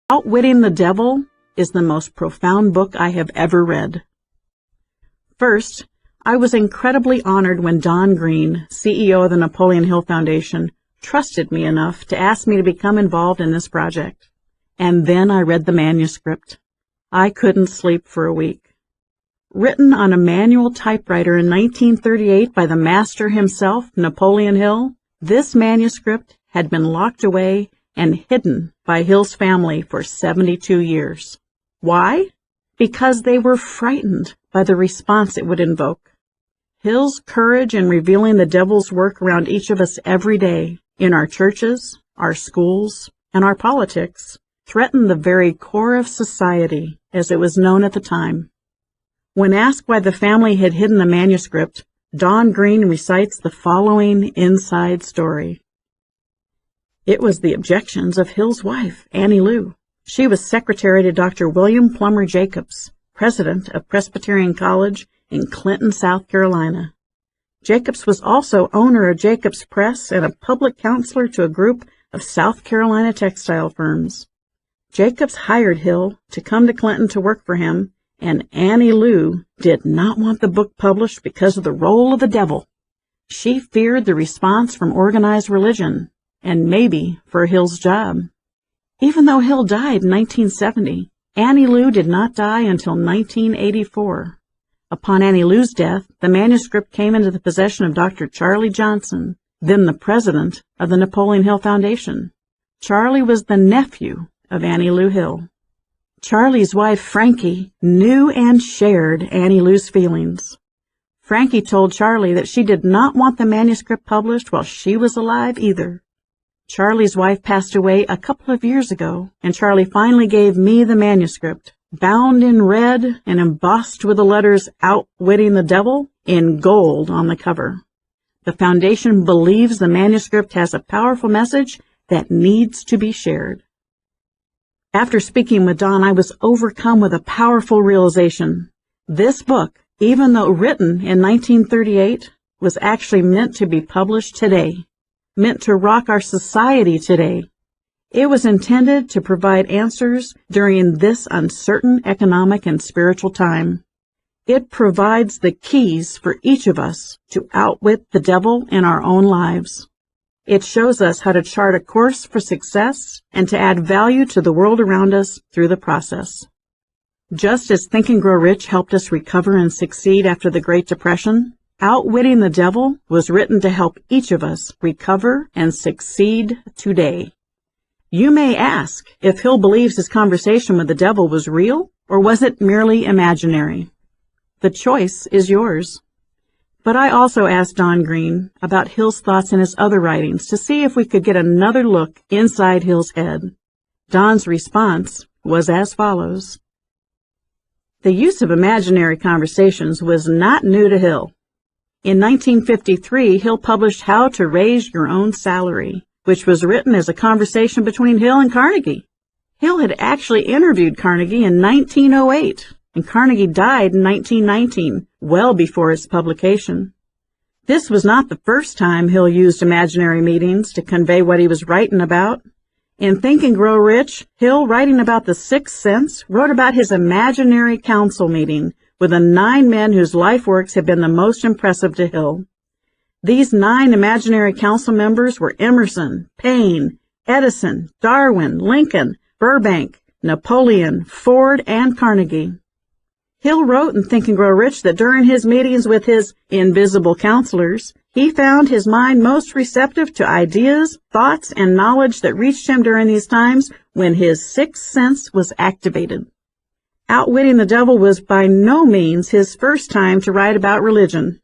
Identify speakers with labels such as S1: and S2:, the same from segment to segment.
S1: Outwitting the Devil is the most profound book I have ever read. First, I was incredibly honored when Don Green, CEO of the Napoleon Hill Foundation, trusted me enough to ask me to become involved in this project. And then I read the manuscript. I couldn't sleep for a week. Written on a manual typewriter in 1938 by the master himself, Napoleon Hill, this manuscript had been locked away and hidden by Hill's family for 72 years. Why? Because they were frightened by the response it would invoke. Hill's courage in revealing the devil's work around each of us every day, in our churches, our schools, and our politics, threatened the very core of society as it was known at the time. When asked why the family had hidden the manuscript, Don Green recites the following inside story. It was the objections of Hill's wife, Annie Lou. She was secretary to Dr. William Plummer Jacobs, president of Presbyterian College in Clinton, South Carolina. Jacobs was also owner of Jacobs Press and a public counselor to a group of South Carolina textile firms. Jacobs hired Hill to come to Clinton to work for him, and Annie Lou did not want the book published because of the role of the devil. She feared the response from organized religion, and maybe for Hill's job. Even though Hill died in 1970, Annie Lou did not die until 1984. Upon Annie Lou's death, the manuscript came into the possession of Dr. Charlie Johnson, then the president of the Napoleon Hill Foundation. Charlie was the nephew of Annie Lou Hill. Charlie's wife, Frankie, knew and shared Annie Lou's feelings. Frankie told Charlie that she did not want the manuscript published while she was alive either. Charlie's wife passed away a couple of years ago, and Charlie finally gave me the manuscript, bound in red and embossed with the letters Outwitting the Devil in gold on the cover. The Foundation believes the manuscript has a powerful message that needs to be shared. After speaking with Don, I was overcome with a powerful realization. This book, even though written in 1938, was actually meant to be published today. Meant to rock our society today. It was intended to provide answers during this uncertain economic and spiritual time. It provides the keys for each of us to outwit the devil in our own lives. It shows us how to chart a course for success and to add value to the world around us through the process. Just as Think and Grow Rich helped us recover and succeed after the Great Depression, Outwitting the Devil was written to help each of us recover and succeed today. You may ask if Hill believes his conversation with the devil was real, or was it merely imaginary? The choice is yours. But I also asked Don Green about Hill's thoughts in his other writings to see if we could get another look inside Hill's head. Don's response was as follows. The use of imaginary conversations was not new to Hill. In 1953, Hill published How to Raise Your Own Salary, which was written as a conversation between Hill and Carnegie. Hill had actually interviewed Carnegie in 1908, and Carnegie died in 1919, well before its publication. This was not the first time Hill used imaginary meetings to convey what he was writing about. In Think and Grow Rich, Hill, writing about the Sixth Sense, wrote about his imaginary council meeting with the 9 men whose life works had been the most impressive to Hill. These 9 imaginary council members were Emerson, Paine, Edison, Darwin, Lincoln, Burbank, Napoleon, Ford, and Carnegie. Hill wrote in Think and Grow Rich that during his meetings with his invisible counselors, he found his mind most receptive to ideas, thoughts, and knowledge that reached him during these times when his sixth sense was activated. Outwitting the Devil was by no means his first time to write about religion.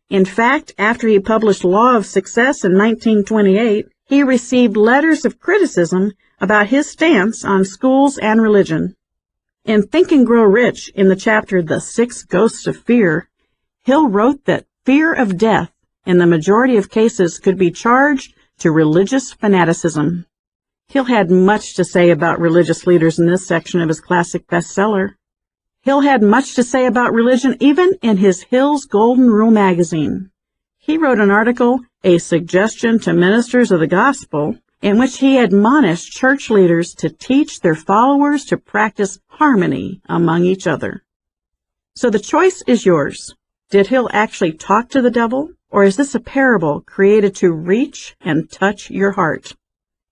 S1: In fact, after he published Law of Success in 1928, he received letters of criticism about his stance on schools and religion. In Think and Grow Rich, in the chapter The 6 Ghosts of Fear, Hill wrote that fear of death, in the majority of cases, could be charged to religious fanaticism. Hill had much to say about religious leaders in this section of his classic bestseller. Hill had much to say about religion even in his Hill's Golden Rule magazine. He wrote an article, A Suggestion to Ministers of the Gospel, in which he admonished church leaders to teach their followers to practice harmony among each other. So the choice is yours. Did Hill actually talk to the devil, or is this a parable created to reach and touch your heart?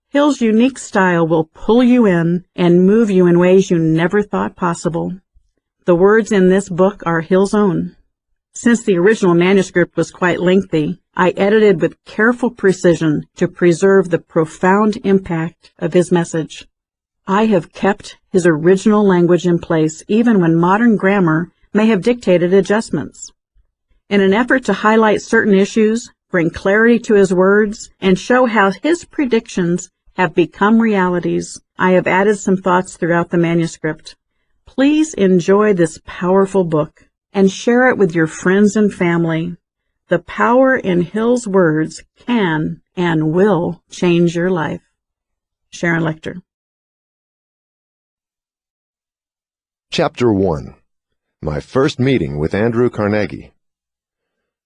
S1: Hill's unique style will pull you in and move you in ways you never thought possible. The words in this book are Hill's own. Since the original manuscript was quite lengthy, I edited with careful precision to preserve the profound impact of his message. I have kept his original language in place even when modern grammar may have dictated adjustments. In an effort to highlight certain issues, bring clarity to his words, and show how his predictions have become realities, I have added some thoughts throughout the manuscript. Please enjoy this powerful book and share it with your friends and family. The power in Hill's words can and will change your life. Sharon Lecter.
S2: Chapter 1. My First Meeting with Andrew Carnegie.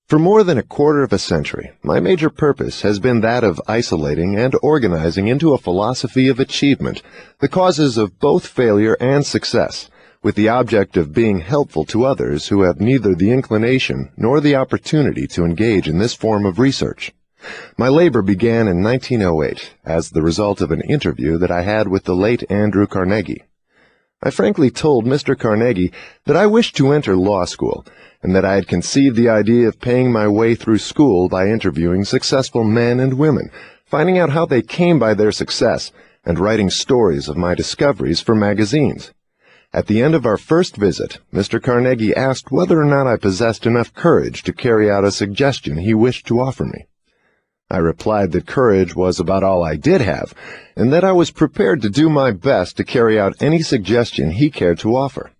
S2: For more than a quarter of a century, my major purpose has been that of isolating and organizing into a philosophy of achievement the causes of both failure and success, with the object of being helpful to others who have neither the inclination nor the opportunity to engage in this form of research. My labor began in 1908 as the result of an interview that I had with the late Andrew Carnegie. I frankly told Mr. Carnegie that I wished to enter law school, and that I had conceived the idea of paying my way through school by interviewing successful men and women, finding out how they came by their success, and writing stories of my discoveries for magazines. At the end of our first visit, Mr. Carnegie asked whether or not I possessed enough courage to carry out a suggestion he wished to offer me. I replied that courage was about all I did have, and that I was prepared to do my best to carry out any suggestion he cared to offer.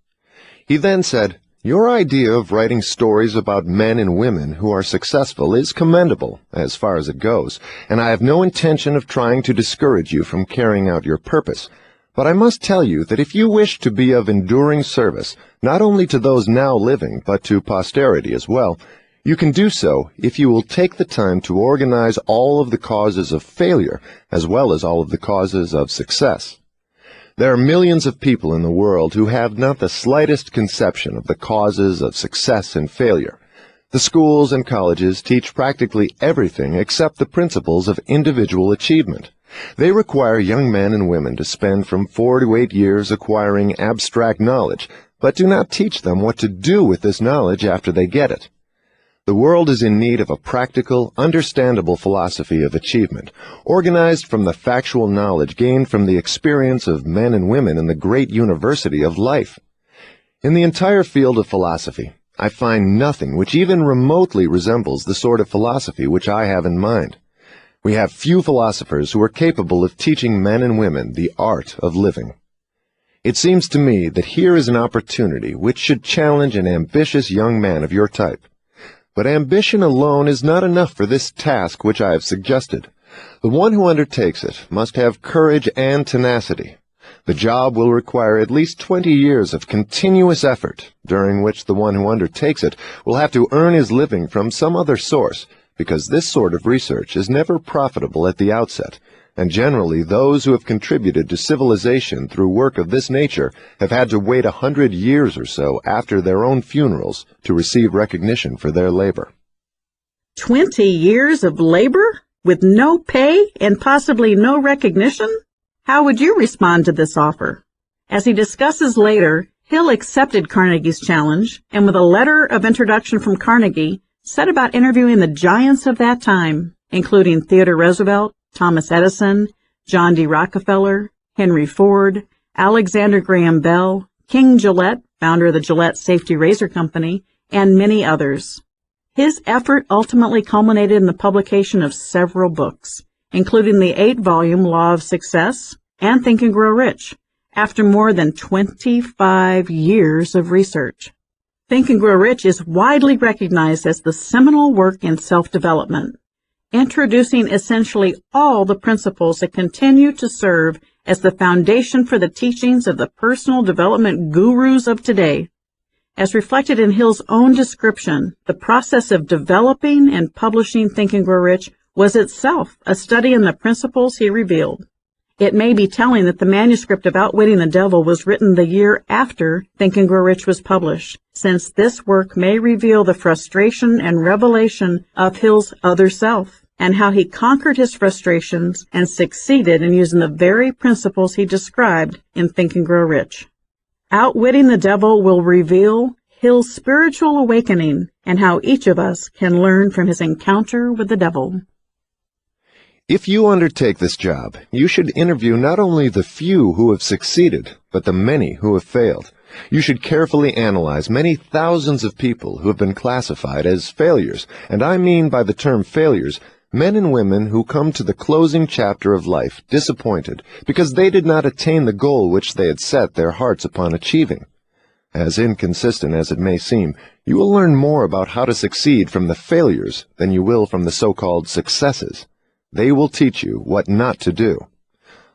S2: He then said, "Your idea of writing stories about men and women who are successful is commendable, as far as it goes, and I have no intention of trying to discourage you from carrying out your purpose. But I must tell you that if you wish to be of enduring service, not only to those now living, but to posterity as well, you can do so if you will take the time to organize all of the causes of failure, as well as all of the causes of success. There are millions of people in the world who have not the slightest conception of the causes of success and failure. The schools and colleges teach practically everything except the principles of individual achievement. They require young men and women to spend from 4 to 8 years acquiring abstract knowledge, but do not teach them what to do with this knowledge after they get it. The world is in need of a practical, understandable philosophy of achievement, organized from the factual knowledge gained from the experience of men and women in the great university of life. In the entire field of philosophy, I find nothing which even remotely resembles the sort of philosophy which I have in mind. We have few philosophers who are capable of teaching men and women the art of living. It seems to me that here is an opportunity which should challenge an ambitious young man of your type. But ambition alone is not enough for this task which I have suggested. The one who undertakes it must have courage and tenacity. The job will require at least 20 years of continuous effort, during which the one who undertakes it will have to earn his living from some other source, because this sort of research is never profitable at the outset, and generally those who have contributed to civilization through work of this nature have had to wait 100 years or so after their own funerals to receive recognition for their labor.
S1: 20 years of labor with no pay and possibly no recognition? How would you respond to this offer? As he discusses later, Hill accepted Carnegie's challenge, and with a letter of introduction from Carnegie, set about interviewing the giants of that time, including Theodore Roosevelt, Thomas Edison, John D. Rockefeller, Henry Ford, Alexander Graham Bell, King Gillette, founder of the Gillette Safety Razor Company, and many others. His effort ultimately culminated in the publication of several books, including the 8-volume Law of Success and Think and Grow Rich, after more than 25 years of research. Think and Grow Rich is widely recognized as the seminal work in self-development, introducing essentially all the principles that continue to serve as the foundation for the teachings of the personal development gurus of today. As reflected in Hill's own description, the process of developing and publishing Think and Grow Rich was itself a study in the principles he revealed. It may be telling that the manuscript of Outwitting the Devil was written the year after Think and Grow Rich was published, since this work may reveal the frustration and revelation of Hill's other self, and how he conquered his frustrations and succeeded in using the very principles he described in Think and Grow Rich. Outwitting the Devil will reveal Hill's spiritual awakening and how each of us can learn from his encounter with the devil.
S2: If you undertake this job, you should interview not only the few who have succeeded, but the many who have failed. You should carefully analyze many thousands of people who have been classified as failures, and I mean by the term failures, men and women who come to the closing chapter of life disappointed because they did not attain the goal which they had set their hearts upon achieving. As inconsistent as it may seem, you will learn more about how to succeed from the failures than you will from the so-called successes. They will teach you what not to do.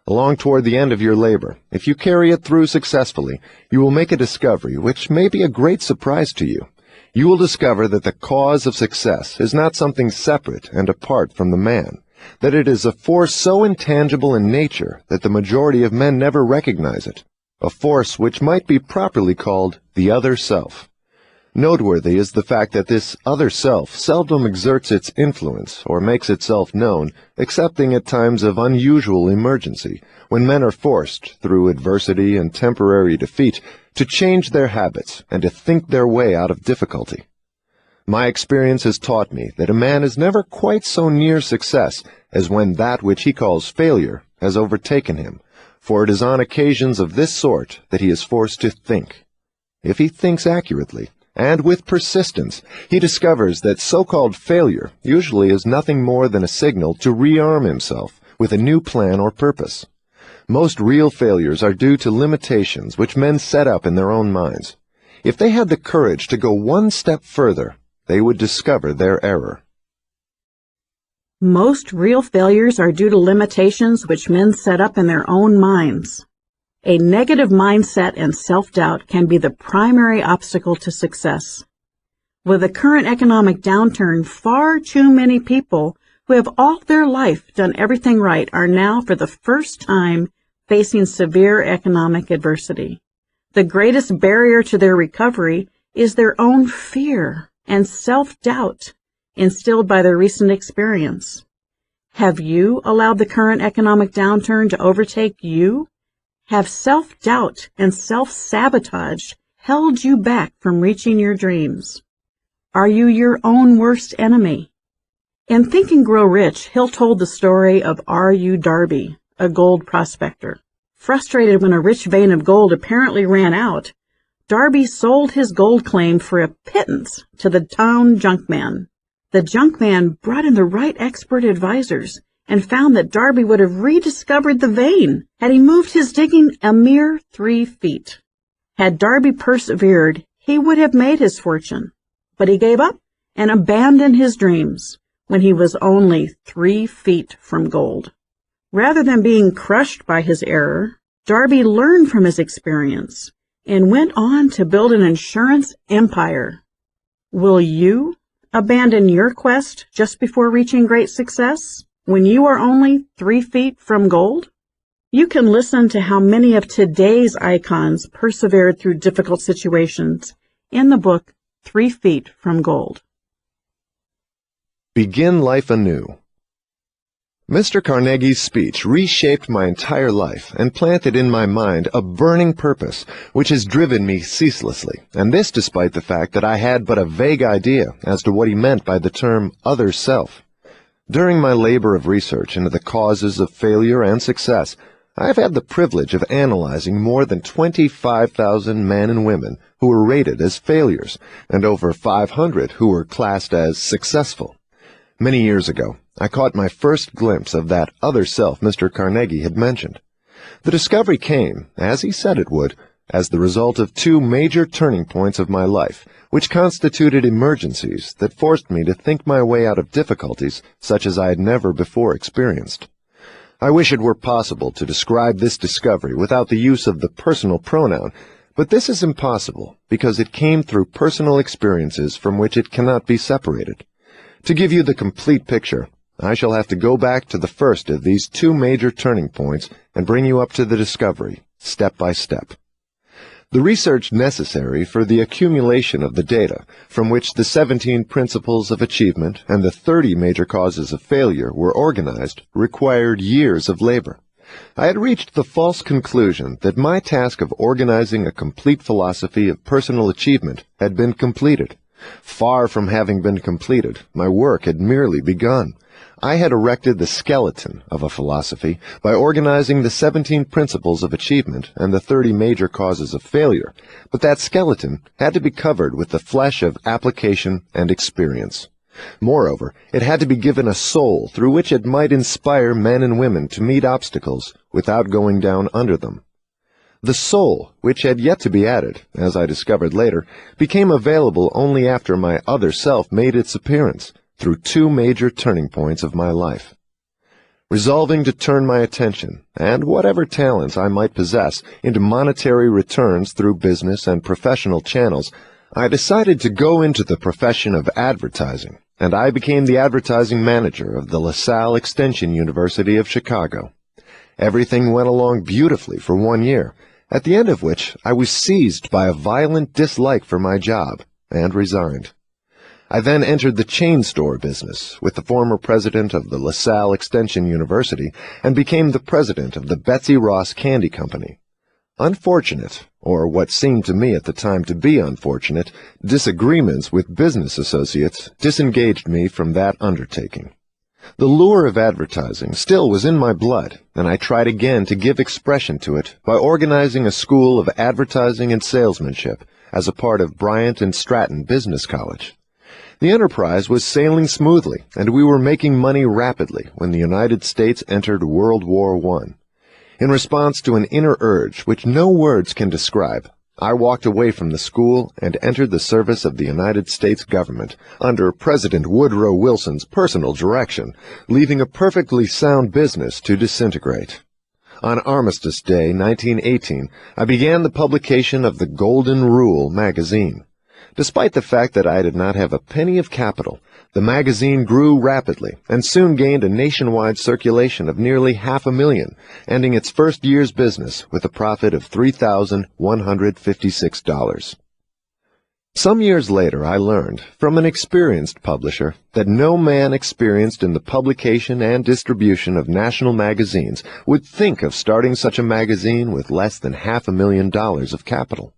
S2: Along toward the end of your labor, if you carry it through successfully, you will make a discovery which may be a great surprise to you. You will discover that the cause of success is not something separate and apart from the man, that it is a force so intangible in nature that the majority of men never recognize it, a force which might be properly called the other self. Noteworthy is the fact that this other self seldom exerts its influence or makes itself known, excepting at times of unusual emergency, when men are forced, through adversity and temporary defeat, to change their habits and to think their way out of difficulty. My experience has taught me that a man is never quite so near success as when that which he calls failure has overtaken him, for it is on occasions of this sort that he is forced to think. If he thinks accurately, and with persistence, he discovers that so-called failure usually is nothing more than a signal to rearm himself with a new plan or purpose. Most real failures are due to limitations which men set up in their own minds. If they had the courage to go one step further, they would discover their error.
S1: Most real failures are due to limitations which men set up in their own minds. A negative mindset and self-doubt can be the primary obstacle to success. With the current economic downturn, far too many people who have all their life done everything right are now for the first time facing severe economic adversity. The greatest barrier to their recovery is their own fear and self-doubt instilled by their recent experience. Have you allowed the current economic downturn to overtake you? Have self-doubt and self-sabotage held you back from reaching your dreams? Are you your own worst enemy? In Think and Grow Rich, Hill told the story of R.U. Darby, a gold prospector. Frustrated when a rich vein of gold apparently ran out, Darby sold his gold claim for a pittance to the town junkman. The junkman brought in the right expert advisors and found that Darby would have rediscovered the vein had he moved his digging a mere 3 feet. Had Darby persevered, he would have made his fortune, but he gave up and abandoned his dreams when he was only 3 feet from gold. Rather than being crushed by his error, Darby learned from his experience and went on to build an insurance empire. Will you abandon your quest just before reaching great success when you are only 3 feet from gold? You can listen to how many of today's icons persevered through difficult situations in the book 3 Feet from Gold.
S2: Begin life anew. Mr. Carnegie's speech reshaped my entire life and planted in my mind a burning purpose which has driven me ceaselessly, and this despite the fact that I had but a vague idea as to what he meant by the term other self. During my labor of research into the causes of failure and success, I have had the privilege of analyzing more than 25,000 men and women who were rated as failures, and over 500 who were classed as successful. Many years ago, I caught my first glimpse of that other self Mr. Carnegie had mentioned. The discovery came, as he said it would, as the result of 2 major turning points of my life, which constituted emergencies that forced me to think my way out of difficulties such as I had never before experienced. I wish it were possible to describe this discovery without the use of the personal pronoun, but this is impossible because it came through personal experiences from which it cannot be separated. To give you the complete picture, I shall have to go back to the first of these two major turning points and bring you up to the discovery, step by step. The research necessary for the accumulation of the data from which the 17 principles of achievement and the 30 major causes of failure were organized required years of labor. I had reached the false conclusion that my task of organizing a complete philosophy of personal achievement had been completed. Far from having been completed, my work had merely begun. I had erected the skeleton of a philosophy by organizing the 17 principles of achievement and the 30 major causes of failure, but that skeleton had to be covered with the flesh of application and experience. Moreover, it had to be given a soul through which it might inspire men and women to meet obstacles without going down under them. The soul, which had yet to be added, as I discovered later, became available only after my other self made its appearance, through two major turning points of my life. Resolving to turn my attention, and whatever talents I might possess, into monetary returns through business and professional channels, I decided to go into the profession of advertising, and I became the advertising manager of the LaSalle Extension University of Chicago. Everything went along beautifully for 1 year, at the end of which I was seized by a violent dislike for my job, and resigned. I then entered the chain store business with the former president of the LaSalle Extension University and became the president of the Betsy Ross Candy Company. Unfortunate, or what seemed to me at the time to be unfortunate, disagreements with business associates disengaged me from that undertaking. The lure of advertising still was in my blood, and I tried again to give expression to it by organizing a school of advertising and salesmanship as a part of Bryant and Stratton Business College. The enterprise was sailing smoothly, and we were making money rapidly when the United States entered World War I. In response to an inner urge which no words can describe, I walked away from the school and entered the service of the United States government under President Woodrow Wilson's personal direction, leaving a perfectly sound business to disintegrate. On Armistice Day, 1918, I began the publication of the Golden Rule magazine. Despite the fact that I did not have a penny of capital, the magazine grew rapidly and soon gained a nationwide circulation of nearly 500,000, ending its first year's business with a profit of $3,156. Some years later, I learned from an experienced publisher that no man experienced in the publication and distribution of national magazines would think of starting such a magazine with less than $500,000 of capital.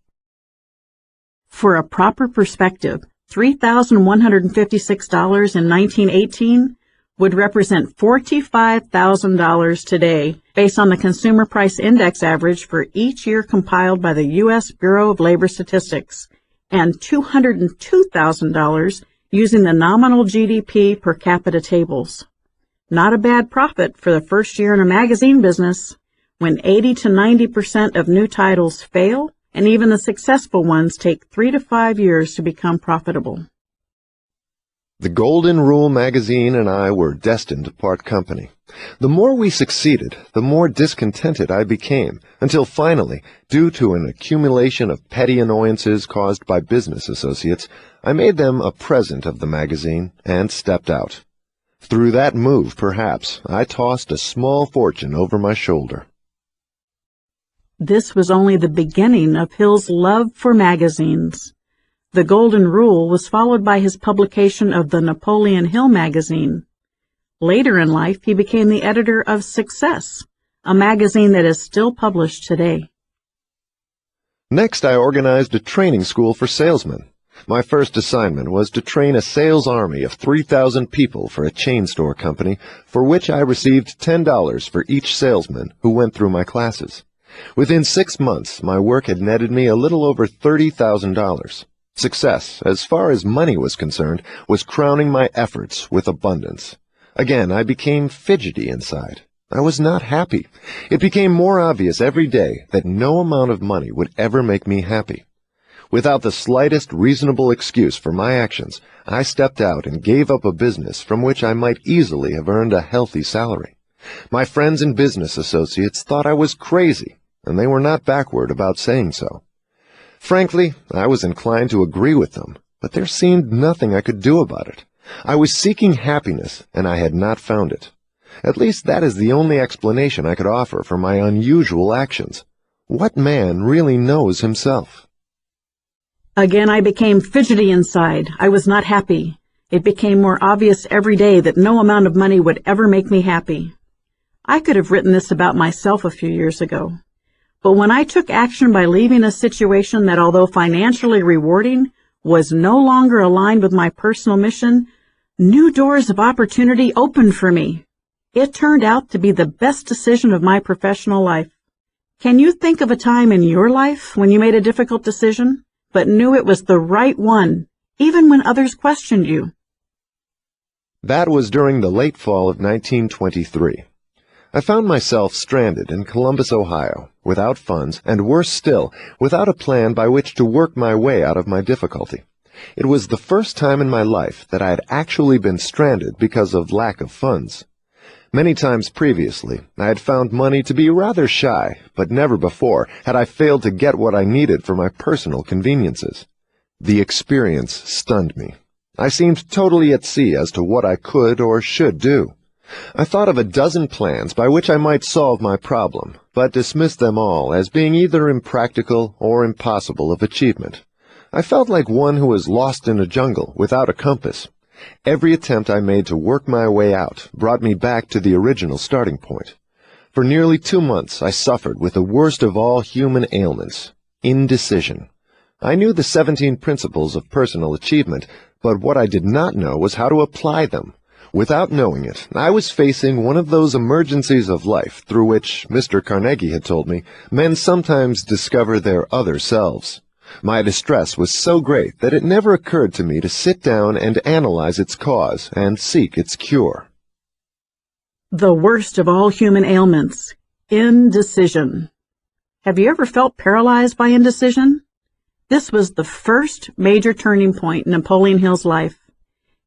S1: For a proper perspective, $3,156 in 1918 would represent $45,000 today, based on the Consumer Price Index average for each year compiled by the U.S. Bureau of Labor Statistics, and $202,000 using the nominal GDP per capita tables. Not a bad profit for the first year in a magazine business, when 80 to 90% of new titles fail, and even the successful ones take 3 to 5 years to become profitable.
S2: The Golden Rule magazine and I were destined to part company. The more we succeeded, the more discontented I became, until finally, due to an accumulation of petty annoyances caused by business associates, I made them a present of the magazine and stepped out. Through that move, perhaps, I tossed a small fortune over my shoulder.
S1: This was only the beginning of Hill's love for magazines. The Golden Rule was followed by his publication of the Napoleon Hill magazine. Later in life, he became the editor of Success, a magazine that is still published today.
S2: Next, I organized a training school for salesmen. My first assignment was to train a sales army of 3,000 people for a chain store company, for which I received $10 for each salesman who went through my classes. Within 6 months, my work had netted me a little over $30,000. Success, as far as money was concerned, was crowning my efforts with abundance. Again, I became fidgety inside. I was not happy. It became more obvious every day that no amount of money would ever make me happy. Without the slightest reasonable excuse for my actions, I stepped out and gave up a business from which I might easily have earned a healthy salary. My friends and business associates thought I was crazy, and they were not backward about saying so. Frankly, I was inclined to agree with them, but there seemed nothing I could do about it. I was seeking happiness, and I had not found it. At least that is the only explanation I could offer for my unusual actions. What man really knows himself?
S1: Again, I became fidgety inside. I was not happy. It became more obvious every day that no amount of money would ever make me happy. I could have written this about myself a few years ago. But when I took action by leaving a situation that, although financially rewarding, was no longer aligned with my personal mission, new doors of opportunity opened for me. It turned out to be the best decision of my professional life. Can you think of a time in your life when you made a difficult decision, but knew it was the right one, even when others questioned you?
S2: That was during the late fall of 1923. I found myself stranded in Columbus, Ohio, without funds, and worse still, without a plan by which to work my way out of my difficulty. It was the first time in my life that I had actually been stranded because of lack of funds. Many times previously, I had found money to be rather shy, but never before had I failed to get what I needed for my personal conveniences. The experience stunned me. I seemed totally at sea as to what I could or should do. I thought of a dozen plans by which I might solve my problem, but dismissed them all as being either impractical or impossible of achievement. I felt like one who was lost in a jungle without a compass. Every attempt I made to work my way out brought me back to the original starting point. For nearly 2 months I suffered with the worst of all human ailments, indecision. I knew the 17 principles of personal achievement, but what I did not know was how to apply them. Without knowing it, I was facing one of those emergencies of life through which, Mr. Carnegie had told me, men sometimes discover their other selves. My distress was so great that it never occurred to me to sit down and analyze its cause and seek its cure.
S1: The worst of all human ailments, indecision. Have you ever felt paralyzed by indecision? This was the first major turning point in Napoleon Hill's life.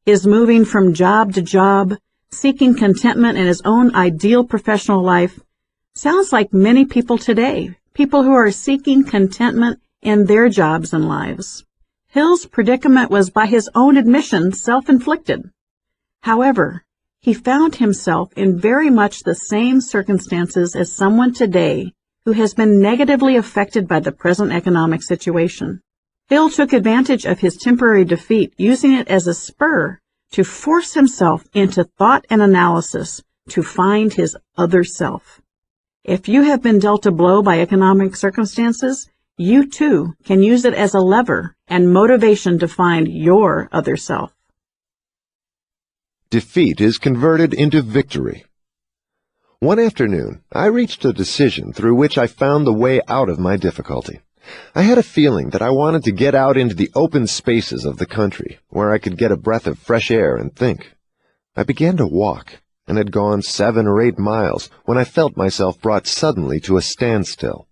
S1: His moving from job to job, seeking contentment in his own ideal professional life, sounds like many people today, people who are seeking contentment in their jobs and lives. Hill's predicament was, by his own admission, self-inflicted. However, he found himself in very much the same circumstances as someone today who has been negatively affected by the present economic situation. Hill took advantage of his temporary defeat, using it as a spur to force himself into thought and analysis to find his other self. If you have been dealt a blow by economic circumstances, you too can use it as a lever and motivation to find your other self.
S2: Defeat is converted into victory. One afternoon, I reached a decision through which I found the way out of my difficulty. I had a feeling that I wanted to get out into the open spaces of the country, where I could get a breath of fresh air and think. I began to walk, and had gone 7 or 8 miles when I felt myself brought suddenly to a standstill.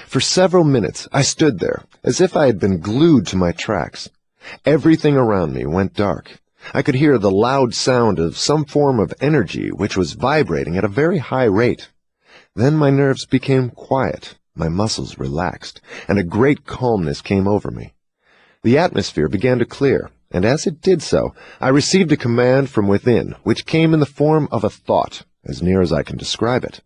S2: For several minutes I stood there, as if I had been glued to my tracks. Everything around me went dark. I could hear the loud sound of some form of energy which was vibrating at a very high rate. Then my nerves became quiet. My muscles relaxed, and a great calmness came over me. The atmosphere began to clear, and as it did so, I received a command from within, which came in the form of a thought, as near as I can describe it.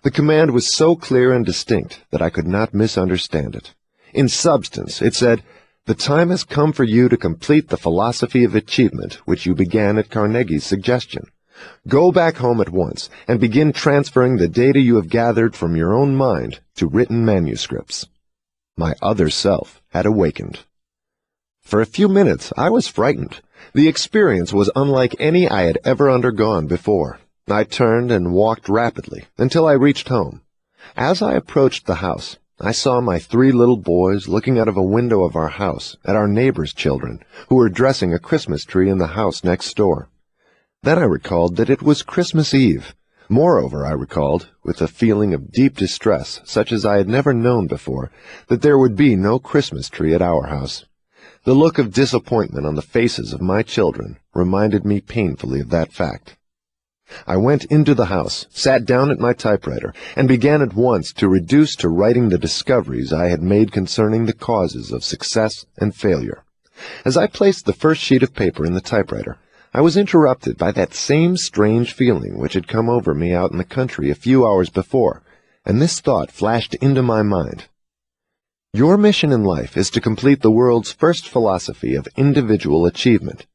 S2: The command was so clear and distinct that I could not misunderstand it. In substance, it said, "The time has come for you to complete the philosophy of achievement which you began at Carnegie's suggestion. Go back home at once and begin transferring the data you have gathered from your own mind to written manuscripts." My other self had awakened. For a few minutes I was frightened. The experience was unlike any I had ever undergone before. I turned and walked rapidly until I reached home. As I approached the house, I saw my 3 little boys looking out of a window of our house at our neighbor's children, who were dressing a Christmas tree in the house next door. Then I recalled that it was Christmas Eve. Moreover, I recalled, with a feeling of deep distress such as I had never known before, that there would be no Christmas tree at our house. The look of disappointment on the faces of my children reminded me painfully of that fact. I went into the house, sat down at my typewriter, and began at once to reduce to writing the discoveries I had made concerning the causes of success and failure. As I placed the first sheet of paper in the typewriter, I was interrupted by that same strange feeling which had come over me out in the country a few hours before, and this thought flashed into my mind. Your mission in life is to complete the world's first philosophy of individual achievement.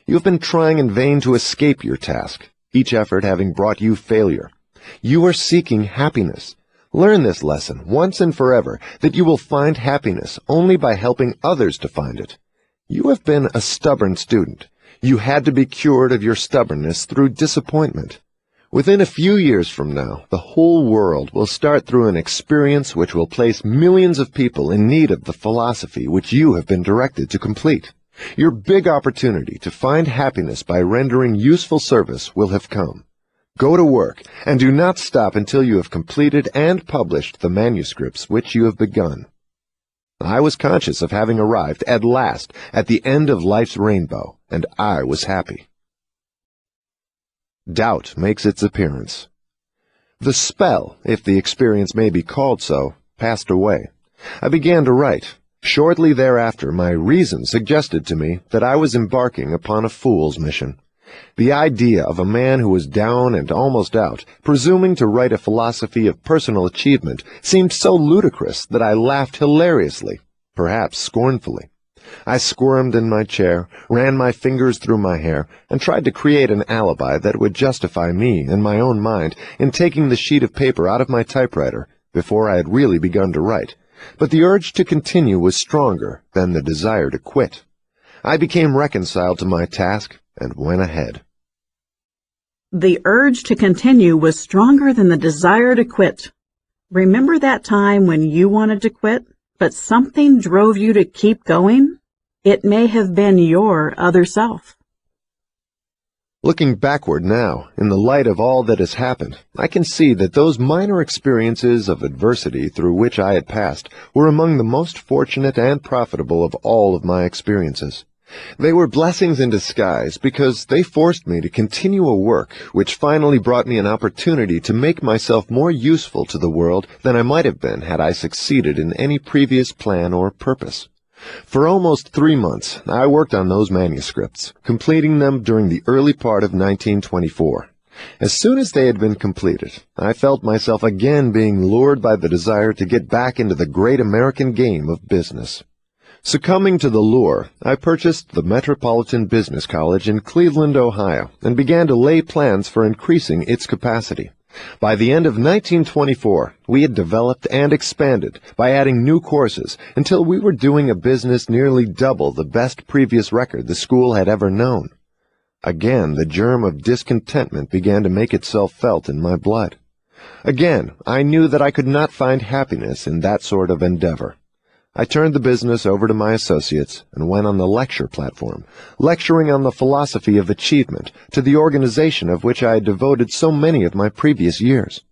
S2: You have been trying in vain to escape your task, each effort having brought you failure. You are seeking happiness. Learn this lesson once and forever, that you will find happiness only by helping others to find it. You have been a stubborn student. You had to be cured of your stubbornness through disappointment. Within a few years from now, the whole world will start through an experience which will place millions of people in need of the philosophy which you have been directed to complete. Your big opportunity to find happiness by rendering useful service will have come. Go to work, and do not stop until you have completed and published the manuscripts which you have begun. I was conscious of having arrived at last at the end of life's rainbow, and I was happy. Doubt makes its appearance. The spell, if the experience may be called so, passed away. I began to write. Shortly thereafter, my reason suggested to me that I was embarking upon a fool's mission. The idea of a man who was down and almost out, presuming to write a philosophy of personal achievement, seemed so ludicrous that I laughed hilariously, perhaps scornfully. I squirmed in my chair, ran my fingers through my hair, and tried to create an alibi that would justify me, in my own mind, in taking the sheet of paper out of my typewriter before I had really begun to write. But the urge to continue was stronger than the desire to quit. I became reconciled to my task and went ahead.
S1: The urge to continue was stronger than the desire to quit. Remember that time when you wanted to quit, but something drove you to keep going? It may have been your other self.
S2: Looking backward now, in the light of all that has happened, I can see that those minor experiences of adversity through which I had passed were among the most fortunate and profitable of all of my experiences. They were blessings in disguise because they forced me to continue a work which finally brought me an opportunity to make myself more useful to the world than I might have been had I succeeded in any previous plan or purpose. For almost 3 months, I worked on those manuscripts, completing them during the early part of 1924. As soon as they had been completed, I felt myself again being lured by the desire to get back into the great American game of business. Succumbing to the lure, I purchased the Metropolitan Business College in Cleveland, Ohio, and began to lay plans for increasing its capacity. By the end of 1924, we had developed and expanded by adding new courses until we were doing a business nearly double the best previous record the school had ever known. Again, the germ of discontentment began to make itself felt in my blood. Again, I knew that I could not find happiness in that sort of endeavor. I turned the business over to my associates and went on the lecture platform, lecturing on the philosophy of achievement to the organization of which I had devoted so many of my previous years.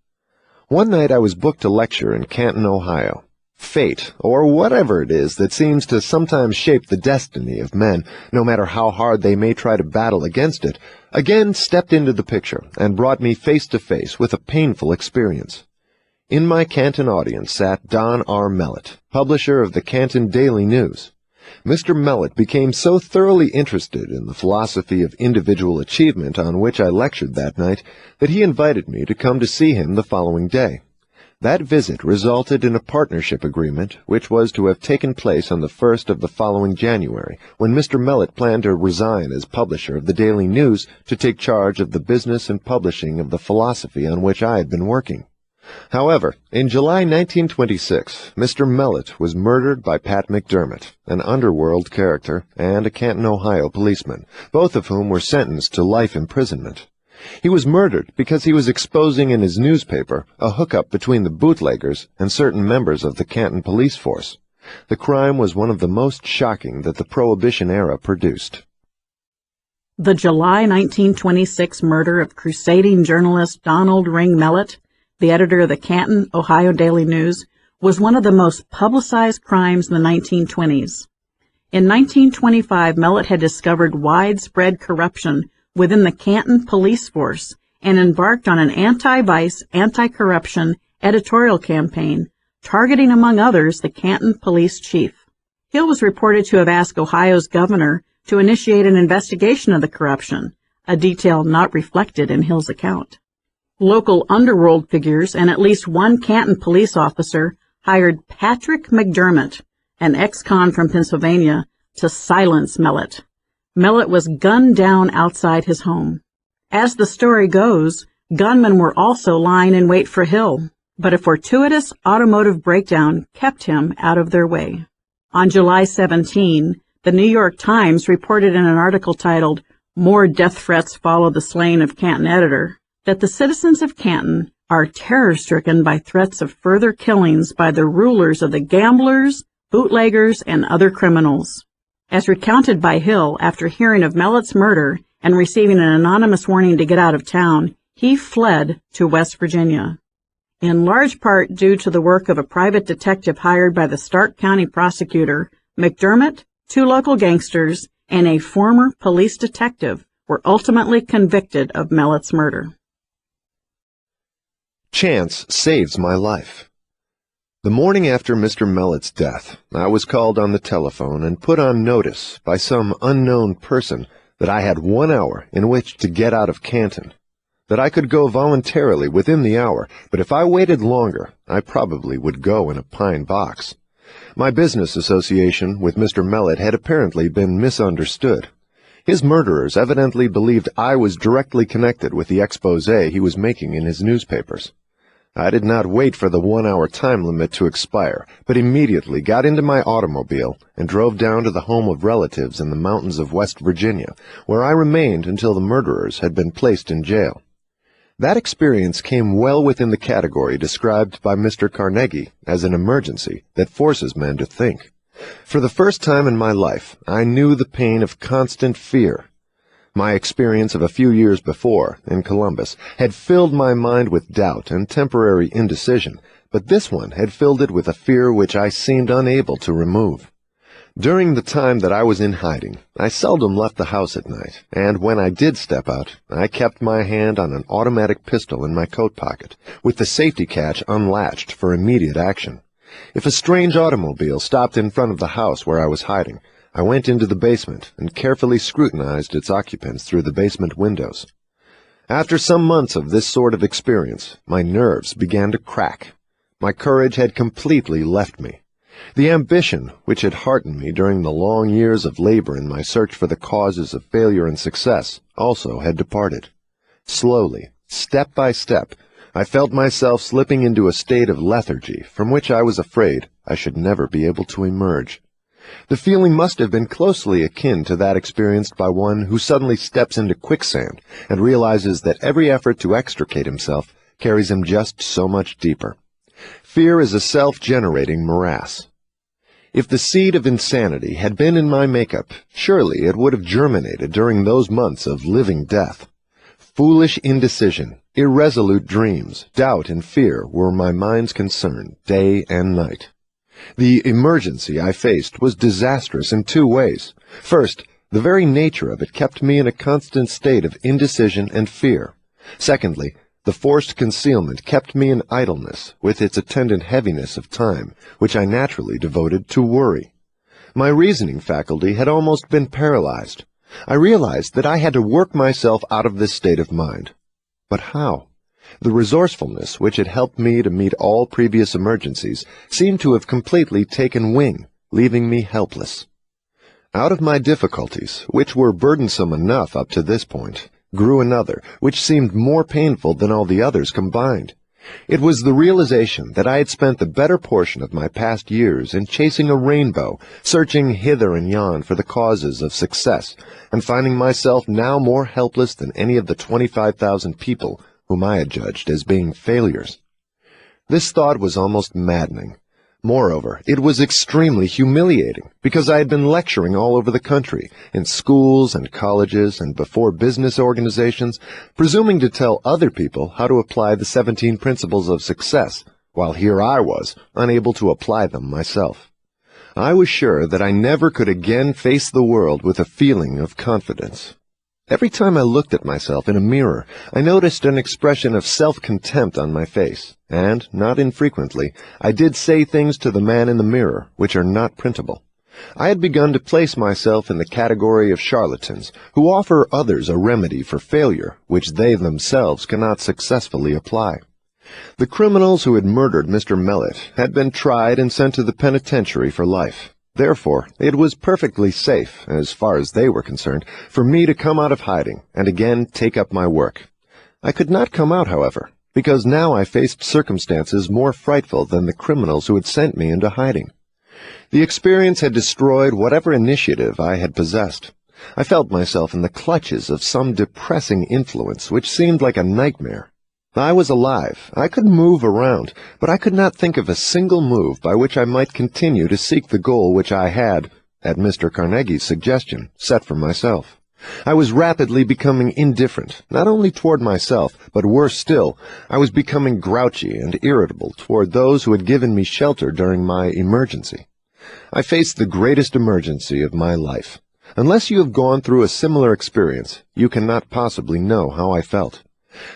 S2: One night I was booked to lecture in Canton, Ohio. Fate, or whatever it is that seems to sometimes shape the destiny of men, no matter how hard they may try to battle against it, again stepped into the picture and brought me face to face with a painful experience. In my Canton audience sat Don R. Mellett, publisher of the Canton Daily News. Mr. Mellett became so thoroughly interested in the philosophy of individual achievement on which I lectured that night that he invited me to come to see him the following day. That visit resulted in a partnership agreement which was to have taken place on the 1st of the following January, when Mr. Mellett planned to resign as publisher of the Daily News to take charge of the business and publishing of the philosophy on which I had been working. However, in July 1926, Mr. Mellett was murdered by Pat McDermott, an underworld character, and a Canton, Ohio policeman, both of whom were sentenced to life imprisonment. He was murdered because he was exposing in his newspaper a hookup between the bootleggers and certain members of the Canton police force. The crime was one of the most shocking that the Prohibition era produced.
S1: The July 1926 murder of crusading journalist Donald Ring Mellett, the editor of the Canton, Ohio Daily News, was one of the most publicized crimes in the 1920s. In 1925, Mellett had discovered widespread corruption within the Canton police force and embarked on an anti-vice, anti-corruption editorial campaign, targeting, among others, the Canton police chief. Hill was reported to have asked Ohio's governor to initiate an investigation of the corruption, a detail not reflected in Hill's account. Local underworld figures and at least one Canton police officer hired Patrick McDermott, an ex-con from Pennsylvania, to silence Mellott. Mellott was gunned down outside his home. As the story goes, gunmen were also lying in wait for Hill, but a fortuitous automotive breakdown kept him out of their way. On July 17, the New York Times reported in an article titled, "More Death Threats Follow the Slaying of Canton Editor," that the citizens of Canton are terror-stricken by threats of further killings by the rulers of the gamblers, bootleggers, and other criminals. As recounted by Hill, after hearing of Mellott's murder and receiving an anonymous warning to get out of town, he fled to West Virginia. In large part due to the work of a private detective hired by the Stark County prosecutor, McDermott, 2 local gangsters, and a former police detective were ultimately convicted of Mellott's murder.
S2: Chance saves my life. The morning after Mr. Mellott's death, I was called on the telephone and put on notice by some unknown person that I had 1 hour in which to get out of Canton, that I could go voluntarily within the hour, but if I waited longer, I probably would go in a pine box. My business association with Mr. Mellott had apparently been misunderstood. His murderers evidently believed I was directly connected with the exposé he was making in his newspapers. I did not wait for the 1 hour time limit to expire, but immediately got into my automobile and drove down to the home of relatives in the mountains of West Virginia, where I remained until the murderers had been placed in jail. That experience came well within the category described by Mr. Carnegie as an emergency that forces men to think. For the first time in my life, I knew the pain of constant fear. My experience of a few years before, in Columbus, had filled my mind with doubt and temporary indecision, but this one had filled it with a fear which I seemed unable to remove. During the time that I was in hiding, I seldom left the house at night, and when I did step out, I kept my hand on an automatic pistol in my coat pocket, with the safety catch unlatched for immediate action. If a strange automobile stopped in front of the house where I was hiding, I went into the basement and carefully scrutinized its occupants through the basement windows. After some months of this sort of experience, my nerves began to crack. My courage had completely left me. The ambition which had heartened me during the long years of labor in my search for the causes of failure and success also had departed. Slowly, step by step, I felt myself slipping into a state of lethargy from which I was afraid I should never be able to emerge. The feeling must have been closely akin to that experienced by one who suddenly steps into quicksand and realizes that every effort to extricate himself carries him just so much deeper. Fear is a self-generating morass. If the seed of insanity had been in my makeup, surely it would have germinated during those months of living death. Foolish indecision, irresolute dreams, doubt, and fear were my mind's concern day and night. The emergency I faced was disastrous in 2 ways. First, the very nature of it kept me in a constant state of indecision and fear. Secondly, the forced concealment kept me in idleness, with its attendant heaviness of time, which I naturally devoted to worry. My reasoning faculty had almost been paralyzed. I realized that I had to work myself out of this state of mind. But how? The resourcefulness which had helped me to meet all previous emergencies seemed to have completely taken wing, leaving me helpless. Out of my difficulties, which were burdensome enough up to this point, grew another, which seemed more painful than all the others combined. It was the realization that I had spent the better portion of my past years in chasing a rainbow, searching hither and yon for the causes of success, and finding myself now more helpless than any of the 25,000 people whom I had judged as being failures. This thought was almost maddening. Moreover, it was extremely humiliating, because I had been lecturing all over the country, in schools and colleges and before business organizations, presuming to tell other people how to apply the 17 principles of success, while here I was, unable to apply them myself. I was sure that I never could again face the world with a feeling of confidence. Every time I looked at myself in a mirror, I noticed an expression of self-contempt on my face, and, not infrequently, I did say things to the man in the mirror which are not printable. I had begun to place myself in the category of charlatans who offer others a remedy for failure which they themselves cannot successfully apply. The criminals who had murdered Mr. Mellett had been tried and sent to the penitentiary for life. Therefore, it was perfectly safe, as far as they were concerned, for me to come out of hiding and again take up my work. I could not come out, however, because now I faced circumstances more frightful than the criminals who had sent me into hiding. The experience had destroyed whatever initiative I had possessed. I felt myself in the clutches of some depressing influence which seemed like a nightmare. I was alive. I could move around, but I could not think of a single move by which I might continue to seek the goal which I had, at Mr. Carnegie's suggestion, set for myself. I was rapidly becoming indifferent, not only toward myself, but worse still, I was becoming grouchy and irritable toward those who had given me shelter during my emergency. I faced the greatest emergency of my life. Unless you have gone through a similar experience, you cannot possibly know how I felt.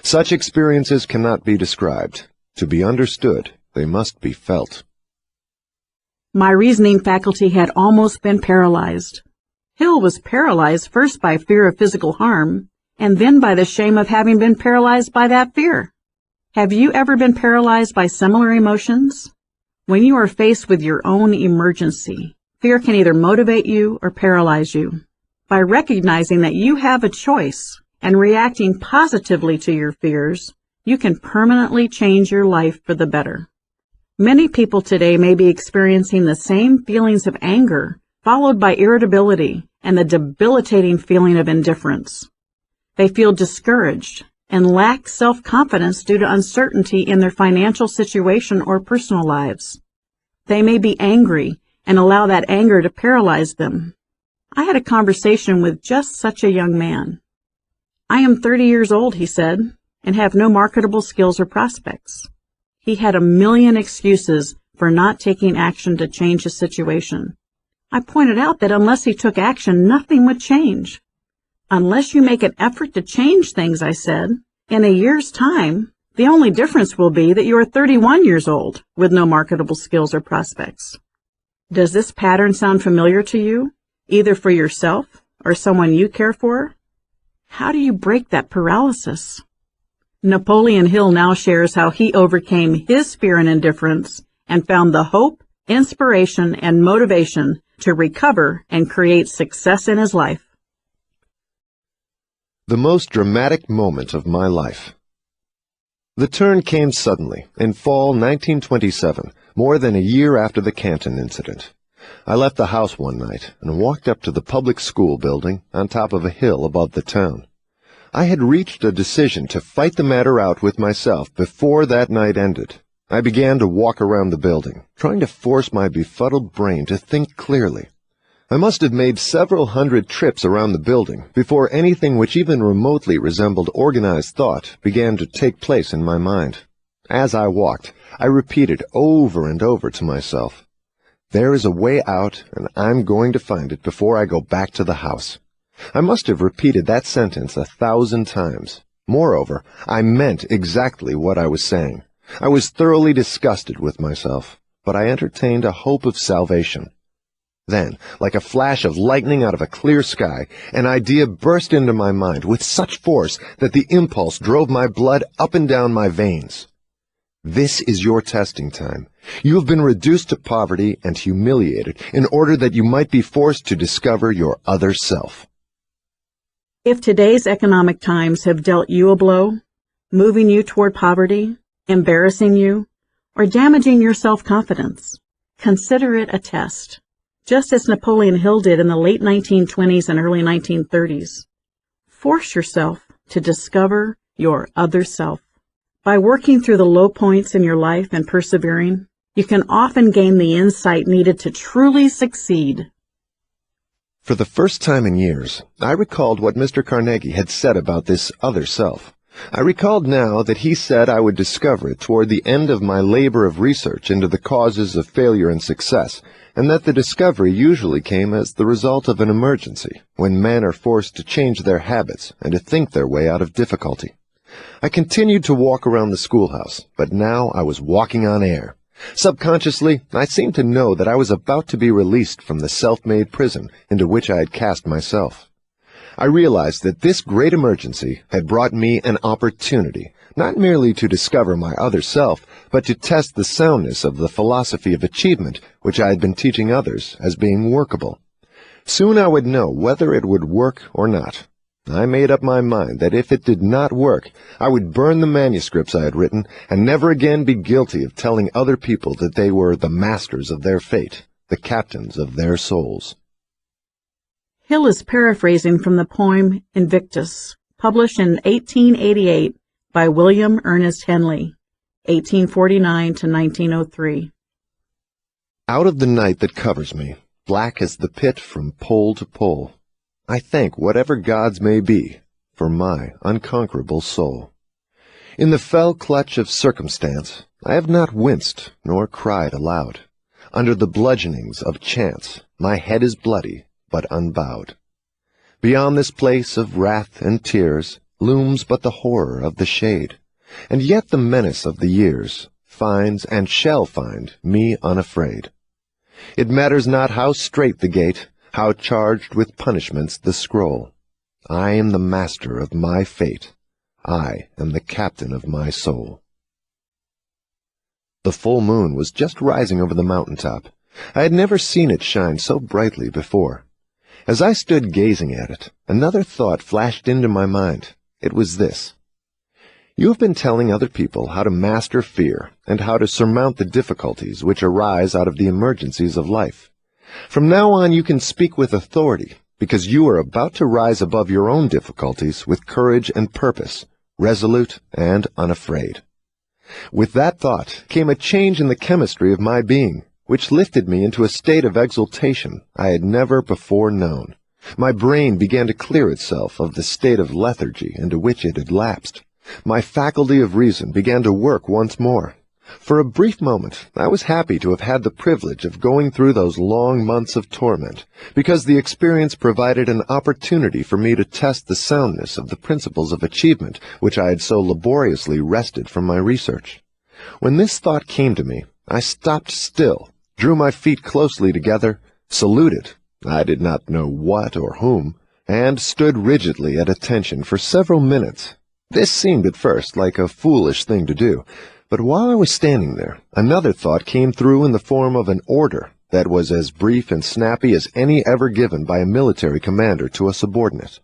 S2: Such experiences cannot be described. To be understood, they must be felt.
S1: My reasoning faculty had almost been paralyzed. Hill was paralyzed first by fear of physical harm, and then by the shame of having been paralyzed by that fear. Have you ever been paralyzed by similar emotions? When you are faced with your own emergency, fear can either motivate you or paralyze you. By recognizing that you have a choice and reacting positively to your fears, you can permanently change your life for the better. Many people today may be experiencing the same feelings of anger, followed by irritability and the debilitating feeling of indifference. They feel discouraged and lack self-confidence due to uncertainty in their financial situation or personal lives. They may be angry and allow that anger to paralyze them. I had a conversation with just such a young man. "I am 30 years old," he said, "and have no marketable skills or prospects." He had a million excuses for not taking action to change his situation. I pointed out that unless he took action, nothing would change. "Unless you make an effort to change things," I said, "in a year's time, the only difference will be that you are 31 years old with no marketable skills or prospects." Does this pattern sound familiar to you, either for yourself or someone you care for? How do you break that paralysis? Napoleon Hill now shares how he overcame his fear and indifference and found the hope, inspiration, and motivation to recover and create success in his life.
S2: The most dramatic moment of my life. The turn came suddenly, in fall 1927, more than a year after the Canton incident. I left the house one night and walked up to the public school building on top of a hill above the town. I had reached a decision to fight the matter out with myself before that night ended. I began to walk around the building, trying to force my befuddled brain to think clearly. I must have made several hundred trips around the building before anything which even remotely resembled organized thought began to take place in my mind. As I walked, I repeated over and over to myself, "There is a way out, and I'm going to find it before I go back to the house." I must have repeated that sentence 1,000 times. Moreover, I meant exactly what I was saying. I was thoroughly disgusted with myself, but I entertained a hope of salvation. Then, like a flash of lightning out of a clear sky, an idea burst into my mind with such force that the impulse drove my blood up and down my veins. This is your testing time. You have been reduced to poverty and humiliated in order that you might be forced to discover your other self.
S1: If today's economic times have dealt you a blow, moving you toward poverty, embarrassing you, or damaging your self-confidence, consider it a test, just as Napoleon Hill did in the late 1920s and early 1930s. Force yourself to discover your other self. By working through the low points in your life and persevering, you can often gain the insight needed to truly succeed.
S2: For the first time in years, I recalled what Mr. Carnegie had said about this other self. I recalled now that he said I would discover it toward the end of my labor of research into the causes of failure and success, and that the discovery usually came as the result of an emergency, when men are forced to change their habits and to think their way out of difficulty. I continued to walk around the schoolhouse, but now I was walking on air. Subconsciously, I seemed to know that I was about to be released from the self-made prison into which I had cast myself. I realized that this great emergency had brought me an opportunity, not merely to discover my other self, but to test the soundness of the philosophy of achievement which I had been teaching others as being workable. Soon I would know whether it would work or not. I made up my mind that if it did not work, I would burn the manuscripts I had written and never again be guilty of telling other people that they were the masters of their fate, the captains of their souls.
S1: Hill is paraphrasing from the poem Invictus, published in 1888 by William Ernest Henley, 1849 to 1903.
S2: Out of the night that covers me, black as the pit from pole to pole, I thank whatever gods may be for my unconquerable soul. In the fell clutch of circumstance, I have not winced nor cried aloud. Under the bludgeonings of chance, my head is bloody but unbowed. Beyond this place of wrath and tears looms but the horror of the shade, and yet the menace of the years finds and shall find me unafraid. It matters not how strait the gate, how charged with punishments the scroll. I am the master of my fate. I am the captain of my soul. The full moon was just rising over the mountaintop. I had never seen it shine so brightly before. As I stood gazing at it, another thought flashed into my mind. It was this. You have been telling other people how to master fear and how to surmount the difficulties which arise out of the emergencies of life. From now on you can speak with authority, because you are about to rise above your own difficulties with courage and purpose, resolute and unafraid. With that thought came a change in the chemistry of my being, which lifted me into a state of exultation I had never before known. My brain began to clear itself of the state of lethargy into which it had lapsed. My faculty of reason began to work once more. For a brief moment, I was happy to have had the privilege of going through those long months of torment, because the experience provided an opportunity for me to test the soundness of the principles of achievement which I had so laboriously wrested from my research. When this thought came to me, I stopped still, drew my feet closely together, saluted, I did not know what or whom, and stood rigidly at attention for several minutes. This seemed at first like a foolish thing to do, but while I was standing there, another thought came through in the form of an order that was as brief and snappy as any ever given by a military commander to a subordinate.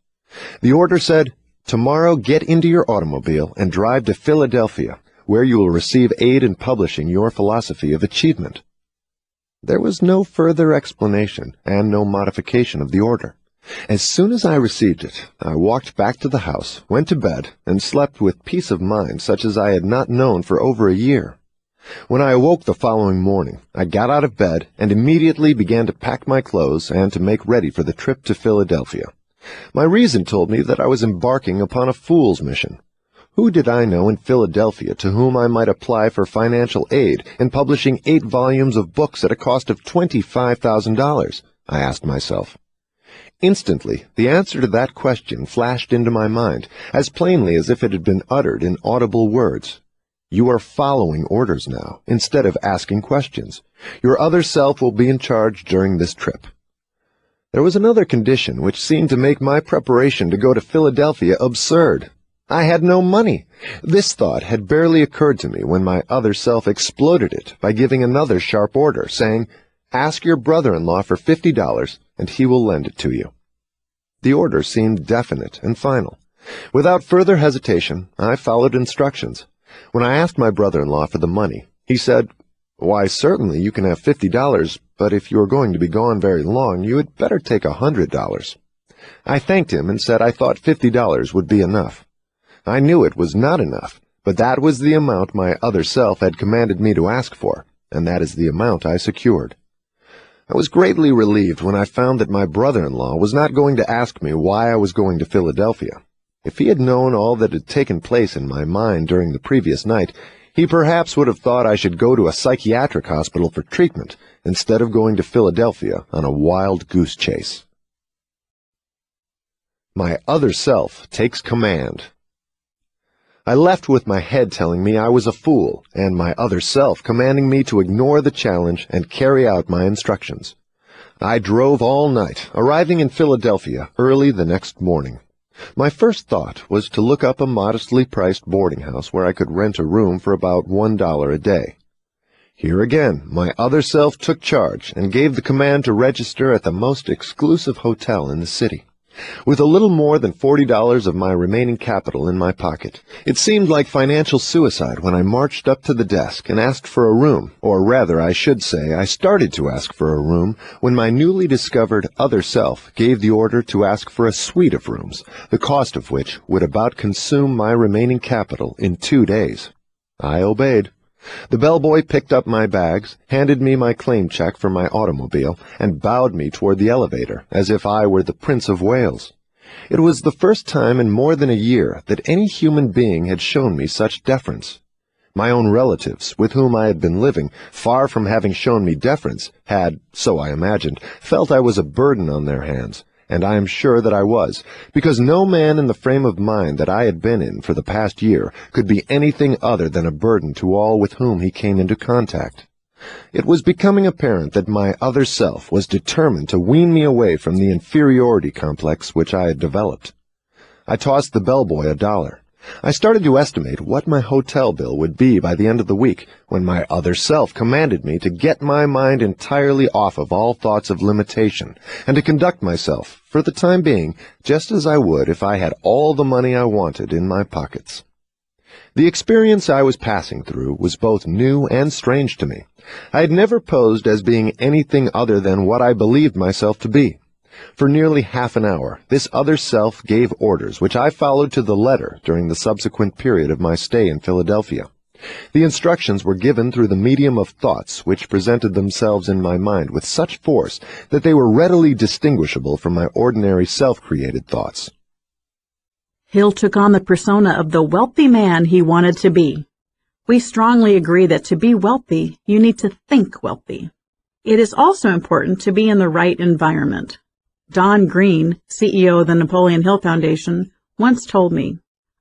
S2: The order said, "Tomorrow get into your automobile and drive to Philadelphia, where you will receive aid in publishing your philosophy of achievement." There was no further explanation and no modification of the order. As soon as I received it, I walked back to the house, went to bed, and slept with peace of mind such as I had not known for over a year. When I awoke the following morning, I got out of bed and immediately began to pack my clothes and to make ready for the trip to Philadelphia. My reason told me that I was embarking upon a fool's mission. Who did I know in Philadelphia to whom I might apply for financial aid in publishing 8 volumes of books at a cost of $25,000? I asked myself. Instantly, the answer to that question flashed into my mind, as plainly as if it had been uttered in audible words. You are following orders now, instead of asking questions. Your other self will be in charge during this trip. There was another condition which seemed to make my preparation to go to Philadelphia absurd. I had no money. This thought had barely occurred to me when my other self exploded it by giving another sharp order, saying, "Ask your brother-in-law for $50, and he will lend it to you." The order seemed definite and final. Without further hesitation, I followed instructions. When I asked my brother-in-law for the money, he said, "Why, certainly you can have $50, but if you are going to be gone very long, you had better take $100. I thanked him and said I thought $50 would be enough. I knew it was not enough, but that was the amount my other self had commanded me to ask for, and that is the amount I secured. I was greatly relieved when I found that my brother-in-law was not going to ask me why I was going to Philadelphia. If he had known all that had taken place in my mind during the previous night, he perhaps would have thought I should go to a psychiatric hospital for treatment instead of going to Philadelphia on a wild goose chase. My other self takes command. I left with my head telling me I was a fool, and my other self commanding me to ignore the challenge and carry out my instructions. I drove all night, arriving in Philadelphia early the next morning. My first thought was to look up a modestly priced boarding house where I could rent a room for about $1 a day. Here again, my other self took charge and gave the command to register at the most exclusive hotel in the city. With a little more than $40 of my remaining capital in my pocket, it seemed like financial suicide when I marched up to the desk and asked for a room, or rather, I should say, I started to ask for a room when my newly discovered other self gave the order to ask for a suite of rooms, the cost of which would about consume my remaining capital in 2 days. I obeyed. The bellboy picked up my bags, handed me my claim check for my automobile, and bowed me toward the elevator, as if I were the Prince of Wales. It was the first time in more than a year that any human being had shown me such deference. My own relatives, with whom I had been living, far from having shown me deference, had, so I imagined, felt I was a burden on their hands. And I am sure that I was, because no man in the frame of mind that I had been in for the past year could be anything other than a burden to all with whom he came into contact. It was becoming apparent that my other self was determined to wean me away from the inferiority complex which I had developed. I tossed the bellboy $1. I started to estimate what my hotel bill would be by the end of the week, when my other self commanded me to get my mind entirely off of all thoughts of limitation, and to conduct myself, for the time being, just as I would if I had all the money I wanted in my pockets. The experience I was passing through was both new and strange to me. I had never posed as being anything other than what I believed myself to be. For nearly half an hour, this other self gave orders which I followed to the letter during the subsequent period of my stay in Philadelphia. The instructions were given through the medium of thoughts which presented themselves in my mind with such force that they were readily distinguishable from my ordinary self-created thoughts.
S1: Hill took on the persona of the wealthy man he wanted to be. We strongly agree that to be wealthy, you need to think wealthy. It is also important to be in the right environment. Don Green, CEO of the Napoleon Hill Foundation, once told me,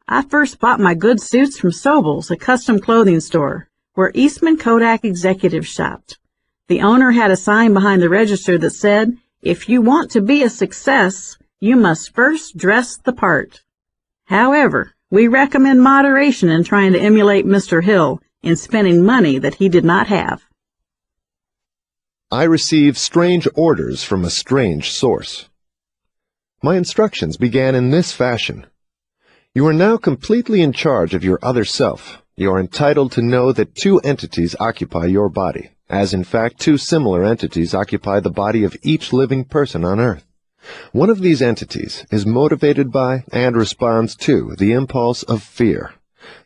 S1: "I first bought my good suits from Sobel's, a custom clothing store, where Eastman Kodak executives shopped. The owner had a sign behind the register that said, 'If you want to be a success, you must first dress the part.' However, we recommend moderation in trying to emulate Mr. Hill in spending money that he did not have."
S2: I received strange orders from a strange source. My instructions began in this fashion. You are now completely in charge of your other self. You are entitled to know that 2 entities occupy your body, as in fact 2 similar entities occupy the body of each living person on earth. One of these entities is motivated by and responds to the impulse of fear.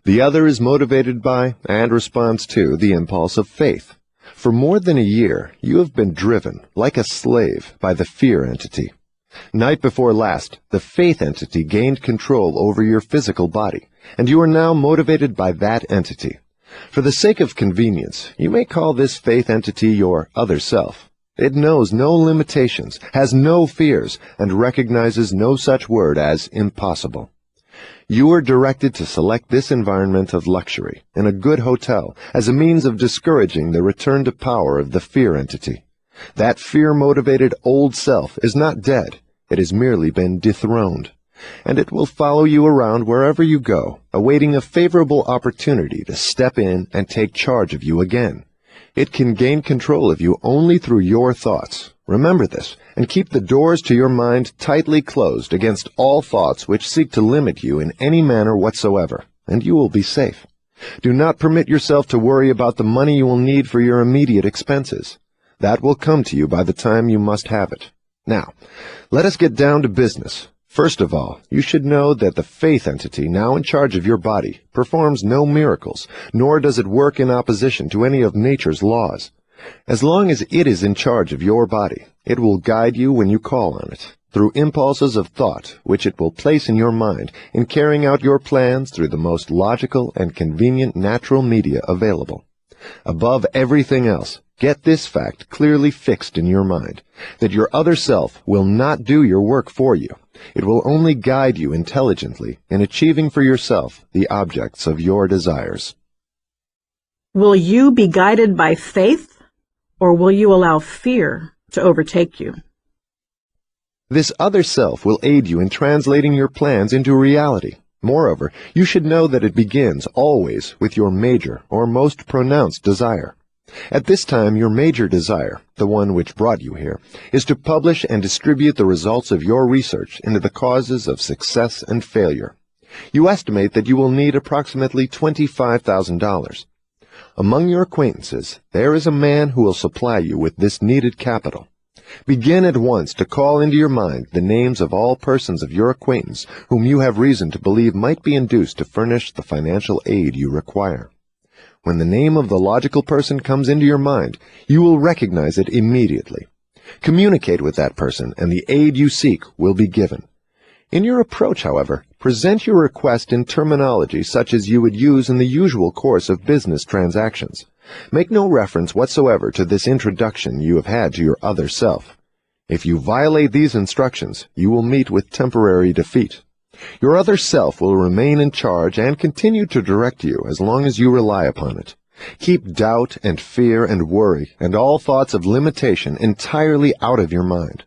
S2: The other is motivated by and responds to the impulse of faith. For more than a year, you have been driven, like a slave, by the fear entity. Night before last, the faith entity gained control over your physical body, and you are now motivated by that entity. For the sake of convenience, you may call this faith entity your other self. It knows no limitations, has no fears, and recognizes no such word as impossible. You are directed to select this environment of luxury in a good hotel as a means of discouraging the return to power of the fear entity. That fear-motivated old self is not dead. It has merely been dethroned. And it will follow you around wherever you go, awaiting a favorable opportunity to step in and take charge of you again. It can gain control of you only through your thoughts. Remember this, and keep the doors to your mind tightly closed against all thoughts which seek to limit you in any manner whatsoever, and you will be safe. Do not permit yourself to worry about the money you will need for your immediate expenses. That will come to you by the time you must have it. Now, let us get down to business. First of all, you should know that the faith entity now in charge of your body performs no miracles, nor does it work in opposition to any of nature's laws. As long as it is in charge of your body, it will guide you when you call on it, through impulses of thought which it will place in your mind in carrying out your plans through the most logical and convenient natural media available. Above everything else, get this fact clearly fixed in your mind, that your other self will not do your work for you, It will only guide you intelligently in achieving for yourself the objects of your desires.
S1: Will you be guided by faith, or will you allow fear to overtake you?
S2: This other self will aid you in translating your plans into reality. Moreover, you should know that it begins always with your major or most pronounced desire. At this time, your major desire, the one which brought you here, is to publish and distribute the results of your research into the causes of success and failure. You estimate that you will need approximately $25,000. Among your acquaintances, there is a man who will supply you with this needed capital. Begin at once to call into your mind the names of all persons of your acquaintance whom you have reason to believe might be induced to furnish the financial aid you require. When the name of the logical person comes into your mind, you will recognize it immediately. Communicate with that person, and the aid you seek will be given. In your approach, however, present your request in terminology such as you would use in the usual course of business transactions. Make no reference whatsoever to this introduction you have had to your other self. If you violate these instructions, you will meet with temporary defeat. Your other self will remain in charge and continue to direct you as long as you rely upon it. Keep doubt and fear and worry and all thoughts of limitation entirely out of your mind.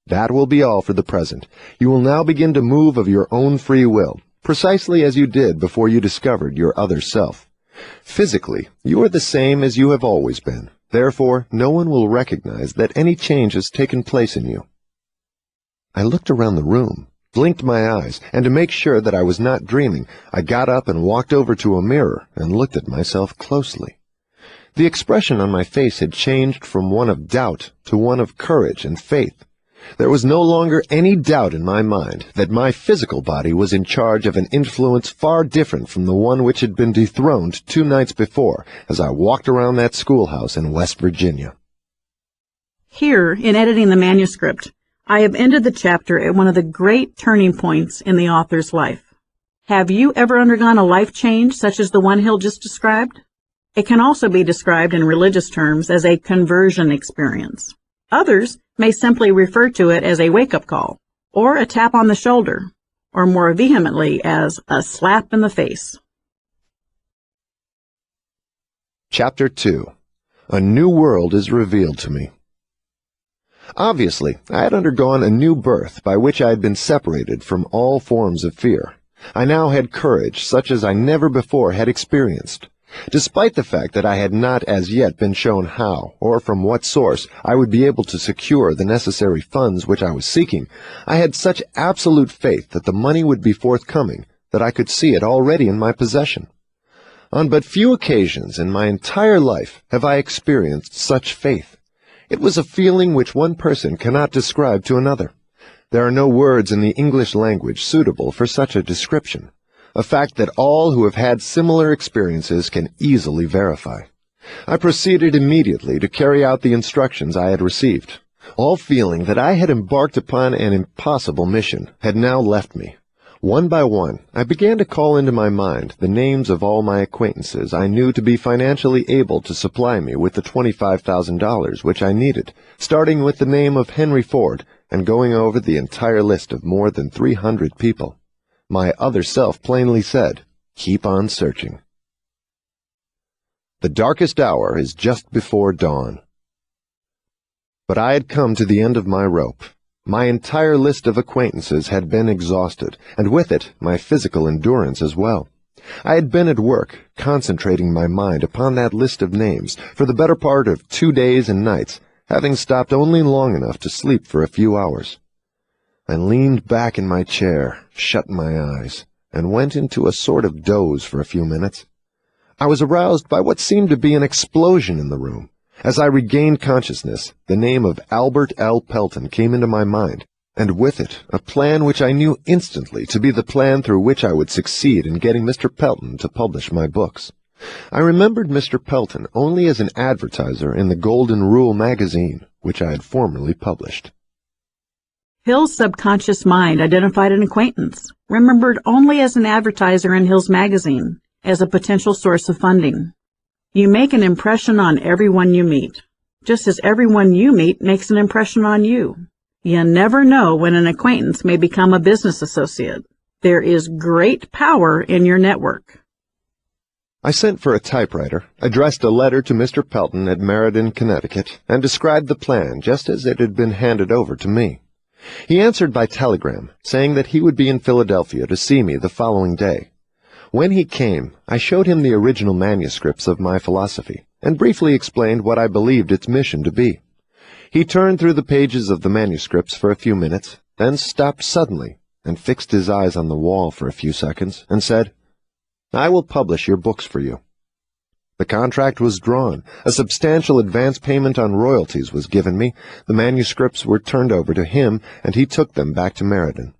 S2: That will be all for the present. You will now begin to move of your own free will, precisely as you did before you discovered your other self. Physically, you are the same as you have always been. Therefore, no one will recognize that any change has taken place in you. I looked around the room, blinked my eyes, and to make sure that I was not dreaming, I got up and walked over to a mirror and looked at myself closely. The expression on my face had changed from one of doubt to one of courage and faith. There was no longer any doubt in my mind that my physical body was in charge of an influence far different from the one which had been dethroned 2 nights before as I walked around that schoolhouse in West Virginia.
S1: Here, in editing the manuscript, I have ended the chapter at one of the great turning points in the author's life. Have you ever undergone a life change such as the one Hill just described? It can also be described in religious terms as a conversion experience. Others may simply refer to it as a wake-up call, or a tap on the shoulder, or more vehemently as a slap in the face.
S2: Chapter 2. A New World is Revealed to Me. Obviously, I had undergone a new birth by which I had been separated from all forms of fear. I now had courage such as I never before had experienced. Despite the fact that I had not as yet been shown how, or from what source, I would be able to secure the necessary funds which I was seeking, I had such absolute faith that the money would be forthcoming that I could see it already in my possession. On but few occasions in my entire life have I experienced such faith. It was a feeling which one person cannot describe to another. There are no words in the English language suitable for such a description, a fact that all who have had similar experiences can easily verify. I proceeded immediately to carry out the instructions I had received. All feeling that I had embarked upon an impossible mission had now left me. One by one, I began to call into my mind the names of all my acquaintances I knew to be financially able to supply me with the $25,000 which I needed, starting with the name of Henry Ford and going over the entire list of more than 300 people. My other self plainly said, "Keep on searching." The darkest hour is just before dawn. But I had come to the end of my rope. My entire list of acquaintances had been exhausted, and with it my physical endurance as well. I had been at work, concentrating my mind upon that list of names for the better part of 2 days and nights, having stopped only long enough to sleep for a few hours. I leaned back in my chair, shut my eyes, and went into a sort of doze for a few minutes. I was aroused by what seemed to be an explosion in the room. As I regained consciousness, the name of Albert L. Pelton came into my mind, and with it a plan which I knew instantly to be the plan through which I would succeed in getting Mr. Pelton to publish my books. I remembered Mr. Pelton only as an advertiser in the Golden Rule magazine, which I had formerly published.
S1: Hill's subconscious mind identified an acquaintance, remembered only as an advertiser in Hill's magazine, as a potential source of funding. You make an impression on everyone you meet, just as everyone you meet makes an impression on you. You never know when an acquaintance may become a business associate. There is great power in your network.
S2: I sent for a typewriter, addressed a letter to Mr. Pelton at Meriden, Connecticut, and described the plan just as it had been handed over to me. He answered by telegram, saying that he would be in Philadelphia to see me the following day. When he came, I showed him the original manuscripts of my philosophy, and briefly explained what I believed its mission to be. He turned through the pages of the manuscripts for a few minutes, then stopped suddenly, and fixed his eyes on the wall for a few seconds, and said, "I will publish your books for you." The contract was drawn, a substantial advance payment on royalties was given me, the manuscripts were turned over to him, and he took them back to Meriden.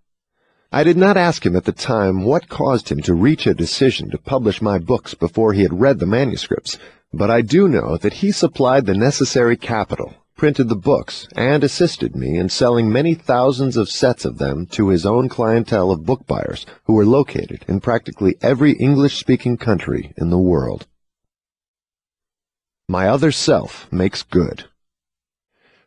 S2: I did not ask him at the time what caused him to reach a decision to publish my books before he had read the manuscripts, but I do know that he supplied the necessary capital, printed the books, and assisted me in selling many thousands of sets of them to his own clientele of book buyers who were located in practically every English-speaking country in the world. My other self makes good.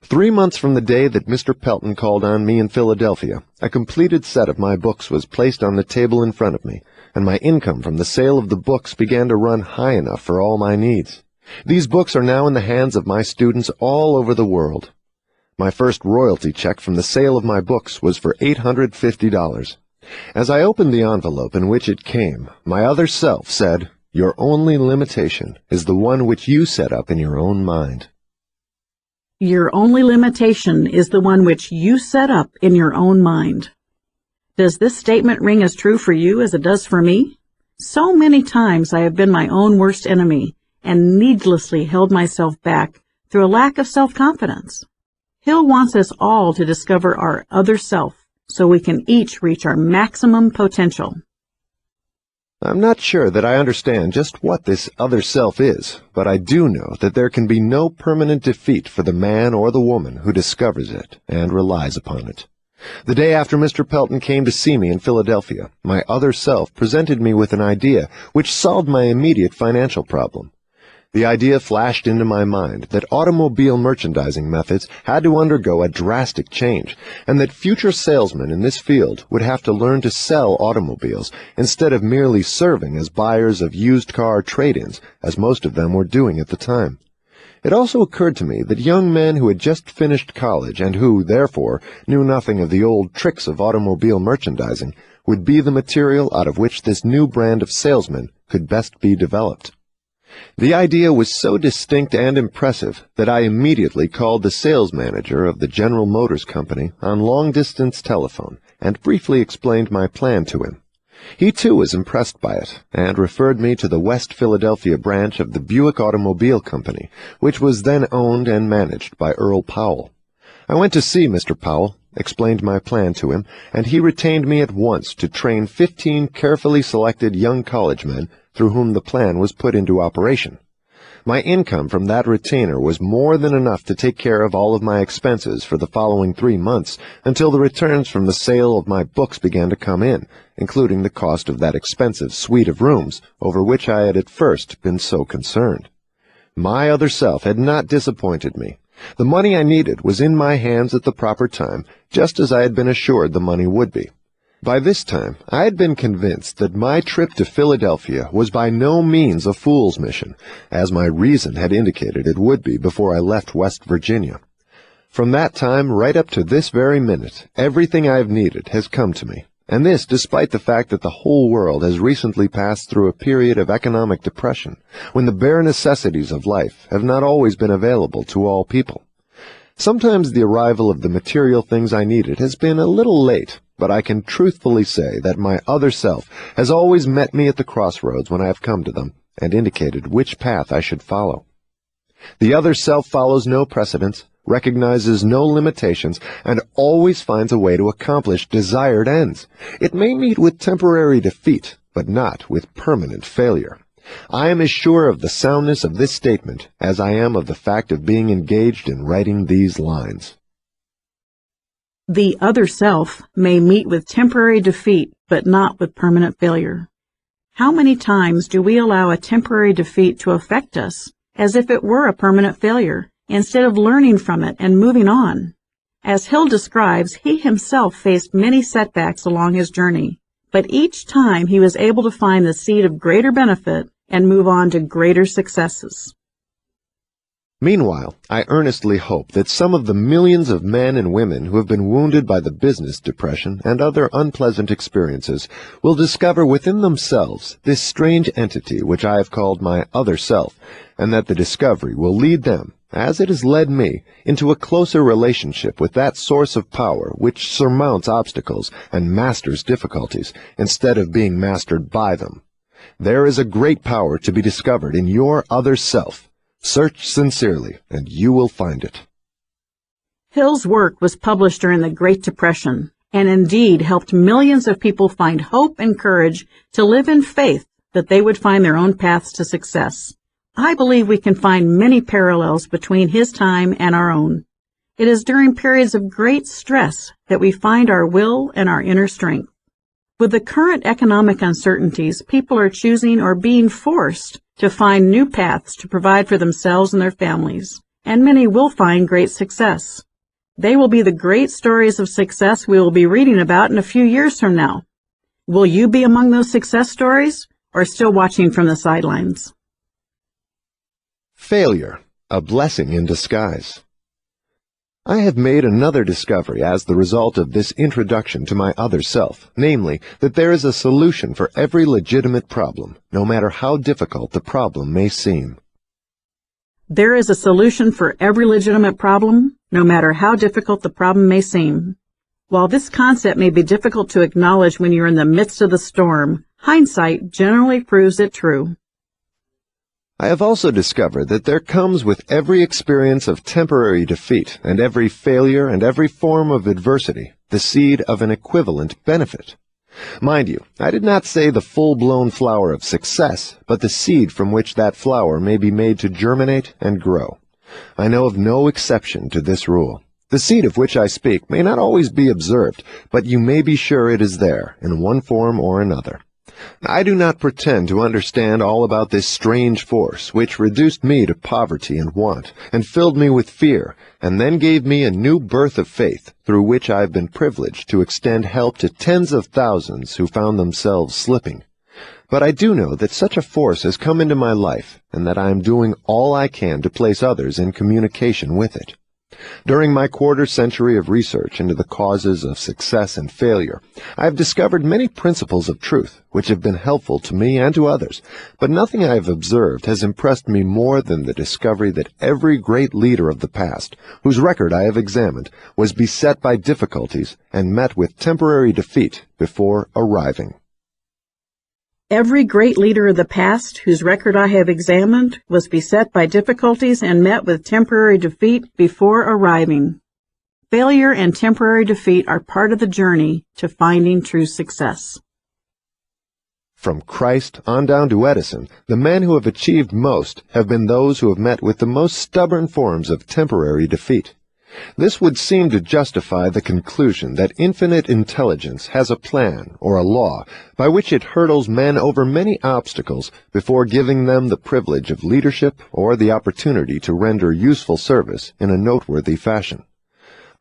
S2: 3 months from the day that Mr. Pelton called on me in Philadelphia, a completed set of my books was placed on the table in front of me, and my income from the sale of the books began to run high enough for all my needs. These books are now in the hands of my students all over the world. My first royalty check from the sale of my books was for $850. As I opened the envelope in which it came, my other self said, "Your only limitation is the one which you set up in your own mind."
S1: Your only limitation is the one which you set up in your own mind. Does this statement ring as true for you as it does for me? So many times I have been my own worst enemy and needlessly held myself back through a lack of self-confidence. Hill wants us all to discover our other self so we can each reach our maximum potential.
S2: I'm not sure that I understand just what this other self is, but I do know that there can be no permanent defeat for the man or the woman who discovers it and relies upon it. The day after Mr. Pelton came to see me in Philadelphia, my other self presented me with an idea which solved my immediate financial problem. The idea flashed into my mind that automobile merchandising methods had to undergo a drastic change, and that future salesmen in this field would have to learn to sell automobiles instead of merely serving as buyers of used car trade-ins, as most of them were doing at the time. It also occurred to me that young men who had just finished college and who, therefore, knew nothing of the old tricks of automobile merchandising would be the material out of which this new brand of salesman could best be developed. The idea was so distinct and impressive that I immediately called the sales manager of the General Motors Company on long-distance telephone and briefly explained my plan to him. He too was impressed by it and referred me to the West Philadelphia branch of the Buick Automobile Company, which was then owned and managed by Earl Powell. I went to see Mr. Powell, explained my plan to him, and he retained me at once to train 15 carefully selected young college men through whom the plan was put into operation. My income from that retainer was more than enough to take care of all of my expenses for the following 3 months until the returns from the sale of my books began to come in, including the cost of that expensive suite of rooms over which I had at first been so concerned. My other self had not disappointed me. The money I needed was in my hands at the proper time, just as I had been assured the money would be. By this time, I had been convinced that my trip to Philadelphia was by no means a fool's mission, as my reason had indicated it would be before I left West Virginia. From that time right up to this very minute, everything I have needed has come to me, and this despite the fact that the whole world has recently passed through a period of economic depression, when the bare necessities of life have not always been available to all people. Sometimes the arrival of the material things I needed has been a little late, but I can truthfully say that my other self has always met me at the crossroads when I have come to them, and indicated which path I should follow. The other self follows no precedents, recognizes no limitations, and always finds a way to accomplish desired ends. It may meet with temporary defeat, but not with permanent failure. I am as sure of the soundness of this statement as I am of the fact of being engaged in writing these lines.
S1: The other self may meet with temporary defeat, but not with permanent failure. How many times do we allow a temporary defeat to affect us as if it were a permanent failure, instead of learning from it and moving on? As Hill describes, he himself faced many setbacks along his journey, but each time he was able to find the seed of greater benefit and move on to greater successes.
S2: Meanwhile, I earnestly hope that some of the millions of men and women who have been wounded by the business depression and other unpleasant experiences will discover within themselves this strange entity which I have called my other self, and that the discovery will lead them, as it has led me, into a closer relationship with that source of power which surmounts obstacles and masters difficulties, instead of being mastered by them. There is a great power to be discovered in your other self. Search sincerely, and you will find it.
S1: Hill's work was published during the Great Depression, and indeed helped millions of people find hope and courage to live in faith that they would find their own paths to success. I believe we can find many parallels between his time and our own. It is during periods of great stress that we find our will and our inner strength. With the current economic uncertainties, people are choosing or being forced to find new paths to provide for themselves and their families, and many will find great success. They will be the great stories of success we will be reading about in a few years from now. Will you be among those success stories, or still watching from the sidelines?
S2: Failure, a blessing in disguise. I have made another discovery as the result of this introduction to my other self, namely, that there is a solution for every legitimate problem, no matter how difficult the problem may seem.
S1: There is a solution for every legitimate problem, no matter how difficult the problem may seem. While this concept may be difficult to acknowledge when you're in the midst of the storm, hindsight generally proves it true.
S2: I have also discovered that there comes with every experience of temporary defeat and every failure and every form of adversity the seed of an equivalent benefit. Mind you, I did not say the full-blown flower of success, but the seed from which that flower may be made to germinate and grow. I know of no exception to this rule. The seed of which I speak may not always be observed, but you may be sure it is there in one form or another. I do not pretend to understand all about this strange force which reduced me to poverty and want, and filled me with fear, and then gave me a new birth of faith, through which I have been privileged to extend help to tens of thousands who found themselves slipping. But I do know that such a force has come into my life, and that I am doing all I can to place others in communication with it. During my quarter-century of research into the causes of success and failure, I have discovered many principles of truth which have been helpful to me and to others, but nothing I have observed has impressed me more than the discovery that every great leader of the past, whose record I have examined, was beset by difficulties and met with temporary defeat before arriving.
S1: Every great leader of the past, whose record I have examined, was beset by difficulties and met with temporary defeat before arriving. Failure and temporary defeat are part of the journey to finding true success.
S2: From Christ on down to Edison, the men who have achieved most have been those who have met with the most stubborn forms of temporary defeat. This would seem to justify the conclusion that infinite intelligence has a plan or a law by which it hurdles men over many obstacles before giving them the privilege of leadership or the opportunity to render useful service in a noteworthy fashion.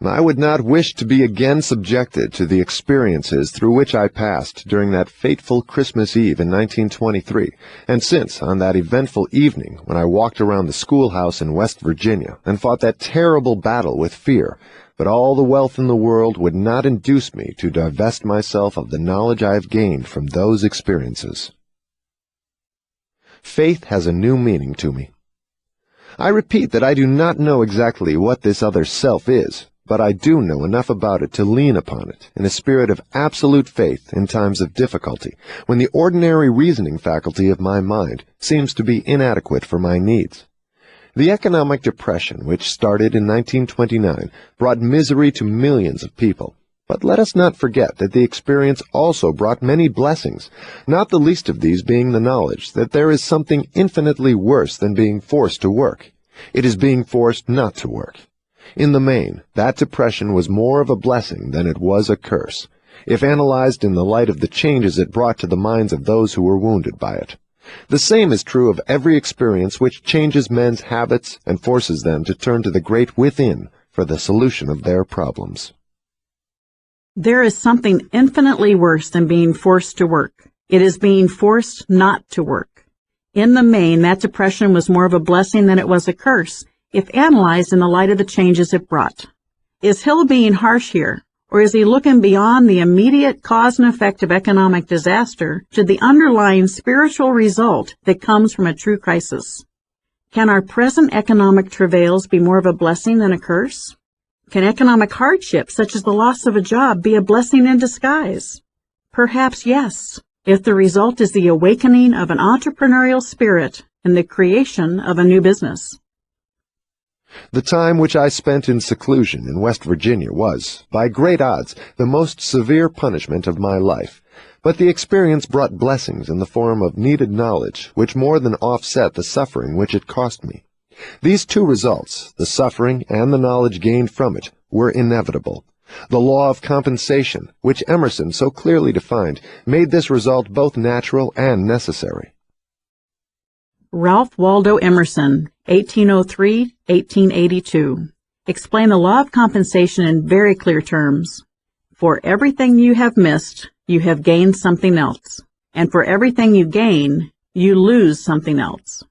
S2: I would not wish to be again subjected to the experiences through which I passed during that fateful Christmas Eve in 1923, and since, on that eventful evening when I walked around the schoolhouse in West Virginia and fought that terrible battle with fear, but all the wealth in the world would not induce me to divest myself of the knowledge I have gained from those experiences. Faith has a new meaning to me. I repeat that I do not know exactly what this other self is, but I do know enough about it to lean upon it in a spirit of absolute faith in times of difficulty, when the ordinary reasoning faculty of my mind seems to be inadequate for my needs. The economic depression, which started in 1929, brought misery to millions of people. But let us not forget that the experience also brought many blessings, not the least of these being the knowledge that there is something infinitely worse than being forced to work. It is being forced not to work. In the main, that depression was more of a blessing than it was a curse, if analyzed in the light of the changes it brought to the minds of those who were wounded by it. The same is true of every experience which changes men's habits and forces them to turn to the great within for the solution of their problems.
S1: There is something infinitely worse than being forced to work. It is being forced not to work. In the main, that depression was more of a blessing than it was a curse, if analyzed in the light of the changes it brought. Is Hill being harsh here, or is he looking beyond the immediate cause and effect of economic disaster to the underlying spiritual result that comes from a true crisis? Can our present economic travails be more of a blessing than a curse? Can economic hardship, such as the loss of a job, be a blessing in disguise? Perhaps yes, if the result is the awakening of an entrepreneurial spirit and the creation of a new business.
S2: The time which I spent in seclusion in West Virginia was, by great odds, the most severe punishment of my life, but the experience brought blessings in the form of needed knowledge which more than offset the suffering which it cost me. These two results, the suffering and the knowledge gained from it, were inevitable. The law of compensation, which Emerson so clearly defined, made this result both natural and necessary.
S1: Ralph Waldo Emerson, 1803-1882, explained the law of compensation in very clear terms. For everything you have missed, you have gained something else, and for everything you gain, you lose something else.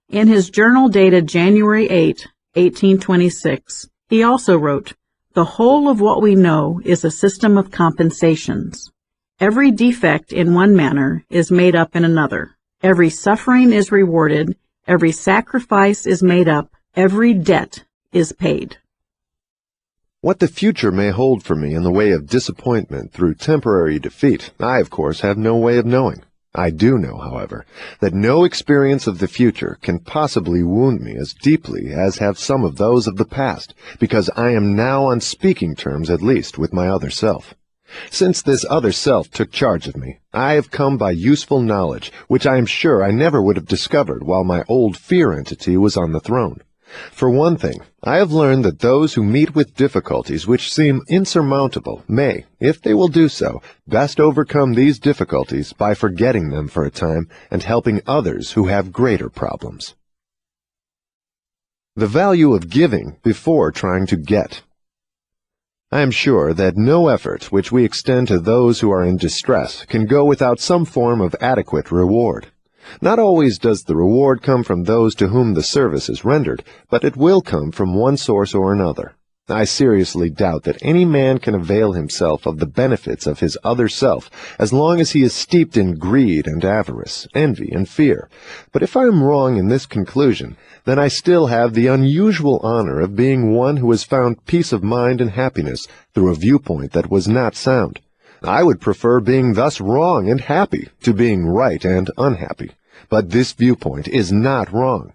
S1: In his journal dated January 8, 1826, he also wrote, "The whole of what we know is a system of compensations. Every defect in one manner is made up in another. Every suffering is rewarded, every sacrifice is made up, every debt is paid."
S2: What the future may hold for me in the way of disappointment through temporary defeat, I, of course, have no way of knowing. I do know, however, that no experience of the future can possibly wound me as deeply as have some of those of the past, because I am now on speaking terms at least with my other self. Since this other self took charge of me, I have come by useful knowledge, which I am sure I never would have discovered while my old fear entity was on the throne. For one thing, I have learned that those who meet with difficulties which seem insurmountable may, if they will do so, best overcome these difficulties by forgetting them for a time and helping others who have greater problems. The value of giving before trying to get. I am sure that no effort which we extend to those who are in distress can go without some form of adequate reward. Not always does the reward come from those to whom the service is rendered, but it will come from one source or another. I seriously doubt that any man can avail himself of the benefits of his other self as long as he is steeped in greed and avarice, envy and fear. But if I am wrong in this conclusion, then I still have the unusual honor of being one who has found peace of mind and happiness through a viewpoint that was not sound. I would prefer being thus wrong and happy to being right and unhappy. But this viewpoint is not wrong.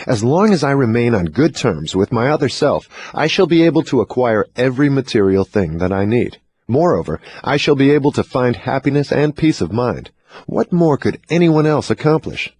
S2: As long as I remain on good terms with my other self, I shall be able to acquire every material thing that I need. Moreover, I shall be able to find happiness and peace of mind. What more could anyone else accomplish?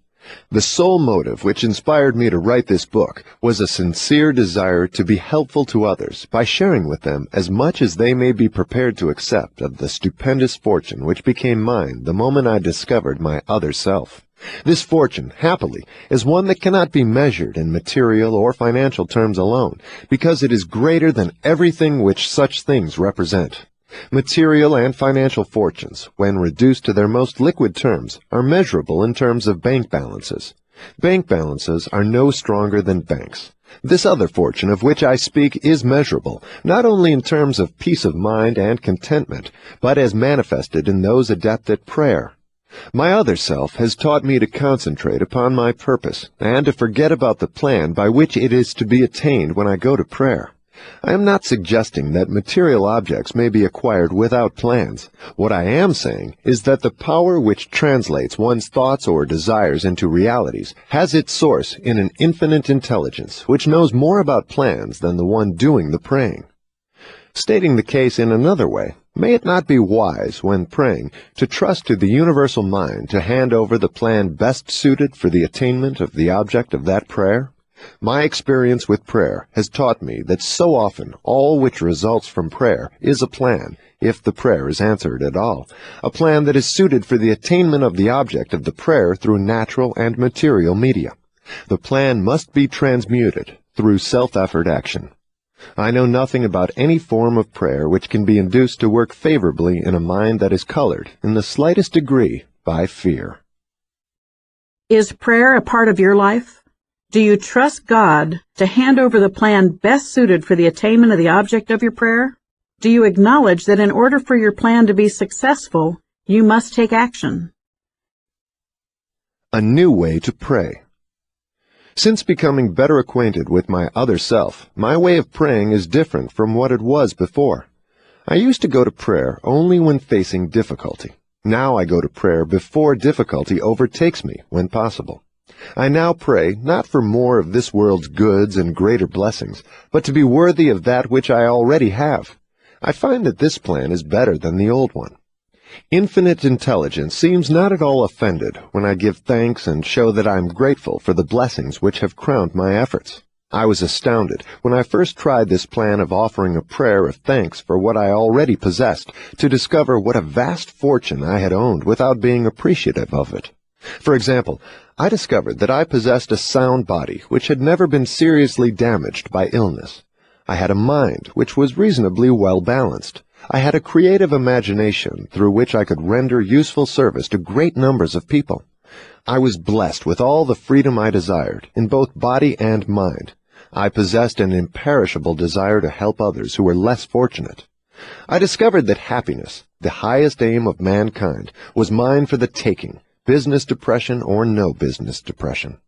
S2: The sole motive which inspired me to write this book was a sincere desire to be helpful to others by sharing with them as much as they may be prepared to accept of the stupendous fortune which became mine the moment I discovered my other self. This fortune, happily, is one that cannot be measured in material or financial terms alone, because it is greater than everything which such things represent. Material and financial fortunes, when reduced to their most liquid terms, are measurable in terms of bank balances. Bank balances are no stronger than banks. This other fortune of which I speak is measurable, not only in terms of peace of mind and contentment, but as manifested in those adept at prayer. My other self has taught me to concentrate upon my purpose, and to forget about the plan by which it is to be attained when I go to prayer. I am not suggesting that material objects may be acquired without plans. What I am saying is that the power which translates one's thoughts or desires into realities has its source in an infinite intelligence which knows more about plans than the one doing the praying. Stating the case in another way, may it not be wise, when praying, to trust to the universal mind to hand over the plan best suited for the attainment of the object of that prayer? My experience with prayer has taught me that so often all which results from prayer is a plan, if the prayer is answered at all, a plan that is suited for the attainment of the object of the prayer through natural and material media. The plan must be transmuted through self-effort action. I know nothing about any form of prayer which can be induced to work favorably in a mind that is colored, in the slightest degree, by fear.
S1: Is prayer a part of your life? Do you trust God to hand over the plan best suited for the attainment of the object of your prayer? Do you acknowledge that in order for your plan to be successful, you must take action?
S2: A new way to pray. Since becoming better acquainted with my other self, my way of praying is different from what it was before. I used to go to prayer only when facing difficulty. Now I go to prayer before difficulty overtakes me, when possible. I now pray not for more of this world's goods and greater blessings, but to be worthy of that which I already have. I find that this plan is better than the old one. Infinite intelligence seems not at all offended when I give thanks and show that I am grateful for the blessings which have crowned my efforts. I was astounded when I first tried this plan of offering a prayer of thanks for what I already possessed to discover what a vast fortune I had owned without being appreciative of it. For example, I discovered that I possessed a sound body which had never been seriously damaged by illness. I had a mind which was reasonably well balanced. I had a creative imagination through which I could render useful service to great numbers of people. I was blessed with all the freedom I desired, in both body and mind. I possessed an imperishable desire to help others who were less fortunate. I discovered that happiness, the highest aim of mankind, was mine for the taking, business depression or no business depression.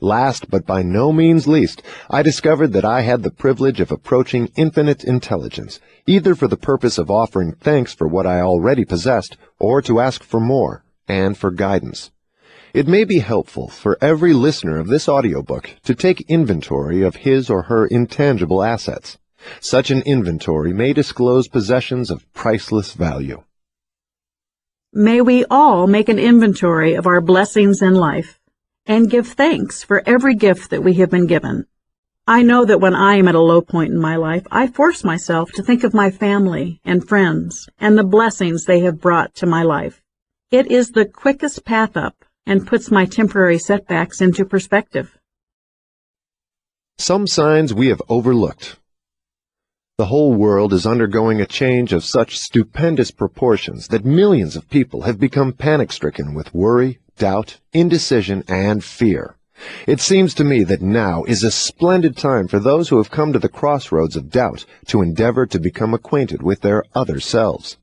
S2: Last, but by no means least, I discovered that I had the privilege of approaching infinite intelligence, either for the purpose of offering thanks for what I already possessed, or to ask for more, and for guidance. It may be helpful for every listener of this audiobook to take inventory of his or her intangible assets. Such an inventory may disclose possessions of priceless value.
S1: May we all make an inventory of our blessings in life and give thanks for every gift that we have been given. I know that when I am at a low point in my life, I force myself to think of my family and friends and the blessings they have brought to my life. It is the quickest path up and puts my temporary setbacks into perspective.
S2: Some signs we have overlooked. The whole world is undergoing a change of such stupendous proportions that millions of people have become panic-stricken with worry, doubt, indecision, and fear. It seems to me that now is a splendid time for those who have come to the crossroads of doubt to endeavor to become acquainted with their other selves.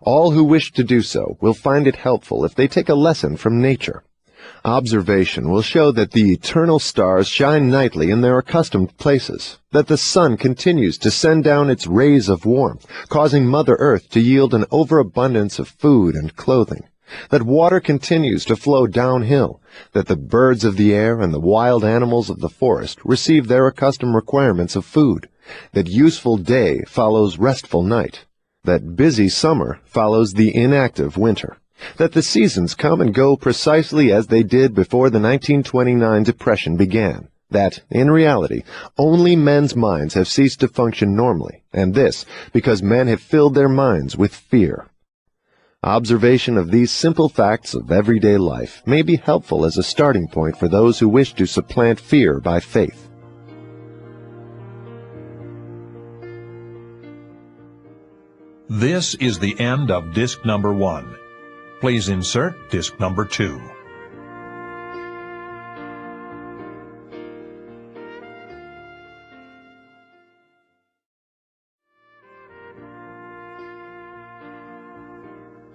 S2: All who wish to do so will find it helpful if they take a lesson from nature. Observation will show that the eternal stars shine nightly in their accustomed places, that the sun continues to send down its rays of warmth, causing Mother Earth to yield an overabundance of food and clothing, that water continues to flow downhill, that the birds of the air and the wild animals of the forest receive their accustomed requirements of food, that useful day follows restful night, that busy summer follows the inactive winter, that the seasons come and go precisely as they did before the 1929 Depression began, that, in reality, only men's minds have ceased to function normally, and this because men have filled their minds with fear. Observation of these simple facts of everyday life may be helpful as a starting point for those who wish to supplant fear by faith.
S3: This is the end of disc number 1. Please insert disc number 2.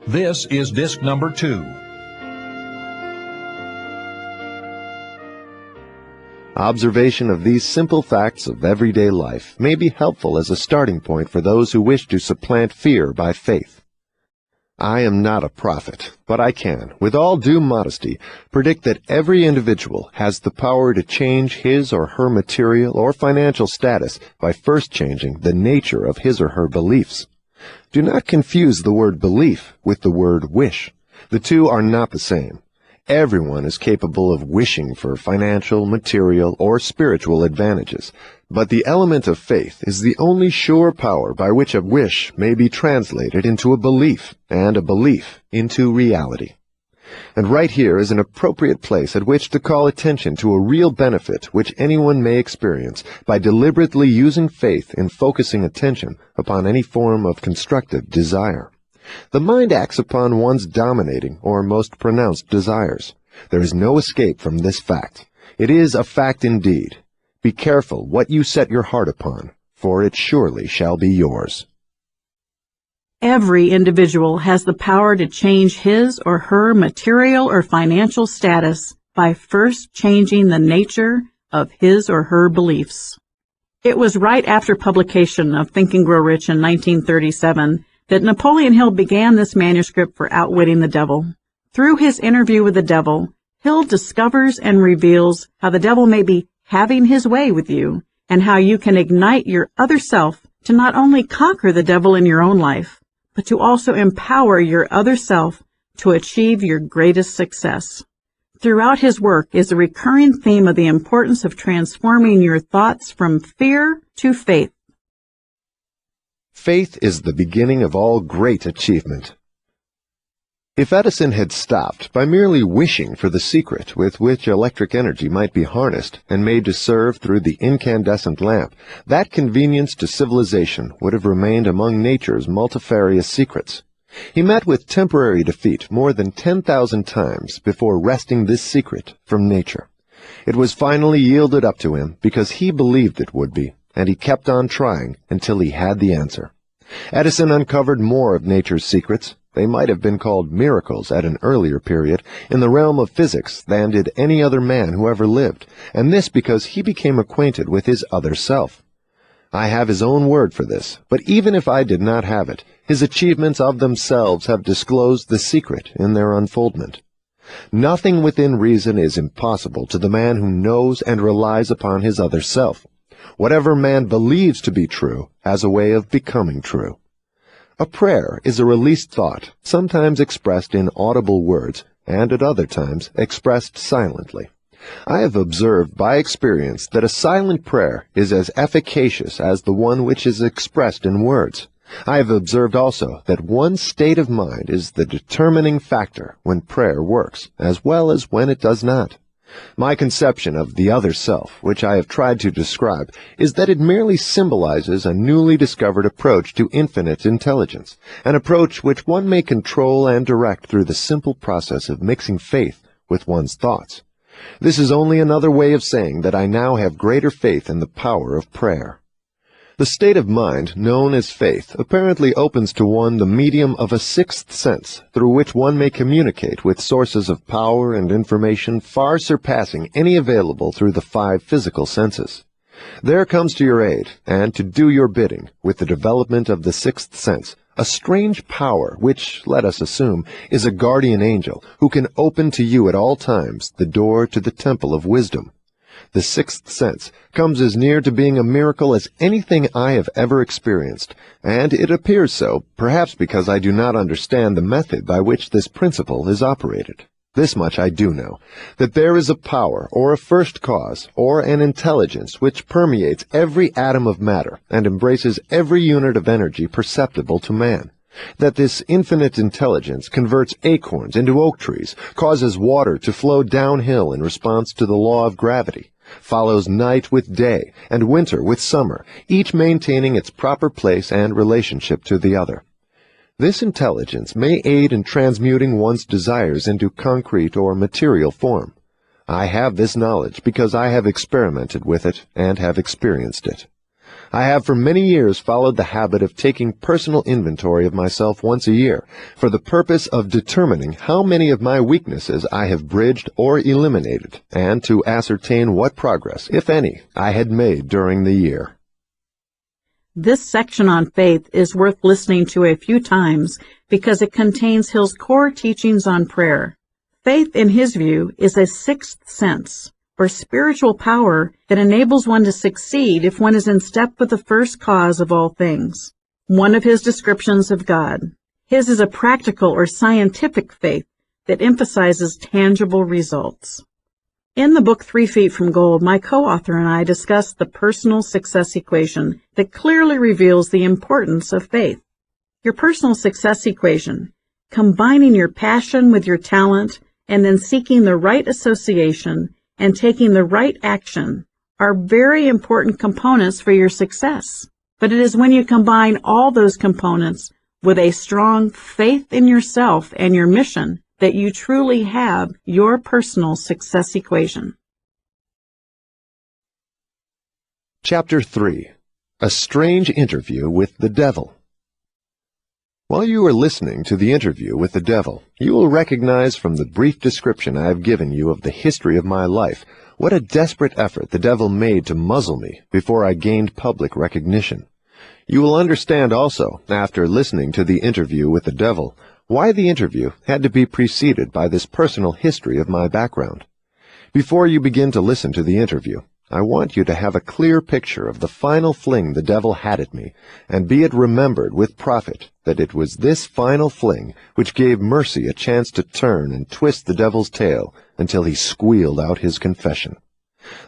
S3: This is disc number 2.
S2: Observation of these simple facts of everyday life may be helpful as a starting point for those who wish to supplant fear by faith. I am not a prophet, but I can, with all due modesty, predict that every individual has the power to change his or her material or financial status by first changing the nature of his or her beliefs. Do not confuse the word belief with the word wish. The two are not the same. Everyone is capable of wishing for financial, material, or spiritual advantages, but the element of faith is the only sure power by which a wish may be translated into a belief, and a belief into reality. And right here is an appropriate place at which to call attention to a real benefit which anyone may experience by deliberately using faith in focusing attention upon any form of constructive desire. The mind acts upon one's dominating or most pronounced desires. There is no escape from this fact. It is a fact indeed. Be careful what you set your heart upon, for it surely shall be yours.
S1: Every individual has the power to change his or her material or financial status by first changing the nature of his or her beliefs. It was right after publication of Think and Grow Rich in 1937 that Napoleon Hill began this manuscript for Outwitting the Devil. Through his interview with the devil, Hill discovers and reveals how the devil may be having his way with you and how you can ignite your other self to not only conquer the devil in your own life, but to also empower your other self to achieve your greatest success. Throughout his work is a recurring theme of the importance of transforming your thoughts from fear to faith.
S2: Faith is the beginning of all great achievement. If Edison had stopped by merely wishing for the secret with which electric energy might be harnessed and made to serve through the incandescent lamp, that convenience to civilization would have remained among nature's multifarious secrets. He met with temporary defeat more than 10,000 times before wresting this secret from nature. It was finally yielded up to him because he believed it would be, and he kept on trying until he had the answer. Edison uncovered more of nature's secrets. They might have been called miracles at an earlier period in the realm of physics than did any other man who ever lived, and this because he became acquainted with his other self. I have his own word for this, but even if I did not have it, his achievements of themselves have disclosed the secret in their unfoldment. Nothing within reason is impossible to the man who knows and relies upon his other self. Whatever man believes to be true has a way of becoming true. A prayer is a released thought, sometimes expressed in audible words, and at other times expressed silently. I have observed by experience that a silent prayer is as efficacious as the one which is expressed in words. I have observed also that one's state of mind is the determining factor when prayer works, as well as when it does not. My conception of the other self, which I have tried to describe, is that it merely symbolizes a newly discovered approach to infinite intelligence, an approach which one may control and direct through the simple process of mixing faith with one's thoughts. This is only another way of saying that I now have greater faith in the power of prayer. The state of mind known as faith apparently opens to one the medium of a sixth sense through which one may communicate with sources of power and information far surpassing any available through the 5 physical senses. There comes to your aid, and to do your bidding, with the development of the sixth sense, a strange power which, let us assume, is a guardian angel who can open to you at all times the door to the temple of wisdom. The sixth sense comes as near to being a miracle as anything I have ever experienced, and it appears so, perhaps because I do not understand the method by which this principle is operated. This much I do know, that there is a power, or a first cause, or an intelligence which permeates every atom of matter and embraces every unit of energy perceptible to man. That this infinite intelligence converts acorns into oak trees, causes water to flow downhill in response to the law of gravity, follows night with day and winter with summer, each maintaining its proper place and relationship to the other. This intelligence may aid in transmuting one's desires into concrete or material form. I have this knowledge because I have experimented with it and have experienced it. I have for many years followed the habit of taking personal inventory of myself once a year for the purpose of determining how many of my weaknesses I have bridged or eliminated, and to ascertain what progress, if any, I had made during the year.
S1: This section on faith is worth listening to a few times because it contains Hill's core teachings on prayer. Faith, in his view, is a sixth sense, or spiritual power that enables one to succeed if one is in step with the first cause of all things. One of his descriptions of God. His is a practical or scientific faith that emphasizes tangible results. In the book 3 Feet from Gold, my co-author and I discussed the personal success equation that clearly reveals the importance of faith. Your personal success equation combining your passion with your talent, and then seeking the right association and taking the right action are very important components for your success. But it is when you combine all those components with a strong faith in yourself and your mission that you truly have your personal success equation.
S2: Chapter 3. A Strange Interview with the Devil. While you are listening to the interview with the devil, you will recognize from the brief description I have given you of the history of my life what a desperate effort the devil made to muzzle me before I gained public recognition. You will understand also, after listening to the interview with the devil, why the interview had to be preceded by this personal history of my background. Before you begin to listen to the interview, I want you to have a clear picture of the final fling the devil had at me, and be it remembered with profit that it was this final fling which gave Mercy a chance to turn and twist the devil's tail until he squealed out his confession.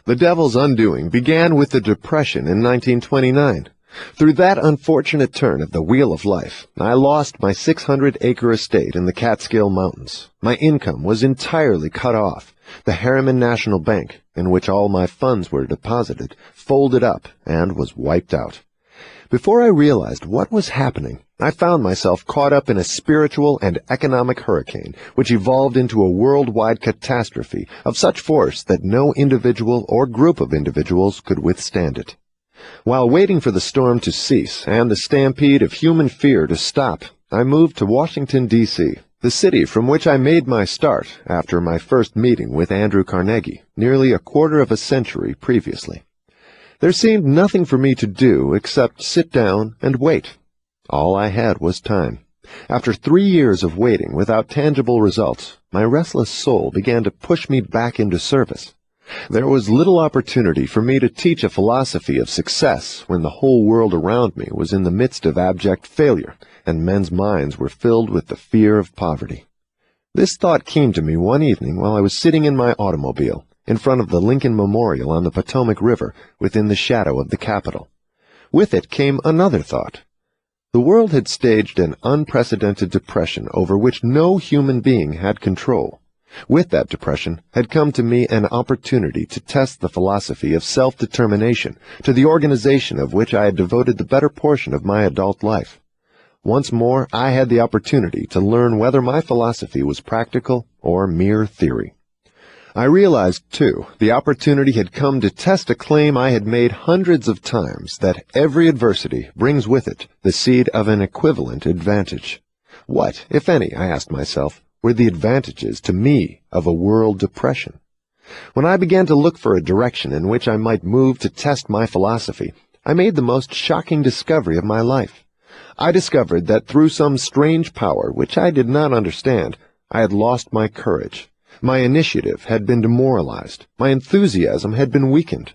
S2: The devil's undoing began with the Depression in 1929. Through that unfortunate turn of the wheel of life, I lost my 600-acre estate in the Catskill Mountains. My income was entirely cut off. The Harriman National Bank, in which all my funds were deposited, folded up and was wiped out. Before I realized what was happening, I found myself caught up in a spiritual and economic hurricane which evolved into a worldwide catastrophe of such force that no individual or group of individuals could withstand it. While waiting for the storm to cease and the stampede of human fear to stop, I moved to Washington, D.C., the city from which I made my start after my first meeting with Andrew Carnegie, nearly a quarter of a century previously. There seemed nothing for me to do except sit down and wait. All I had was time. After 3 years of waiting without tangible results, my restless soul began to push me back into service. There was little opportunity for me to teach a philosophy of success when the whole world around me was in the midst of abject failure, and men's minds were filled with the fear of poverty. This thought came to me one evening while I was sitting in my automobile in front of the Lincoln Memorial on the Potomac River within the shadow of the Capitol. With it came another thought. The world had staged an unprecedented depression over which no human being had control. With that depression had come to me an opportunity to test the philosophy of self-determination, to the organization of which I had devoted the better portion of my adult life. Once more, I had the opportunity to learn whether my philosophy was practical or mere theory. I realized, too, the opportunity had come to test a claim I had made hundreds of times, that every adversity brings with it the seed of an equivalent advantage. What, if any, I asked myself, were the advantages to me of a world depression? When I began to look for a direction in which I might move to test my philosophy, I made the most shocking discovery of my life. I discovered that through some strange power which I did not understand, I had lost my courage. My initiative had been demoralized. My enthusiasm had been weakened.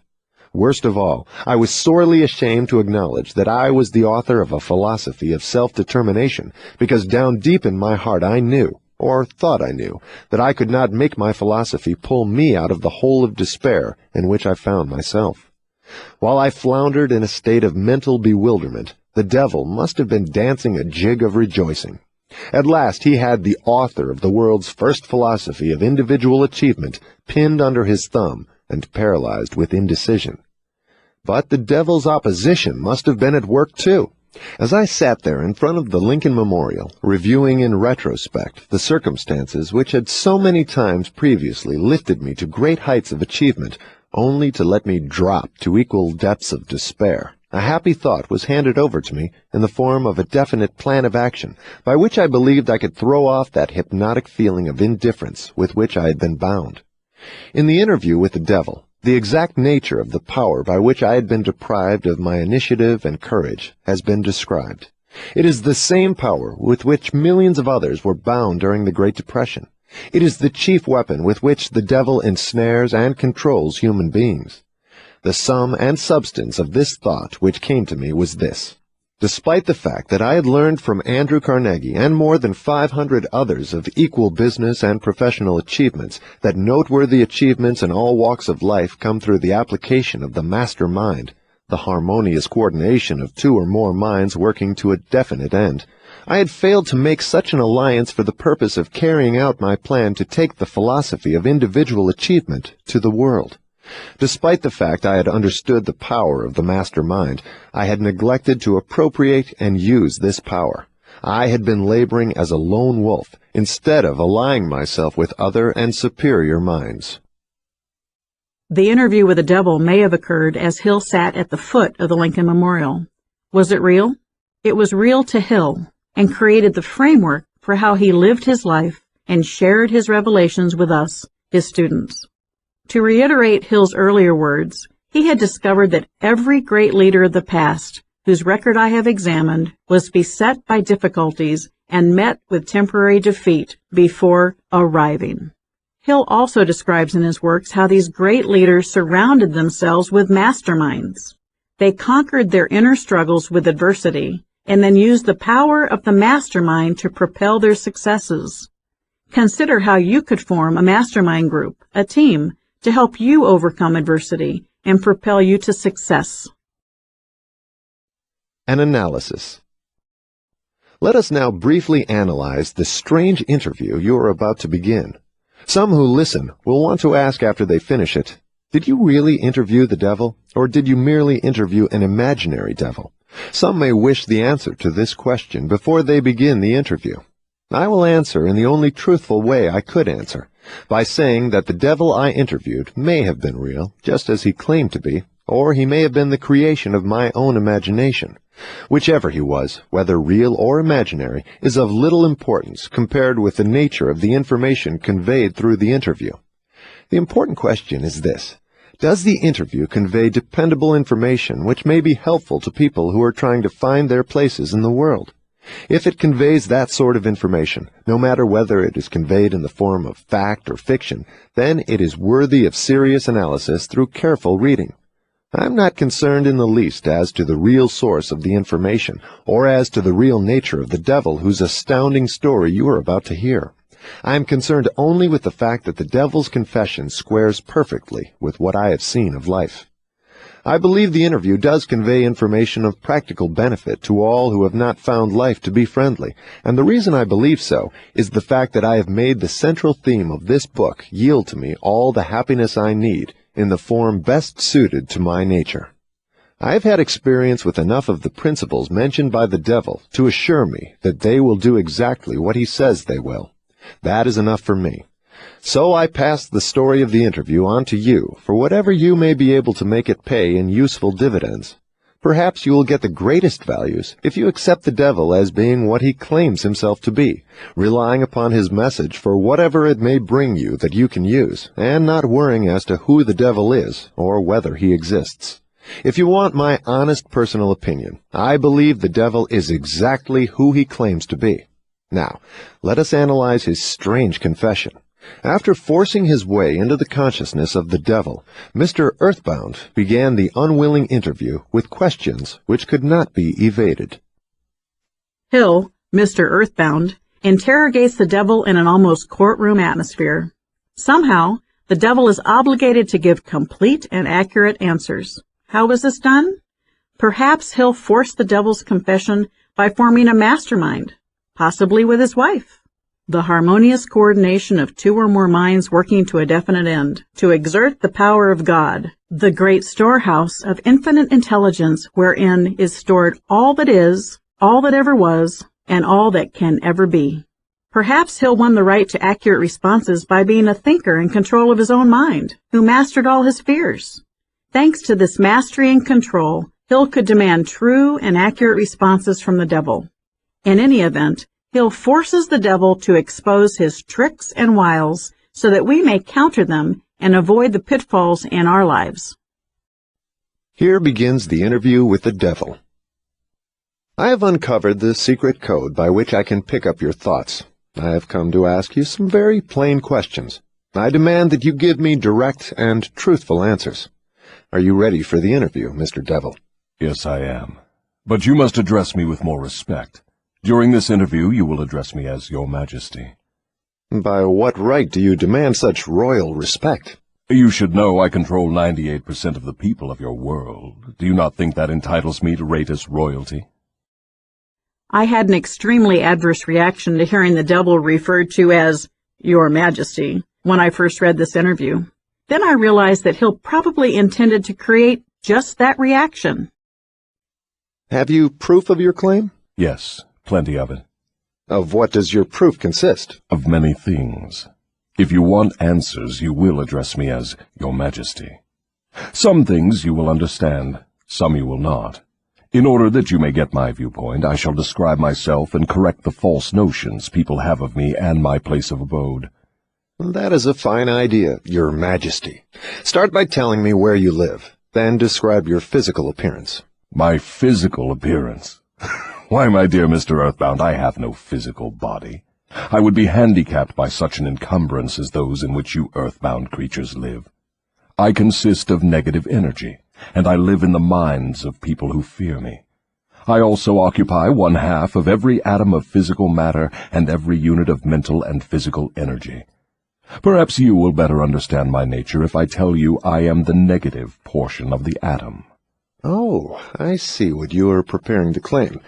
S2: Worst of all, I was sorely ashamed to acknowledge that I was the author of a philosophy of self-determination, because down deep in my heart I knew, or thought I knew, that I could not make my philosophy pull me out of the hole of despair in which I found myself. While I floundered in a state of mental bewilderment, the devil must have been dancing a jig of rejoicing. At last he had the author of the world's first philosophy of individual achievement pinned under his thumb and paralyzed with indecision. But the devil's opposition must have been at work too. As I sat there in front of the Lincoln Memorial, reviewing in retrospect the circumstances which had so many times previously lifted me to great heights of achievement, only to let me drop to equal depths of despair, a happy thought was handed over to me in the form of a definite plan of action by which I believed I could throw off that hypnotic feeling of indifference with which I had been bound. In the interview with the devil, the exact nature of the power by which I had been deprived of my initiative and courage has been described. It is the same power with which millions of others were bound during the Great Depression. It is the chief weapon with which the devil ensnares and controls human beings. The sum and substance of this thought which came to me was this. Despite the fact that I had learned from Andrew Carnegie and more than 500 others of equal business and professional achievements that noteworthy achievements in all walks of life come through the application of the master mind, the harmonious coordination of two or more minds working to a definite end. I had failed to make such an alliance for the purpose of carrying out my plan to take the philosophy of individual achievement to the world. Despite the fact I had understood the power of the master mind, I had neglected to appropriate and use this power. I had been laboring as a lone wolf, instead of allying myself with other and superior minds.
S1: The interview with the devil may have occurred as Hill sat at the foot of the Lincoln Memorial. Was it real? It was real to Hill, and created the framework for how he lived his life and shared his revelations with us, his students. To reiterate Hill's earlier words, he had discovered that every great leader of the past, whose record I have examined, was beset by difficulties and met with temporary defeat before arriving. Hill also describes in his works how these great leaders surrounded themselves with masterminds. They conquered their inner struggles with adversity and then used the power of the mastermind to propel their successes. Consider how you could form a mastermind group, a team, to help you overcome adversity and propel you to success.
S2: An analysis. Let us now briefly analyze the strange interview you are about to begin. Some who listen will want to ask after they finish it, did you really interview the devil, or did you merely interview an imaginary devil? Some may wish the answer to this question before they begin the interview. I will answer in the only truthful way I could answer, by saying that the devil I interviewed may have been real, just as he claimed to be, or he may have been the creation of my own imagination. Whichever he was, whether real or imaginary, is of little importance compared with the nature of the information conveyed through the interview. The important question is this: does the interview convey dependable information which may be helpful to people who are trying to find their places in the world? If it conveys that sort of information, no matter whether it is conveyed in the form of fact or fiction, then it is worthy of serious analysis through careful reading. I am not concerned in the least as to the real source of the information, or as to the real nature of the devil whose astounding story you are about to hear. I am concerned only with the fact that the devil's confession squares perfectly with what I have seen of life. I believe the interview does convey information of practical benefit to all who have not found life to be friendly, and the reason I believe so is the fact that I have made the central theme of this book yield to me all the happiness I need in the form best suited to my nature. I have had experience with enough of the principles mentioned by the devil to assure me that they will do exactly what he says they will. That is enough for me. So I pass the story of the interview on to you for whatever you may be able to make it pay in useful dividends. Perhaps you will get the greatest values if you accept the devil as being what he claims himself to be, relying upon his message for whatever it may bring you that you can use, and not worrying as to who the devil is or whether he exists. If you want my honest personal opinion, I believe the devil is exactly who he claims to be. Now, let us analyze his strange confession. After forcing his way into the consciousness of the devil, Mr. Earthbound began the unwilling interview with questions which could not be evaded.
S1: Hill, Mr. Earthbound, interrogates the devil in an almost courtroom atmosphere. Somehow, the devil is obligated to give complete and accurate answers. How was this done? Perhaps Hill forced the devil's confession by forming a mastermind, possibly with his wife. The harmonious coordination of two or more minds working to a definite end, to exert the power of God, the great storehouse of infinite intelligence wherein is stored all that is, all that ever was, and all that can ever be. Perhaps Hill won the right to accurate responses by being a thinker in control of his own mind, who mastered all his fears. Thanks to this mastery and control, Hill could demand true and accurate responses from the devil. In any event, Hill forces the devil to expose his tricks and wiles so that we may counter them and avoid the pitfalls in our lives.
S2: Here begins the interview with the devil. I have uncovered the secret code by which I can pick up your thoughts. I have come to ask you some very plain questions. I demand that you give me direct and truthful answers. Are you ready for the interview, Mr. Devil?
S4: Yes, I am. But you must address me with more respect. During this interview, you will address me as Your Majesty.
S2: By what right do you demand such royal respect?
S4: You should know I control 98% of the people of your world. Do you not think that entitles me to rate as royalty?
S1: I had an extremely adverse reaction to hearing the devil referred to as Your Majesty when I first read this interview. Then I realized that Hill probably intended to create just that reaction.
S2: Have you proof of your claim?
S4: Yes, plenty of it.
S2: Of what does your proof consist?
S4: Of many things. If you want answers, you will address me as Your Majesty. Some things you will understand, some you will not. In order that you may get my viewpoint, I shall describe myself and correct the false notions people have of me and my place of abode.
S2: That is a fine idea, Your Majesty. Start by telling me where you live, then describe your physical appearance.
S4: My physical appearance? Why, my dear Mr. Earthbound, I have no physical body. I would be handicapped by such an encumbrance as those in which you earthbound creatures live. I consist of negative energy, and I live in the minds of people who fear me. I also occupy 1/2 of every atom of physical matter and every unit of mental and physical energy. Perhaps you will better understand my nature if I tell you I am the negative portion of the atom.
S2: Oh, I see what you are preparing to claim.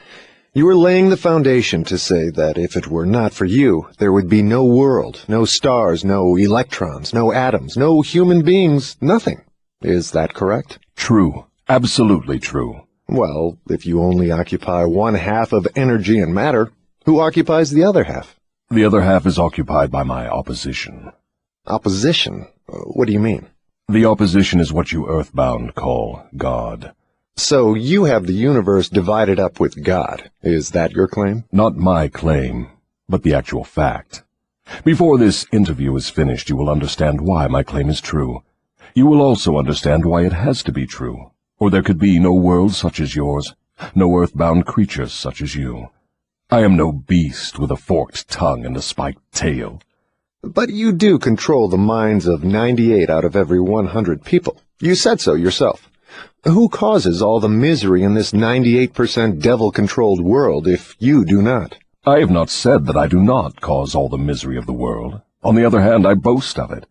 S2: You are laying the foundation to say that if it were not for you, there would be no world, no stars, no electrons, no atoms, no human beings, nothing. Is that correct?
S4: True. Absolutely true.
S2: Well, if you only occupy 1/2 of energy and matter, who occupies the other half?
S4: The other half is occupied by my opposition.
S2: Opposition? What do you mean?
S4: The opposition is what you earthbound call God.
S2: So you have the universe divided up with God. Is that your claim?
S4: Not my claim, but the actual fact. Before this interview is finished, you will understand why my claim is true. You will also understand why it has to be true, or there could be no world such as yours, no earthbound creatures such as you. I am no beast with a forked tongue and a spiked tail.
S2: But you do control the minds of 98 out of every 100 people. You said so yourself. Who causes all the misery in this 98% devil-controlled world if you do not?
S4: I have not said that I do not cause all the misery of the world. On the other hand, I boast of it.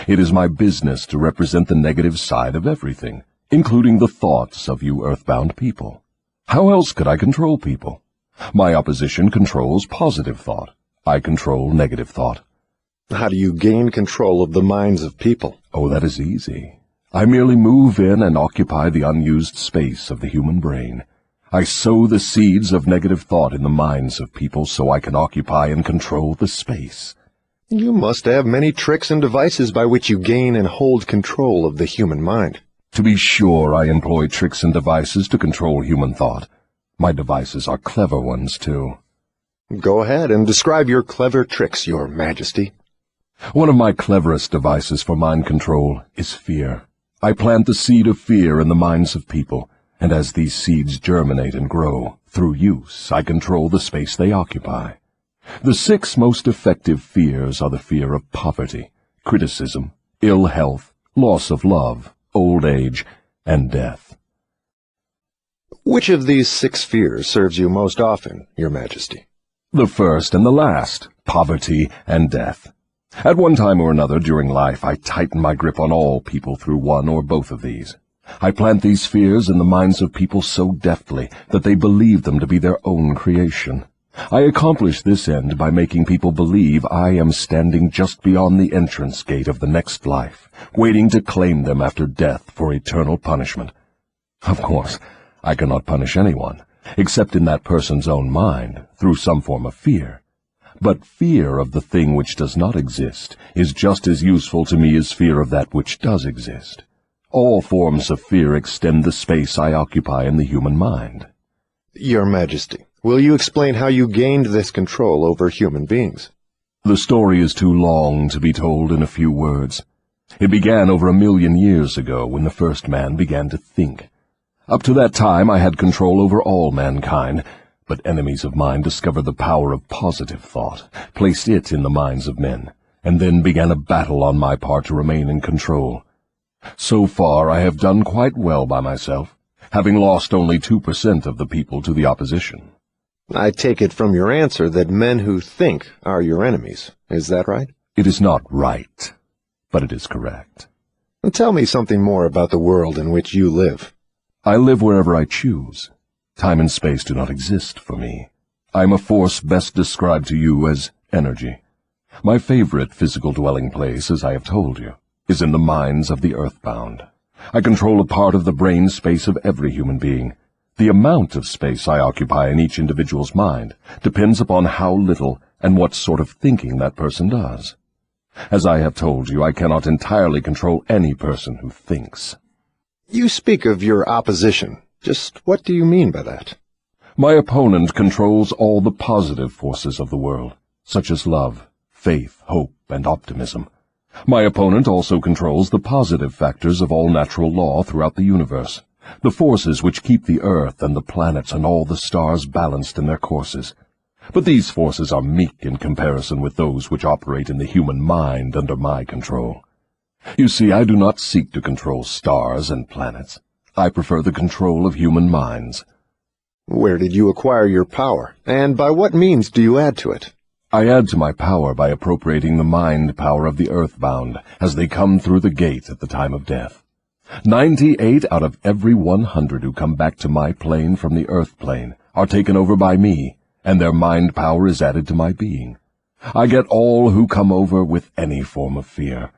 S4: It is my business to represent the negative side of everything, including the thoughts of you earthbound people. How else could I control people? My opposition controls positive thought. I control negative thought.
S2: How do you gain control of the minds of people?
S4: Oh, that is easy. I merely move in and occupy the unused space of the human brain. I sow the seeds of negative thought in the minds of people so I can occupy and control the space.
S2: You must have many tricks and devices by which you gain and hold control of the human mind.
S4: To be sure, I employ tricks and devices to control human thought. My devices are clever ones, too.
S2: Go ahead and describe your clever tricks, Your Majesty.
S4: One of my cleverest devices for mind control is fear. I plant the seed of fear in the minds of people, and as these seeds germinate and grow, through use, I control the space they occupy. The 6 most effective fears are the fear of poverty, criticism, ill health, loss of love, old age, and death.
S2: Which of these 6 fears serves you most often, Your Majesty?
S4: The first and the last, poverty and death. At one time or another during life, I tighten my grip on all people through one or both of these. I plant these fears in the minds of people so deftly that they believe them to be their own creation. I accomplish this end by making people believe I am standing just beyond the entrance gate of the next life, waiting to claim them after death for eternal punishment. Of course, I cannot punish anyone, except in that person's own mind, through some form of fear. But fear of the thing which does not exist is just as useful to me as fear of that which does exist. All forms of fear extend the space I occupy in the human mind.
S2: Your Majesty, will you explain how you gained this control over human beings?
S4: The story is too long to be told in a few words. It began over 1,000,000 years ago when the first man began to think. Up to that time I had control over all mankind, but enemies of mine discovered the power of positive thought, placed it in the minds of men, and then began a battle on my part to remain in control. So far I have done quite well by myself, having lost only 2% of the people to the opposition.
S2: I take it from your answer that men who think are your enemies. Is that right?
S4: It is not right, but it is correct.
S2: Tell me something more about the world in which you live.
S4: I live wherever I choose. Time and space do not exist for me. I am a force best described to you as energy. My favorite physical dwelling place, as I have told you, is in the minds of the earthbound. I control a part of the brain space of every human being. The amount of space I occupy in each individual's mind depends upon how little and what sort of thinking that person does. As I have told you, I cannot entirely control any person who thinks.
S2: You speak of your opposition. Just what do you mean by that?
S4: My opponent controls all the positive forces of the world, such as love, faith, hope, and optimism. My opponent also controls the positive factors of all natural law throughout the universe, the forces which keep the earth and the planets and all the stars balanced in their courses. But these forces are meek in comparison with those which operate in the human mind under my control. You see, I do not seek to control stars and planets. I prefer the control of human minds.
S2: Where did you acquire your power, and by what means do you add to it?
S4: I add to my power by appropriating the mind power of the earthbound as they come through the gate at the time of death. 98 out of every 100 who come back to my plane from the earth plane are taken over by me, and their mind power is added to my being. I get all who come over with any form of fear.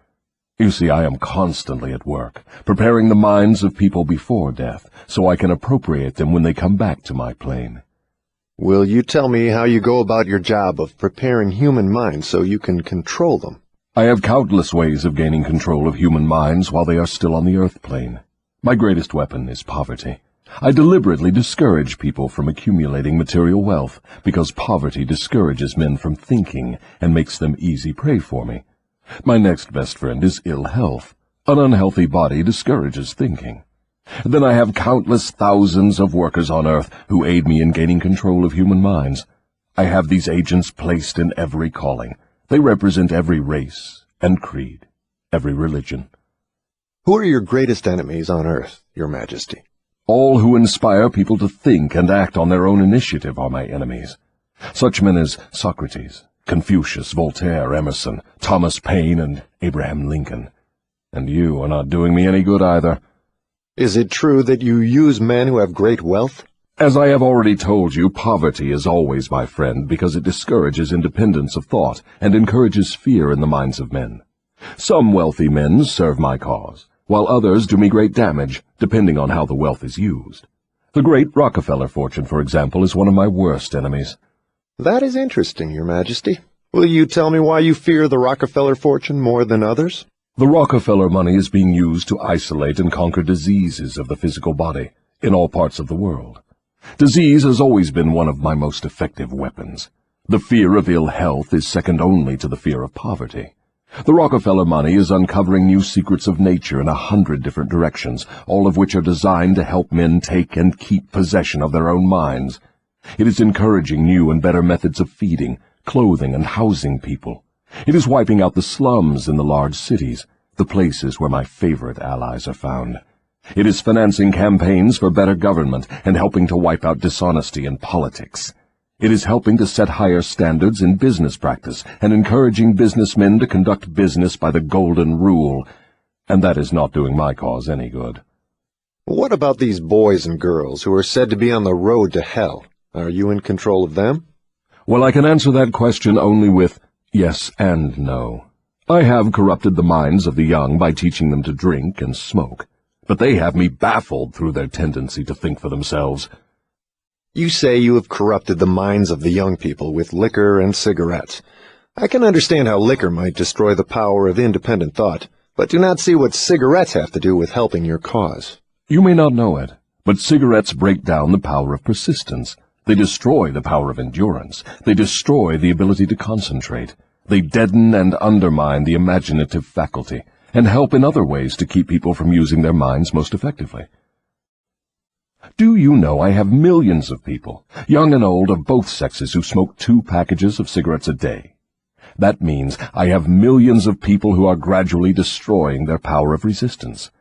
S4: You see, I am constantly at work, preparing the minds of people before death, so I can appropriate them when they come back to my plane.
S2: Will you tell me how you go about your job of preparing human minds so you can control them?
S4: I have countless ways of gaining control of human minds while they are still on the earth plane. My greatest weapon is poverty. I deliberately discourage people from accumulating material wealth because poverty discourages men from thinking and makes them easy prey for me. My next best friend is ill health. An unhealthy body discourages thinking. Then I have countless thousands of workers on earth who aid me in gaining control of human minds. I have these agents placed in every calling. They represent every race and creed, every religion.
S2: Who are your greatest enemies on earth, Your Majesty?
S4: All who inspire people to think and act on their own initiative are my enemies. Such men as Socrates, Confucius, Voltaire, Emerson, Thomas Paine, and Abraham Lincoln. And you are not doing me any good either.
S2: Is it true that you use men who have great wealth?
S4: As I have already told you, poverty is always my friend because it discourages independence of thought and encourages fear in the minds of men. Some wealthy men serve my cause, while others do me great damage, depending on how the wealth is used. The great Rockefeller fortune, for example, is one of my worst enemies.
S2: That is interesting, Your Majesty. Will you tell me why you fear the Rockefeller fortune more than others?
S4: The Rockefeller money is being used to isolate and conquer diseases of the physical body in all parts of the world. Disease has always been one of my most effective weapons. The fear of ill health is second only to the fear of poverty. The Rockefeller money is uncovering new secrets of nature in 100 different directions, all of which are designed to help men take and keep possession of their own minds. It is encouraging new and better methods of feeding, clothing, and housing people. It is wiping out the slums in the large cities, the places where my favorite allies are found. It is financing campaigns for better government and helping to wipe out dishonesty in politics. It is helping to set higher standards in business practice and encouraging businessmen to conduct business by the golden rule, and that is not doing my cause any good.
S2: What about these boys and girls who are said to be on the road to hell? Are you in control of them?
S4: Well, I can answer that question only with yes and no. I have corrupted the minds of the young by teaching them to drink and smoke, but they have me baffled through their tendency to think for themselves.
S2: You say you have corrupted the minds of the young people with liquor and cigarettes. I can understand how liquor might destroy the power of independent thought, but do not see what cigarettes have to do with helping your cause.
S4: You may not know it, but cigarettes break down the power of persistence. They destroy the power of endurance. They destroy the ability to concentrate. They deaden and undermine the imaginative faculty, and help in other ways to keep people from using their minds most effectively. Do you know I have millions of people, young and old of both sexes, who smoke 2 packages of cigarettes a day? That means I have millions of people who are gradually destroying their power of resistance.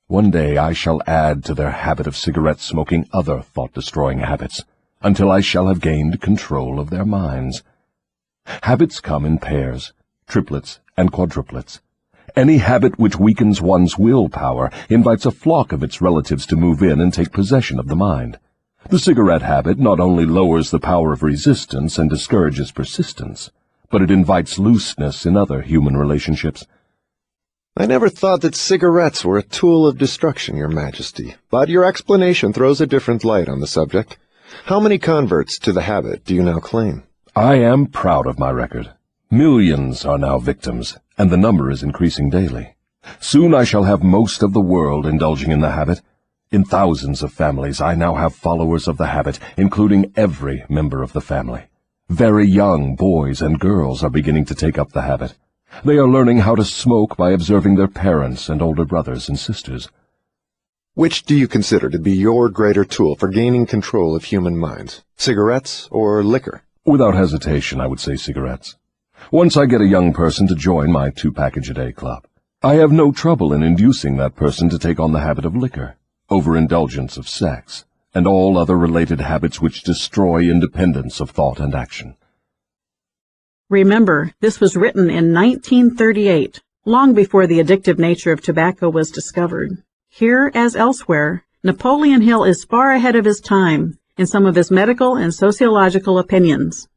S4: One day I shall add to their habit of cigarette smoking other thought-destroying habits, until I shall have gained control of their minds. Habits come in pairs, triplets, and quadruplets. Any habit which weakens one's willpower invites a flock of its relatives to move in and take possession of the mind. The cigarette habit not only lowers the power of resistance and discourages persistence, but it invites looseness in other human relationships.
S2: I never thought that cigarettes were a tool of destruction, Your Majesty, but your explanation throws a different light on the subject. How many converts to the habit do you now claim?
S4: I am proud of my record. Millions are now victims, and the number is increasing daily. Soon I shall have most of the world indulging in the habit. In thousands of families I now have followers of the habit, including every member of the family. Very young boys and girls are beginning to take up the habit. They are learning how to smoke by observing their parents and older brothers and sisters.
S2: Which do you consider to be your greater tool for gaining control of human minds, cigarettes or liquor?
S4: Without hesitation, I would say cigarettes. Once I get a young person to join my 2-package-a-day club, I have no trouble in inducing that person to take on the habit of liquor, overindulgence of sex, and all other related habits which destroy independence of thought and action.
S1: Remember, this was written in 1938, long before the addictive nature of tobacco was discovered. Here, as elsewhere, Napoleon Hill is far ahead of his time in some of his medical and sociological opinions.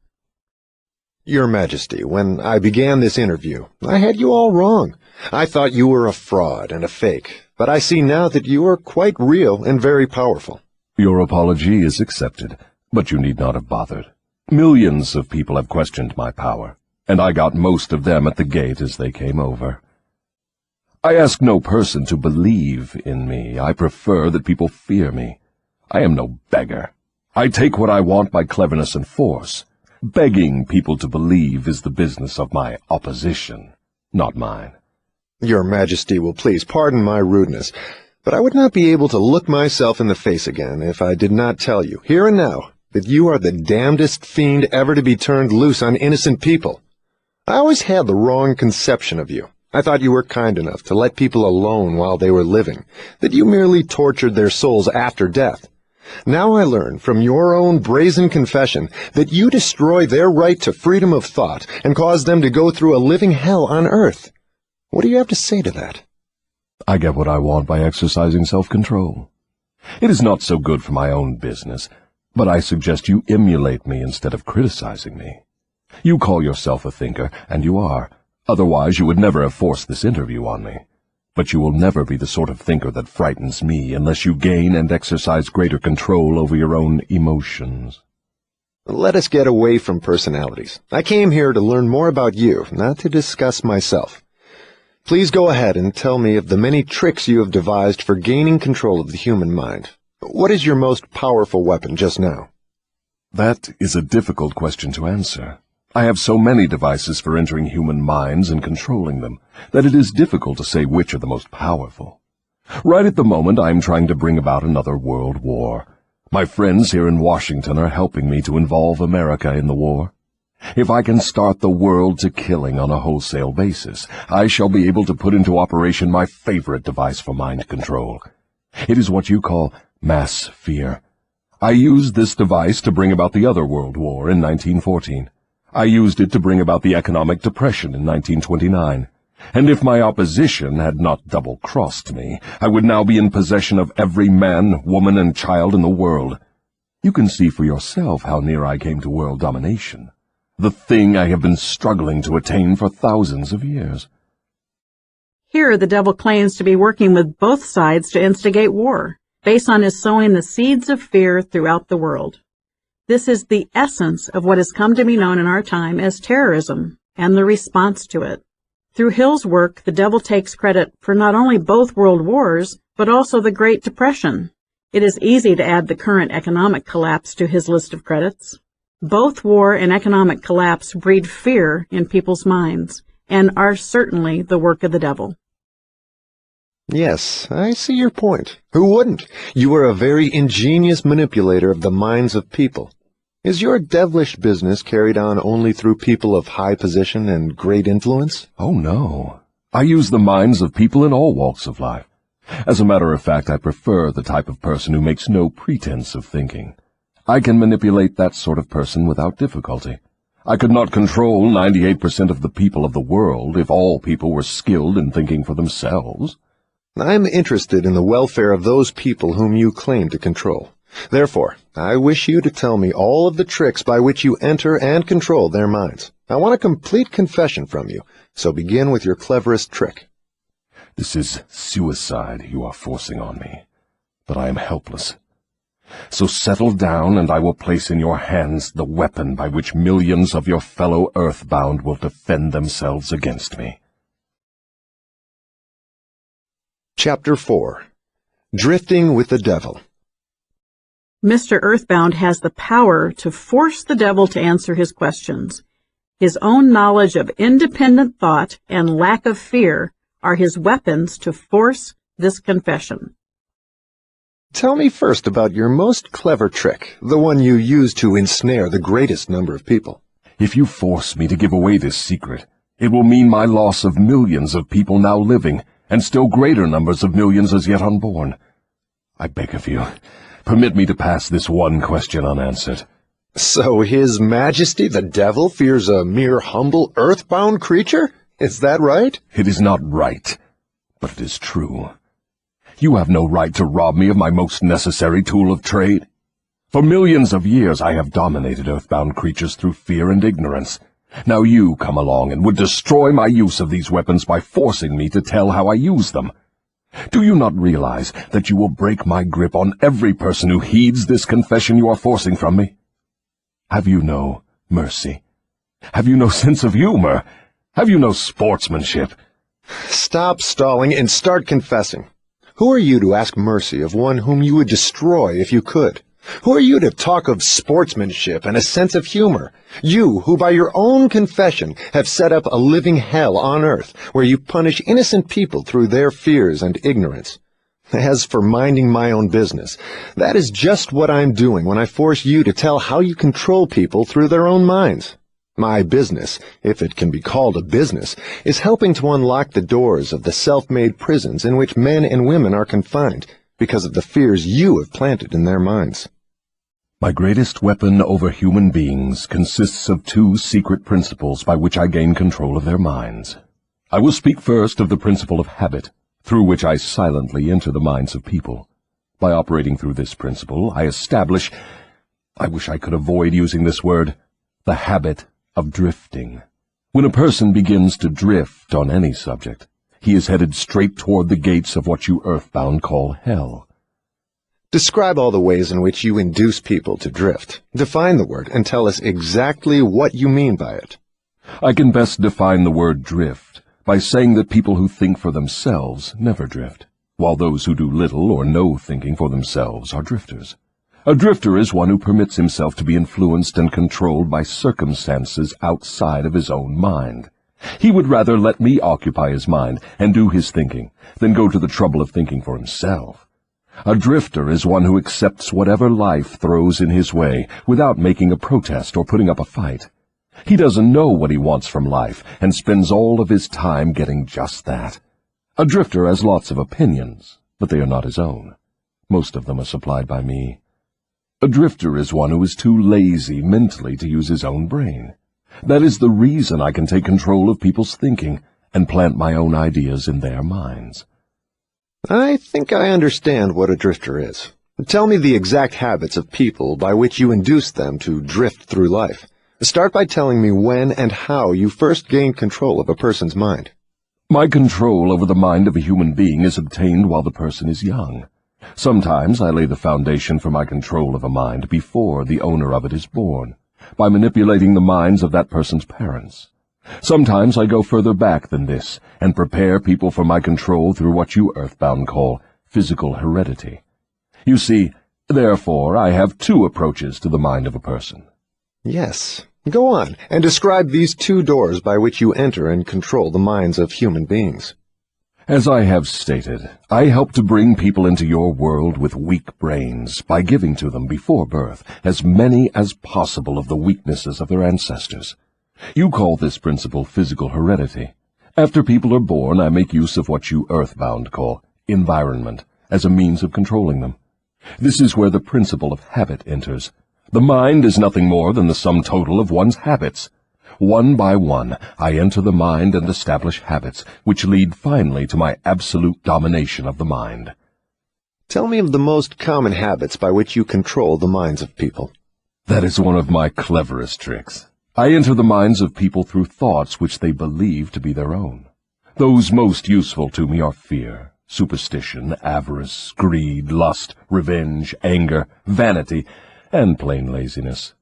S2: Your Majesty, when I began this interview, I had you all wrong. I thought you were a fraud and a fake, but I see now that you are quite real and very powerful.
S4: Your apology is accepted, but you need not have bothered. Millions of people have questioned my power, and I got most of them at the gate as they came over. I ask no person to believe in me. I prefer that people fear me. I am no beggar. I take what I want by cleverness and force. Begging people to believe is the business of my opposition, not mine.
S2: Your Majesty will please pardon my rudeness, but I would not be able to look myself in the face again if I did not tell you, here and now, that you are the damnedest fiend ever to be turned loose on innocent people. I always had the wrong conception of you. I thought you were kind enough to let people alone while they were living, that you merely tortured their souls after death. Now I learn from your own brazen confession that you destroy their right to freedom of thought and cause them to go through a living hell on earth. What do you have to say to that?
S4: I get what I want by exercising self-control. It is not so good for my own business, but I suggest you emulate me instead of criticizing me. You call yourself a thinker, and you are. Otherwise you would never have forced this interview on me. But you will never be the sort of thinker that frightens me unless you gain and exercise greater control over your own emotions.
S2: Let us get away from personalities. I came here to learn more about you, not to discuss myself. Please go ahead and tell me of the many tricks you have devised for gaining control of the human mind. What is your most powerful weapon just now?
S4: That is a difficult question to answer. I have so many devices for entering human minds and controlling them that it is difficult to say which are the most powerful. Right at the moment I am trying to bring about another world war. My friends here in Washington are helping me to involve America in the war. If I can start the world to killing on a wholesale basis, I shall be able to put into operation my favorite device for mind control. It is what you call mass fear. I used this device to bring about the other World War in 1914. I used it to bring about the economic depression in 1929. And if my opposition had not double-crossed me, I would now be in possession of every man, woman, and child in the world. You can see for yourself how near I came to world domination, the thing I have been struggling to attain for thousands of years.
S1: Here the devil claims to be working with both sides to instigate war, based on his sowing the seeds of fear throughout the world. This is the essence of what has come to be known in our time as terrorism, and the response to it. Through Hill's work, the devil takes credit for not only both world wars, but also the Great Depression. It is easy to add the current economic collapse to his list of credits. Both war and economic collapse breed fear in people's minds, and are certainly the work of the devil.
S2: Yes, I see your point. Who wouldn't? You are a very ingenious manipulator of the minds of people. Is your devilish business carried on only through people of high position and great influence?
S4: Oh, no. I use the minds of people in all walks of life. As a matter of fact, I prefer the type of person who makes no pretense of thinking. I can manipulate that sort of person without difficulty. I could not control 98% of the people of the world if all people were skilled in thinking for themselves.
S2: I'm interested in the welfare of those people whom you claim to control. Therefore, I wish you to tell me all of the tricks by which you enter and control their minds. I want a complete confession from you, so begin with your cleverest trick.
S4: This is suicide you are forcing on me, but I am helpless. So settle down, and I will place in your hands the weapon by which millions of your fellow earthbound will defend themselves against me.
S2: Chapter 4. Drifting with the Devil.
S1: Mr. Earthbound has the power to force the devil to answer his questions. His own knowledge of independent thought and lack of fear are his weapons to force this confession.
S2: Tell me first about your most clever trick, the one you use to ensnare the greatest number of people.
S4: If you force me to give away this secret, it will mean my loss of millions of people now living, and still greater numbers of millions as yet unborn. I beg of you, permit me to pass this one question unanswered.
S2: So His Majesty the Devil fears a mere humble earthbound creature? Is that right?
S4: It is not right, but it is true. You have no right to rob me of my most necessary tool of trade. For millions of years I have dominated earthbound creatures through fear and ignorance. Now you come along and would destroy my use of these weapons by forcing me to tell how I use them. Do you not realize that you will break my grip on every person who heeds this confession you are forcing from me? Have you no mercy? Have you no sense of humor? Have you no sportsmanship?
S2: Stop stalling and start confessing. Who are you to ask mercy of one whom you would destroy if you could? Who are you to talk of sportsmanship and a sense of humor? You, who by your own confession have set up a living hell on earth, where you punish innocent people through their fears and ignorance. As for minding my own business, that is just what I'm doing when I force you to tell how you control people through their own minds. My business, if it can be called a business, is helping to unlock the doors of the self-made prisons in which men and women are confined because of the fears you have planted in their minds.
S4: My greatest weapon over human beings consists of two secret principles by which I gain control of their minds. I will speak first of the principle of habit, through which I silently enter the minds of people. By operating through this principle, I establish, I wish I could avoid using this word, the habit of drifting. When a person begins to drift on any subject, he is headed straight toward the gates of what you earthbound call hell.
S2: Describe all the ways in which you induce people to drift. Define the word and tell us exactly what you mean by it.
S4: I can best define the word drift by saying that people who think for themselves never drift, while those who do little or no thinking for themselves are drifters. A drifter is one who permits himself to be influenced and controlled by circumstances outside of his own mind. He would rather let me occupy his mind and do his thinking than go to the trouble of thinking for himself. A drifter is one who accepts whatever life throws in his way without making a protest or putting up a fight. He doesn't know what he wants from life and spends all of his time getting just that. A drifter has lots of opinions, but they are not his own. Most of them are supplied by me. A drifter is one who is too lazy mentally to use his own brain. That is the reason I can take control of people's thinking and plant my own ideas in their minds.
S2: I think I understand what a drifter is. Tell me the exact habits of people by which you induce them to drift through life. Start by telling me when and how you first gained control of a person's mind.
S4: My control over the mind of a human being is obtained while the person is young. Sometimes I lay the foundation for my control of a mind before the owner of it is born, by manipulating the minds of that person's parents. Sometimes I go further back than this and prepare people for my control through what you earthbound call physical heredity. You see, therefore, I have two approaches to the mind of a person.
S2: Yes. Go on, and describe these two doors by which you enter and control the minds of human beings.
S4: As I have stated, I help to bring people into your world with weak brains by giving to them before birth as many as possible of the weaknesses of their ancestors. You call this principle physical heredity. After people are born, I make use of what you earthbound call environment as a means of controlling them. This is where the principle of habit enters. The mind is nothing more than the sum total of one's habits. One by one, I enter the mind and establish habits which lead finally to my absolute domination of the mind.
S2: Tell me of the most common habits by which you control the minds of people.
S4: That is one of my cleverest tricks. I enter the minds of people through thoughts which they believe to be their own. Those most useful to me are fear, superstition, avarice, greed, lust, revenge, anger, vanity, and plain laziness.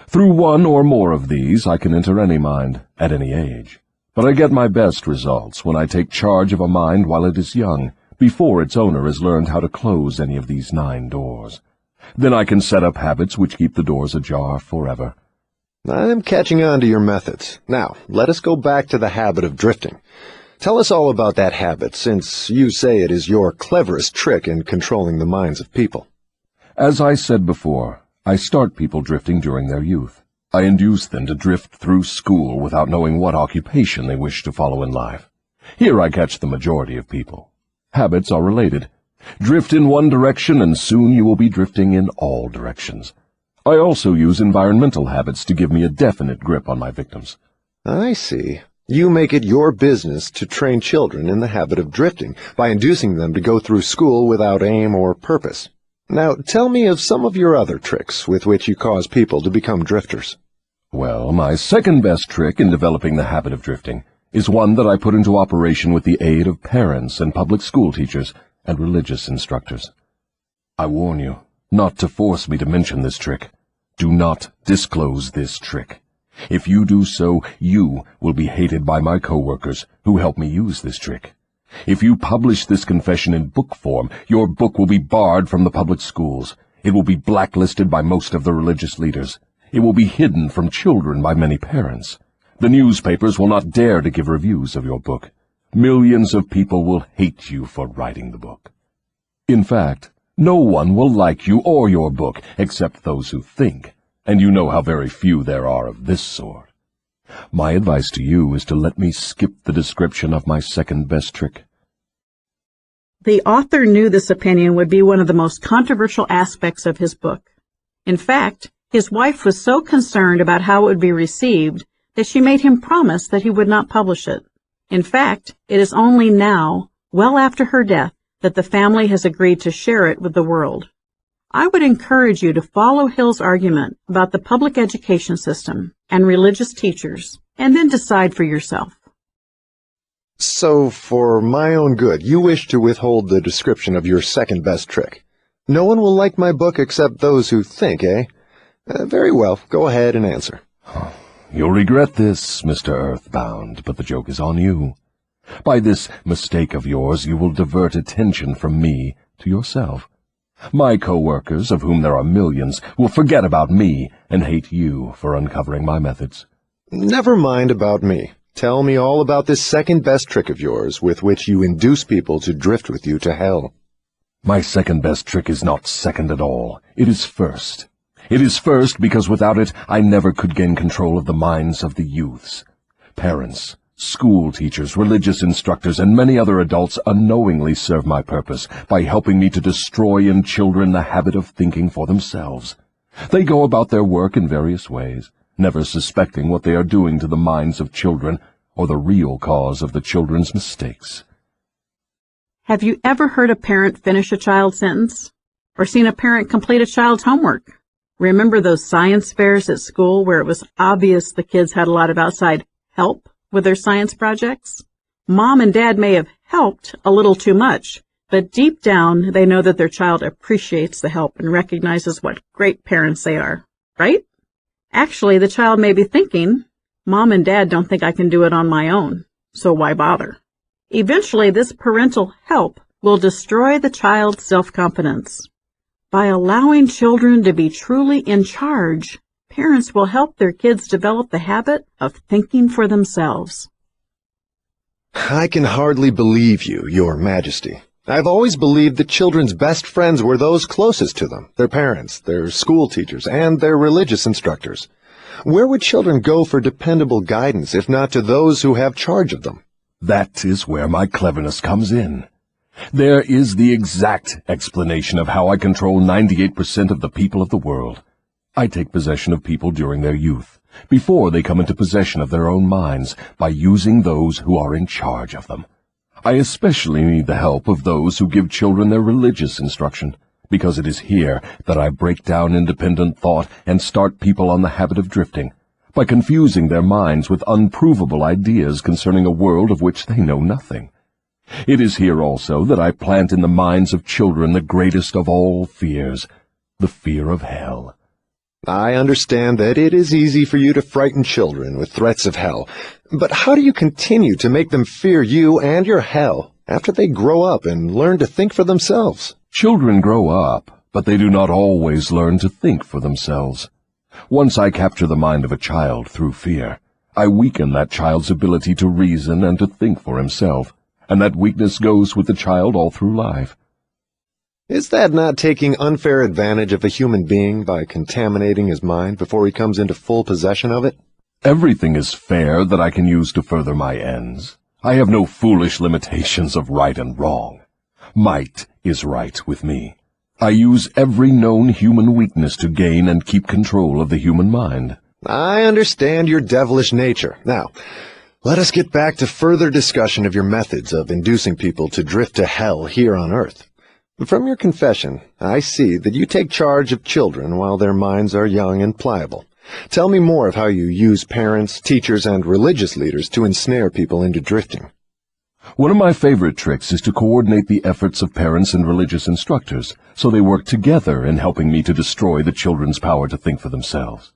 S4: Through one or more of these I can enter any mind, at any age. But I get my best results when I take charge of a mind while it is young, before its owner has learned how to close any of these 9 doors. Then I can set up habits which keep the doors ajar forever.
S2: I'm catching on to your methods. Now, let us go back to the habit of drifting. Tell us all about that habit, since you say it is your cleverest trick in controlling the minds of people.
S4: As I said before, I start people drifting during their youth. I induce them to drift through school without knowing what occupation they wish to follow in life. Here I catch the majority of people. Habits are related. Drift in one direction, and soon you will be drifting in all directions. I also use environmental habits to give me a definite grip on my victims.
S2: I see. You make it your business to train children in the habit of drifting by inducing them to go through school without aim or purpose. Now, tell me of some of your other tricks with which you cause people to become drifters.
S4: Well, my second best trick in developing the habit of drifting is one that I put into operation with the aid of parents and public school teachers and religious instructors. I warn you not to force me to mention this trick. Do not disclose this trick. If you do so, you will be hated by my co-workers who help me use this trick. If you publish this confession in book form, your book will be barred from the public schools. It will be blacklisted by most of the religious leaders. It will be hidden from children by many parents. The newspapers will not dare to give reviews of your book. Millions of people will hate you for writing the book. In fact, no one will like you or your book except those who think, and you know how very few there are of this sort. My advice to you is to let me skip the description of my second best trick.
S1: The author knew this opinion would be one of the most controversial aspects of his book. In fact, his wife was so concerned about how it would be received that she made him promise that he would not publish it. In fact, it is only now, well after her death, that the family has agreed to share it with the world. I would encourage you to follow Hill's argument about the public education system and religious teachers, and then decide for yourself.
S2: So, for my own good, you wish to withhold the description of your second best trick. No one will like my book except those who think, eh? Very well, go ahead and answer.
S4: You'll regret this, Mr. Earthbound, but the joke is on you. By this mistake of yours, you will divert attention from me to yourself. My co-workers, of whom there are millions, will forget about me and hate you for uncovering my methods.
S2: Never mind about me. Tell me all about this second best trick of yours with which you induce people to drift with you to hell.
S4: My second best trick is not second at all. It is first. It is first because without it I never could gain control of the minds of the youths. Parents, school teachers, religious instructors, and many other adults unknowingly serve my purpose by helping me to destroy in children the habit of thinking for themselves. They go about their work in various ways, never suspecting what they are doing to the minds of children or the real cause of the children's mistakes.
S1: Have you ever heard a parent finish a child's sentence? Or seen a parent complete a child's homework? Remember those science fairs at school where it was obvious the kids had a lot of outside help with their science projects? Mom and Dad may have helped a little too much, but deep down they know that their child appreciates the help and recognizes what great parents they are, right? Actually, the child may be thinking, Mom and Dad don't think I can do it on my own, so why bother? Eventually, this parental help will destroy the child's self-confidence. By allowing children to be truly in charge, parents will help their kids develop the habit of thinking for themselves.
S2: I can hardly believe you, Your Majesty. I've always believed that children's best friends were those closest to them, their parents, their school teachers, and their religious instructors. Where would children go for dependable guidance if not to those who have charge of them?
S4: That is where my cleverness comes in. There is the exact explanation of how I control 98% of the people of the world. I take possession of people during their youth, before they come into possession of their own minds, by using those who are in charge of them. I especially need the help of those who give children their religious instruction, because it is here that I break down independent thought and start people on the habit of drifting, by confusing their minds with unprovable ideas concerning a world of which they know nothing. It is here also that I plant in the minds of children the greatest of all fears, the fear of hell.
S2: I understand that it is easy for you to frighten children with threats of hell, but how do you continue to make them fear you and your hell after they grow up and learn to think for themselves?
S4: Children grow up, but they do not always learn to think for themselves. Once I capture the mind of a child through fear, I weaken that child's ability to reason and to think for himself, and that weakness goes with the child all through life.
S2: Is that not taking unfair advantage of a human being by contaminating his mind before he comes into full possession of it?
S4: Everything is fair that I can use to further my ends. I have no foolish limitations of right and wrong. Might is right with me. I use every known human weakness to gain and keep control of the human mind.
S2: I understand your devilish nature. Now, let us get back to further discussion of your methods of inducing people to drift to hell here on earth. From your confession, I see that you take charge of children while their minds are young and pliable. Tell me more of how you use parents, teachers, and religious leaders to ensnare people into drifting.
S4: One of my favorite tricks is to coordinate the efforts of parents and religious instructors, so they work together in helping me to destroy the children's power to think for themselves.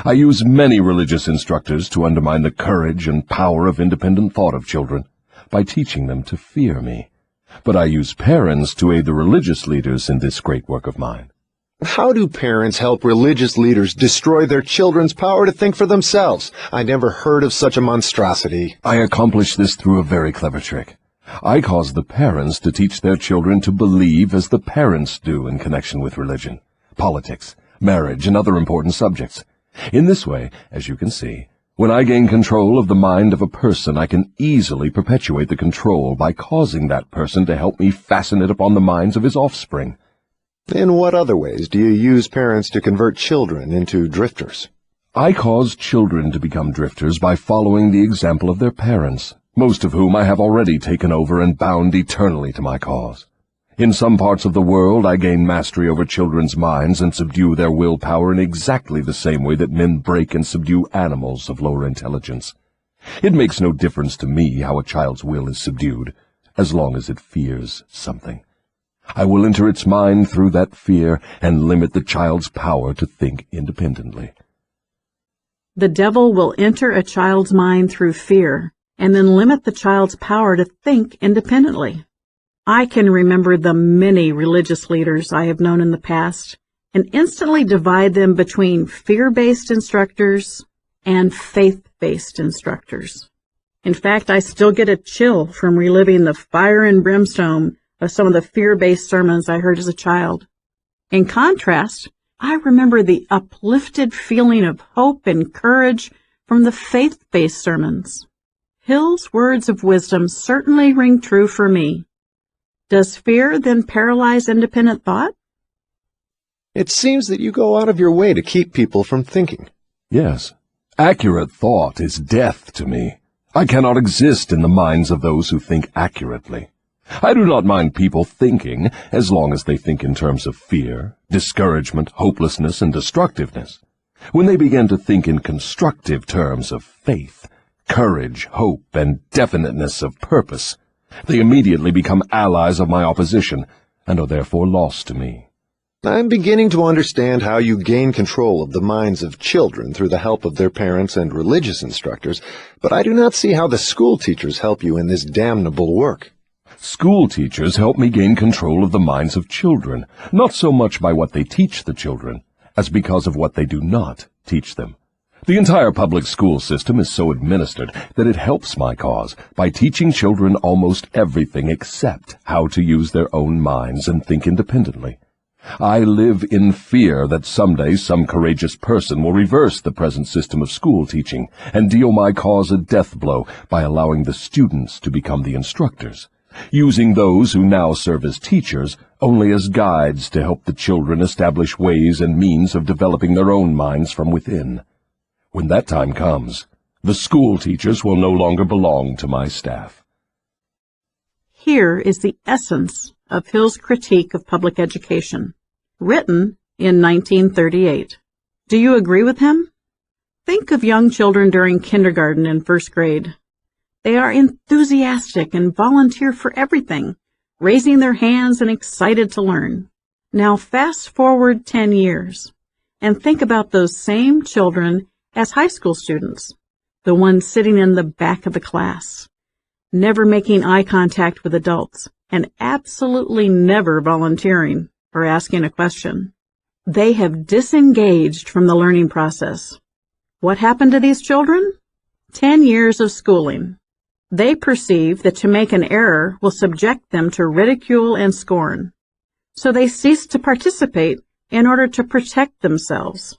S4: I use many religious instructors to undermine the courage and power of independent thought of children by teaching them to fear me. But I use parents to aid the religious leaders in this great work of mine.
S2: How do parents help religious leaders destroy their children's power to think for themselves? I never heard of such a monstrosity.
S4: I accomplish this through a very clever trick. I cause the parents to teach their children to believe as the parents do in connection with religion, politics, marriage, and other important subjects. In this way, as you can see, when I gain control of the mind of a person, I can easily perpetuate the control by causing that person to help me fasten it upon the minds of his offspring.
S2: In what other ways do you use parents to convert children into drifters?
S4: I cause children to become drifters by following the example of their parents, most of whom I have already taken over and bound eternally to my cause. In some parts of the world, I gain mastery over children's minds and subdue their willpower in exactly the same way that men break and subdue animals of lower intelligence. It makes no difference to me how a child's will is subdued, as long as it fears something. I will enter its mind through that fear and limit the child's power to think independently.
S1: The devil will enter a child's mind through fear and then limit the child's power to think independently. I can remember the many religious leaders I have known in the past and instantly divide them between fear-based instructors and faith-based instructors. In fact, I still get a chill from reliving the fire and brimstone of some of the fear-based sermons I heard as a child. In contrast, I remember the uplifted feeling of hope and courage from the faith-based sermons. Hill's words of wisdom certainly ring true for me. Does fear then paralyze independent thought?
S2: It seems that you go out of your way to keep people from thinking.
S4: Yes, accurate thought is death to me. I cannot exist in the minds of those who think accurately. I do not mind people thinking, as long as they think in terms of fear, discouragement, hopelessness, and destructiveness. When they begin to think in constructive terms of faith, courage, hope, and definiteness of purpose, they immediately become allies of my opposition, and are therefore lost to me.
S2: I'm beginning to understand how you gain control of the minds of children through the help of their parents and religious instructors, but I do not see how the school teachers help you in this damnable work.
S4: School teachers help me gain control of the minds of children, not so much by what they teach the children, as because of what they do not teach them. The entire public school system is so administered that it helps my cause by teaching children almost everything except how to use their own minds and think independently. I live in fear that someday some courageous person will reverse the present system of school teaching and deal my cause a death blow by allowing the students to become the instructors, using those who now serve as teachers only as guides to help the children establish ways and means of developing their own minds from within. When that time comes, the school teachers will no longer belong to my staff.
S1: Here is the essence of Hill's critique of public education, written in 1938. Do you agree with him? Think of young children during kindergarten and first grade. They are enthusiastic and volunteer for everything, raising their hands and excited to learn. Now fast forward 10 years, and think about those same children as high school students, the ones sitting in the back of the class, never making eye contact with adults, and absolutely never volunteering or asking a question. They have disengaged from the learning process. What happened to these children? 10 years of schooling. They perceive that to make an error will subject them to ridicule and scorn. So they cease to participate in order to protect themselves.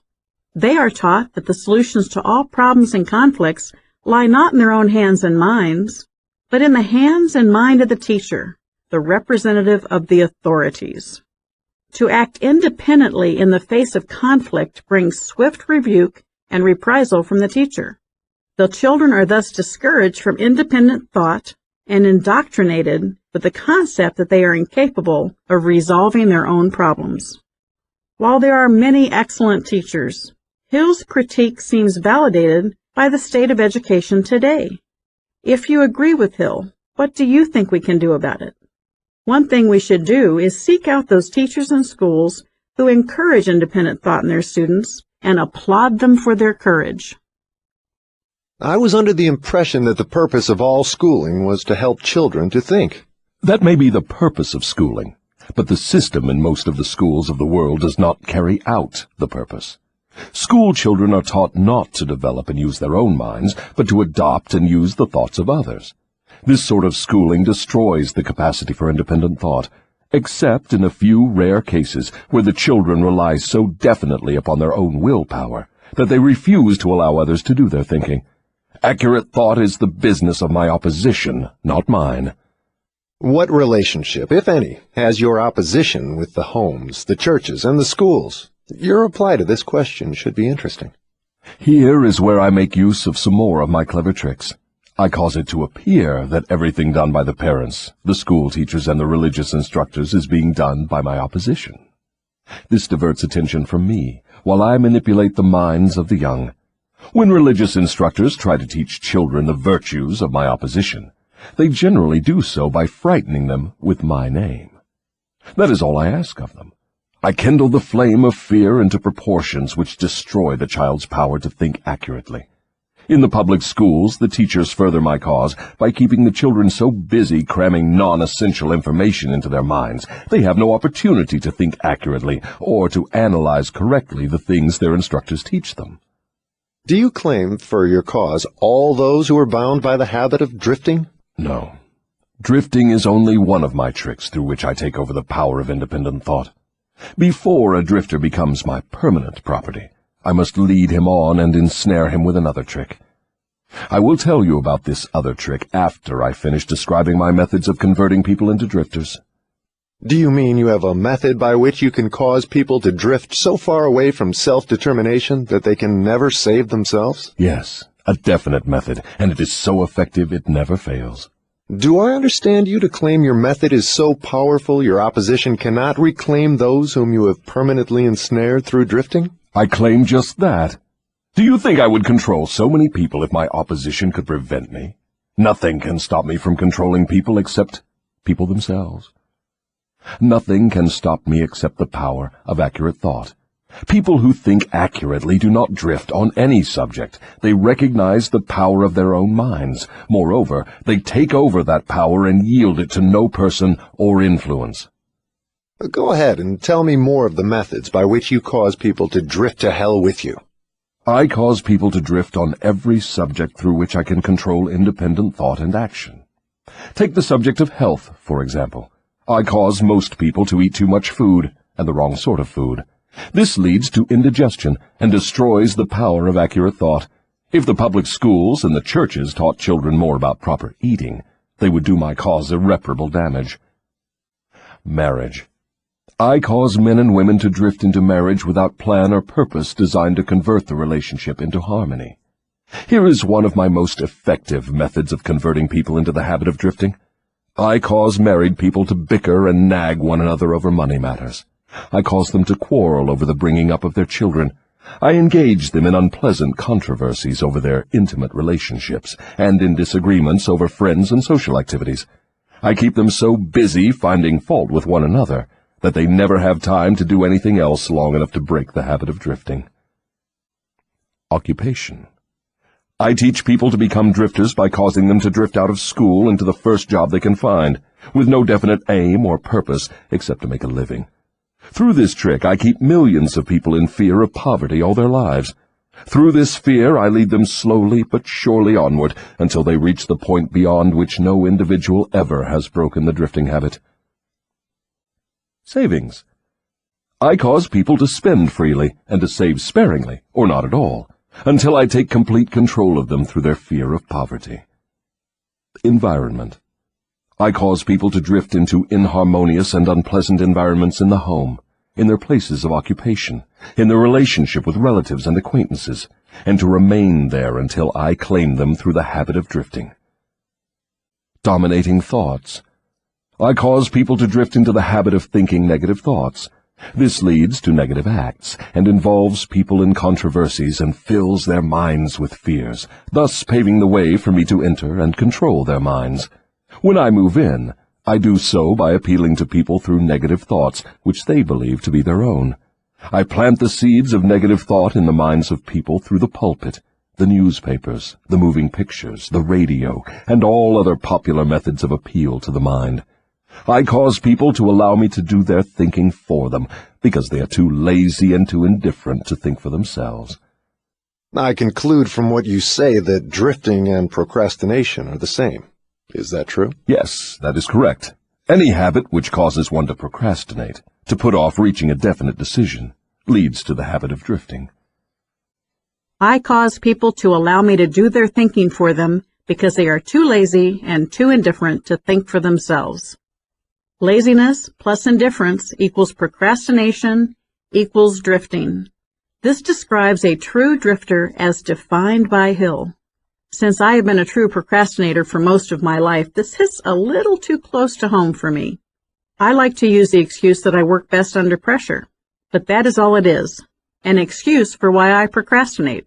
S1: They are taught that the solutions to all problems and conflicts lie not in their own hands and minds, but in the hands and mind of the teacher, the representative of the authorities. To act independently in the face of conflict brings swift rebuke and reprisal from the teacher. The children are thus discouraged from independent thought and indoctrinated with the concept that they are incapable of resolving their own problems. While there are many excellent teachers, Hill's critique seems validated by the state of education today. If you agree with Hill, what do you think we can do about it? One thing we should do is seek out those teachers and schools who encourage independent thought in their students and applaud them for their courage.
S2: I was under the impression that the purpose of all schooling was to help children to think.
S4: That may be the purpose of schooling, but the system in most of the schools of the world does not carry out the purpose. School children are taught not to develop and use their own minds, but to adopt and use the thoughts of others. This sort of schooling destroys the capacity for independent thought, except in a few rare cases where the children rely so definitely upon their own willpower that they refuse to allow others to do their thinking. Accurate thought is the business of my opposition, not mine.
S2: What relationship, if any, has your opposition with the homes, the churches, and the schools? Your reply to this question should be interesting.
S4: Here is where I make use of some more of my clever tricks. I cause it to appear that everything done by the parents, the school teachers, and the religious instructors is being done by my opposition. This diverts attention from me, while I manipulate the minds of the young. When religious instructors try to teach children the virtues of my opposition, they generally do so by frightening them with my name. That is all I ask of them. I kindle the flame of fear into proportions which destroy the child's power to think accurately. In the public schools, the teachers further my cause by keeping the children so busy cramming non-essential information into their minds, they have no opportunity to think accurately or to analyze correctly the things their instructors teach them.
S2: Do you claim for your cause all those who are bound by the habit of drifting?
S4: No. Drifting is only one of my tricks through which I take over the power of independent thought. Before a drifter becomes my permanent property, I must lead him on and ensnare him with another trick. I will tell you about this other trick after I finish describing my methods of converting people into drifters.
S2: Do you mean you have a method by which you can cause people to drift so far away from self-determination that they can never save themselves?
S4: Yes, a definite method, and it is so effective it never fails.
S2: Do I understand you to claim your method is so powerful your opposition cannot reclaim those whom you have permanently ensnared through drifting?
S4: I claim just that. Do you think I would control so many people if my opposition could prevent me? Nothing can stop me from controlling people except people themselves. Nothing can stop me except the power of accurate thought. People who think accurately do not drift on any subject. They recognize the power of their own minds. Moreover, they take over that power and yield it to no person or influence.
S2: Go ahead and tell me more of the methods by which you cause people to drift to hell with you.
S4: I cause people to drift on every subject through which I can control independent thought and action. Take the subject of health, for example. I cause most people to eat too much food, and the wrong sort of food. This leads to indigestion and destroys the power of accurate thought. If the public schools and the churches taught children more about proper eating, they would do my cause irreparable damage. Marriage. I cause men and women to drift into marriage without plan or purpose designed to convert the relationship into harmony. Here is one of my most effective methods of converting people into the habit of drifting. I cause married people to bicker and nag one another over money matters. I cause them to quarrel over the bringing up of their children. I engage them in unpleasant controversies over their intimate relationships and in disagreements over friends and social activities. I keep them so busy finding fault with one another that they never have time to do anything else long enough to break the habit of drifting. Occupation. I teach people to become drifters by causing them to drift out of school into the first job they can find, with no definite aim or purpose except to make a living. Through this trick, I keep millions of people in fear of poverty all their lives. Through this fear, I lead them slowly but surely onward until they reach the point beyond which no individual ever has broken the drifting habit. Savings. I cause people to spend freely and to save sparingly, or not at all, until I take complete control of them through their fear of poverty. Environment. I cause people to drift into inharmonious and unpleasant environments in the home, in their places of occupation, in their relationship with relatives and acquaintances, and to remain there until I claim them through the habit of drifting. Dominating thoughts. I cause people to drift into the habit of thinking negative thoughts. This leads to negative acts, and involves people in controversies and fills their minds with fears, thus paving the way for me to enter and control their minds. When I move in, I do so by appealing to people through negative thoughts, which they believe to be their own. I plant the seeds of negative thought in the minds of people through the pulpit, the newspapers, the moving pictures, the radio, and all other popular methods of appeal to the mind. I cause people to allow me to do their thinking for them, because they are too lazy and too indifferent to think for themselves.
S2: I conclude from what you say that drifting and procrastination are the same. Is that true?
S4: Yes, that is correct. Any habit which causes one to procrastinate, to put off reaching a definite decision, leads to the habit of drifting.
S1: I cause people to allow me to do their thinking for them because they are too lazy and too indifferent to think for themselves. Laziness plus indifference equals procrastination equals drifting. This describes a true drifter as defined by Hill. Since I have been a true procrastinator for most of my life, this hits a little too close to home for me. I like to use the excuse that I work best under pressure, but that is all it is, an excuse for why I procrastinate.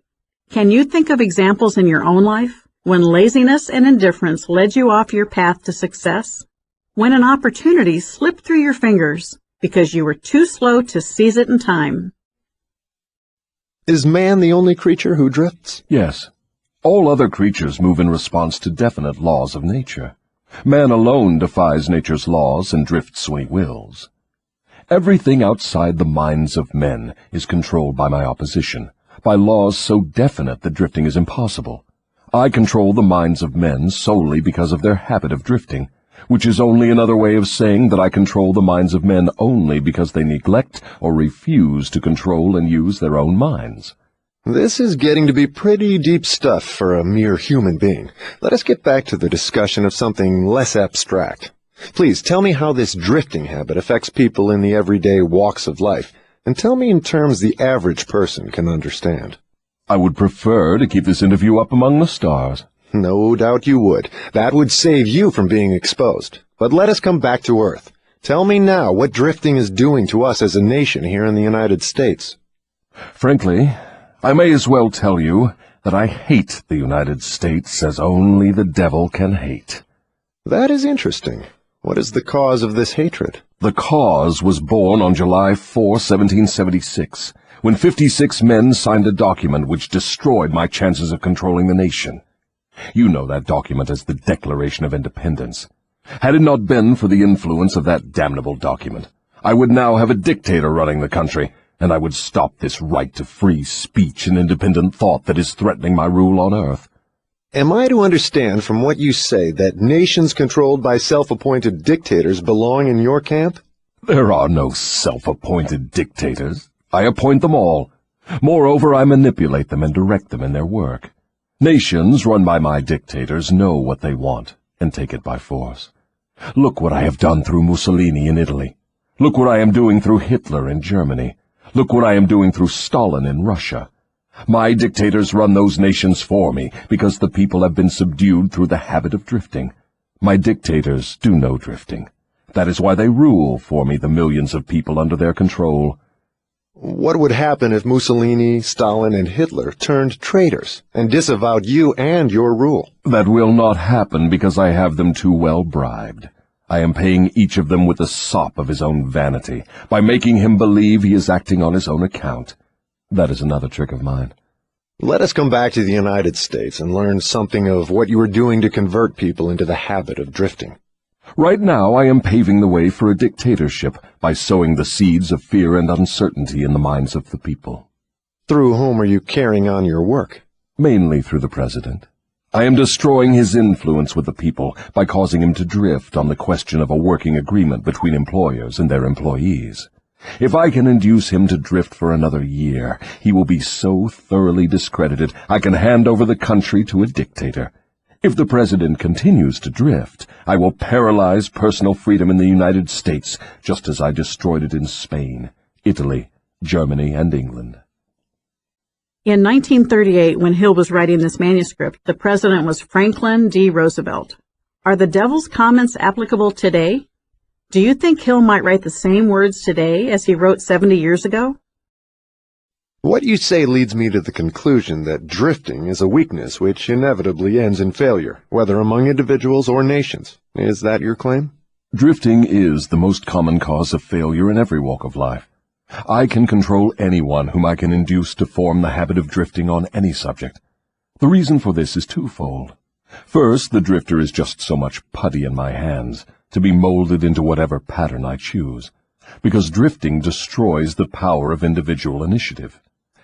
S1: Can you think of examples in your own life when laziness and indifference led you off your path to success? When an opportunity slipped through your fingers because you were too slow to seize it in time?
S2: Is man the only creature who drifts?
S4: Yes. All other creatures move in response to definite laws of nature. Man alone defies nature's laws and drifts when he wills. Everything outside the minds of men is controlled by my opposition, by laws so definite that drifting is impossible. I control the minds of men solely because of their habit of drifting, which is only another way of saying that I control the minds of men only because they neglect or refuse to control and use their own minds.
S2: This is getting to be pretty deep stuff for a mere human being. Let us get back to the discussion of something less abstract. Please tell me how this drifting habit affects people in the everyday walks of life, and tell me in terms the average person can understand.
S4: I would prefer to keep this interview up among the stars.
S2: No doubt you would. That would save you from being exposed. But let us come back to Earth. Tell me now what drifting is doing to us as a nation here in the United States.
S4: Frankly, I may as well tell you that I hate the United States as only the devil can hate.
S2: That is interesting. What is the cause of this hatred?
S4: The cause was born on July 4, 1776, when 56 men signed a document which destroyed my chances of controlling the nation. You know that document as the Declaration of Independence. Had it not been for the influence of that damnable document, I would now have a dictator running the country, and I would stop this right to free speech and independent thought that is threatening my rule on earth.
S2: Am I to understand from what you say that nations controlled by self-appointed dictators belong in your camp?
S4: There are no self-appointed dictators. I appoint them all. Moreover, I manipulate them and direct them in their work. Nations run by my dictators know what they want and take it by force. Look what I have done through Mussolini in Italy. Look what I am doing through Hitler in Germany. Look what I am doing through Stalin in Russia. My dictators run those nations for me because the people have been subdued through the habit of drifting. My dictators do no drifting. That is why they rule for me the millions of people under their control.
S2: What would happen if Mussolini, Stalin, and Hitler turned traitors and disavowed you and your rule?
S4: That will not happen because I have them too well bribed. I am paying each of them with the sop of his own vanity, by making him believe he is acting on his own account. That is another trick of mine.
S2: Let us come back to the United States and learn something of what you are doing to convert people into the habit of drifting.
S4: Right now I am paving the way for a dictatorship by sowing the seeds of fear and uncertainty in the minds of the people.
S2: Through whom are you carrying on your work?
S4: Mainly through the president. I am destroying his influence with the people by causing him to drift on the question of a working agreement between employers and their employees. If I can induce him to drift for another year, he will be so thoroughly discredited I can hand over the country to a dictator. If the president continues to drift, I will paralyze personal freedom in the United States, just as I destroyed it in Spain, Italy, Germany, and England.
S1: In 1938, when Hill was writing this manuscript, the president was Franklin D. Roosevelt. Are the devil's comments applicable today? Do you think Hill might write the same words today as he wrote 70 years ago?
S2: What you say leads me to the conclusion that drifting is a weakness which inevitably ends in failure, whether among individuals or nations. Is that your claim?
S4: Drifting is the most common cause of failure in every walk of life. I can control anyone whom I can induce to form the habit of drifting on any subject. The reason for this is twofold. First, the drifter is just so much putty in my hands, to be molded into whatever pattern I choose, because drifting destroys the power of individual initiative.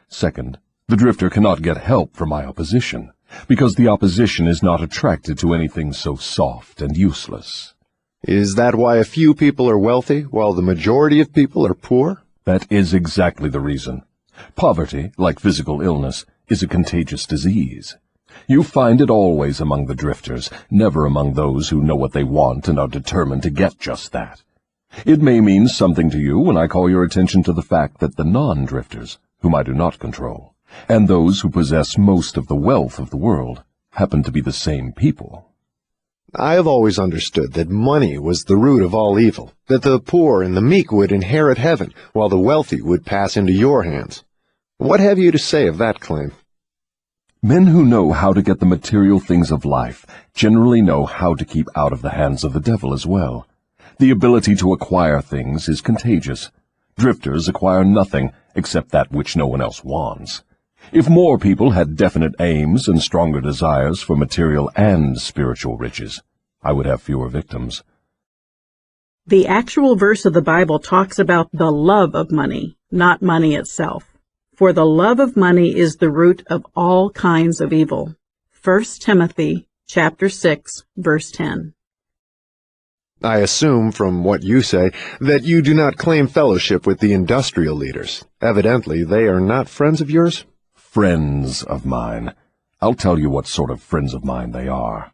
S4: Second, the drifter cannot get help from my opposition, because the opposition is not attracted to anything so soft and useless.
S2: Is that why a few people are wealthy, while the majority of people are poor?
S4: That is exactly the reason. Poverty, like physical illness, is a contagious disease. You find it always among the drifters, never among those who know what they want and are determined to get just that. It may mean something to you when I call your attention to the fact that the non-drifters, whom I do not control, and those who possess most of the wealth of the world, happen to be the same people.
S2: I have always understood that money was the root of all evil, that the poor and the meek would inherit heaven, while the wealthy would pass into your hands. What have you to say of that claim?
S4: Men who know how to get the material things of life generally know how to keep out of the hands of the devil as well. The ability to acquire things is contagious. Drifters acquire nothing except that which no one else wants. If more people had definite aims and stronger desires for material and spiritual riches, I would have fewer victims.
S1: The actual verse of the Bible talks about the love of money, not money itself. For the love of money is the root of all kinds of evil. 1 Timothy chapter 6, verse 10.
S2: I assume from what you say that you do not claim fellowship with the industrial leaders. Evidently, they are not friends of yours?
S4: Friends of mine. I'll tell you what sort of friends of mine they are.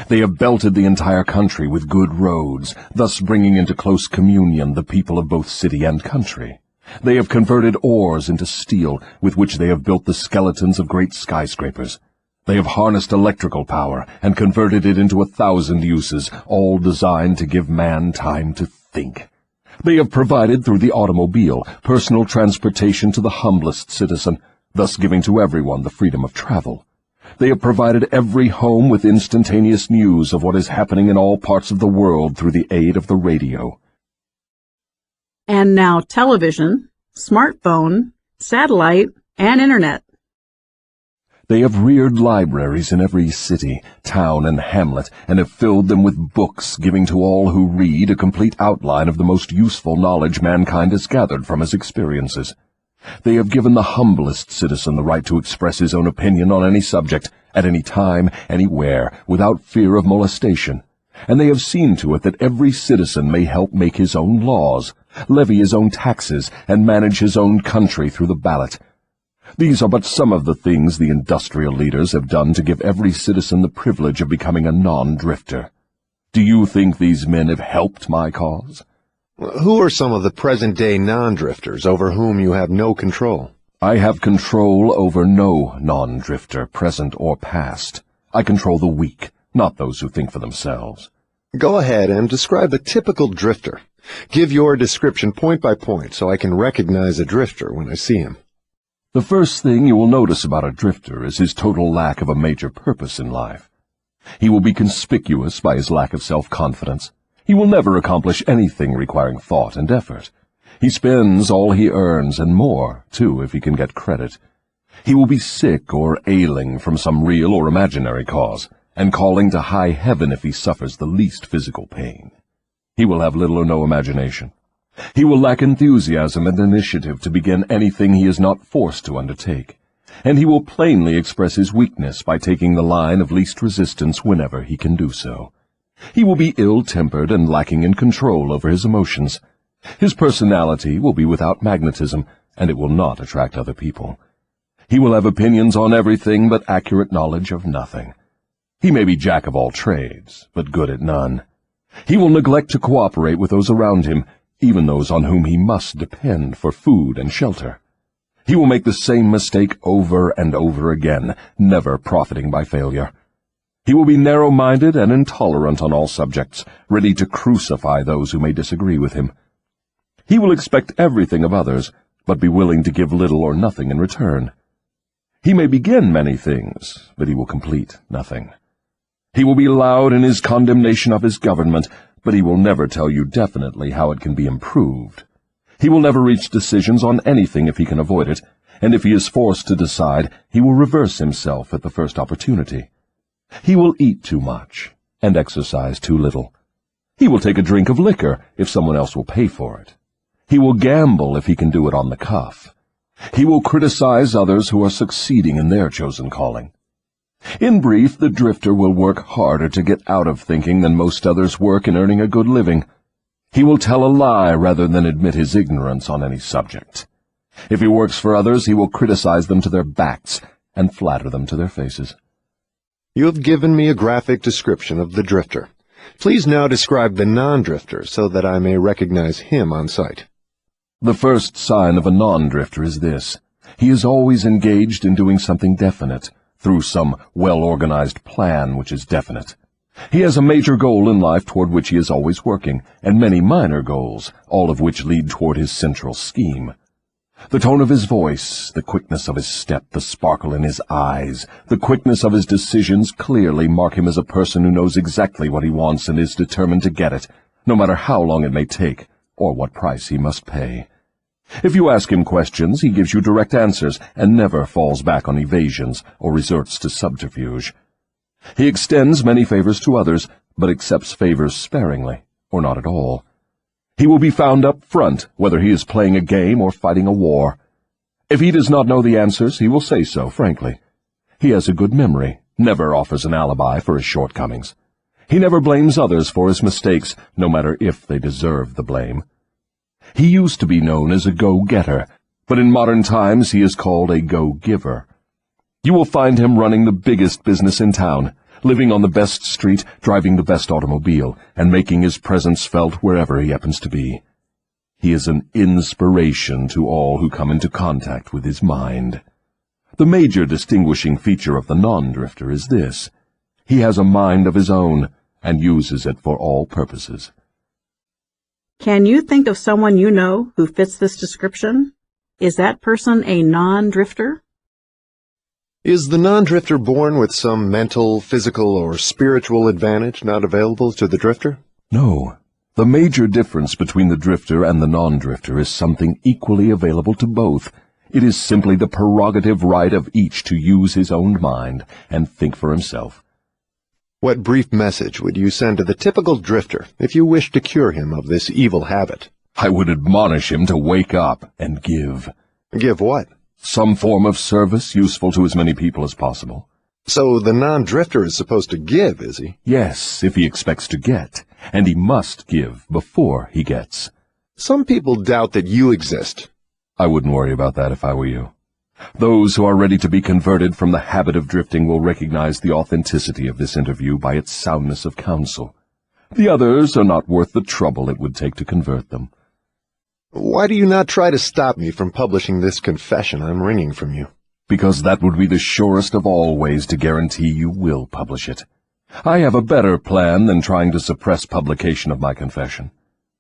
S4: They have belted the entire country with good roads, thus bringing into close communion the people of both city and country. They have converted ores into steel, with which they have built the skeletons of great skyscrapers. They have harnessed electrical power and converted it into 1,000 uses, all designed to give man time to think. They have provided through the automobile personal transportation to the humblest citizen, thus giving to everyone the freedom of travel. They have provided every home with instantaneous news of what is happening in all parts of the world through the aid of the radio.
S1: And now television, smartphone, satellite, and internet.
S4: They have reared libraries in every city, town, and hamlet, and have filled them with books, giving to all who read a complete outline of the most useful knowledge mankind has gathered from his experiences. They have given the humblest citizen the right to express his own opinion on any subject, at any time, anywhere, without fear of molestation. And they have seen to it that every citizen may help make his own laws, levy his own taxes, and manage his own country through the ballot. These are but some of the things the industrial leaders have done to give every citizen the privilege of becoming a non-drifter. Do you think these men have helped my cause?
S2: Who are some of the present-day non-drifters over whom you have no control?
S4: I have control over no non-drifter, present or past. I control the weak, not those who think for themselves.
S2: Go ahead and describe a typical drifter. Give your description point by point so I can recognize a drifter when I see him.
S4: The first thing you will notice about a drifter is his total lack of a major purpose in life. He will be conspicuous by his lack of self-confidence. He will never accomplish anything requiring thought and effort. He spends all he earns, and more, too, if he can get credit. He will be sick or ailing from some real or imaginary cause, and calling to high heaven if he suffers the least physical pain. He will have little or no imagination. He will lack enthusiasm and initiative to begin anything he is not forced to undertake, and he will plainly express his weakness by taking the line of least resistance whenever he can do so. He will be ill-tempered and lacking in control over his emotions. His personality will be without magnetism, and it will not attract other people. He will have opinions on everything but accurate knowledge of nothing. He may be jack of all trades, but good at none. He will neglect to cooperate with those around him, even those on whom he must depend for food and shelter. He will make the same mistake over and over again, never profiting by failure. He will be narrow-minded and intolerant on all subjects, ready to crucify those who may disagree with him. He will expect everything of others, but be willing to give little or nothing in return. He may begin many things, but he will complete nothing. He will be loud in his condemnation of his government, but he will never tell you definitely how it can be improved. He will never reach decisions on anything if he can avoid it, and if he is forced to decide, he will reverse himself at the first opportunity. He will eat too much and exercise too little. He will take a drink of liquor if someone else will pay for it. He will gamble if he can do it on the cuff. He will criticize others who are succeeding in their chosen calling. In brief, the drifter will work harder to get out of thinking than most others work in earning a good living. He will tell a lie rather than admit his ignorance on any subject. If he works for others, he will criticize them to their backs and flatter them to their faces.
S2: You have given me a graphic description of the drifter. Please now describe the non-drifter so that I may recognize him on sight.
S4: The first sign of a non-drifter is this. He is always engaged in doing something definite, through some well-organized plan which is definite. He has a major goal in life toward which he is always working, and many minor goals, all of which lead toward his central scheme. The tone of his voice, the quickness of his step, the sparkle in his eyes, the quickness of his decisions clearly mark him as a person who knows exactly what he wants and is determined to get it, no matter how long it may take, or what price he must pay. If you ask him questions, he gives you direct answers and never falls back on evasions or resorts to subterfuge. He extends many favors to others, but accepts favors sparingly, or not at all. He will be found up front, whether he is playing a game or fighting a war. If he does not know the answers, he will say so, frankly. He has a good memory, never offers an alibi for his shortcomings. He never blames others for his mistakes, no matter if they deserve the blame. He used to be known as a go-getter, but in modern times he is called a go-giver. You will find him running the biggest business in town, living on the best street, driving the best automobile, and making his presence felt wherever he happens to be. He is an inspiration to all who come into contact with his mind. The major distinguishing feature of the non-drifter is this. He has a mind of his own, and uses it for all purposes.
S1: Can you think of someone you know who fits this description? Is that person a non-drifter?
S2: Is the non-drifter born with some mental, physical, or spiritual advantage not available to the drifter?
S4: No. The major difference between the drifter and the non-drifter is something equally available to both. It is simply the prerogative right of each to use his own mind and think for himself.
S2: What brief message would you send to the typical drifter if you wished to cure him of this evil habit?
S4: I would admonish him to wake up and give.
S2: Give what?
S4: Some form of service useful to as many people as possible.
S2: So the non-drifter is supposed to give, is he?
S4: Yes, if he expects to get, and he must give before he gets.
S2: Some people doubt that you exist.
S4: I wouldn't worry about that if I were you. Those who are ready to be converted from the habit of drifting will recognize the authenticity of this interview by its soundness of counsel. The others are not worth the trouble it would take to convert them.
S2: Why do you not try to stop me from publishing this confession I'm wringing from you?
S4: Because that would be the surest of all ways to guarantee you will publish it. I have a better plan than trying to suppress publication of my confession.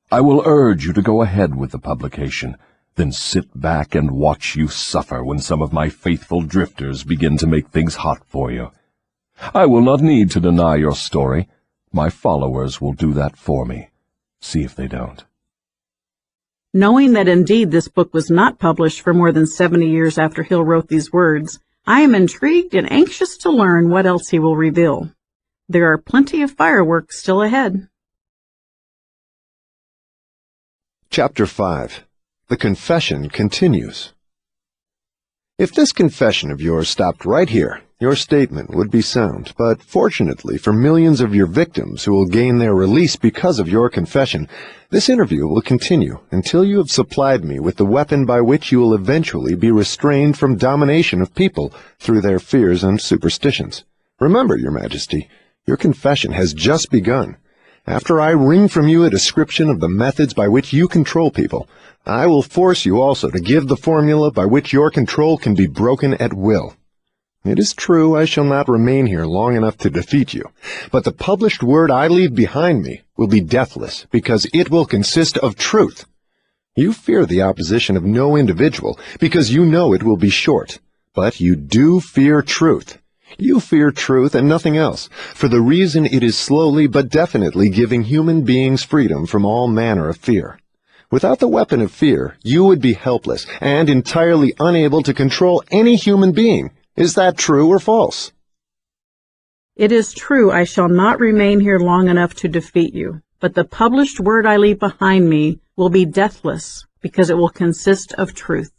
S4: I will urge you to go ahead with the publication, then sit back and watch you suffer when some of my faithful drifters begin to make things hot for you. I will not need to deny your story. My followers will do that for me. See if they don't.
S1: Knowing that indeed this book was not published for more than 70 years after Hill wrote these words, I am intrigued and anxious to learn what else he will reveal. There are plenty of fireworks still ahead.
S2: Chapter 5. The Confession Continues. If this confession of yours stopped right here, your statement would be sound, but fortunately for millions of your victims who will gain their release because of your confession, this interview will continue until you have supplied me with the weapon by which you will eventually be restrained from domination of people through their fears and superstitions. Remember, Your Majesty, your confession has just begun. After I wring from you a description of the methods by which you control people, I will force you also to give the formula by which your control can be broken at will. It is true I shall not remain here long enough to defeat you, but the published word I leave behind me will be deathless because it will consist of truth. You fear the opposition of no individual because you know it will be short, but you do fear truth. You fear truth and nothing else, for the reason it is slowly but definitely giving human beings freedom from all manner of fear. Without the weapon of fear, you would be helpless and entirely unable to control any human being. Is that true or false?
S1: It is true I shall not remain here long enough to defeat you, but the published word I leave behind me will be deathless because it will consist of truth.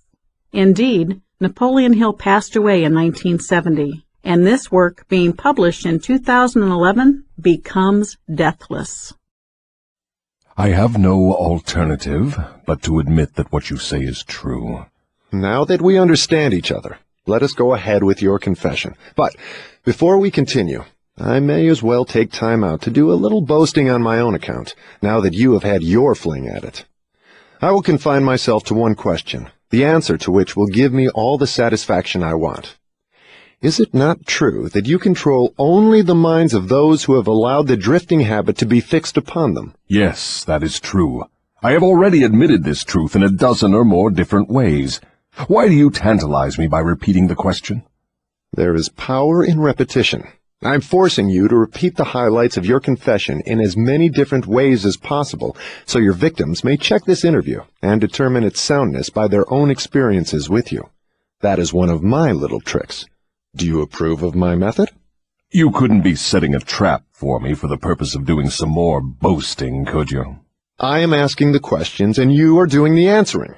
S1: Indeed, Napoleon Hill passed away in 1970. And this work, being published in 2011, becomes deathless.
S4: I have no alternative but to admit that what you say is true.
S2: Now that we understand each other, let us go ahead with your confession. But before we continue, I may as well take time out to do a little boasting on my own account, now that you have had your fling at it. I will confine myself to one question, the answer to which will give me all the satisfaction I want. Is it not true that you control only the minds of those who have allowed the drifting habit to be fixed upon them?
S4: Yes, that is true. I have already admitted this truth in a dozen or more different ways. Why do you tantalize me by repeating the question?
S2: There is power in repetition. I'm forcing you to repeat the highlights of your confession in as many different ways as possible, so your victims may check this interview and determine its soundness by their own experiences with you. That is one of my little tricks. Do you approve of my method?
S4: You couldn't be setting a trap for me for the purpose of doing some more boasting, could you?
S2: I am asking the questions and you are doing the answering.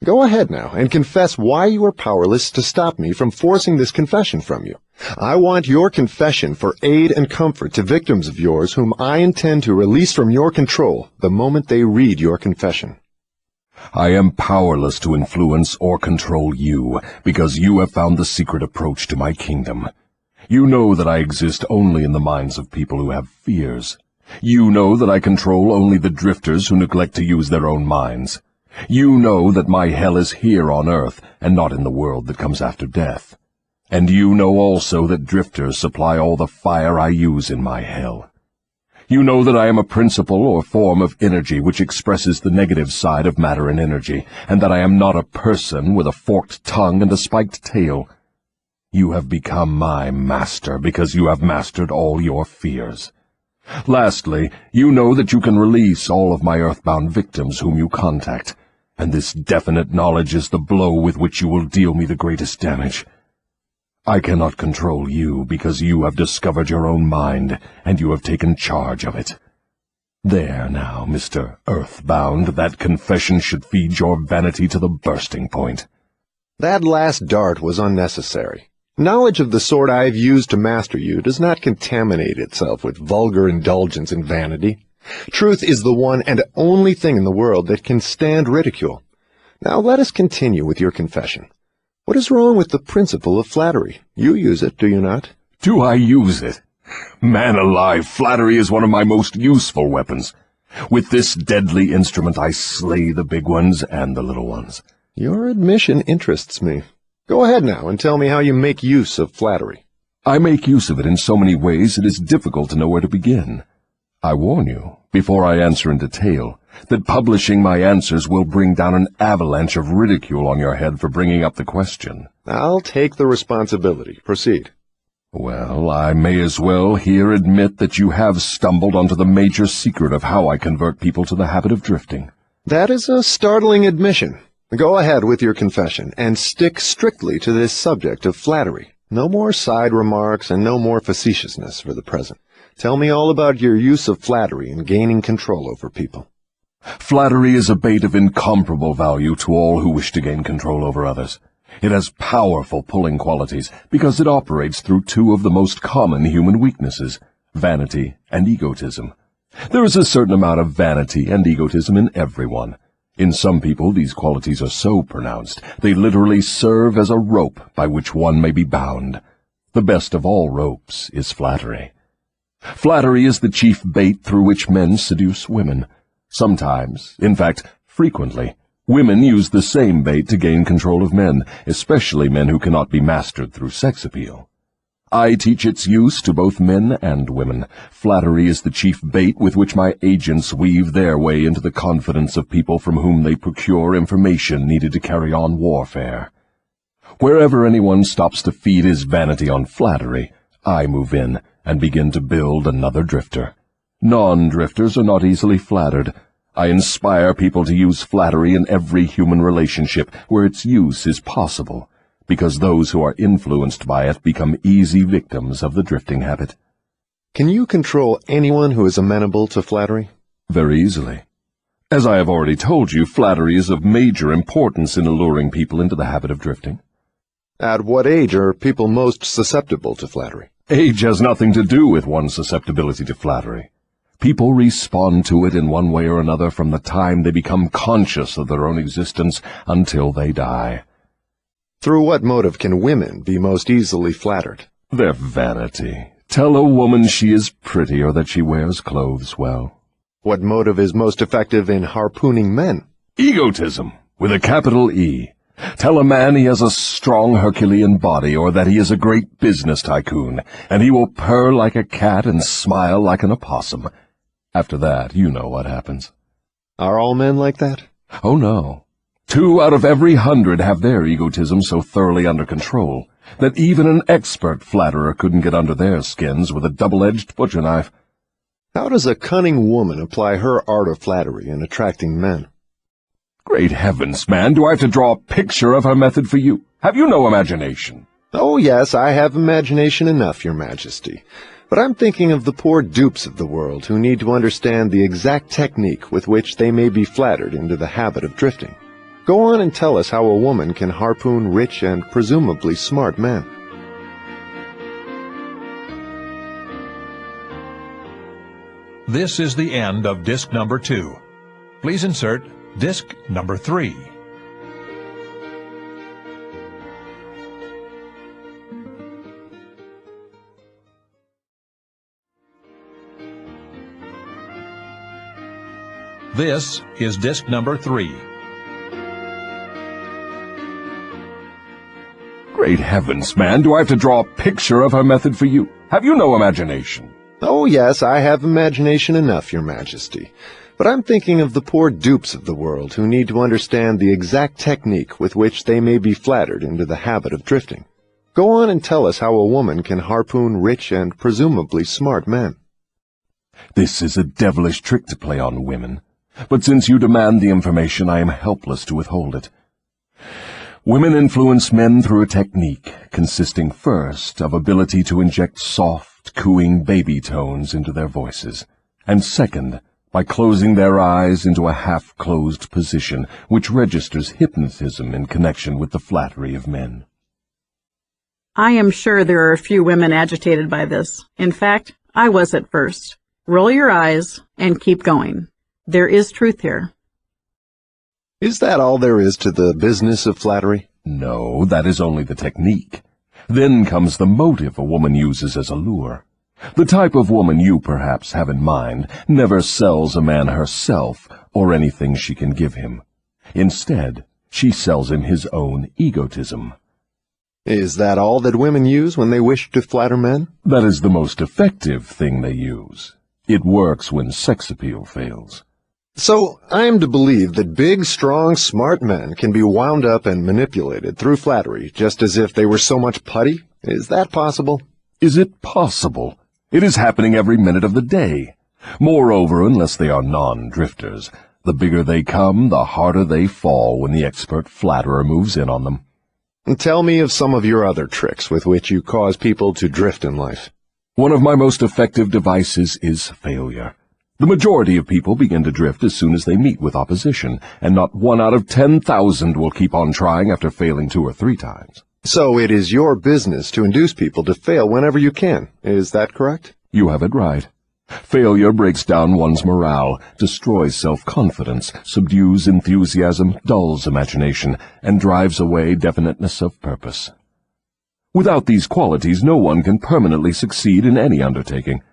S2: Go ahead now and confess why you are powerless to stop me from forcing this confession from you. I want your confession for aid and comfort to victims of yours whom I intend to release from your control the moment they read your confession.
S4: I am powerless to influence or control you, because you have found the secret approach to my kingdom. You know that I exist only in the minds of people who have fears. You know that I control only the drifters who neglect to use their own minds. You know that my hell is here on earth, and not in the world that comes after death. And you know also that drifters supply all the fire I use in my hell. You know that I am a principle or form of energy which expresses the negative side of matter and energy, and that I am not a person with a forked tongue and a spiked tail. You have become my master because you have mastered all your fears. Lastly, you know that you can release all of my earthbound victims whom you contact, and this definite knowledge is the blow with which you will deal me the greatest damage. I cannot control you because you have discovered your own mind, and you have taken charge of it. There now, Mr. Earthbound, that confession should feed your vanity to the bursting point.
S2: That last dart was unnecessary. Knowledge of the sort I have used to master you does not contaminate itself with vulgar indulgence and vanity. Truth is the one and only thing in the world that can stand ridicule. Now let us continue with your confession. What is wrong with the principle of flattery? You use it, do you not?
S4: Do I use it? Man alive, flattery is one of my most useful weapons. With this deadly instrument I slay the big ones and the little ones.
S2: Your admission interests me. Go ahead now and tell me how you make use of flattery.
S4: I make use of it in so many ways it is difficult to know where to begin. I warn you, before I answer in detail, that publishing my answers will bring down an avalanche of ridicule on your head for bringing up the question.
S2: I'll take the responsibility. Proceed.
S4: Well, I may as well here admit that you have stumbled onto the major secret of how I convert people to the habit of drifting.
S2: That is a startling admission. Go ahead with your confession, and stick strictly to this subject of flattery. No more side remarks and no more facetiousness for the present. Tell me all about your use of flattery in gaining control over people.
S4: Flattery is a bait of incomparable value to all who wish to gain control over others. It has powerful pulling qualities because it operates through two of the most common human weaknesses, vanity and egotism. There is a certain amount of vanity and egotism in everyone. In some people, these qualities are so pronounced, they literally serve as a rope by which one may be bound. The best of all ropes is flattery. Flattery is the chief bait through which men seduce women. Sometimes, in fact, frequently, women use the same bait to gain control of men, especially men who cannot be mastered through sex appeal. I teach its use to both men and women. Flattery is the chief bait with which my agents weave their way into the confidence of people from whom they procure information needed to carry on warfare. Wherever anyone stops to feed his vanity on flattery, I move in and begin to build another drifter. Non-drifters are not easily flattered. I inspire people to use flattery in every human relationship where its use is possible, because those who are influenced by it become easy victims of the drifting habit.
S2: Can you control anyone who is amenable to flattery?
S4: Very easily. As I have already told you, flattery is of major importance in alluring people into the habit of drifting.
S2: At what age are people most susceptible to flattery?
S4: Age has nothing to do with one's susceptibility to flattery. People respond to it in one way or another from the time they become conscious of their own existence until they die.
S2: Through what motive can women be most easily flattered?
S4: Their vanity. Tell a woman she is pretty or that she wears clothes well.
S2: What motive is most effective in harpooning men?
S4: Egotism, with a capital E. Tell a man he has a strong Herculean body or that he is a great business tycoon, and he will purr like a cat and smile like an opossum. After that, you know what happens.
S2: Are all men like that?
S4: Oh, no. 2 out of every 100 have their egotism so thoroughly under control that even an expert flatterer couldn't get under their skins with a double-edged butcher knife.
S2: How does a cunning woman apply her art of flattery in attracting men?
S4: Great heavens, man, do I have to draw a picture of her method for you? Have you no imagination?
S2: Oh, yes, I have imagination enough, Your Majesty. But I'm thinking of the poor dupes of the world who need to understand the exact technique with which they may be flattered into the habit of drifting. Go on and tell us how a woman can harpoon rich and presumably smart men.
S3: This is the end of disc number 2. Please insert disc number 3. This is disc number 3.
S4: Great heavens, man, do I have to draw a picture of her method for you? Have you no imagination?
S2: Oh, yes, I have imagination enough, Your Majesty. But I'm thinking of the poor dupes of the world who need to understand the exact technique with which they may be flattered into the habit of drifting. Go on and tell us how a woman can harpoon rich and presumably smart men.
S4: This is a devilish trick to play on women, but since you demand the information, I am helpless to withhold it. Women influence men through a technique consisting first of ability to inject soft, cooing baby tones into their voices, and second, by closing their eyes into a half-closed position, which registers hypnotism in connection with the flattery of men.
S1: I am sure there are a few women agitated by this. In fact, I was at first. Roll your eyes and keep going. There is truth here.
S2: Is that all there is to the business of flattery?
S4: No, that is only the technique. Then comes the motive a woman uses as a lure. The type of woman you perhaps have in mind never sells a man herself or anything she can give him. Instead, she sells him his own egotism.
S2: Is that all that women use when they wish to flatter men?
S4: That is the most effective thing they use. It works when sex appeal fails.
S2: So, I am to believe that big, strong, smart men can be wound up and manipulated through flattery, just as if they were so much putty? Is that possible?
S4: Is it possible? It is happening every minute of the day. Moreover, unless they are non-drifters, the bigger they come, the harder they fall when the expert flatterer moves in on them.
S2: Tell me of some of your other tricks with which you cause people to drift in life.
S4: One of my most effective devices is failure. The majority of people begin to drift as soon as they meet with opposition, and not 1 out of 10,000 will keep on trying after failing 2 or 3 times.
S2: So it is your business to induce people to fail whenever you can. Is that correct?
S4: You have it right. Failure breaks down one's morale, destroys self-confidence, subdues enthusiasm, dulls imagination, and drives away definiteness of purpose. Without these qualities, no one can permanently succeed in any undertaking.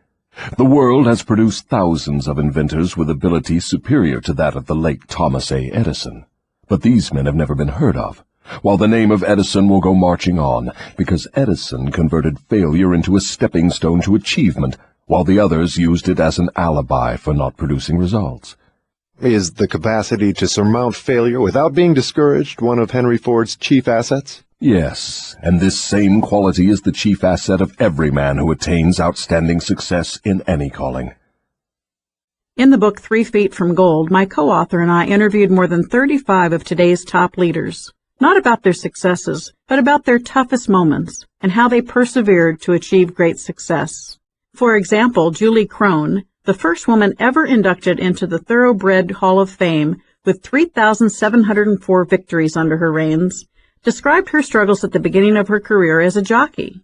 S4: The world has produced thousands of inventors with ability superior to that of the late Thomas A. Edison. But these men have never been heard of, while the name of Edison will go marching on, because Edison converted failure into a stepping stone to achievement, while the others used it as an alibi for not producing results.
S2: Is the capacity to surmount failure without being discouraged one of Henry Ford's chief assets?
S4: Yes, and this same quality is the chief asset of every man who attains outstanding success in any calling.
S1: In the book 3 Feet from Gold, my co-author and I interviewed more than 35 of today's top leaders, not about their successes, but about their toughest moments and how they persevered to achieve great success. For example, Julie Crone, the first woman ever inducted into the Thoroughbred Hall of Fame with 3,704 victories under her reins, described her struggles at the beginning of her career as a jockey.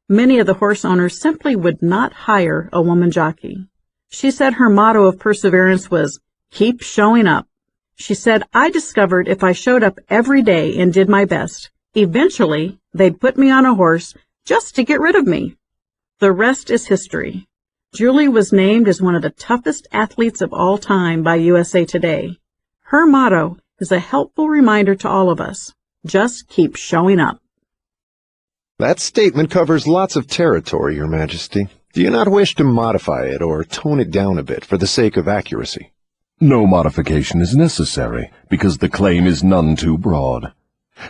S1: Many of the horse owners simply would not hire a woman jockey. She said her motto of perseverance was, "Keep showing up." She said, "I discovered if I showed up every day and did my best, eventually they'd put me on a horse just to get rid of me." The rest is history. Julie was named as one of the toughest athletes of all time by USA Today. Her motto is a helpful reminder to all of us. Just keep showing up.
S2: That statement covers lots of territory, Your Majesty. Do you not wish to modify it or tone it down a bit for the sake of accuracy?
S4: No modification is necessary, because the claim is none too broad.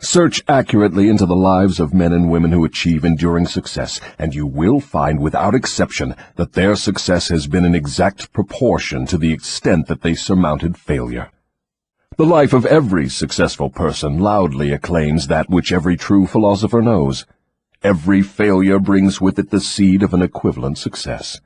S4: Search accurately into the lives of men and women who achieve enduring success, and you will find without exception that their success has been in exact proportion to the extent that they surmounted failure. The life of every successful person loudly acclaims that which every true philosopher knows. Every failure brings with it the seed of an equivalent success.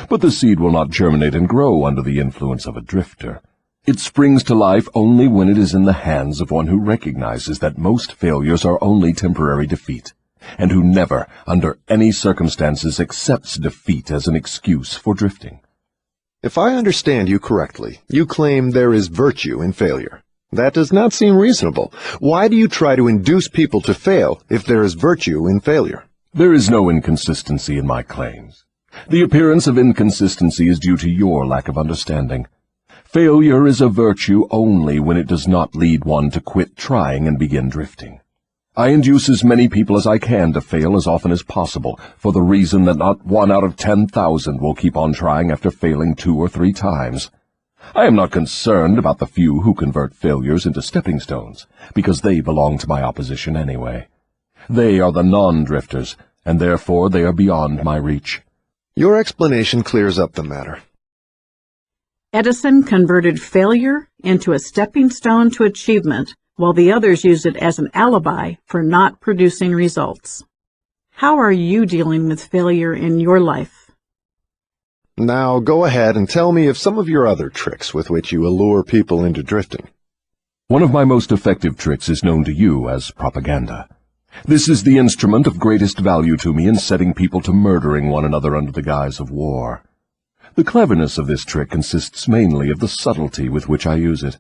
S4: But the seed will not germinate and grow under the influence of a drifter. It springs to life only when it is in the hands of one who recognizes that most failures are only temporary defeat, and who never, under any circumstances, accepts defeat as an excuse for drifting.
S2: If I understand you correctly, you claim there is virtue in failure. That does not seem reasonable. Why do you try to induce people to fail if there is virtue in failure?
S4: There is no inconsistency in my claims. The appearance of inconsistency is due to your lack of understanding. Failure is a virtue only when it does not lead one to quit trying and begin drifting. I induce as many people as I can to fail as often as possible, for the reason that not 1 out of 10,000 will keep on trying after failing 2 or 3 times. I am not concerned about the few who convert failures into stepping stones, because they belong to my opposition anyway. They are the non-drifters, and therefore they are beyond my reach.
S2: Your explanation clears up the matter.
S1: Edison converted failure into a stepping stone to achievement, while the others used it as an alibi for not producing results. How are you dealing with failure in your life?
S2: Now go ahead and tell me of some of your other tricks with which you allure people into drifting.
S4: One of my most effective tricks is known to you as propaganda. This is the instrument of greatest value to me in setting people to murdering one another under the guise of war. The cleverness of this trick consists mainly of the subtlety with which I use it.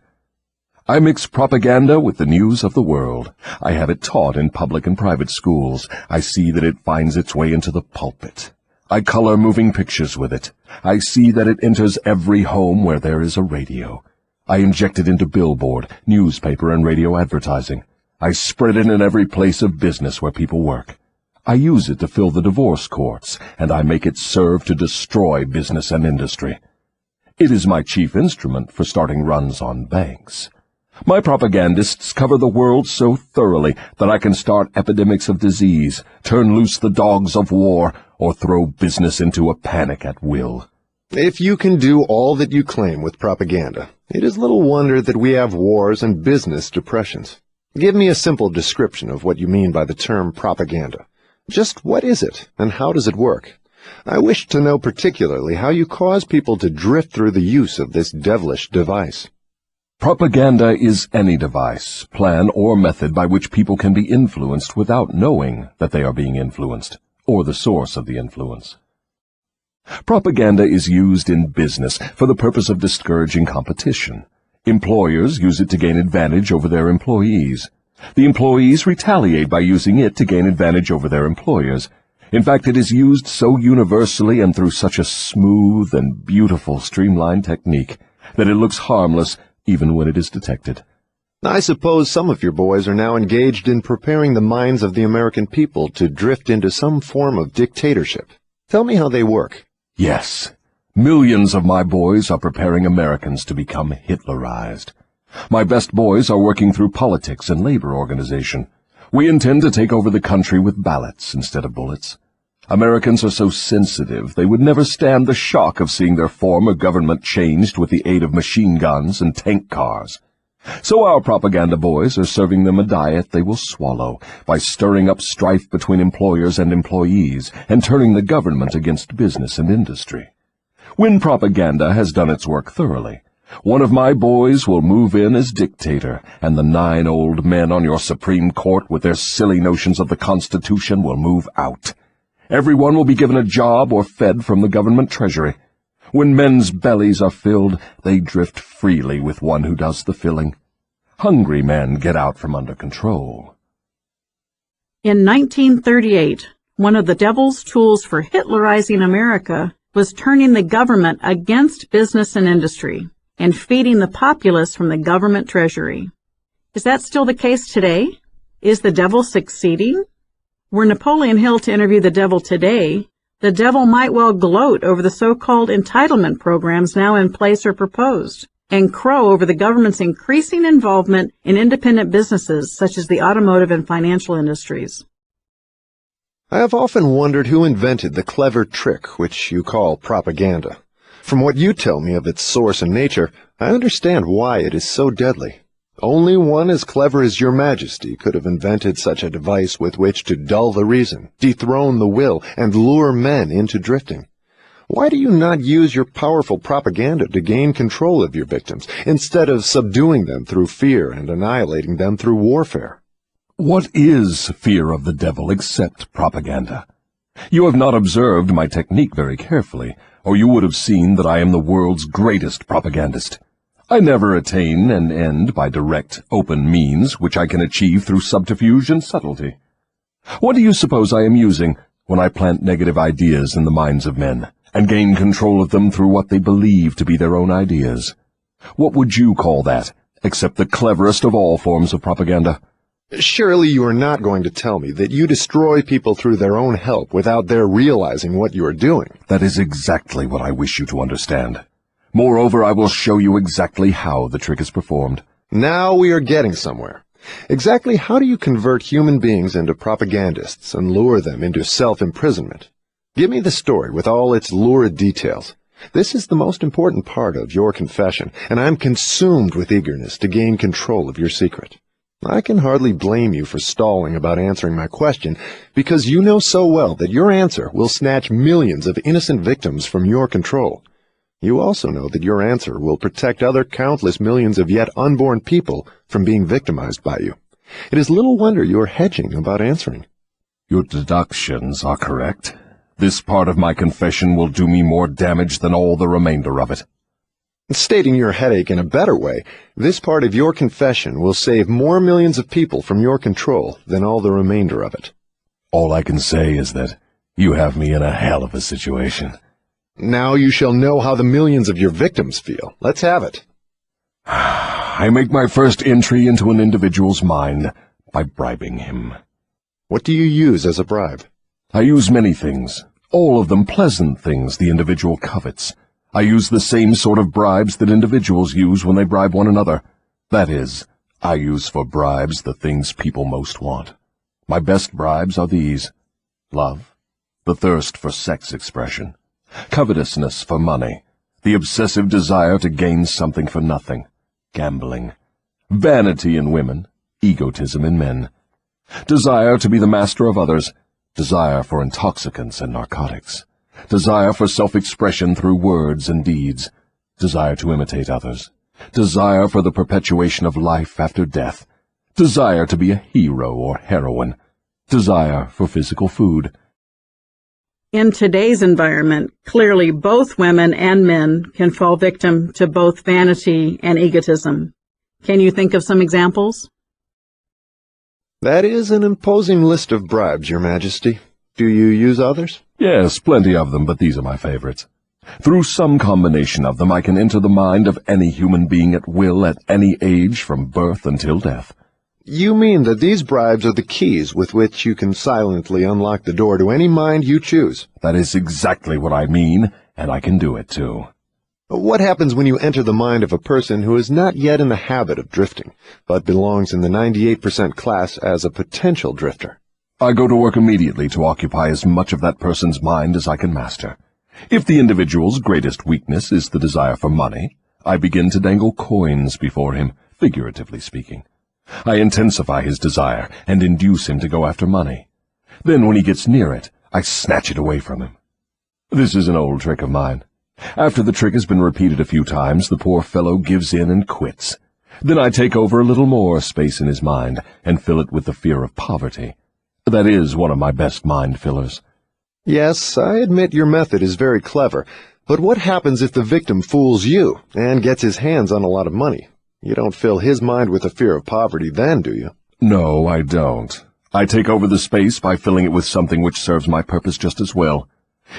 S4: I mix propaganda with the news of the world. I have it taught in public and private schools. I see that it finds its way into the pulpit. I color moving pictures with it. I see that it enters every home where there is a radio. I inject it into billboard, newspaper, and radio advertising. I spread it in every place of business where people work. I use it to fill the divorce courts, and I make it serve to destroy business and industry. It is my chief instrument for starting runs on banks. My propagandists cover the world so thoroughly that I can start epidemics of disease, turn loose the dogs of war, or throw business into a panic at will.
S2: If you can do all that you claim with propaganda, it is little wonder that we have wars and business depressions. Give me a simple description of what you mean by the term propaganda. Just what is it, and how does it work? I wish to know particularly how you cause people to drift through the use of this devilish device.
S4: Propaganda is any device, plan, or method by which people can be influenced without knowing that they are being influenced, or the source of the influence. Propaganda is used in business for the purpose of discouraging competition. Employers use it to gain advantage over their employees. The employees retaliate by using it to gain advantage over their employers. In fact, it is used so universally and through such a smooth and beautiful streamlined technique that it looks harmless even when it is detected.
S2: I suppose some of your boys are now engaged in preparing the minds of the American people to drift into some form of dictatorship. Tell me how they work.
S4: Yes, millions of my boys are preparing Americans to become Hitlerized. My best boys are working through politics and labor organization. We intend to take over the country with ballots instead of bullets. Americans are so sensitive they would never stand the shock of seeing their form of government changed with the aid of machine guns and tank cars. So our propaganda boys are serving them a diet they will swallow by stirring up strife between employers and employees and turning the government against business and industry. When propaganda has done its work thoroughly, one of my boys will move in as dictator, and the 9 old men on your Supreme Court with their silly notions of the Constitution will move out. Everyone will be given a job or fed from the government treasury. When men's bellies are filled, they drift freely with one who does the filling. Hungry men get out from under control.
S1: In 1938, one of the devil's tools for Hitlerizing America was turning the government against business and industry and feeding the populace from the government treasury. Is that still the case today? Is the devil succeeding? Were Napoleon Hill to interview the devil today, the devil might well gloat over the so-called entitlement programs now in place or proposed, and crow over the government's increasing involvement in independent businesses such as the automotive and financial industries.
S2: I have often wondered who invented the clever trick which you call propaganda. From what you tell me of its source and nature, I understand why it is so deadly. Only one as clever as your Majesty could have invented such a device with which to dull the reason, dethrone the will, and lure men into drifting. Why do you not use your powerful propaganda to gain control of your victims, instead of subduing them through fear and annihilating them through warfare?
S4: What is fear of the devil except propaganda? You have not observed my technique very carefully, or you would have seen that I am the world's greatest propagandist. I never attain an end by direct, open means, which I can achieve through subterfuge and subtlety. What do you suppose I am using when I plant negative ideas in the minds of men, and gain control of them through what they believe to be their own ideas? What would you call that, except the cleverest of all forms of propaganda?
S2: Surely you are not going to tell me that you destroy people through their own help without their realizing what you are doing.
S4: That is exactly what I wish you to understand. Moreover, I will show you exactly how the trick is performed.
S2: Now we are getting somewhere. Exactly how do you convert human beings into propagandists and lure them into self-imprisonment? Give me the story with all its lurid details. This is the most important part of your confession, and I am consumed with eagerness to gain control of your secret. I can hardly blame you for stalling about answering my question, because you know so well that your answer will snatch millions of innocent victims from your control. You also know that your answer will protect other countless millions of yet unborn people from being victimized by you. It is little wonder you are hedging about answering.
S4: Your deductions are correct. This part of my confession will do me more damage than all the remainder of it.
S2: Stating your headache in a better way, this part of your confession will save more millions of people from your control than all the remainder of it.
S4: All I can say is that You have me in a hell of a situation.
S2: Now you shall know how the millions of your victims feel. Let's have it.
S4: I make my first entry into an individual's mind by bribing him.
S2: What do you use as a bribe?
S4: I use many things, all of them pleasant things the individual covets. I use the same sort of bribes that individuals use when they bribe one another. That is, I use for bribes the things people most want. My best bribes are these: love, the thirst for sex expression, covetousness for money, the obsessive desire to gain something for nothing, gambling, vanity in women, egotism in men, desire to be the master of others, desire for intoxicants and narcotics, desire for self-expression through words and deeds, desire to imitate others, desire for the perpetuation of life after death, desire to be a hero or heroine, desire for physical food.
S1: In today's environment, clearly both women and men can fall victim to both vanity and egotism. Can you think of some examples?
S2: That is an imposing list of bribes, Your Majesty. Do you use others?
S4: Yes, plenty of them, but these are my favorites. Through some combination of them, I can enter the mind of any human being at will at any age from birth until death.
S2: You mean that these bribes are the keys with which you can silently unlock the door to any mind you choose?
S4: That is exactly what I mean, and I can do it too.
S2: What happens when you enter the mind of a person who is not yet in the habit of drifting, but belongs in the 98% class as a potential drifter?
S4: I go to work immediately to occupy as much of that person's mind as I can master. If the individual's greatest weakness is the desire for money, I begin to dangle coins before him, figuratively speaking. I intensify his desire and induce him to go after money. Then when he gets near it, I snatch it away from him. This is an old trick of mine. After the trick has been repeated a few times, the poor fellow gives in and quits. Then I take over a little more space in his mind and fill it with the fear of poverty. That is one of my best mind fillers.
S2: Yes, I admit your method is very clever, but what happens if the victim fools you and gets his hands on a lot of money? You don't fill his mind with a fear of poverty then, do you?
S4: No, I don't. I take over the space by filling it with something which serves my purpose just as well.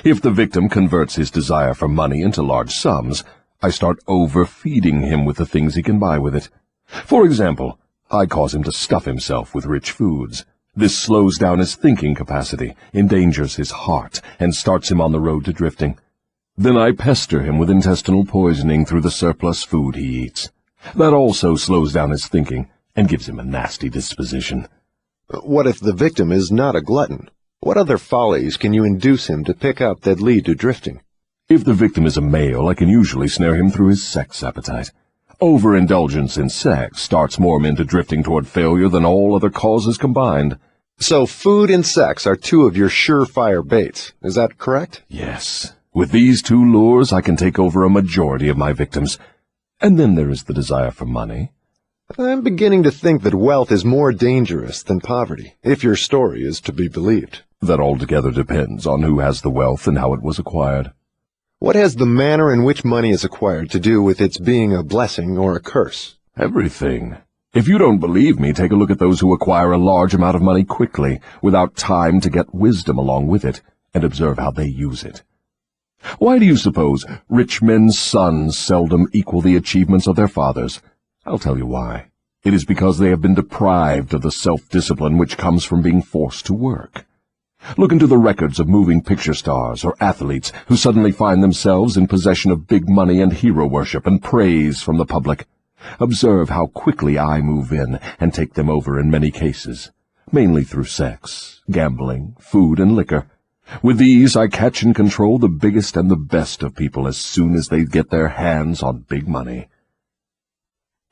S4: If the victim converts his desire for money into large sums, I start overfeeding him with the things he can buy with it. For example, I cause him to stuff himself with rich foods. This slows down his thinking capacity, endangers his heart, and starts him on the road to drifting. Then I pester him with intestinal poisoning through the surplus food he eats. That also slows down his thinking and gives him a nasty disposition.
S2: What if the victim is not a glutton? What other follies can you induce him to pick up that lead to drifting?
S4: If the victim is a male, I can usually snare him through his sex appetite. Overindulgence in sex starts more men to drifting toward failure than all other causes combined.
S2: So food and sex are two of your surefire baits. Is that correct?
S4: Yes. With these two lures, I can take over a majority of my victims. And then there is the desire for money.
S2: I'm beginning to think that wealth is more dangerous than poverty, if your story is to be believed.
S4: That altogether depends on who has the wealth and how it was acquired.
S2: What has the manner in which money is acquired to do with its being a blessing or a curse?
S4: Everything. If you don't believe me, take a look at those who acquire a large amount of money quickly, without time to get wisdom along with it, and observe how they use it. Why do you suppose rich men's sons seldom equal the achievements of their fathers? I'll tell you why. It is because they have been deprived of the self-discipline which comes from being forced to work. Look into the records of moving picture stars or athletes who suddenly find themselves in possession of big money and hero worship and praise from the public. Observe how quickly I move in and take them over in many cases, mainly through sex, gambling, food, and liquor. With these, I catch and control the biggest and the best of people as soon as they get their hands on big money.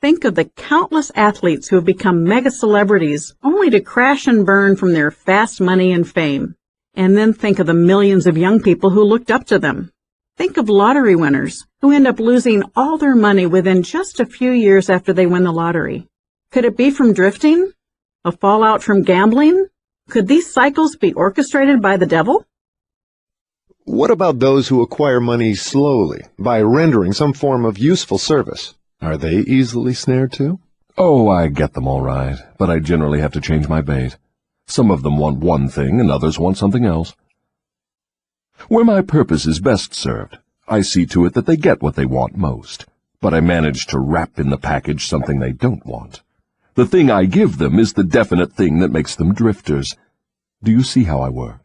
S1: Think of the countless athletes who have become mega celebrities only to crash and burn from their fast money and fame. And then think of the millions of young people who looked up to them. Think of lottery winners who end up losing all their money within just a few years after they win the lottery. Could it be from drifting? A fallout from gambling? Could these cycles be orchestrated by the devil?
S2: What about those who acquire money slowly, by rendering some form of useful service? Are they easily snared too?
S4: Oh, I get them all right, but I generally have to change my bait. Some of them want one thing and others want something else. Where my purpose is best served, I see to it that they get what they want most, but I manage to wrap in the package something they don't want. The thing I give them is the definite thing that makes them drifters. Do you see how I work?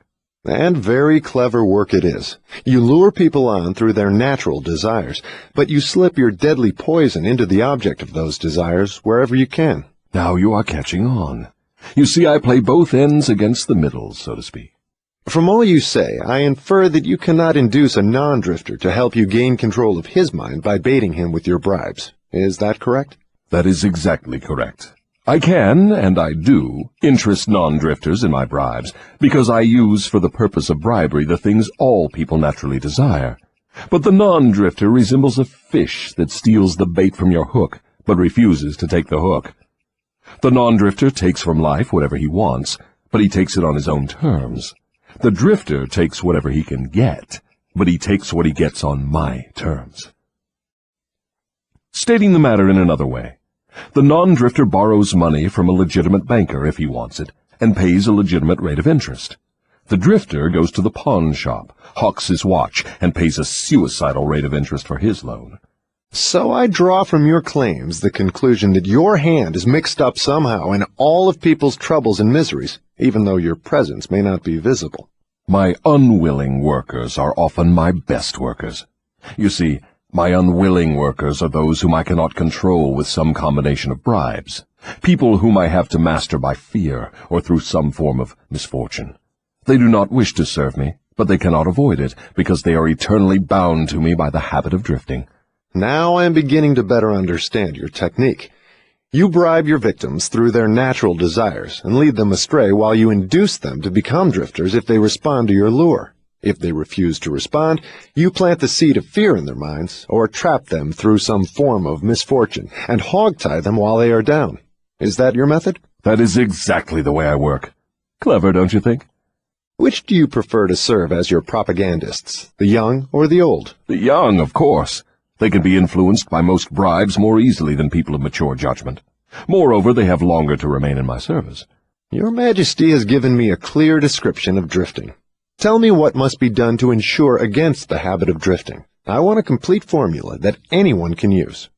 S2: And very clever work it is. You lure people on through their natural desires, but you slip your deadly poison into the object of those desires wherever you can.
S4: Now you are catching on. You see, I play both ends against the middle, so to speak.
S2: From all you say, I infer that you cannot induce a non-drifter to help you gain control of his mind by baiting him with your bribes. Is that correct?
S4: That is exactly correct. I can, and I do, interest non-drifters in my bribes, because I use for the purpose of bribery the things all people naturally desire. But the non-drifter resembles a fish that steals the bait from your hook, but refuses to take the hook. The non-drifter takes from life whatever he wants, but he takes it on his own terms. The drifter takes whatever he can get, but he takes what he gets on my terms. Stating the matter in another way, the non-drifter borrows money from a legitimate banker if he wants it, and pays a legitimate rate of interest. The drifter goes to the pawn shop, hawks his watch, and pays a suicidal rate of interest for his loan.
S2: So I draw from your claims the conclusion that your hand is mixed up somehow in all of people's troubles and miseries, even though your presence may not be visible.
S4: My unwilling workers are often my best workers. You see, my unwilling workers are those whom I cannot control with some combination of bribes, people whom I have to master by fear or through some form of misfortune. They do not wish to serve me, but they cannot avoid it, because they are eternally bound to me by the habit of drifting.
S2: Now I am beginning to better understand your technique. You bribe your victims through their natural desires and lead them astray while you induce them to become drifters if they respond to your lure. If they refuse to respond, you plant the seed of fear in their minds or trap them through some form of misfortune and hogtie them while they are down. Is that your method?
S4: That is exactly the way I work. Clever, don't you think?
S2: Which do you prefer to serve as your propagandists, the young or the old?
S4: The young, of course. They can be influenced by most bribes more easily than people of mature judgment. Moreover, they have longer to remain in my service.
S2: Your Majesty has given me a clear description of drifting. Tell me what must be done to ensure against the habit of drifting. I want a complete formula that anyone can use.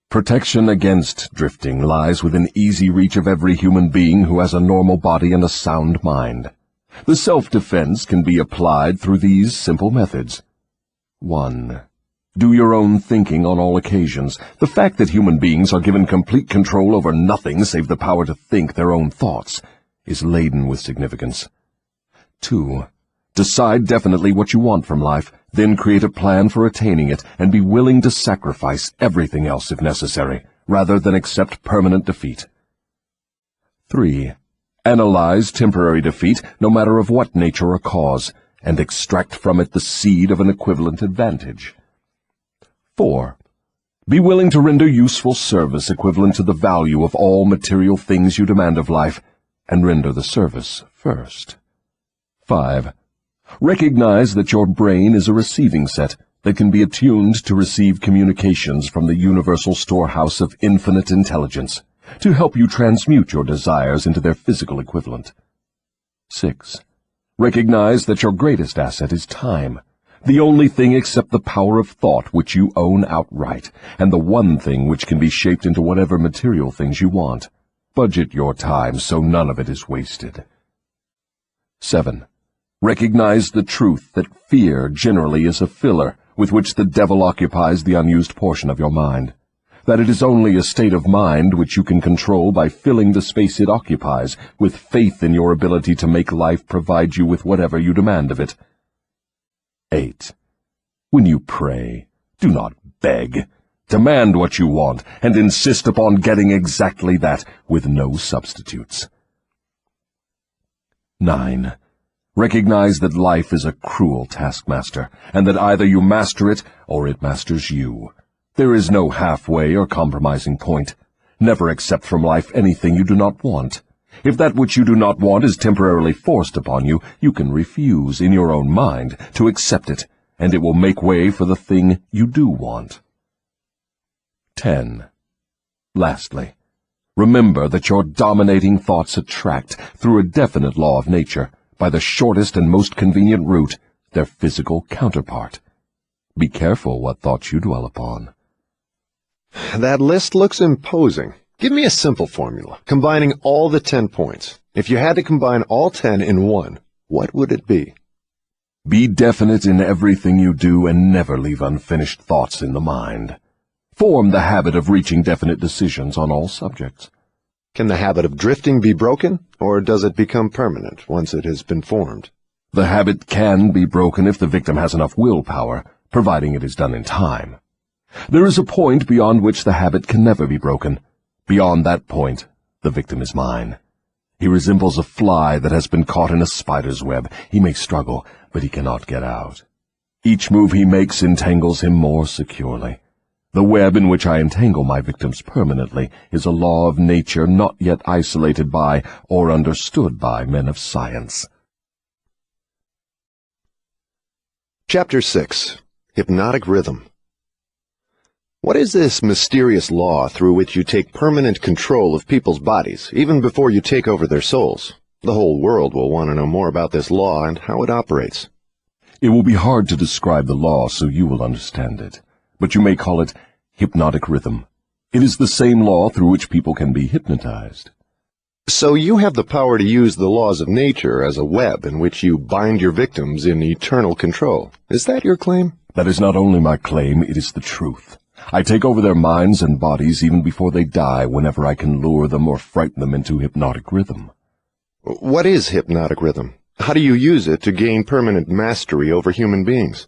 S4: Protection against drifting lies within easy reach of every human being who has a normal body and a sound mind. The self-defense can be applied through these simple methods. 1. Do your own thinking on all occasions. The fact that human beings are given complete control over nothing save the power to think their own thoughts is laden with significance. 2. Decide definitely what you want from life, then create a plan for attaining it, and be willing to sacrifice everything else if necessary, rather than accept permanent defeat. 3. Analyze temporary defeat, no matter of what nature or cause, and extract from it the seed of an equivalent advantage. 4. Be willing to render useful service equivalent to the value of all material things you demand of life, and render the service first. 5. Recognize that your brain is a receiving set that can be attuned to receive communications from the universal storehouse of infinite intelligence, to help you transmute your desires into their physical equivalent. 6. Recognize that your greatest asset is time, the only thing except the power of thought which you own outright, and the one thing which can be shaped into whatever material things you want. Budget your time so none of it is wasted. 7. Recognize the truth that fear generally is a filler with which the devil occupies the unused portion of your mind, that it is only a state of mind which you can control by filling the space it occupies with faith in your ability to make life provide you with whatever you demand of it. 8. When you pray, do not beg. Demand what you want, and insist upon getting exactly that, with no substitutes. 9. Recognize that life is a cruel taskmaster, and that either you master it, or it masters you. There is no halfway or compromising point. Never accept from life anything you do not want. If that which you do not want is temporarily forced upon you, you can refuse, in your own mind, to accept it, and it will make way for the thing you do want. 10. Lastly, remember that your dominating thoughts attract, through a definite law of nature, by the shortest and most convenient route, their physical counterpart. Be careful what thoughts you dwell upon.
S2: That list looks imposing. Give me a simple formula, combining all the 10 points. If you had to combine all 10 in one, what would it be?
S4: Be definite in everything you do and never leave unfinished thoughts in the mind. Form the habit of reaching definite decisions on all subjects.
S2: Can the habit of drifting be broken, or does it become permanent once it has been formed?
S4: The habit can be broken if the victim has enough willpower, providing it is done in time. There is a point beyond which the habit can never be broken. Beyond that point, the victim is mine. He resembles a fly that has been caught in a spider's web. He may struggle, but he cannot get out. Each move he makes entangles him more securely. The web in which I entangle my victims permanently is a law of nature not yet isolated by or understood by men of science.
S2: Chapter 6. Hypnotic Rhythm. What is this mysterious law through which you take permanent control of people's bodies, even before you take over their souls? The whole world will want to know more about this law and how it operates.
S4: It will be hard to describe the law so you will understand it, but you may call it hypnotic rhythm. It is the same law through which people can be hypnotized.
S2: So you have the power to use the laws of nature as a web in which you bind your victims in eternal control. Is that your claim?
S4: That is not only my claim, it is the truth. I take over their minds and bodies even before they die whenever I can lure them or frighten them into hypnotic rhythm.
S2: What is hypnotic rhythm? How do you use it to gain permanent mastery over human beings?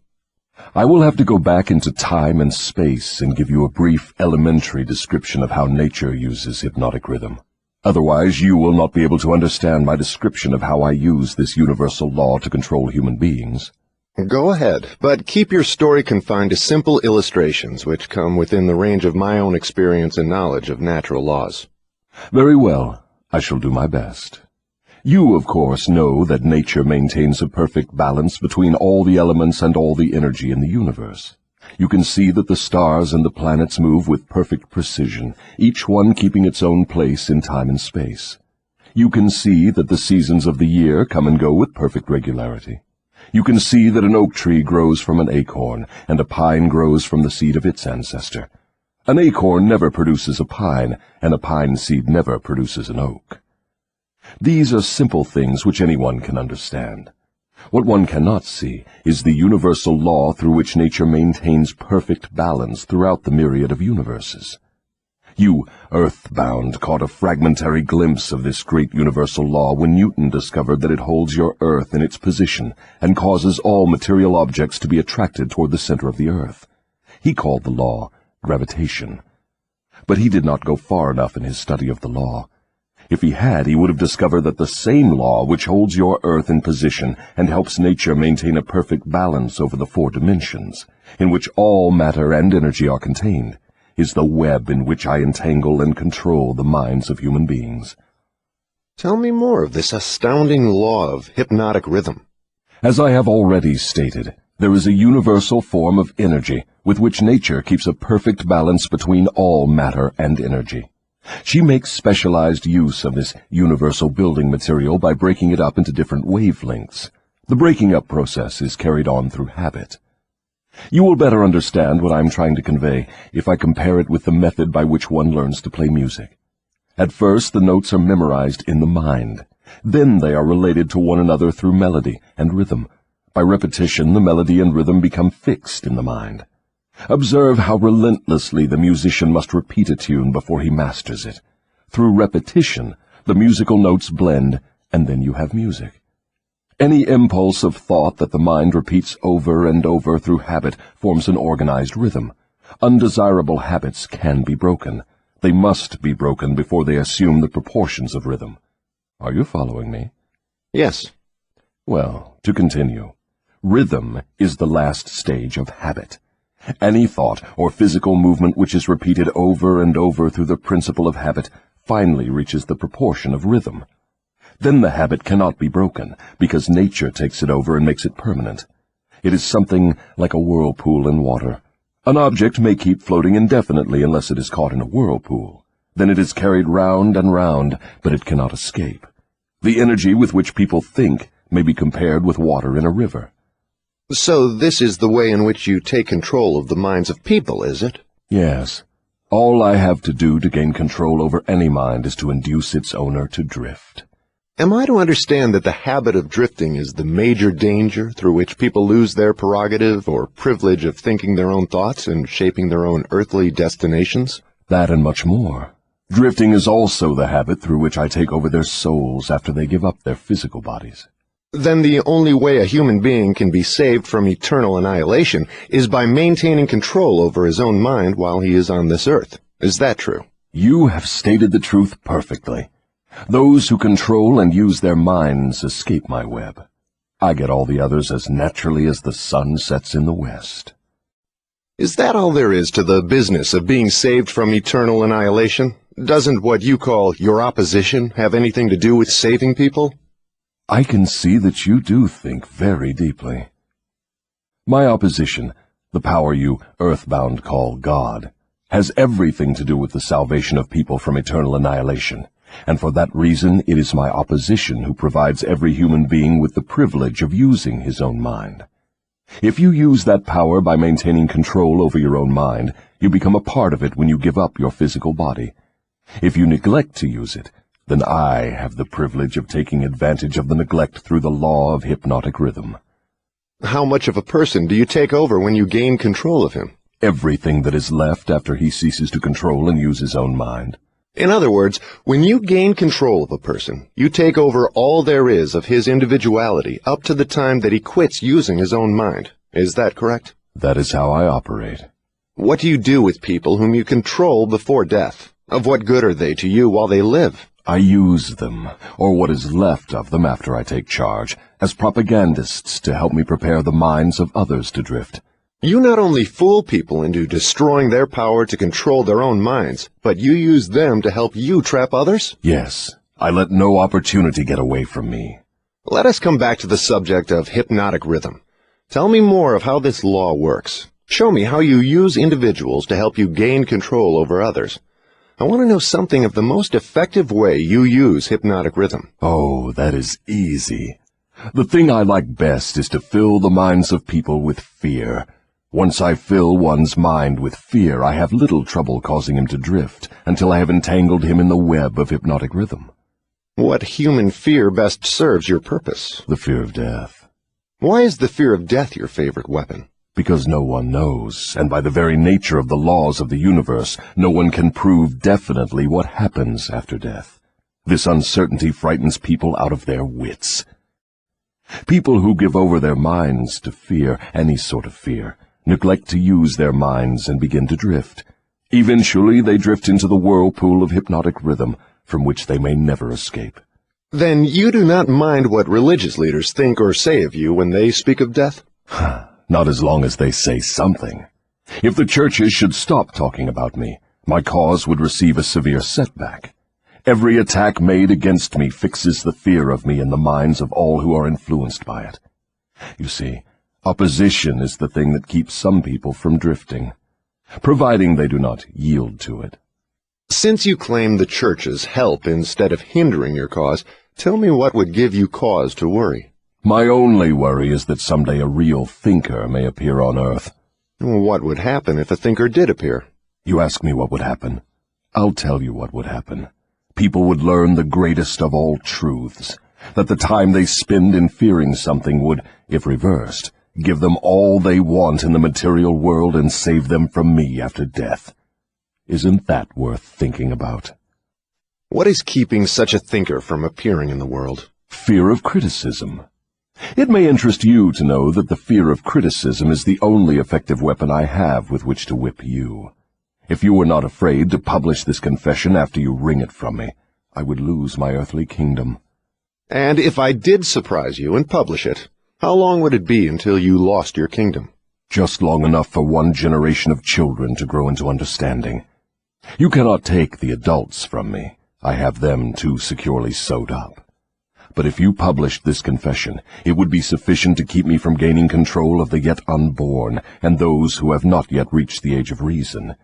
S4: I will have to go back into time and space and give you a brief elementary description of how nature uses hypnotic rhythm. Otherwise, you will not be able to understand my description of how I use this universal law to control human beings.
S2: Go ahead, but keep your story confined to simple illustrations which come within the range of my own experience and knowledge of natural laws.
S4: Very well. I shall do my best. You, of course, know that nature maintains a perfect balance between all the elements and all the energy in the universe. You can see that the stars and the planets move with perfect precision, each one keeping its own place in time and space. You can see that the seasons of the year come and go with perfect regularity. You can see that an oak tree grows from an acorn, and a pine grows from the seed of its ancestor. An acorn never produces a pine, and a pine seed never produces an oak. These are simple things which anyone can understand. What one cannot see is the universal law through which nature maintains perfect balance throughout the myriad of universes. You, earthbound, caught a fragmentary glimpse of this great universal law when Newton discovered that it holds your earth in its position and causes all material objects to be attracted toward the center of the earth. He called the law gravitation. But he did not go far enough in his study of the law. If he had, he would have discovered that the same law which holds your earth in position and helps nature maintain a perfect balance over the 4 dimensions, in which all matter and energy are contained, is the web in which I entangle and control the minds of human beings.
S2: Tell me more of this astounding law of hypnotic rhythm.
S4: As I have already stated, there is a universal form of energy with which nature keeps a perfect balance between all matter and energy. She makes specialized use of this universal building material by breaking it up into different wavelengths. The breaking up process is carried on through habit. You will better understand what I am trying to convey if I compare it with the method by which one learns to play music. At first, the notes are memorized in the mind. Then they are related to one another through melody and rhythm. By repetition, the melody and rhythm become fixed in the mind. Observe how relentlessly the musician must repeat a tune before he masters it. Through repetition, the musical notes blend, and then you have music. Any impulse of thought that the mind repeats over and over through habit forms an organized rhythm. Undesirable habits can be broken. They must be broken before they assume the proportions of rhythm. Are you following me?
S2: Yes.
S4: Well, to continue. Rhythm is the last stage of habit. Any thought or physical movement which is repeated over and over through the principle of habit finally reaches the proportion of rhythm. Then the habit cannot be broken, because nature takes it over and makes it permanent. It is something like a whirlpool in water. An object may keep floating indefinitely unless it is caught in a whirlpool. Then it is carried round and round, but it cannot escape. The energy with which people think may be compared with water in a river.
S2: So this is the way in which you take control of the minds of people, is it?
S4: Yes. All I have to do to gain control over any mind is to induce its owner to drift.
S2: Am I to understand that the habit of drifting is the major danger through which people lose their prerogative or privilege of thinking their own thoughts and shaping their own earthly destinations?
S4: That and much more. Drifting is also the habit through which I take over their souls after they give up their physical bodies.
S2: Then the only way a human being can be saved from eternal annihilation is by maintaining control over his own mind while he is on this earth. Is that true?
S4: You have stated the truth perfectly. Those who control and use their minds escape my web. I get all the others as naturally as the sun sets in the west.
S2: Is that all there is to the business of being saved from eternal annihilation? Doesn't what you call your opposition have anything to do with saving people?
S4: I can see that you do think very deeply. My opposition, the power you earthbound call God, has everything to do with the salvation of people from eternal annihilation, and for that reason it is my opposition who provides every human being with the privilege of using his own mind. If you use that power by maintaining control over your own mind, you become a part of it when you give up your physical body. If you neglect to use it, then I have the privilege of taking advantage of the neglect through the law of hypnotic rhythm.
S2: How much of a person do you take over when you gain control of him?
S4: Everything that is left after he ceases to control and use his own mind.
S2: In other words, when you gain control of a person, you take over all there is of his individuality up to the time that he quits using his own mind. Is that correct?
S4: That is how I operate.
S2: What do you do with people whom you control before death? Of what good are they to you while they live?
S4: I use them, or what is left of them after I take charge, as propagandists to help me prepare the minds of others to drift.
S2: You not only fool people into destroying their power to control their own minds, but you use them to help you trap others?
S4: Yes, I let no opportunity get away from me.
S2: Let us come back to the subject of hypnotic rhythm. Tell me more of how this law works. Show me how you use individuals to help you gain control over others. I want to know something of the most effective way you use hypnotic rhythm.
S4: Oh, that is easy. The thing I like best is to fill the minds of people with fear. Once I fill one's mind with fear, I have little trouble causing him to drift until I have entangled him in the web of hypnotic rhythm.
S2: What human fear best serves your purpose?
S4: The fear of death.
S2: Why is the fear of death your favorite weapon?
S4: Because no one knows, and by the very nature of the laws of the universe, no one can prove definitely what happens after death. This uncertainty frightens people out of their wits. People who give over their minds to fear, any sort of fear, neglect to use their minds and begin to drift. Eventually they drift into the whirlpool of hypnotic rhythm, from which they may never escape.
S2: Then you do not mind what religious leaders think or say of you when they speak of death?
S4: Not as long as they say something. If the churches should stop talking about me, my cause would receive a severe setback. Every attack made against me fixes the fear of me in the minds of all who are influenced by it. You see, opposition is the thing that keeps some people from drifting, providing they do not yield to it.
S2: Since you claim the churches help instead of hindering your cause, tell me what would give you cause to worry.
S4: My only worry is that someday a real thinker may appear on Earth.
S2: What would happen if a thinker did appear?
S4: You ask me what would happen. I'll tell you what would happen. People would learn the greatest of all truths, that the time they spend in fearing something would, if reversed, give them all they want in the material world and save them from me after death. Isn't that worth thinking about?
S2: What is keeping such a thinker from appearing in the world?
S4: Fear of criticism. It may interest you to know that the fear of criticism is the only effective weapon I have with which to whip you. If you were not afraid to publish this confession after you wring it from me, I would lose my earthly kingdom.
S2: And if I did surprise you and publish it, how long would it be until you lost your kingdom?
S4: Just long enough for one generation of children to grow into understanding. You cannot take the adults from me. I have them too securely sewed up. But if you published this confession, it would be sufficient to keep me from gaining control of the yet unborn and those who have not yet reached the age of reason.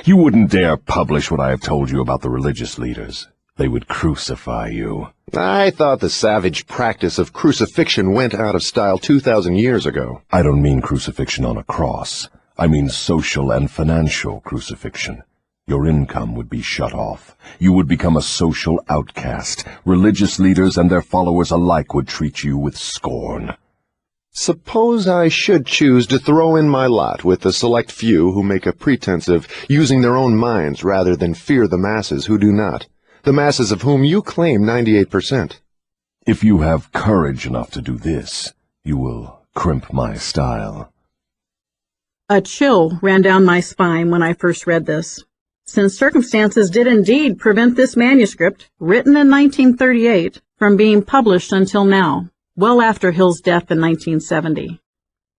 S4: You wouldn't dare publish what I have told you about the religious leaders. They would crucify you.
S2: I thought the savage practice of crucifixion went out of style 2,000 years ago.
S4: I don't mean crucifixion on a cross. I mean social and financial crucifixion. Your income would be shut off. You would become a social outcast. Religious leaders and their followers alike would treat you with scorn.
S2: Suppose I should choose to throw in my lot with the select few who make a pretense of using their own minds rather than fear the masses who do not, the masses of whom you claim 98%.
S4: If you have courage enough to do this, you will crimp my style.
S1: A chill ran down my spine when I first read this, since circumstances did indeed prevent this manuscript, written in 1938, from being published until now, well after Hill's death in 1970.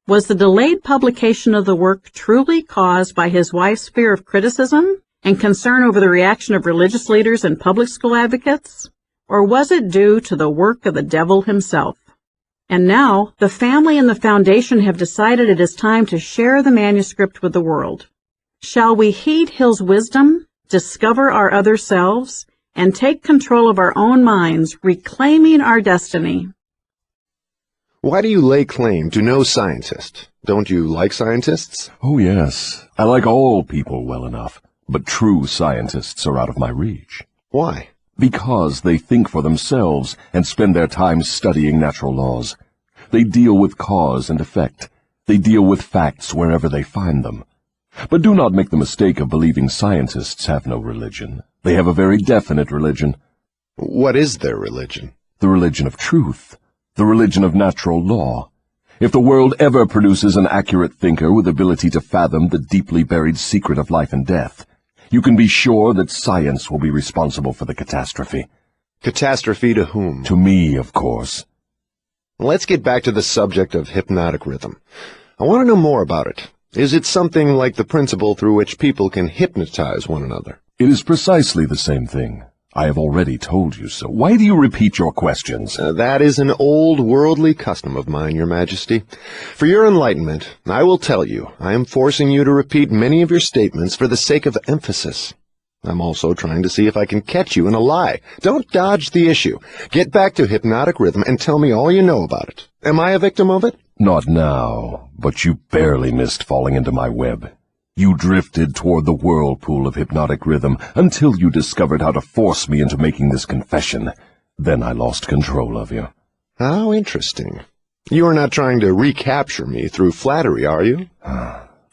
S1: Was the delayed publication of the work truly caused by his wife's fear of criticism and concern over the reaction of religious leaders and public school advocates? Or was it due to the work of the devil himself? And now, the family and the foundation have decided it is time to share the manuscript with the world. Shall we heed Hill's wisdom, discover our other selves, and take control of our own minds, reclaiming our destiny?
S2: Why do you lay claim to no scientist? Don't you like scientists?
S4: Oh, yes. I like all people well enough, but true scientists are out of my reach.
S2: Why?
S4: Because they think for themselves and spend their time studying natural laws. They deal with cause and effect. They deal with facts wherever they find them. But do not make the mistake of believing scientists have no religion. They have a very definite religion.
S2: What is their religion?
S4: The religion of truth. The religion of natural law. If the world ever produces an accurate thinker with ability to fathom the deeply buried secret of life and death, you can be sure that science will be responsible for the catastrophe.
S2: Catastrophe to whom?
S4: To me, of course.
S2: Let's get back to the subject of hypnotic rhythm. I want to know more about it. Is it something like the principle through which people can hypnotize one another?
S4: It is precisely the same thing. I have already told you so. Why do you repeat your questions?
S2: That is an old worldly custom of mine, Your Majesty. For your enlightenment, I will tell you, I am forcing you to repeat many of your statements for the sake of emphasis. I'm also trying to see if I can catch you in a lie. Don't dodge the issue. Get back to hypnotic rhythm and tell me all you know about it. Am I a victim of it?
S4: Not now, but you barely missed falling into my web. You drifted toward the whirlpool of hypnotic rhythm until you discovered how to force me into making this confession. Then I lost control of you.
S2: How interesting. You are not trying to recapture me through flattery, are you?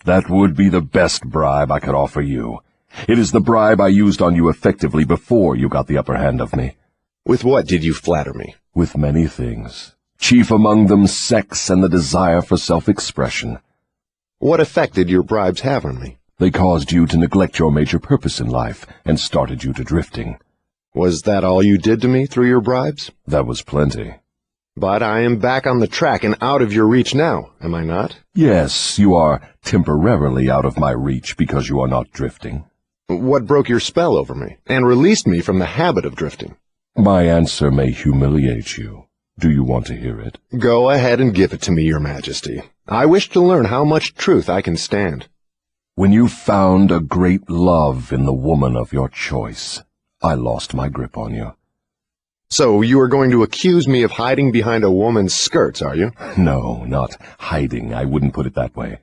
S4: That would be the best bribe I could offer you. It is the bribe I used on you effectively before you got the upper hand of me.
S2: With what did you flatter me?
S4: With many things. Chief among them sex and the desire for self-expression.
S2: What effect did your bribes have on me?
S4: They caused you to neglect your major purpose in life and started you to drifting.
S2: Was that all you did to me through your bribes?
S4: That was plenty.
S2: But I am back on the track and out of your reach now, am I not?
S4: Yes, you are temporarily out of my reach because you are not drifting.
S2: What broke your spell over me and released me from the habit of drifting?
S4: My answer may humiliate you. Do you want to hear it?
S2: Go ahead and give it to me, Your Majesty. I wish to learn how much truth I can stand.
S4: When you found a great love in the woman of your choice, I lost my grip on you.
S2: So you are going to accuse me of hiding behind a woman's skirts, are you?
S4: No, not hiding. I wouldn't put it that way.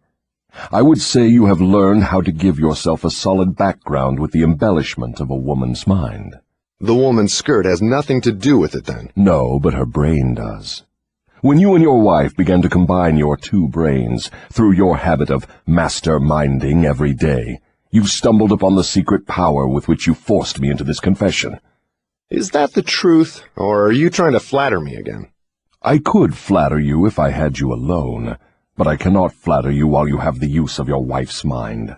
S4: I would say you have learned how to give yourself a solid background with the embellishment of a woman's mind.
S2: The woman's skirt has nothing to do with it, then?
S4: No, but her brain does. When you and your wife began to combine your two brains through your habit of master-minding every day, you stumbled upon the secret power with which you forced me into this confession.
S2: Is that the truth, or are you trying to flatter me again?
S4: I could flatter you if I had you alone, but I cannot flatter you while you have the use of your wife's mind.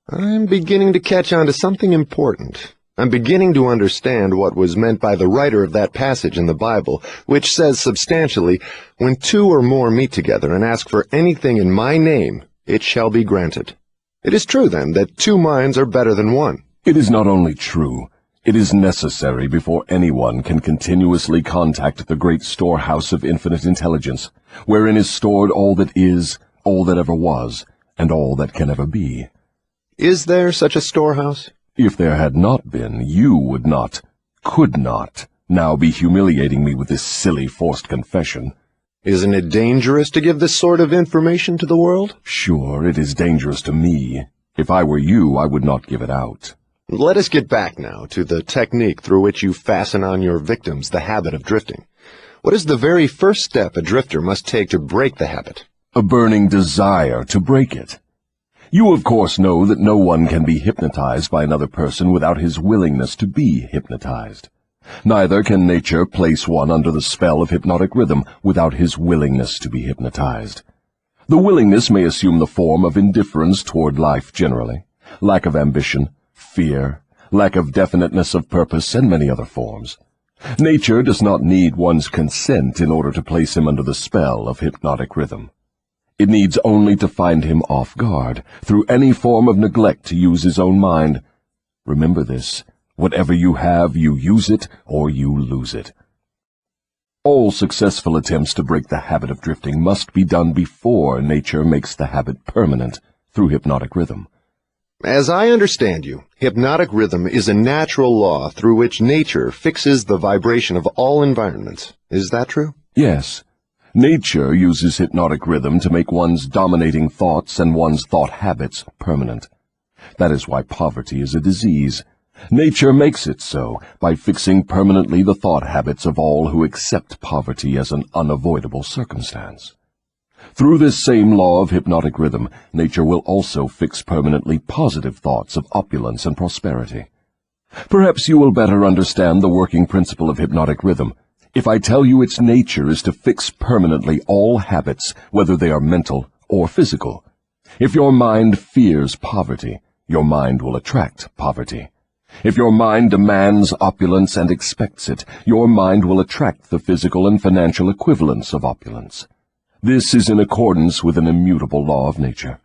S2: I'm beginning to catch on to something important. I'm beginning to understand what was meant by the writer of that passage in the Bible, which says substantially, "When two or more meet together and ask for anything in my name, it shall be granted." It is true, then, that two minds are better than one.
S4: It is not only true, it is necessary before anyone can continuously contact the great storehouse of infinite intelligence, wherein is stored all that is, all that ever was, and all that can ever be.
S2: Is there such a storehouse?
S4: If there had not been, you would not. could not, now be humiliating me with this silly forced confession.
S2: Isn't it dangerous to give this sort of information to the world?
S4: Sure, it is dangerous to me. If I were you, I would not give it out.
S2: Let us get back now to the technique through which you fasten on your victims the habit of drifting. What is the very first step a drifter must take to break the habit?
S4: A burning desire to break it. You, of course, know that no one can be hypnotized by another person without his willingness to be hypnotized. Neither can nature place one under the spell of hypnotic rhythm without his willingness to be hypnotized. The willingness may assume the form of indifference toward life generally, lack of ambition, fear, lack of definiteness of purpose, and many other forms. Nature does not need one's consent in order to place him under the spell of hypnotic rhythm. It needs only to find him off guard, through any form of neglect to use his own mind. Remember this. Whatever you have, you use it or you lose it. All successful attempts to break the habit of drifting must be done before nature makes the habit permanent through hypnotic rhythm.
S2: As I understand you, hypnotic rhythm is a natural law through which nature fixes the vibration of all environments. Is that true?
S4: Yes. Nature uses hypnotic rhythm to make one's dominating thoughts and one's thought habits permanent. That is why poverty is a disease. Nature makes it so by fixing permanently the thought habits of all who accept poverty as an unavoidable circumstance. Through this same law of hypnotic rhythm, nature will also fix permanently positive thoughts of opulence and prosperity. Perhaps you will better understand the working principle of hypnotic rhythm if I tell you its nature is to fix permanently all habits, whether they are mental or physical. If your mind fears poverty, your mind will attract poverty. If your mind demands opulence and expects it, your mind will attract the physical and financial equivalents of opulence. This is in accordance with an immutable law of nature.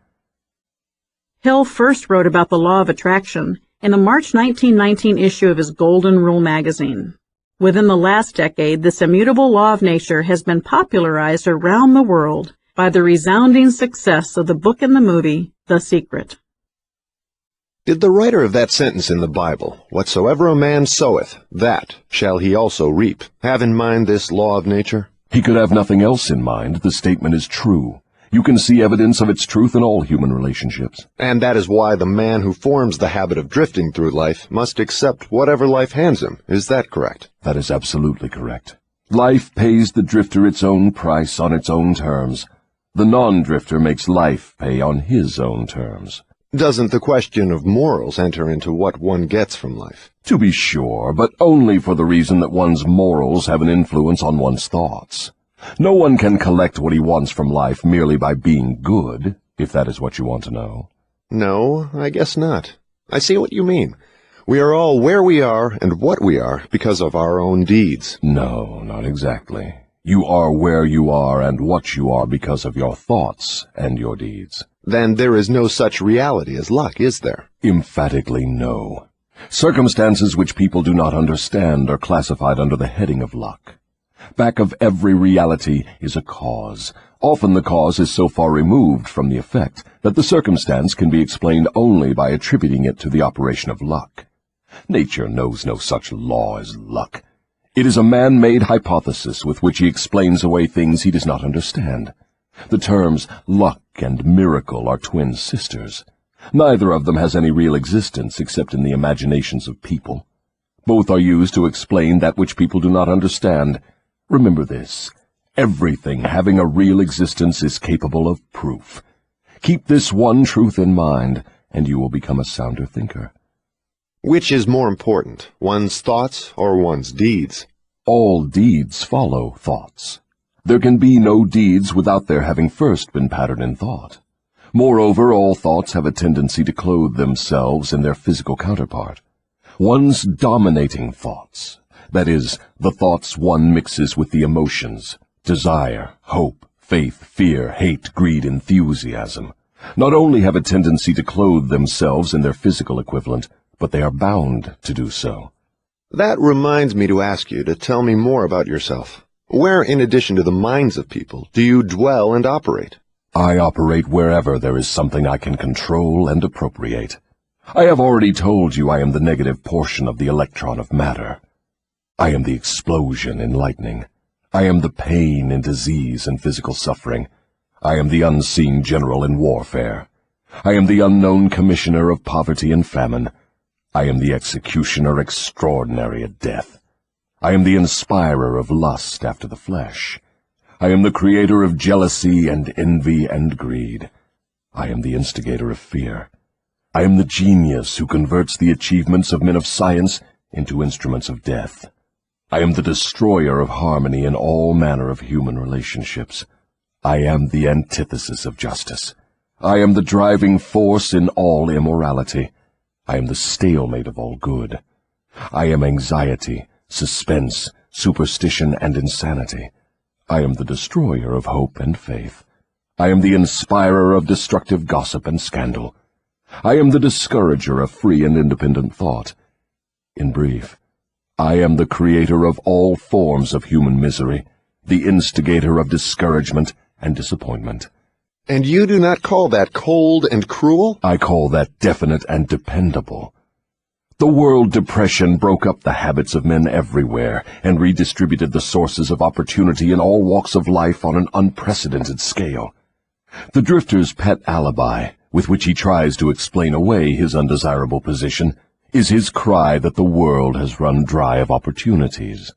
S1: Hill first wrote about the law of attraction in a March 1919 issue of his Golden Rule magazine. Within the last decade, this immutable law of nature has been popularized around the world by the resounding success of the book and the movie, The Secret.
S2: Did the writer of that sentence in the Bible, "Whatsoever a man soweth, that shall he also reap," have in mind this law of nature?
S4: He could have nothing else in mind. The statement is true. You can see evidence of its truth in all human relationships.
S2: And that is why the man who forms the habit of drifting through life must accept whatever life hands him. Is that correct?
S4: That is absolutely correct. Life pays the drifter its own price on its own terms. The non-drifter makes life pay on his own terms.
S2: Doesn't the question of morals enter into what one gets from life?
S4: To be sure, but only for the reason that one's morals have an influence on one's thoughts. No one can collect what he wants from life merely by being good, if that is what you want to know.
S2: No, I guess not. I see what you mean. We are all where we are and what we are because of our own deeds.
S4: No, not exactly. You are where you are and what you are because of your thoughts and your deeds.
S2: Then there is no such reality as luck, is there?
S4: Emphatically no. Circumstances which people do not understand are classified under the heading of luck. Back of every reality is a cause. Often the cause is so far removed from the effect that the circumstance can be explained only by attributing it to the operation of luck. Nature knows no such law as luck. It is a man-made hypothesis with which he explains away things he does not understand. The terms luck and miracle are twin sisters. Neither of them has any real existence except in the imaginations of people. Both are used to explain that which people do not understand. Remember this. Everything having a real existence is capable of proof. Keep this one truth in mind, and you will become a sounder thinker.
S2: Which is more important, one's thoughts or one's deeds?
S4: All deeds follow thoughts. There can be no deeds without their having first been patterned in thought. Moreover, all thoughts have a tendency to clothe themselves in their physical counterpart. One's dominating thoughts, that is, the thoughts one mixes with the emotions, desire, hope, faith, fear, hate, greed, enthusiasm, not only have a tendency to clothe themselves in their physical equivalent, but they are bound to do so.
S2: That reminds me to ask you to tell me more about yourself. Where, in addition to the minds of people, do you dwell and operate?
S4: I operate wherever there is something I can control and appropriate. I have already told you I am the negative portion of the electron of matter. I am the explosion in lightning. I am the pain in disease and physical suffering. I am the unseen general in warfare. I am the unknown commissioner of poverty and famine. I am the executioner extraordinary at death. I am the inspirer of lust after the flesh. I am the creator of jealousy and envy and greed. I am the instigator of fear. I am the genius who converts the achievements of men of science into instruments of death. I am the destroyer of harmony in all manner of human relationships. I am the antithesis of justice. I am the driving force in all immorality. I am the stalemate of all good. I am anxiety, suspense, superstition, and insanity. I am the destroyer of hope and faith. I am the inspirer of destructive gossip and scandal. I am the discourager of free and independent thought. In brief, I am the creator of all forms of human misery, the instigator of discouragement and disappointment.
S2: And you do not call that cold and cruel?
S4: I call that definite and dependable. The world depression broke up the habits of men everywhere and redistributed the sources of opportunity in all walks of life on an unprecedented scale. The drifter's pet alibi, with which he tries to explain away his undesirable position, is his cry that the world has run dry of opportunities.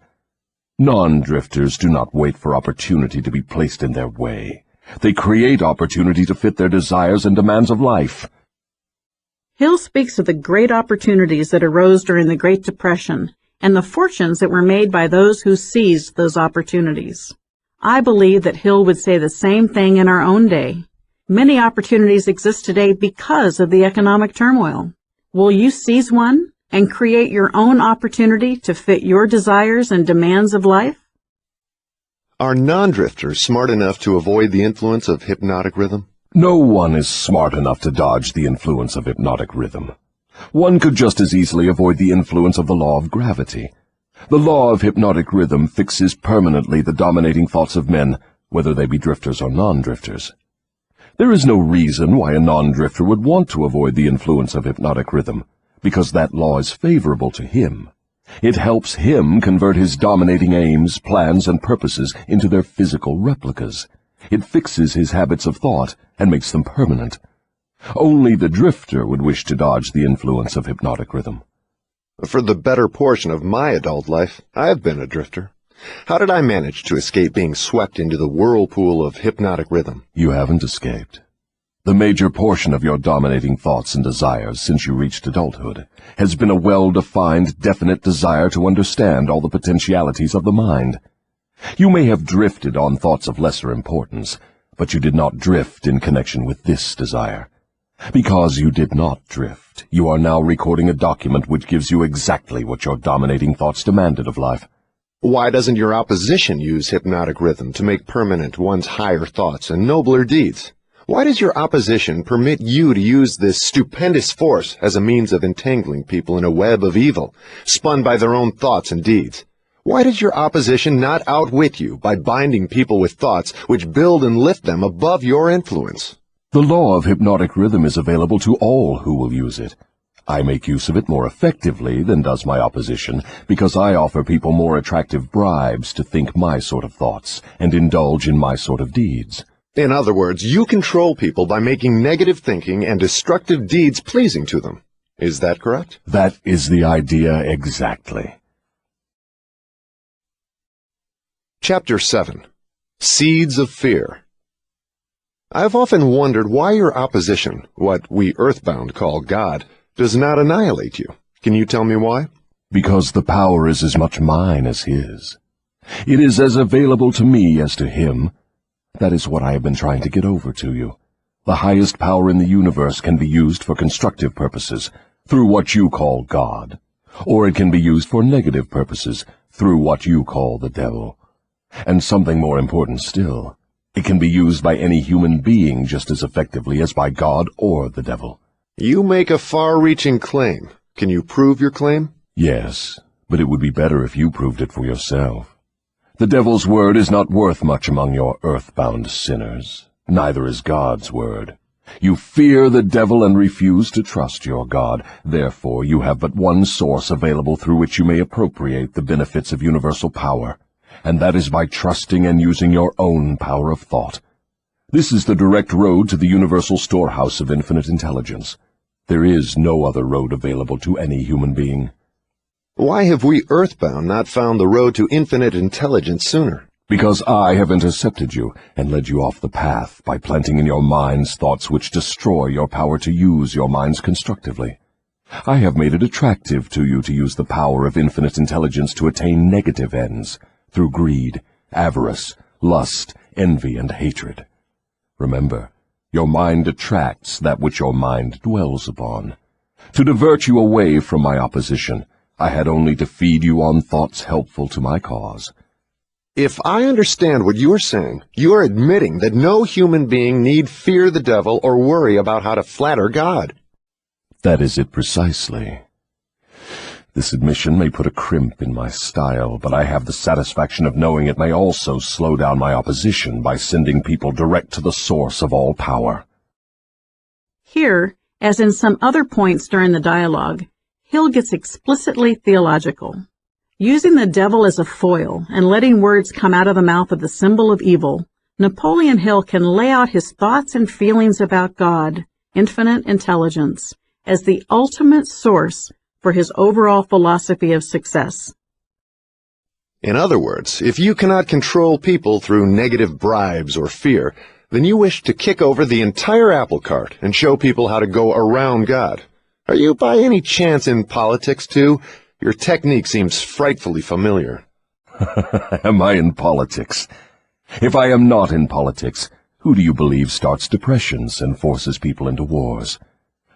S4: Non-drifters do not wait for opportunity to be placed in their way. They create opportunity to fit their desires and demands of life.
S1: Hill speaks of the great opportunities that arose during the Great Depression and the fortunes that were made by those who seized those opportunities. I believe that Hill would say the same thing in our own day. Many opportunities exist today because of the economic turmoil. Will you seize one and create your own opportunity to fit your desires and demands of life?
S2: Are non-drifters smart enough to avoid the influence of hypnotic rhythm?
S4: No one is smart enough to dodge the influence of hypnotic rhythm. One could just as easily avoid the influence of the law of gravity. The law of hypnotic rhythm fixes permanently the dominating thoughts of men, whether they be drifters or non-drifters. There is no reason why a non-drifter would want to avoid the influence of hypnotic rhythm, because that law is favorable to him. It helps him convert his dominating aims, plans, and purposes into their physical replicas. It fixes his habits of thought and makes them permanent. Only the drifter would wish to dodge the influence of hypnotic rhythm.
S2: For the better portion of my adult life, I have been a drifter. How did I manage to escape being swept into the whirlpool of hypnotic rhythm?
S4: You haven't escaped. The major portion of your dominating thoughts and desires since you reached adulthood has been a well-defined, definite desire to understand all the potentialities of the mind. You may have drifted on thoughts of lesser importance, but you did not drift in connection with this desire. Because you did not drift, you are now recording a document which gives you exactly what your dominating thoughts demanded of life.
S2: Why doesn't your opposition use hypnotic rhythm to make permanent one's higher thoughts and nobler deeds? Why does your opposition permit you to use this stupendous force as a means of entangling people in a web of evil, spun by their own thoughts and deeds? Why does your opposition not outwit you by binding people with thoughts which build and lift them above your influence?
S4: The law of hypnotic rhythm is available to all who will use it. I make use of it more effectively than does my opposition, because I offer people more attractive bribes to think my sort of thoughts and indulge in my sort of deeds.
S2: In other words, you control people by making negative thinking and destructive deeds pleasing to them. Is that correct?
S4: That is the idea exactly.
S2: Chapter 7. Seeds of Fear. I have often wondered why your opposition, what we earthbound call God, does not annihilate you. Can you tell me why?
S4: Because the power is as much mine as his. It is as available to me as to him. That is what I have been trying to get over to you. The highest power in the universe can be used for constructive purposes, through what you call God, or it can be used for negative purposes, through what you call the devil. And something more important still, it can be used by any human being just as effectively as by God or the devil.
S2: You make a far-reaching claim. Can you prove your claim?
S4: Yes, but it would be better if you proved it for yourself. The devil's word is not worth much among your earthbound sinners. Neither is God's word. You fear the devil and refuse to trust your God. Therefore, you have but one source available through which you may appropriate the benefits of universal power, and that is by trusting and using your own power of thought. This is the direct road to the universal storehouse of infinite intelligence. There is no other road available to any human being.
S2: Why have we earthbound not found the road to infinite intelligence sooner?
S4: Because I have intercepted you and led you off the path by planting in your minds thoughts which destroy your power to use your minds constructively. I have made it attractive to you to use the power of infinite intelligence to attain negative ends through greed, avarice, lust, envy, and hatred. Remember, your mind attracts that which your mind dwells upon. To divert you away from my opposition, I had only to feed you on thoughts helpful to my cause.
S2: If I understand what you're saying, you're admitting that no human being need fear the devil or worry about how to flatter God.
S4: That is it precisely. This admission may put a crimp in my style, but I have the satisfaction of knowing it may also slow down my opposition by sending people direct to the source of all power.
S1: Here, as in some other points during the dialogue, Hill gets explicitly theological. Using the devil as a foil and letting words come out of the mouth of the symbol of evil, Napoleon Hill can lay out his thoughts and feelings about God, infinite intelligence, as the ultimate source for his overall philosophy of success.
S2: In other words, if you cannot control people through negative bribes or fear, then you wish to kick over the entire apple cart and show people how to go around God. Are you by any chance in politics too? Your technique seems frightfully familiar.
S4: Am I in politics? If I am not in politics, who do you believe starts depressions and forces people into wars?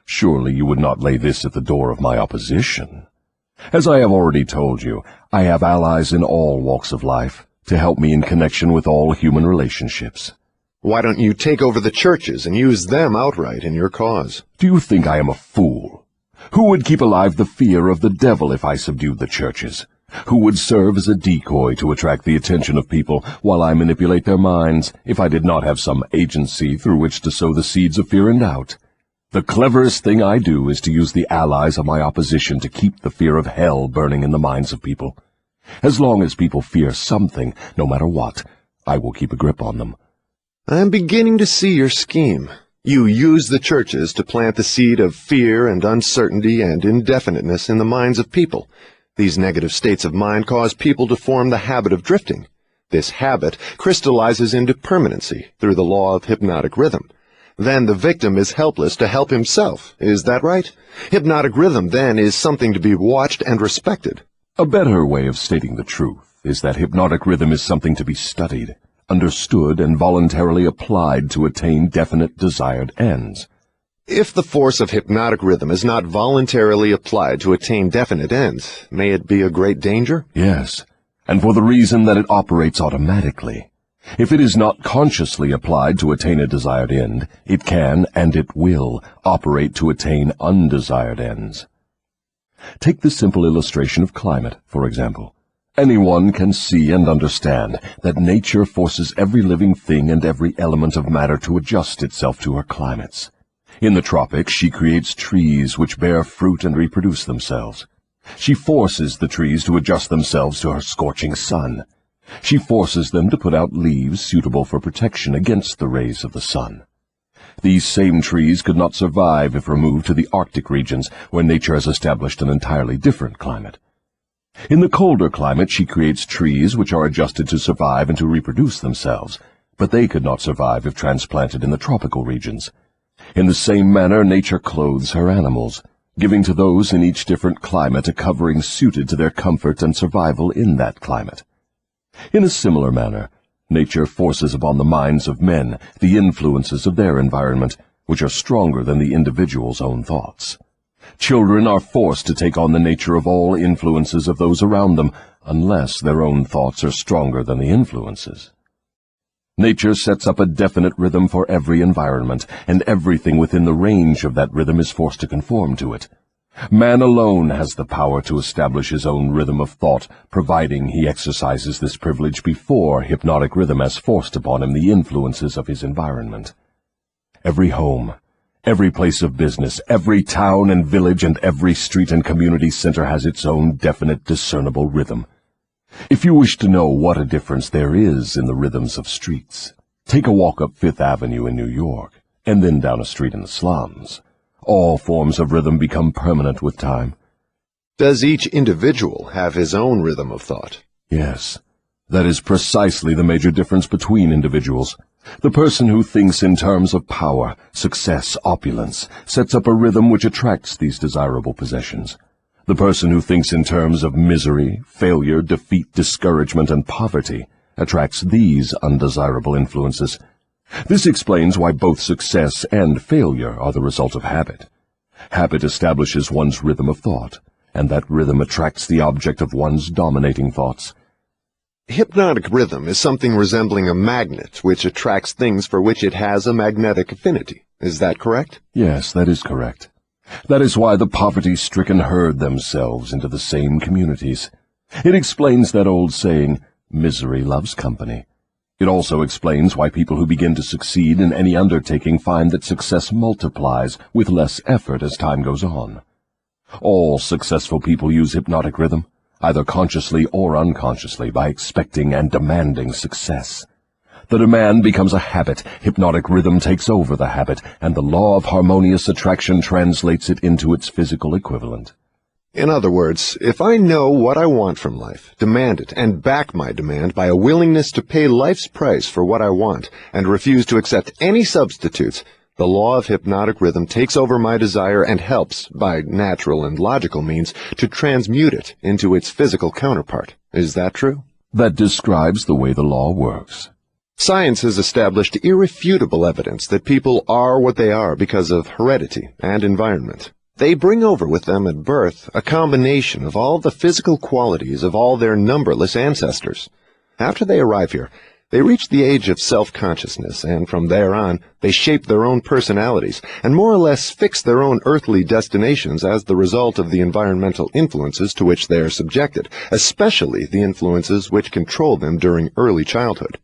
S4: Surely you would not lay this at the door of my opposition. As I have already told you, I have allies in all walks of life to help me in connection with all human relationships.
S2: Why don't you take over the churches and use them outright in your cause?
S4: Do you think I am a fool? Who would keep alive the fear of the devil if I subdued the churches? Who would serve as a decoy to attract the attention of people while I manipulate their minds if I did not have some agency through which to sow the seeds of fear and doubt? The cleverest thing I do is to use the allies of my opposition to keep the fear of hell burning in the minds of people. As long as people fear something, no matter what, I will keep a grip on them.
S2: I'm beginning to see your scheme. You use the churches to plant the seed of fear and uncertainty and indefiniteness in the minds of people. These negative states of mind cause people to form the habit of drifting. This habit crystallizes into permanency through the law of hypnotic rhythm. Then the victim is helpless to help himself. Is that right? Hypnotic rhythm, then, is something to be watched and respected.
S4: A better way of stating the truth is that hypnotic rhythm is something to be studied, understood, and voluntarily applied to attain definite desired ends.
S2: If the force of hypnotic rhythm is not voluntarily applied to attain definite ends, may it be a great danger?
S4: Yes, and for the reason that it operates automatically. If it is not consciously applied to attain a desired end, it can, and it will, operate to attain undesired ends. Take the simple illustration of climate, for example. Anyone can see and understand that nature forces every living thing and every element of matter to adjust itself to her climates. In the tropics, she creates trees which bear fruit and reproduce themselves. She forces the trees to adjust themselves to her scorching sun. She forces them to put out leaves suitable for protection against the rays of the sun. These same trees could not survive if removed to the Arctic regions, where nature has established an entirely different climate. In the colder climate, she creates trees which are adjusted to survive and to reproduce themselves, but they could not survive if transplanted in the tropical regions. In the same manner, nature clothes her animals, giving to those in each different climate a covering suited to their comfort and survival in that climate. In a similar manner, nature forces upon the minds of men the influences of their environment, which are stronger than the individual's own thoughts. Children are forced to take on the nature of all influences of those around them, unless their own thoughts are stronger than the influences. Nature sets up a definite rhythm for every environment, and everything within the range of that rhythm is forced to conform to it. Man alone has the power to establish his own rhythm of thought, providing he exercises this privilege before hypnotic rhythm has forced upon him the influences of his environment. Every home, every place of business, every town and village, and every street and community center has its own definite, discernible rhythm. If you wish to know what a difference there is in the rhythms of streets, take a walk up Fifth Avenue in New York, and then down a street in the slums. All forms of rhythm become permanent with time.
S2: Does each individual have his own rhythm of thought?
S4: Yes, that is precisely the major difference between individuals. The person who thinks in terms of power, success, opulence, sets up a rhythm which attracts these desirable possessions. The person who thinks in terms of misery, failure, defeat, discouragement, and poverty attracts these undesirable influences. This explains why both success and failure are the result of habit. Habit establishes one's rhythm of thought, and that rhythm attracts the object of one's dominating thoughts.
S2: Hypnotic rhythm is something resembling a magnet which attracts things for which it has a magnetic affinity. Is that correct?
S4: Yes, that is correct. That is why the poverty-stricken herd themselves into the same communities. It explains that old saying, misery loves company. It also explains why people who begin to succeed in any undertaking find that success multiplies with less effort as time goes on. All successful people use hypnotic rhythm, either consciously or unconsciously, by expecting and demanding success. The demand becomes a habit, hypnotic rhythm takes over the habit, and the law of harmonious attraction translates it into its physical equivalent.
S2: In other words, if I know what I want from life, demand it, and back my demand by a willingness to pay life's price for what I want, and refuse to accept any substitutes, the law of hypnotic rhythm takes over my desire and helps, by natural and logical means, to transmute it into its physical counterpart. Is that true?
S4: That describes the way the law works.
S2: Science has established irrefutable evidence that people are what they are because of heredity and environment. They bring over with them at birth a combination of all the physical qualities of all their numberless ancestors. After they arrive here, they reach the age of self-consciousness, and from there on, they shape their own personalities and more or less fix their own earthly destinations as the result of the environmental influences to which they are subjected, especially the influences which control them during early childhood.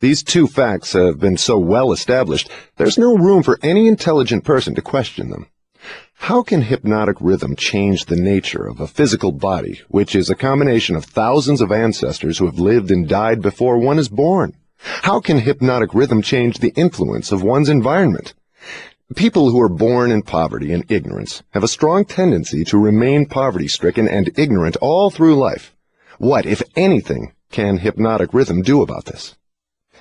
S2: These two facts have been so well established, there's no room for any intelligent person to question them. How can hypnotic rhythm change the nature of a physical body, which is a combination of thousands of ancestors who have lived and died before one is born? How can hypnotic rhythm change the influence of one's environment? People who are born in poverty and ignorance have a strong tendency to remain poverty-stricken and ignorant all through life. What, if anything, can hypnotic rhythm do about this?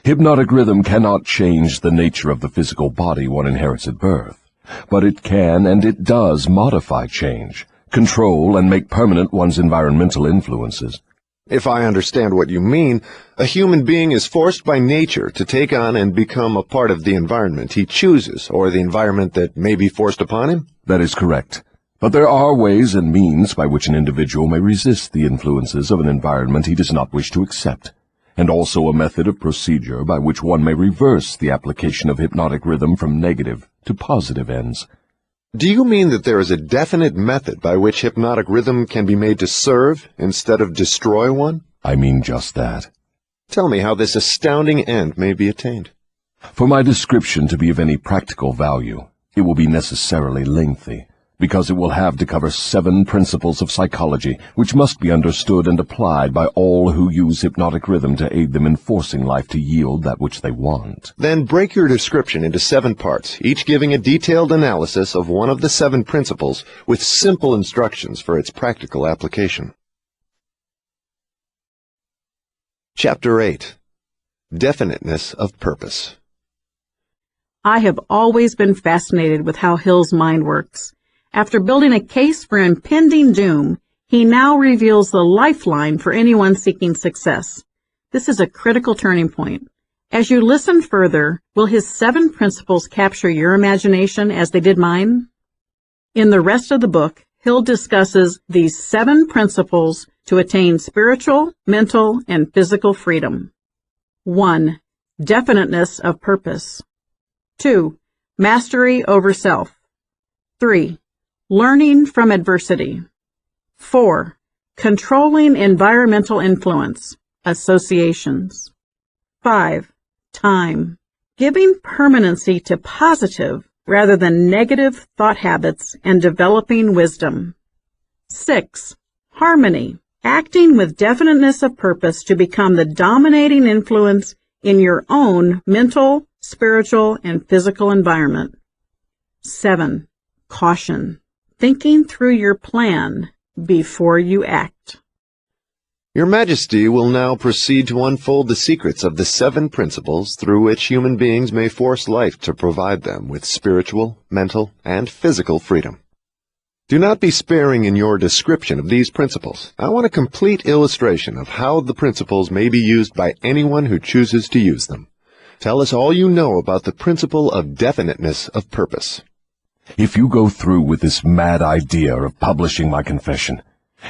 S4: Hypnotic rhythm cannot change the nature of the physical body one inherits at birth. But it can and it does modify change, control and make permanent one's environmental influences.
S2: If I understand what you mean, a human being is forced by nature to take on and become a part of the environment he chooses, or the environment that may be forced upon him?
S4: That is correct. But there are ways and means by which an individual may resist the influences of an environment he does not wish to accept, and also a method of procedure by which one may reverse the application of hypnotic rhythm from negative to positive ends.
S2: Do you mean that there is a definite method by which hypnotic rhythm can be made to serve instead of destroy one?
S4: I mean just that.
S2: Tell me how this astounding end may be attained.
S4: For my description to be of any practical value, it will be necessarily lengthy, because it will have to cover 7 principles of psychology which must be understood and applied by all who use hypnotic rhythm to aid them in forcing life to yield that which they want.
S2: Then break your description into 7 parts, each giving a detailed analysis of one of the 7 principles with simple instructions for its practical application. Chapter 8. Definiteness of Purpose.
S1: I have always been fascinated with how Hill's mind works. After building a case for impending doom, he now reveals the lifeline for anyone seeking success. This is a critical turning point. As you listen further, will his 7 principles capture your imagination as they did mine? In the rest of the book, Hill discusses these 7 principles to attain spiritual, mental, and physical freedom. 1. Definiteness of purpose. 2. Mastery over self. 3. Learning from adversity. 4. Controlling environmental influence, associations. 5. Time. giving permanency to positive rather than negative thought habits and developing wisdom. 6. Harmony, acting with definiteness of purpose to become the dominating influence in your own mental, spiritual, and physical environment. 7. Caution, thinking through your plan before you act.
S2: Your Majesty will now proceed to unfold the secrets of the 7 principles through which human beings may force life to provide them with spiritual, mental, and physical freedom. Do not be sparing in your description of these principles. I want a complete illustration of how the principles may be used by anyone who chooses to use them. Tell us all you know about the principle of definiteness of purpose.
S4: If you go through with this mad idea of publishing my confession,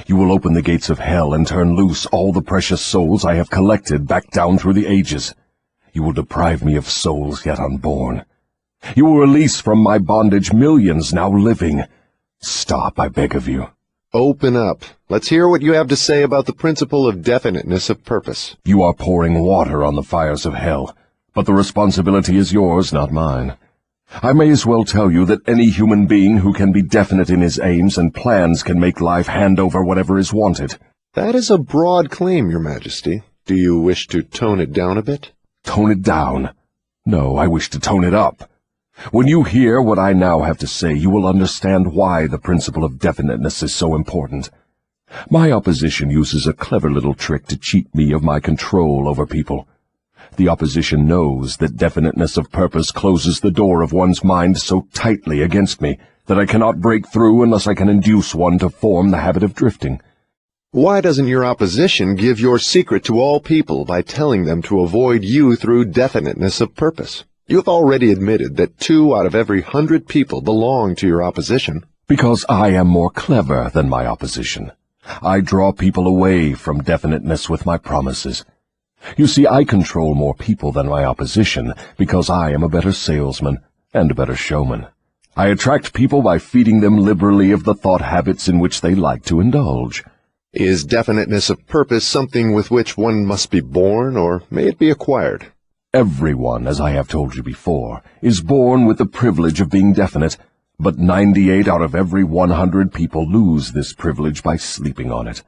S4: you will open the gates of hell and turn loose all the precious souls I have collected back down through the ages. You will deprive me of souls yet unborn. You will release from my bondage millions now living. Stop, I beg of you.
S2: Open up. Let's hear what you have to say about the principle of definiteness of purpose.
S4: You are pouring water on the fires of hell, but the responsibility is yours, not mine. I may as well tell you that any human being who can be definite in his aims and plans can make life hand over whatever is wanted.
S2: That is a broad claim, Your Majesty. Do you wish to tone it down a bit?
S4: Tone it down? No, I wish to tone it up. When you hear what I now have to say, you will understand why the principle of definiteness is so important. My opposition uses a clever little trick to cheat me of my control over people. The opposition knows that definiteness of purpose closes the door of one's mind so tightly against me that I cannot break through unless I can induce one to form the habit of drifting.
S2: Why doesn't your opposition give your secret to all people by telling them to avoid you through definiteness of purpose? You have already admitted that 2 out of every 100 people belong to your opposition.
S4: Because I am more clever than my opposition. I draw people away from definiteness with my promises. You see, I control more people than my opposition because I am a better salesman and a better showman. I attract people by feeding them liberally of the thought habits in which they like to indulge.
S2: Is definiteness of purpose something with which one must be born, or may it be acquired?
S4: Everyone, as I have told you before, is born with the privilege of being definite, but 98 out of every 100 people lose this privilege by sleeping on it.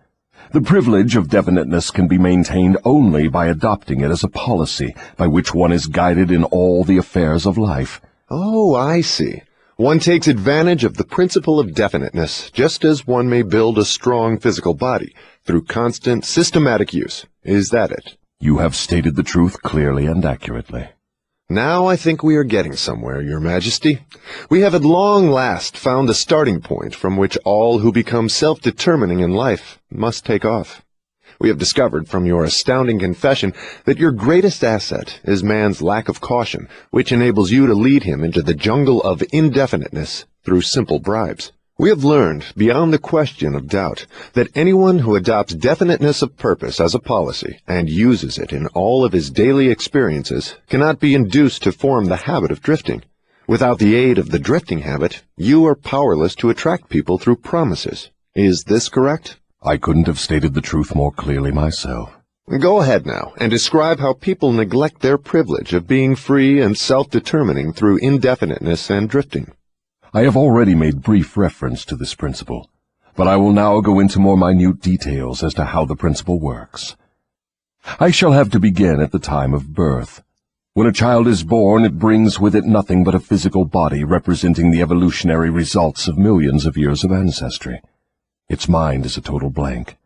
S4: The privilege of definiteness can be maintained only by adopting it as a policy by which one is guided in all the affairs of life.
S2: Oh, I see. One takes advantage of the principle of definiteness, just as one may build a strong physical body, through constant, systematic use. Is that it?
S4: You have stated the truth clearly and accurately.
S2: Now I think we are getting somewhere, Your Majesty. We have at long last found the starting point from which all who become self-determining in life must take off. We have discovered from your astounding confession that your greatest asset is man's lack of caution, which enables you to lead him into the jungle of indefiniteness through simple bribes. We have learned, beyond the question of doubt, that anyone who adopts definiteness of purpose as a policy and uses it in all of his daily experiences cannot be induced to form the habit of drifting. Without the aid of the drifting habit, you are powerless to attract people through promises. Is this correct?
S4: I couldn't have stated the truth more clearly myself.
S2: Go ahead now and describe how people neglect their privilege of being free and self-determining through indefiniteness and drifting.
S4: I have already made brief reference to this principle, but I will now go into more minute details as to how the principle works. I shall have to begin at the time of birth. When a child is born, it brings with it nothing but a physical body representing the evolutionary results of millions of years of ancestry. Its mind is a total blank.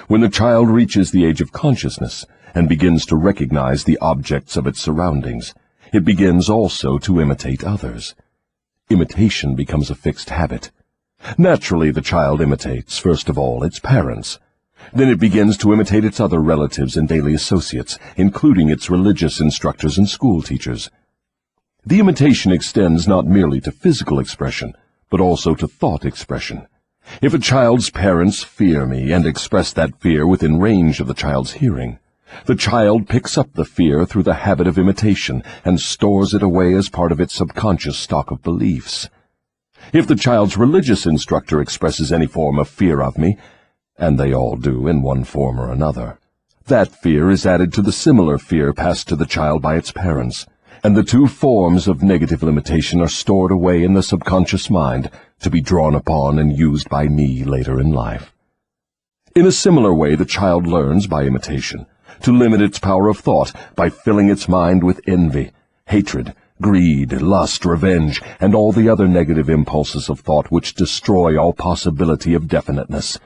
S4: When the child reaches the age of consciousness and begins to recognize the objects of its surroundings, it begins also to imitate others. Imitation becomes a fixed habit. Naturally, the child imitates, first of all, its parents. Then it begins to imitate its other relatives and daily associates, including its religious instructors and school teachers. The imitation extends not merely to physical expression, but also to thought expression. If a child's parents fear me and express that fear within range of the child's hearing, the child picks up the fear through the habit of imitation and stores it away as part of its subconscious stock of beliefs. If the child's religious instructor expresses any form of fear of me, and they all do in one form or another, that fear is added to the similar fear passed to the child by its parents, and the two forms of negative limitation are stored away in the subconscious mind to be drawn upon and used by me later in life. In a similar way, the child learns by imitation to limit its power of thought by filling its mind with envy, hatred, greed, lust, revenge, and all the other negative impulses of thought which destroy all possibility of definiteness.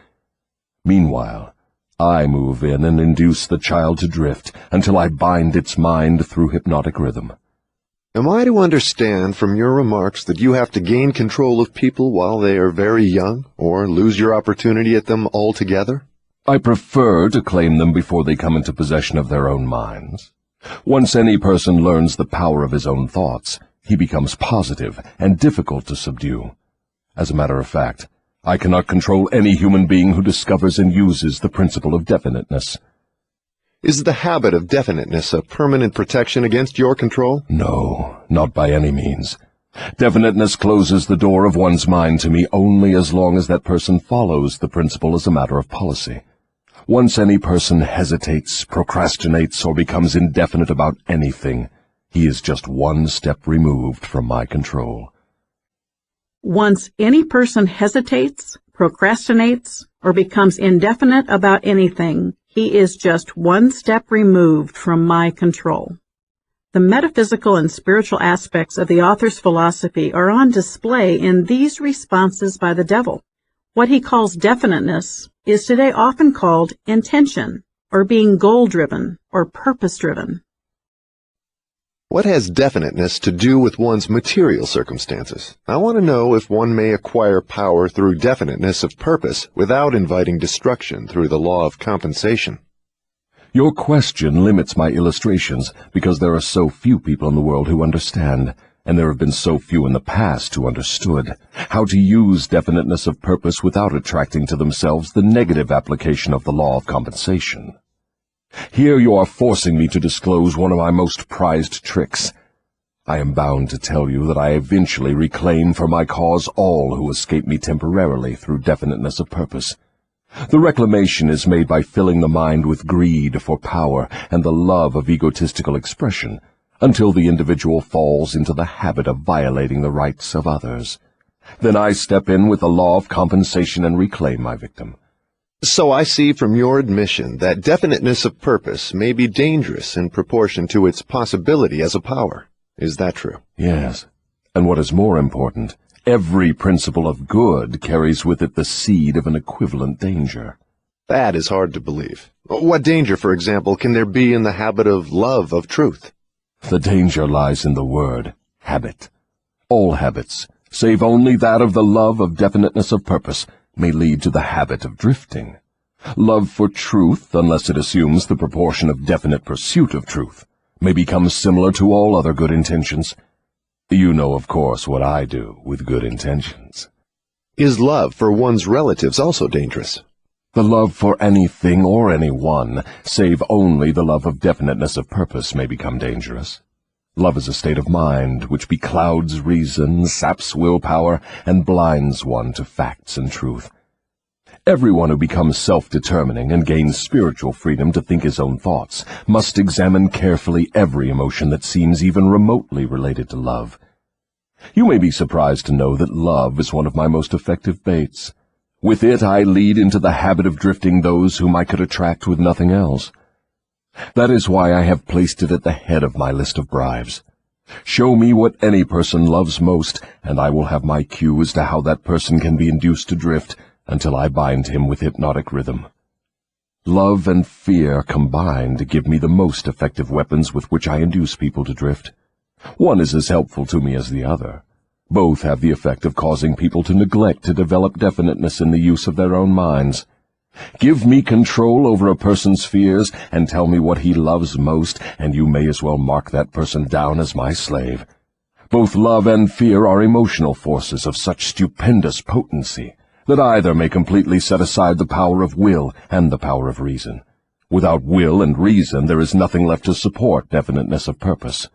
S4: Meanwhile, I move in and induce the child to drift until I bind its mind through hypnotic rhythm.
S2: Am I to understand from your remarks that you have to gain control of people while they are very young, or lose your opportunity at them altogether?
S4: I prefer to claim them before they come into possession of their own minds. Once any person learns the power of his own thoughts, he becomes positive and difficult to subdue. As a matter of fact, I cannot control any human being who discovers and uses the principle of definiteness.
S2: Is the habit of definiteness a permanent protection against your control?
S4: No, not by any means. Definiteness closes the door of one's mind to me only as long as that person follows the principle as a matter of policy. Once any person hesitates, procrastinates, or becomes indefinite about anything, he is just one step removed from my control.
S1: Once any person hesitates, procrastinates, or becomes indefinite about anything, he is just one step removed from my control. The metaphysical and spiritual aspects of the author's philosophy are on display in these responses by the devil. What he calls definiteness is today often called intention, or being goal-driven, or purpose-driven.
S2: What has definiteness to do with one's material circumstances? I want to know if one may acquire power through definiteness of purpose without inviting destruction through the law of compensation.
S4: Your question limits my illustrations because there are so few people in the world who understand, and there have been so few in the past who understood, how to use definiteness of purpose without attracting to themselves the negative application of the law of compensation. Here you are forcing me to disclose one of my most prized tricks. I am bound to tell you that I eventually reclaim for my cause all who escape me temporarily through definiteness of purpose. The reclamation is made by filling the mind with greed for power and the love of egotistical expression, until the individual falls into the habit of violating the rights of others. Then I step in with the law of compensation and reclaim my victim.
S2: So I see from your admission that definiteness of purpose may be dangerous in proportion to its possibility as a power. Is that true?
S4: Yes. And what is more important, every principle of good carries with it the seed of an equivalent danger.
S2: That is hard to believe. What danger, for example, can there be in the habit of love of truth?
S4: The danger lies in the word habit. All habits, save only that of the love of definiteness of purpose, may lead to the habit of drifting. Love for truth, unless it assumes the proportion of definite pursuit of truth, may become similar to all other good intentions. You know, of course, what I do with good intentions.
S2: Is love for one's relatives also dangerous?
S4: The love for anything or anyone, save only the love of definiteness of purpose, may become dangerous. Love is a state of mind which beclouds reason, saps willpower, and blinds one to facts and truth. Everyone who becomes self-determining and gains spiritual freedom to think his own thoughts must examine carefully every emotion that seems even remotely related to love. You may be surprised to know that love is one of my most effective baits. With it I lead into the habit of drifting those whom I could attract with nothing else. That is why I have placed it at the head of my list of bribes. Show me what any person loves most, and I will have my cue as to how that person can be induced to drift until I bind him with hypnotic rhythm. Love and fear combined give me the most effective weapons with which I induce people to drift. One is as helpful to me as the other. Both have the effect of causing people to neglect to develop definiteness in the use of their own minds. Give me control over a person's fears and tell me what he loves most, and you may as well mark that person down as my slave. Both love and fear are emotional forces of such stupendous potency that either may completely set aside the power of will and the power of reason. Without will and reason, there is nothing left to support definiteness of purpose.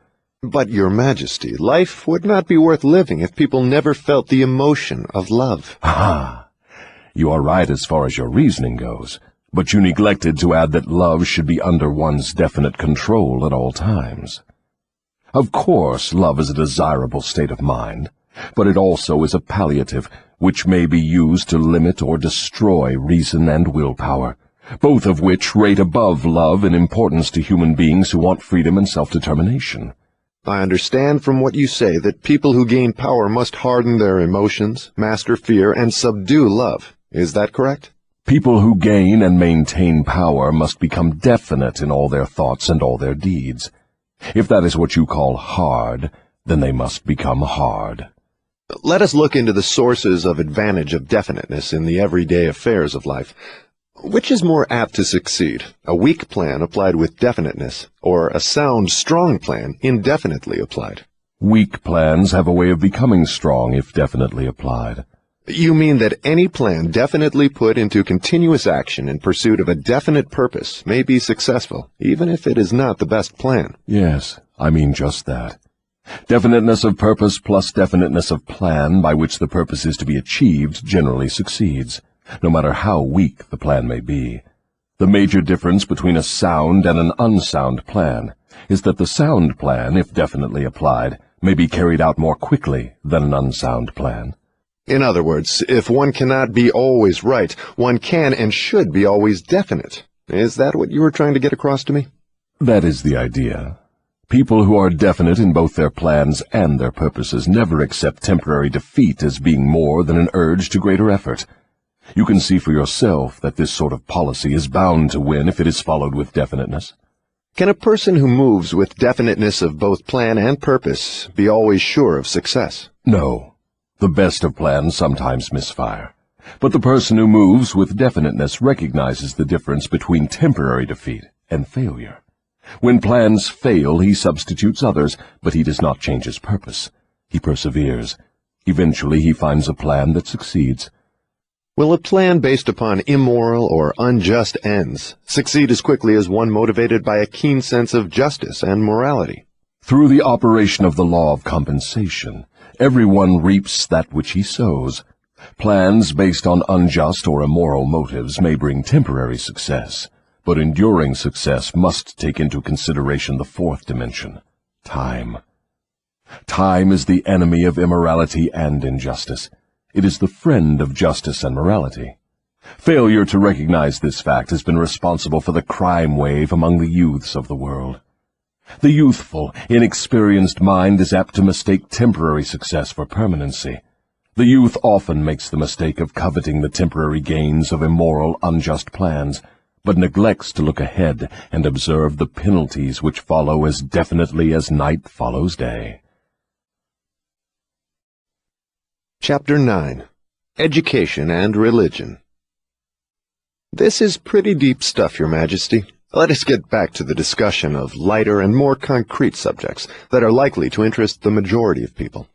S2: But, Your Majesty, life would not be worth living if people never felt the emotion of love.
S4: Ah! You are right as far as your reasoning goes, but you neglected to add that love should be under one's definite control at all times. Of course, love is a desirable state of mind, but it also is a palliative which may be used to limit or destroy reason and willpower, both of which rate above love in importance to human beings who want freedom and self-determination.
S2: I understand from what you say that people who gain power must harden their emotions, master fear, and subdue love. Is that correct?
S4: People who gain and maintain power must become definite in all their thoughts and all their deeds. If that is what you call hard, then they must become hard.
S2: Let us look into the sources of advantage of definiteness in the everyday affairs of life. Which is more apt to succeed, a weak plan applied with definiteness, or a sound, strong plan indefinitely applied?
S4: Weak plans have a way of becoming strong if definitely applied.
S2: You mean that any plan definitely put into continuous action in pursuit of a definite purpose may be successful, even if it is not the best plan?
S4: Yes, I mean just that. Definiteness of purpose plus definiteness of plan by which the purpose is to be achieved generally succeeds, no matter how weak the plan may be. The major difference between a sound and an unsound plan is that the sound plan, if definitely applied, may be carried out more quickly than an unsound plan.
S2: In other words, if one cannot be always right, one can and should be always definite. Is that what you were trying to get across to me?
S4: That is the idea. People who are definite in both their plans and their purposes never accept temporary defeat as being more than an urge to greater effort. You can see for yourself that this sort of policy is bound to win if it is followed with definiteness.
S2: Can a person who moves with definiteness of both plan and purpose be always sure of success?
S4: No. The best of plans sometimes misfire. But the person who moves with definiteness recognizes the difference between temporary defeat and failure. When plans fail, he substitutes others, but he does not change his purpose. He perseveres. Eventually, he finds a plan that succeeds.
S2: Will a plan based upon immoral or unjust ends succeed as quickly as one motivated by a keen sense of justice and morality?
S4: Through the operation of the law of compensation, everyone reaps that which he sows. Plans based on unjust or immoral motives may bring temporary success, but enduring success must take into consideration the fourth dimension, time. Time is the enemy of immorality and injustice. It is the friend of justice and morality. Failure to recognize this fact has been responsible for the crime wave among the youths of the world. The youthful, inexperienced mind is apt to mistake temporary success for permanency. The youth often makes the mistake of coveting the temporary gains of immoral, unjust plans, but neglects to look ahead and observe the penalties which follow as definitely as night follows day.
S2: Chapter 9. Education and Religion. This is pretty deep stuff, Your Majesty. Let us get back to the discussion of lighter and more concrete subjects that are likely to interest the majority of people.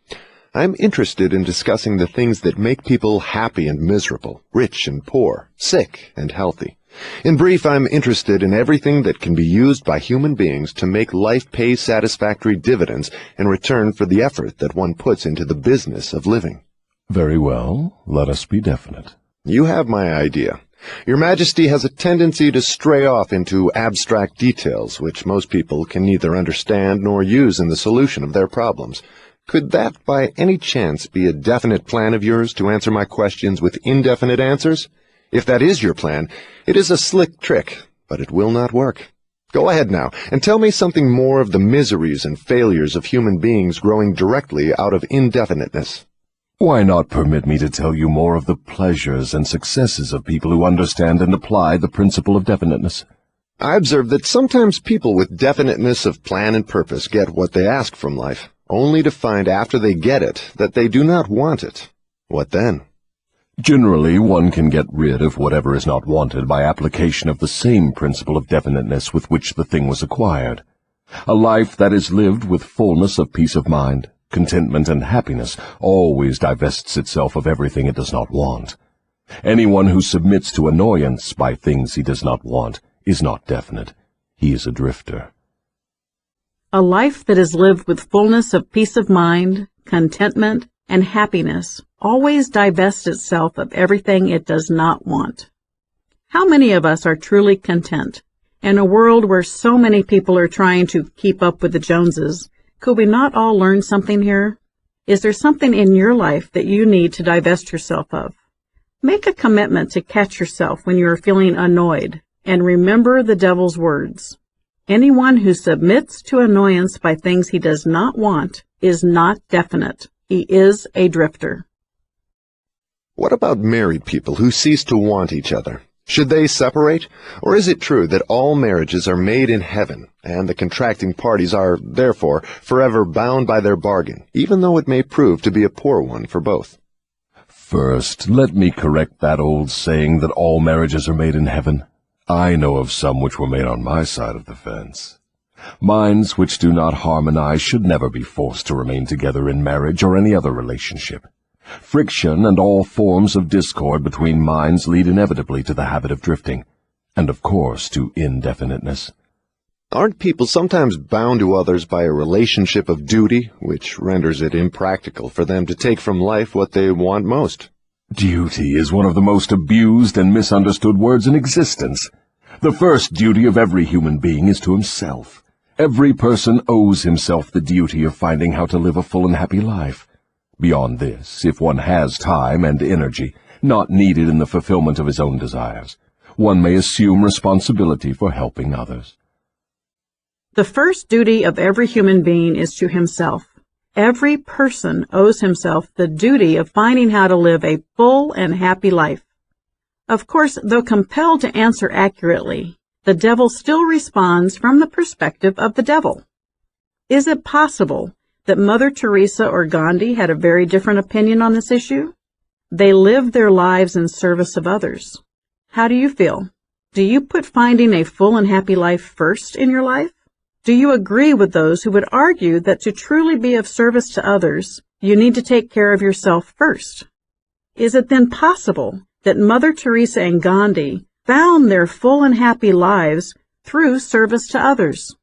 S2: I'm interested in discussing the things that make people happy and miserable, rich and poor, sick and healthy. In brief, I'm interested in everything that can be used by human beings to make life pay satisfactory dividends in return for the effort that one puts into the business of living.
S4: Very well, let us be definite.
S2: You have my idea. Your Majesty has a tendency to stray off into abstract details which most people can neither understand nor use in the solution of their problems. Could that, by any chance, be a definite plan of yours to answer my questions with indefinite answers? If that is your plan, it is a slick trick, but it will not work. Go ahead now, and tell me something more of the miseries and failures of human beings growing directly out of indefiniteness.
S4: Why not permit me to tell you more of the pleasures and successes of people who understand and apply the principle of definiteness?
S2: I observe that sometimes people with definiteness of plan and purpose get what they ask from life, only to find after they get it that they do not want it. What then?
S4: Generally, one can get rid of whatever is not wanted by application of the same principle of definiteness with which the thing was acquired. A life that is lived with fullness of peace of mind, contentment, and happiness always divests itself of everything it does not want. Anyone who submits to annoyance by things he does not want is not definite. He is a drifter.
S1: A life that is lived with fullness of peace of mind, contentment, and happiness always divests itself of everything it does not want. How many of us are truly content? In a world where so many people are trying to keep up with the Joneses, Could we not all learn something here? Is there something in your life that you need to divest yourself of? Make a commitment to catch yourself when you are feeling annoyed, and remember the devil's words. Anyone who submits to annoyance by things he does not want is not definite. He is a drifter.
S2: What about married people who cease to want each other? Should they separate? Or is it true that all marriages are made in heaven, and the contracting parties are, therefore, forever bound by their bargain, even though it may prove to be a poor one for both?
S4: First, let me correct that old saying that all marriages are made in heaven. I know of some which were made on my side of the fence. Minds which do not harmonize should never be forced to remain together in marriage or any other relationship. Friction and all forms of discord between minds lead inevitably to the habit of drifting, and of course to indefiniteness.
S2: Aren't people sometimes bound to others by a relationship of duty, which renders it impractical for them to take from life what they want most?
S4: Duty is one of the most abused and misunderstood words in existence. The first duty of every human being is to himself. Every person owes himself the duty of finding how to live a full and happy life. Beyond this, if one has time and energy, not needed in the fulfillment of his own desires, one may assume responsibility for helping others.
S1: The first duty of every human being is to himself. Every person owes himself the duty of finding how to live a full and happy life. Of course, though compelled to answer accurately, the devil still responds from the perspective of the devil. Is it possible that Mother Teresa or Gandhi had a very different opinion on this issue? They lived their lives in service of others. How do you feel? Do you put finding a full and happy life first in your life? Do you agree with those who would argue that to truly be of service to others, you need to take care of yourself first? Is it then possible that Mother Teresa and Gandhi found their full and happy lives through service to others?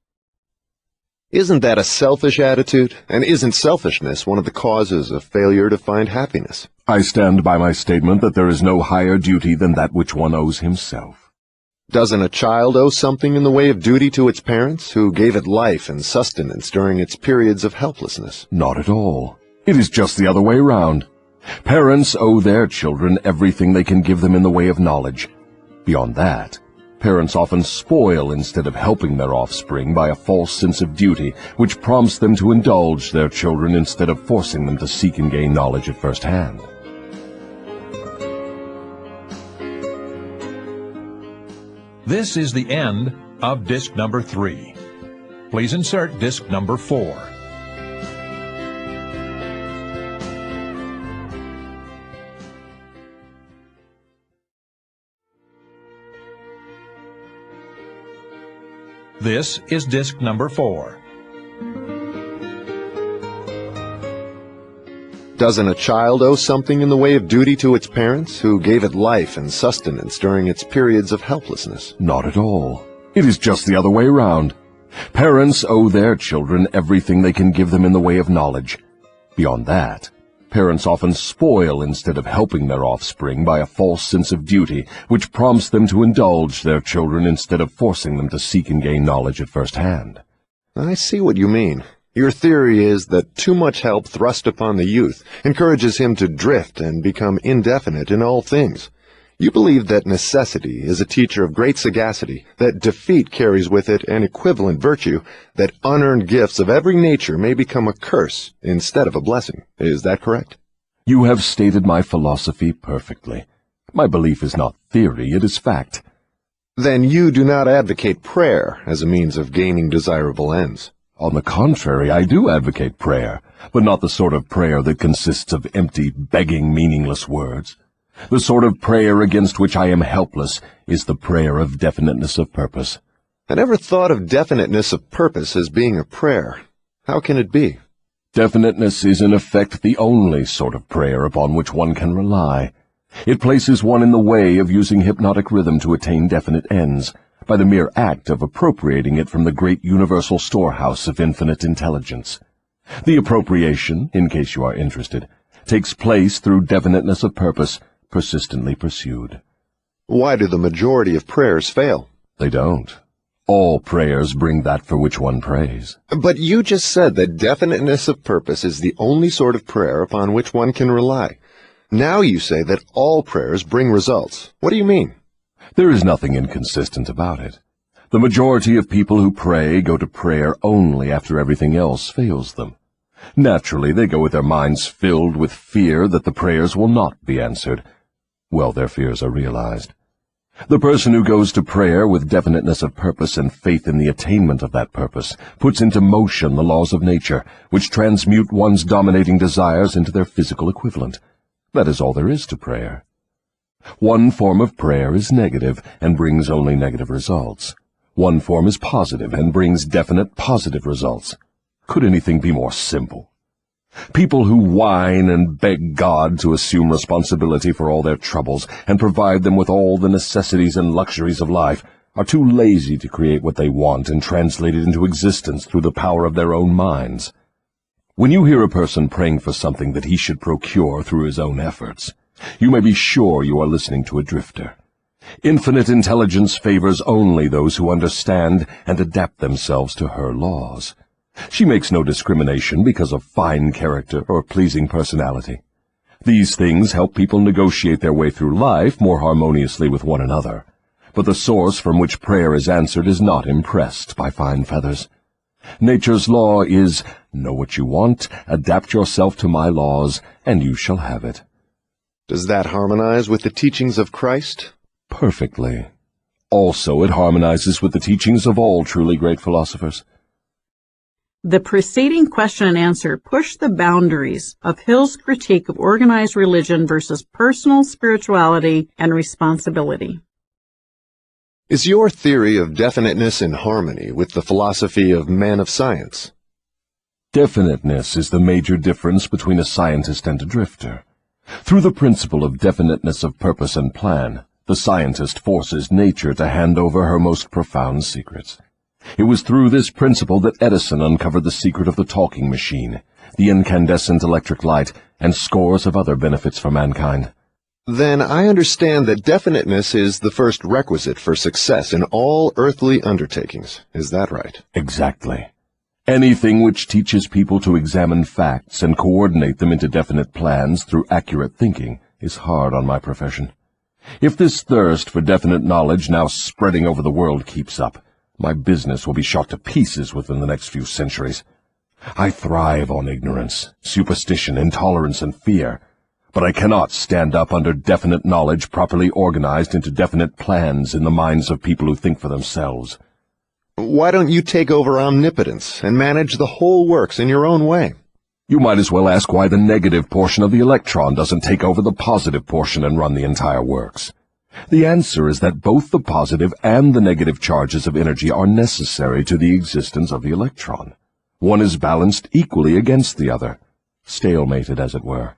S2: Isn't that a selfish attitude? And isn't selfishness one of the causes of failure to find happiness?
S4: I stand by my statement that there is no higher duty than that which one owes himself.
S2: Doesn't a child owe something in the way of duty to its parents, who gave it life and sustenance during its periods of helplessness?
S4: Not at all. It is just the other way round. Parents owe their children everything they can give them in the way of knowledge. Beyond that, parents often spoil instead of helping their offspring by a false sense of duty, which prompts them to indulge their children instead of forcing them to seek and gain knowledge at first hand.
S3: This is the end of disc number 3. Please insert disc number 4. This is disc number 4.
S2: Doesn't a child owe something in the way of duty to its parents, who gave it life and sustenance during its periods of helplessness?
S4: Not at all. It is just the other way round. Parents owe their children everything they can give them in the way of knowledge. Beyond that, parents often spoil instead of helping their offspring by a false sense of duty, which prompts them to indulge their children instead of forcing them to seek and gain knowledge at first hand.
S2: I see what you mean. Your theory is that too much help thrust upon the youth encourages him to drift and become indefinite in all things. You believe that necessity is a teacher of great sagacity, that defeat carries with it an equivalent virtue, that unearned gifts of every nature may become a curse instead of a blessing. Is that correct?
S4: You have stated my philosophy perfectly. My belief is not theory, it is fact.
S2: Then you do not advocate prayer as a means of gaining desirable ends.
S4: On the contrary, I do advocate prayer, but not the sort of prayer that consists of empty, begging, meaningless words. The sort of prayer against which I am helpless is the prayer of definiteness of purpose.
S2: I never thought of definiteness of purpose as being a prayer. How can it be?
S4: Definiteness is in effect the only sort of prayer upon which one can rely. It places one in the way of using hypnotic rhythm to attain definite ends, by the mere act of appropriating it from the great universal storehouse of infinite intelligence. The appropriation, in case you are interested, takes place through definiteness of purpose, persistently pursued.
S2: Why do the majority of prayers fail?
S4: They don't. All prayers bring that for which one prays.
S2: But you just said that definiteness of purpose is the only sort of prayer upon which one can rely. Now you say that all prayers bring results. What do you mean?
S4: There is nothing inconsistent about it. The majority of people who pray go to prayer only after everything else fails them. Naturally, they go with their minds filled with fear that the prayers will not be answered. Well, their fears are realized. The person who goes to prayer with definiteness of purpose and faith in the attainment of that purpose puts into motion the laws of nature, which transmute one's dominating desires into their physical equivalent. That is all there is to prayer. One form of prayer is negative and brings only negative results. One form is positive and brings definite positive results. Could anything be more simple? People who whine and beg God to assume responsibility for all their troubles and provide them with all the necessities and luxuries of life are too lazy to create what they want and translate it into existence through the power of their own minds. When you hear a person praying for something that he should procure through his own efforts, you may be sure you are listening to a drifter. Infinite intelligence favors only those who understand and adapt themselves to her laws. She makes no discrimination because of fine character or pleasing personality. These things help people negotiate their way through life more harmoniously with one another. But the source from which prayer is answered is not impressed by fine feathers. Nature's law is, know what you want, adapt yourself to my laws, and you shall have it.
S2: Does that harmonize with the teachings of Christ?
S4: Perfectly. Also, it harmonizes with the teachings of all truly great philosophers.
S1: The preceding question and answer push the boundaries of Hill's critique of organized religion versus personal spirituality and responsibility.
S2: Is your theory of definiteness in harmony with the philosophy of men of science?
S4: Definiteness is the major difference between a scientist and a drifter. Through the principle of definiteness of purpose and plan, the scientist forces nature to hand over her most profound secrets. It was through this principle that Edison uncovered the secret of the talking machine, the incandescent electric light, and scores of other benefits for mankind.
S2: Then I understand that definiteness is the first requisite for success in all earthly undertakings. Is that right?
S4: Exactly. Anything which teaches people to examine facts and coordinate them into definite plans through accurate thinking is hard on my profession. If this thirst for definite knowledge now spreading over the world keeps up, my business will be shot to pieces within the next few centuries. I thrive on ignorance, superstition, intolerance, and fear, but I cannot stand up under definite knowledge properly organized into definite plans in the minds of people who think for themselves.
S2: Why don't you take over omnipotence and manage the whole works in your own way?
S4: You might as well ask why the negative portion of the electron doesn't take over the positive portion and run the entire works. The answer is that both the positive and the negative charges of energy are necessary to the existence of the electron. One is balanced equally against the other, stalemated as it were.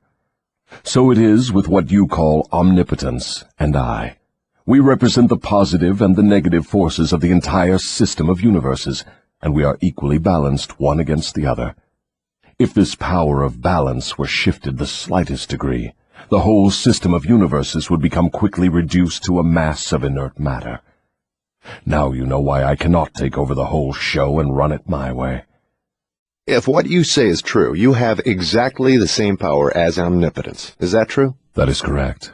S4: So it is with what you call omnipotence and I. We represent the positive and the negative forces of the entire system of universes, and we are equally balanced one against the other. If this power of balance were shifted the slightest degree, the whole system of universes would become quickly reduced to a mass of inert matter. Now you know why I cannot take over the whole show and run it my way.
S2: If what you say is true, you have exactly the same power as omnipotence. Is that true?
S4: That is correct.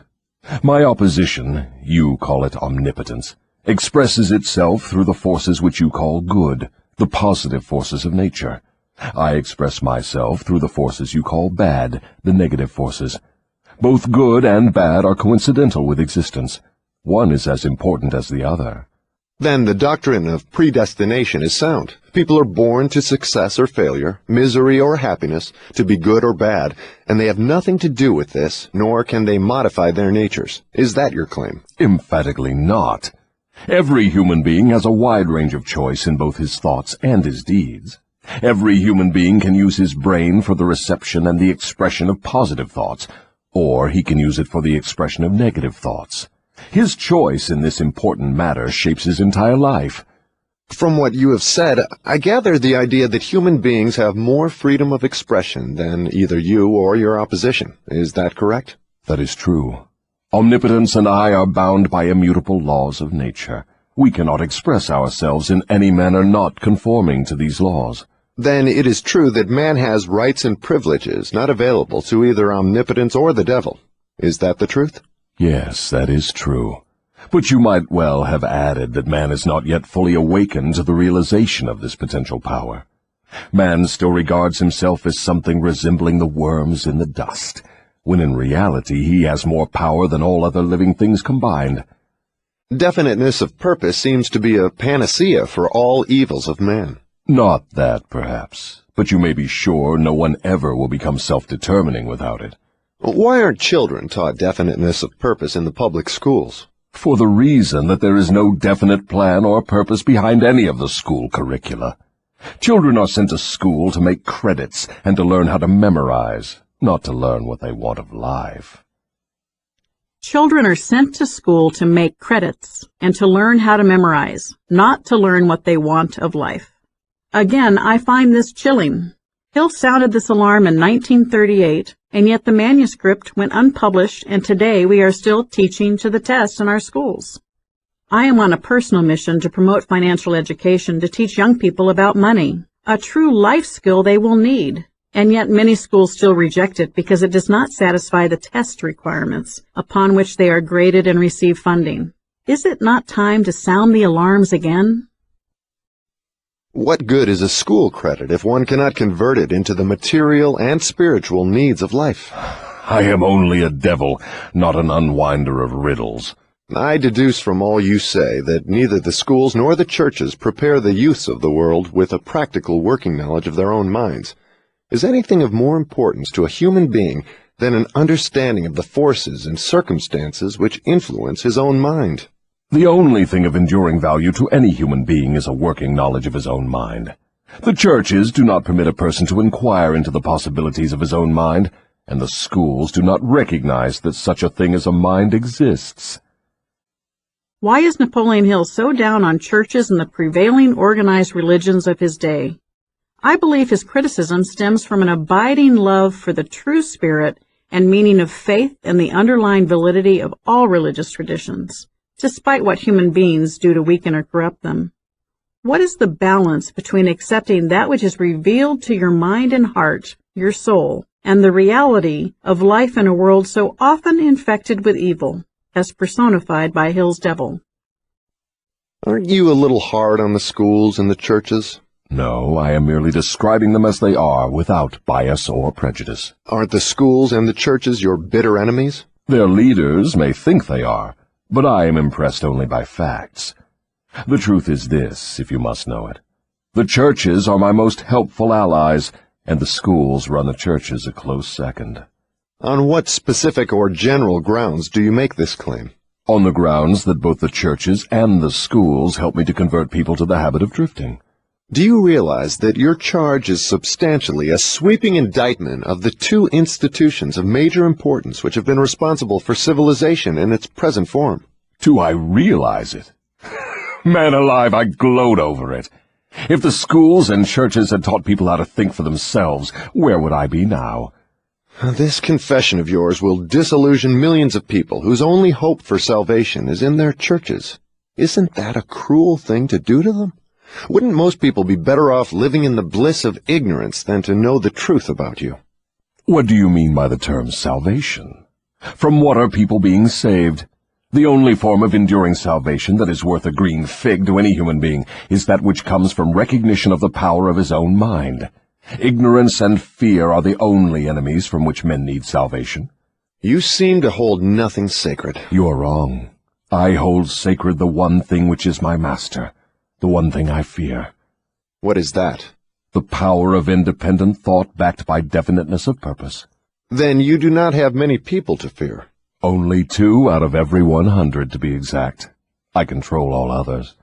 S4: My opposition, you call it omnipotence, expresses itself through the forces which you call good, the positive forces of nature. I express myself through the forces you call bad, the negative forces. Both good and bad are coincidental with existence. One is as important as the other.
S2: Then the doctrine of predestination is sound. People are born to success or failure, misery or happiness, to be good or bad, and they have nothing to do with this, nor can they modify their natures. Is that your claim?
S4: Emphatically not. Every human being has a wide range of choice in both his thoughts and his deeds. Every human being can use his brain for the reception and the expression of positive thoughts, or he can use it for the expression of negative thoughts. His choice in this important matter shapes his entire life.
S2: From what you have said, I gather the idea that human beings have more freedom of expression than either you or your opposition. Is that correct?
S4: That is true. Omnipotence and I are bound by immutable laws of nature. We cannot express ourselves in any manner not conforming to these laws.
S2: Then it is true that man has rights and privileges not available to either omnipotence or the devil. Is that the truth?
S4: Yes, that is true. But you might well have added that man is not yet fully awakened to the realization of this potential power. Man still regards himself as something resembling the worms in the dust, when in reality he has more power than all other living things combined.
S2: Definiteness of purpose seems to be a panacea for all evils of man.
S4: Not that, perhaps, but you may be sure no one ever will become self-determining without it.
S2: Why aren't children taught definiteness of purpose in the public schools?
S4: For the reason that there is no definite plan or purpose behind any of the school curricula. Children are sent to school to make credits and to learn how to memorize, not to learn what they want of life.
S1: Children are sent to school to make credits and to learn how to memorize, not to learn what they want of life. Again, I find this chilling. Hill sounded this alarm in 1938, and yet the manuscript went unpublished, and today we are still teaching to the test in our schools. I am on a personal mission to promote financial education to teach young people about money, a true life skill they will need, and yet many schools still reject it because it does not satisfy the test requirements upon which they are graded and receive funding. Is it not time to sound the alarms again?
S2: What good is a school credit if one cannot convert it into the material and spiritual needs of life?
S4: I am only a devil, not an unwinder of riddles.
S2: I deduce from all you say that neither the schools nor the churches prepare the youths of the world with a practical working knowledge of their own minds. Is anything of more importance to a human being than an understanding of the forces and circumstances which influence his own mind?
S4: The only thing of enduring value to any human being is a working knowledge of his own mind. The churches do not permit a person to inquire into the possibilities of his own mind, and the schools do not recognize that such a thing as a mind exists.
S1: Why is Napoleon Hill so down on churches and the prevailing organized religions of his day? I believe his criticism stems from an abiding love for the true spirit and meaning of faith and the underlying validity of all religious traditions, despite what human beings do to weaken or corrupt them. What is the balance between accepting that which is revealed to your mind and heart, your soul, and the reality of life in a world so often infected with evil, as personified by Hill's devil?
S2: Aren't you a little hard on the schools and the churches?
S4: No, I am merely describing them as they are, without bias or prejudice.
S2: Aren't the schools and the churches your bitter enemies?
S4: Their leaders may think they are, but I am impressed only by facts. The truth is this, if you must know it. The churches are my most helpful allies, and the schools run the churches a close second.
S2: On what specific or general grounds do you make this claim?
S4: On the grounds that both the churches and the schools help me to convert people to the habit of drifting.
S2: Do you realize that your charge is substantially a sweeping indictment of the two institutions of major importance which have been responsible for civilization in its present form?
S4: Do I realize it? Man alive, I gloat over it. If the schools and churches had taught people how to think for themselves, where would I be now?
S2: This confession of yours will disillusion millions of people whose only hope for salvation is in their churches. Isn't that a cruel thing to do to them? Wouldn't most people be better off living in the bliss of ignorance than to know the truth about you?
S4: What do you mean by the term salvation? From what are people being saved? The only form of enduring salvation that is worth a green fig to any human being is that which comes from recognition of the power of his own mind. Ignorance and fear are the only enemies from which men need salvation.
S2: You seem to hold nothing sacred.
S4: You are wrong. I hold sacred the one thing which is my master, the one thing I fear.
S2: What is that?
S4: The power of independent thought backed by definiteness of purpose.
S2: Then you do not have many people to fear.
S4: Only 2 out of every 100, to be exact. I control all others.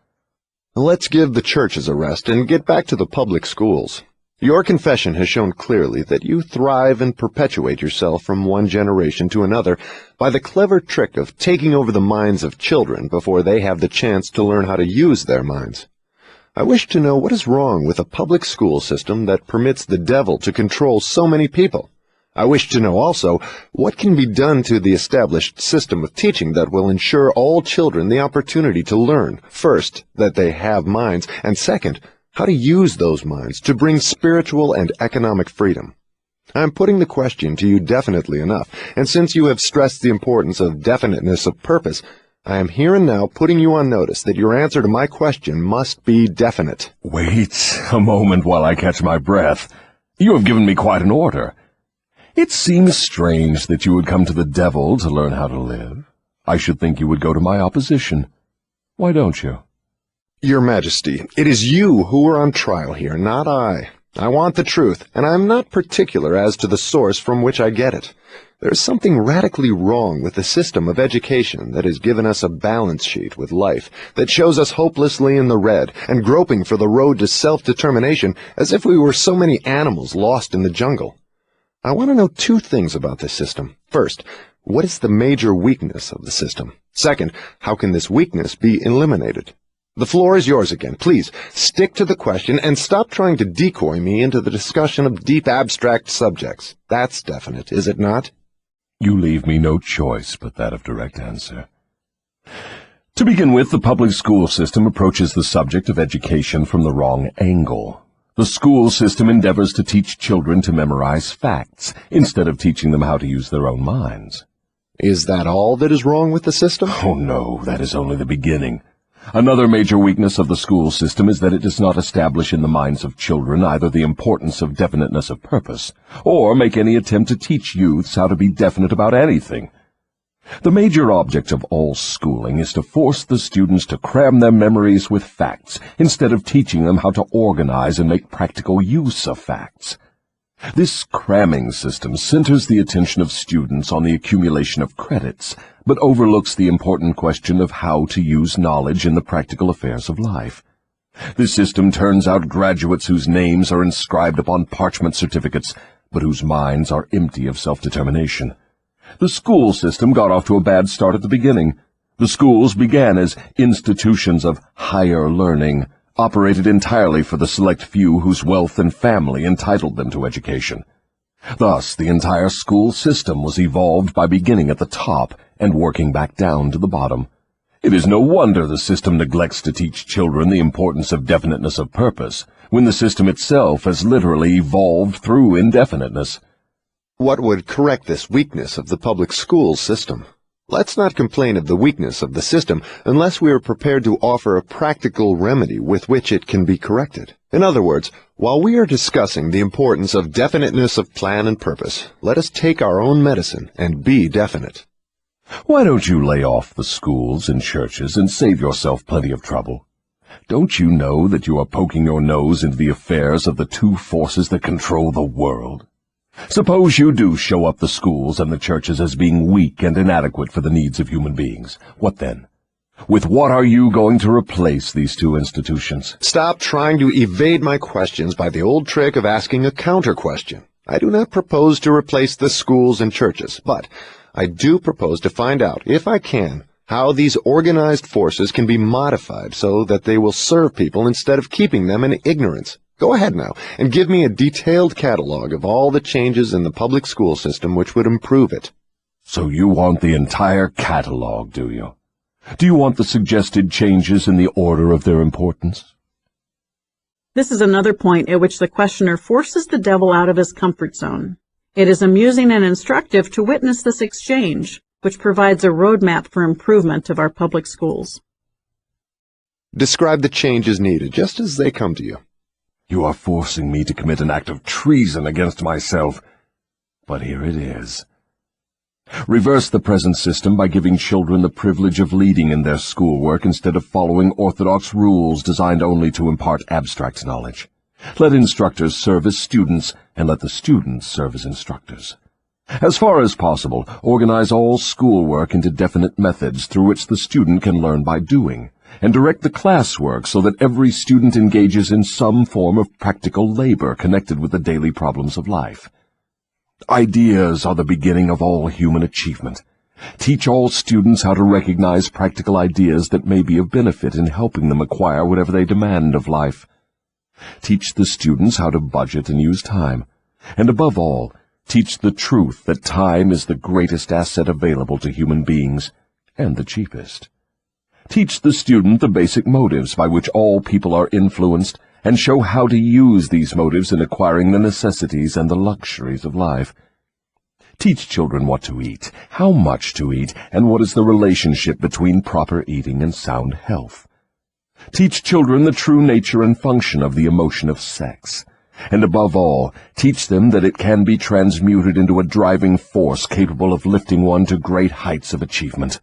S2: Let's give the churches a rest and get back to the public schools. Your confession has shown clearly that you thrive and perpetuate yourself from one generation to another by the clever trick of taking over the minds of children before they have the chance to learn how to use their minds. I wish to know what is wrong with a public school system that permits the devil to control so many people. I wish to know also what can be done to the established system of teaching that will ensure all children the opportunity to learn, first, that they have minds, and second, how to use those minds to bring spiritual and economic freedom. I am putting the question to you definitely enough, and since you have stressed the importance of definiteness of purpose, I am here and now putting you on notice that your answer to my question must be definite.
S4: Wait a moment while I catch my breath. You have given me quite an order. It seems strange that you would come to the devil to learn how to live. I should think you would go to my opposition. Why don't you?
S2: Your Majesty, it is you who are on trial here, not I. I want the truth, and I am not particular as to the source from which I get it. There is something radically wrong with the system of education that has given us a balance sheet with life that shows us hopelessly in the red and groping for the road to self-determination as if we were so many animals lost in the jungle. I want to know two things about this system. First, what is the major weakness of the system? Second, how can this weakness be eliminated? The floor is yours again. Please, stick to the question and stop trying to decoy me into the discussion of deep abstract subjects. That's definite, is it not?
S4: You leave me no choice but that of direct answer. To begin with, the public school system approaches the subject of education from the wrong angle. The school system endeavors to teach children to memorize facts, instead of teaching them how to use their own minds.
S2: Is that all that is wrong with the system?
S4: Oh no, that is only the beginning. Another major weakness of the school system is that it does not establish in the minds of children either the importance of definiteness of purpose, or make any attempt to teach youths how to be definite about anything. The major object of all schooling is to force the students to cram their memories with facts, instead of teaching them how to organize and make practical use of facts. This cramming system centers the attention of students on the accumulation of credits, but overlooks the important question of how to use knowledge in the practical affairs of life. This system turns out graduates whose names are inscribed upon parchment certificates, but whose minds are empty of self-determination. The school system got off to a bad start at the beginning. The schools began as institutions of higher learning, operated entirely for the select few whose wealth and family entitled them to education. Thus, the entire school system was evolved by beginning at the top and working back down to the bottom. It is no wonder the system neglects to teach children the importance of definiteness of purpose, when the system itself has literally evolved through indefiniteness.
S2: What would correct this weakness of the public school system? Let's not complain of the weakness of the system unless we are prepared to offer a practical remedy with which it can be corrected. In other words, while we are discussing the importance of definiteness of plan and purpose, let us take our own medicine and be definite.
S4: Why don't you lay off the schools and churches and save yourself plenty of trouble? Don't you know that you are poking your nose into the affairs of the two forces that control the world? Suppose you do show up the schools and the churches as being weak and inadequate for the needs of human beings. What then? With what are you going to replace these two institutions?
S2: Stop trying to evade my questions by the old trick of asking a counter-question. I do not propose to replace the schools and churches, but I do propose to find out, if I can, how these organized forces can be modified so that they will serve people instead of keeping them in ignorance. Go ahead now and give me a detailed catalog of all the changes in the public school system which would improve it.
S4: So you want the entire catalog, do you? Do you want the suggested changes in the order of their importance?
S1: This is another point at which the questioner forces the devil out of his comfort zone. It is amusing and instructive to witness this exchange, which provides a roadmap for improvement of our public schools.
S2: Describe the changes needed, just as they come to you.
S4: You are forcing me to commit an act of treason against myself. But here it is. Reverse the present system by giving children the privilege of leading in their schoolwork instead of following orthodox rules designed only to impart abstract knowledge. Let instructors serve as students, and let the students serve as instructors. As far as possible, organize all schoolwork into definite methods through which the student can learn by doing, and direct the classwork so that every student engages in some form of practical labor connected with the daily problems of life. Ideas are the beginning of all human achievement. Teach all students how to recognize practical ideas that may be of benefit in helping them acquire whatever they demand of life. Teach the students how to budget and use time. And above all, Teach the truth that time is the greatest asset available to human beings, and the cheapest. Teach the student the basic motives by which all people are influenced, and show how to use these motives in acquiring the necessities and the luxuries of life. Teach children what to eat, how much to eat, and what is the relationship between proper eating and sound health. Teach children the true nature and function of the emotion of sex. And above all, teach them that it can be transmuted into a driving force capable of lifting one to great heights of achievement.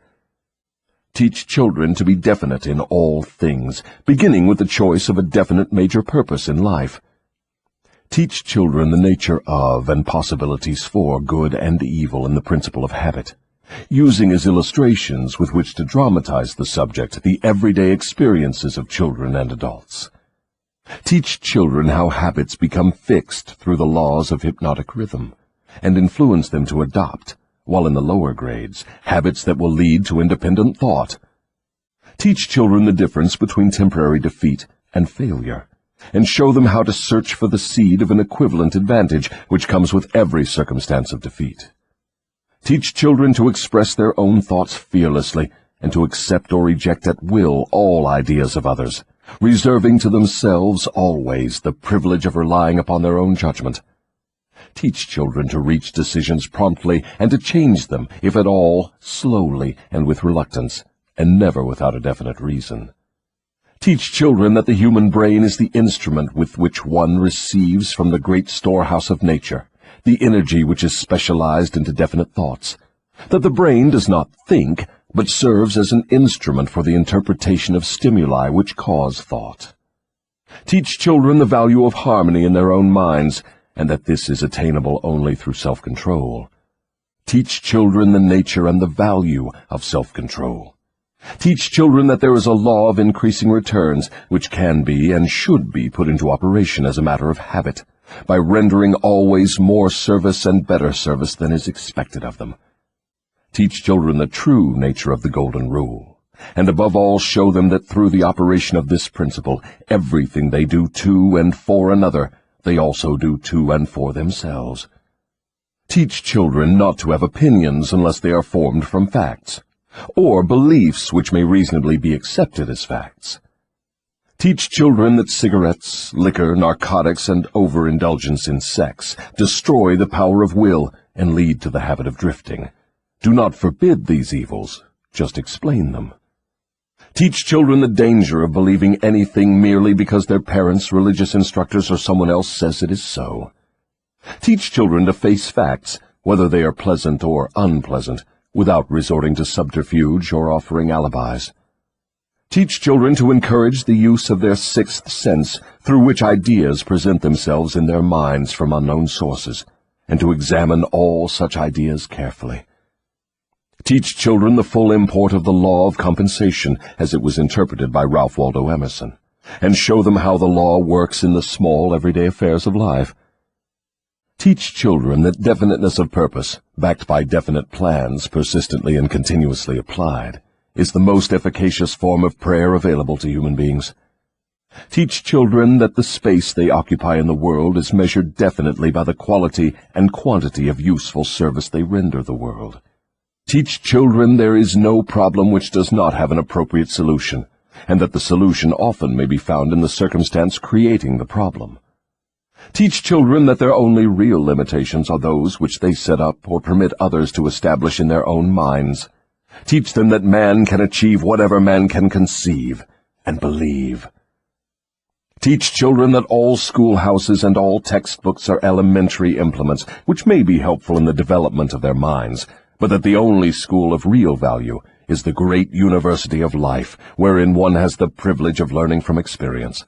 S4: Teach children to be definite in all things, beginning with the choice of a definite major purpose in life. Teach children the nature of and possibilities for good and evil in the principle of habit, using as illustrations with which to dramatize the subject the everyday experiences of children and adults. Teach children how habits become fixed through the laws of hypnotic rhythm, and influence them to adopt, while in the lower grades, habits that will lead to independent thought. Teach children the difference between temporary defeat and failure, and show them how to search for the seed of an equivalent advantage which comes with every circumstance of defeat. Teach children to express their own thoughts fearlessly, and to accept or reject at will all ideas of others, reserving to themselves always the privilege of relying upon their own judgment. Teach children to reach decisions promptly and to change them, if at all, slowly and with reluctance, and never without a definite reason. Teach children that the human brain is the instrument with which one receives from the great storehouse of nature the energy which is specialized into definite thoughts, that the brain does not think, but serves as an instrument for the interpretation of stimuli which cause thought. Teach children the value of harmony in their own minds, and that this is attainable only through self-control. Teach children the nature and the value of self-control. Teach children that there is a law of increasing returns which can be and should be put into operation as a matter of habit, by rendering always more service and better service than is expected of them. Teach children the true nature of the Golden Rule, and above all show them that through the operation of this principle, everything they do to and for another, they also do to and for themselves. Teach children not to have opinions unless they are formed from facts, or beliefs which may reasonably be accepted as facts. Teach children that cigarettes, liquor, narcotics, and overindulgence in sex destroy the power of will and lead to the habit of drifting. Do not forbid these evils, just explain them. Teach children the danger of believing anything merely because their parents, religious instructors, or someone else says it is so. Teach children to face facts, whether they are pleasant or unpleasant, without resorting to subterfuge or offering alibis. Teach children to encourage the use of their sixth sense, through which ideas present themselves in their minds from unknown sources, and to examine all such ideas carefully. Teach children the full import of the law of compensation as it was interpreted by Ralph Waldo Emerson, and show them how the law works in the small everyday affairs of life. Teach children that definiteness of purpose, backed by definite plans persistently and continuously applied, is the most efficacious form of prayer available to human beings. Teach children that the space they occupy in the world is measured definitely by the quality and quantity of useful service they render the world. Teach children there is no problem which does not have an appropriate solution, and that the solution often may be found in the circumstance creating the problem. Teach children that their only real limitations are those which they set up or permit others to establish in their own minds. Teach them that man can achieve whatever man can conceive and believe. Teach children that all schoolhouses and all textbooks are elementary implements which may be helpful in the development of their minds, but that the only school of real value is the great university of life, wherein one has the privilege of learning from experience.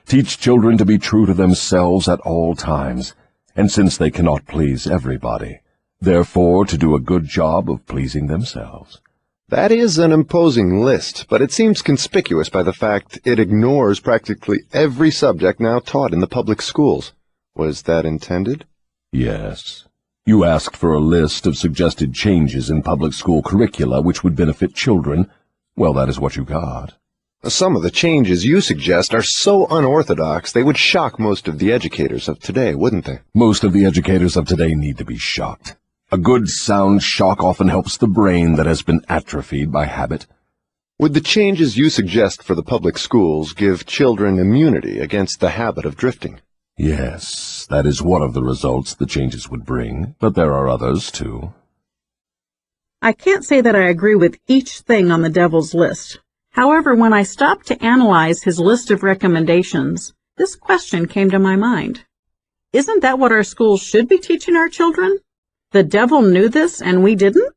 S4: Teach children to be true to themselves at all times, and since they cannot please everybody, therefore to do a good job of pleasing themselves.
S2: That is an imposing list, but it seems conspicuous by the fact it ignores practically every subject now taught in the public schools. Was that intended?
S4: Yes. You asked for a list of suggested changes in public school curricula which would benefit children. Well, that is what you got.
S2: Some of the changes you suggest are so unorthodox they would shock most of the educators of today, wouldn't they?
S4: Most of the educators of today need to be shocked. A good, sound shock often helps the brain that has been atrophied by habit.
S2: Would the changes you suggest for the public schools give children immunity against the habit of drifting?
S4: Yes, that is one of the results the changes would bring, but there are others, too.
S1: I can't say that I agree with each thing on the devil's list. However, when I stopped to analyze his list of recommendations, this question came to my mind. Isn't that what our schools should be teaching our children? The devil knew this and we didn't?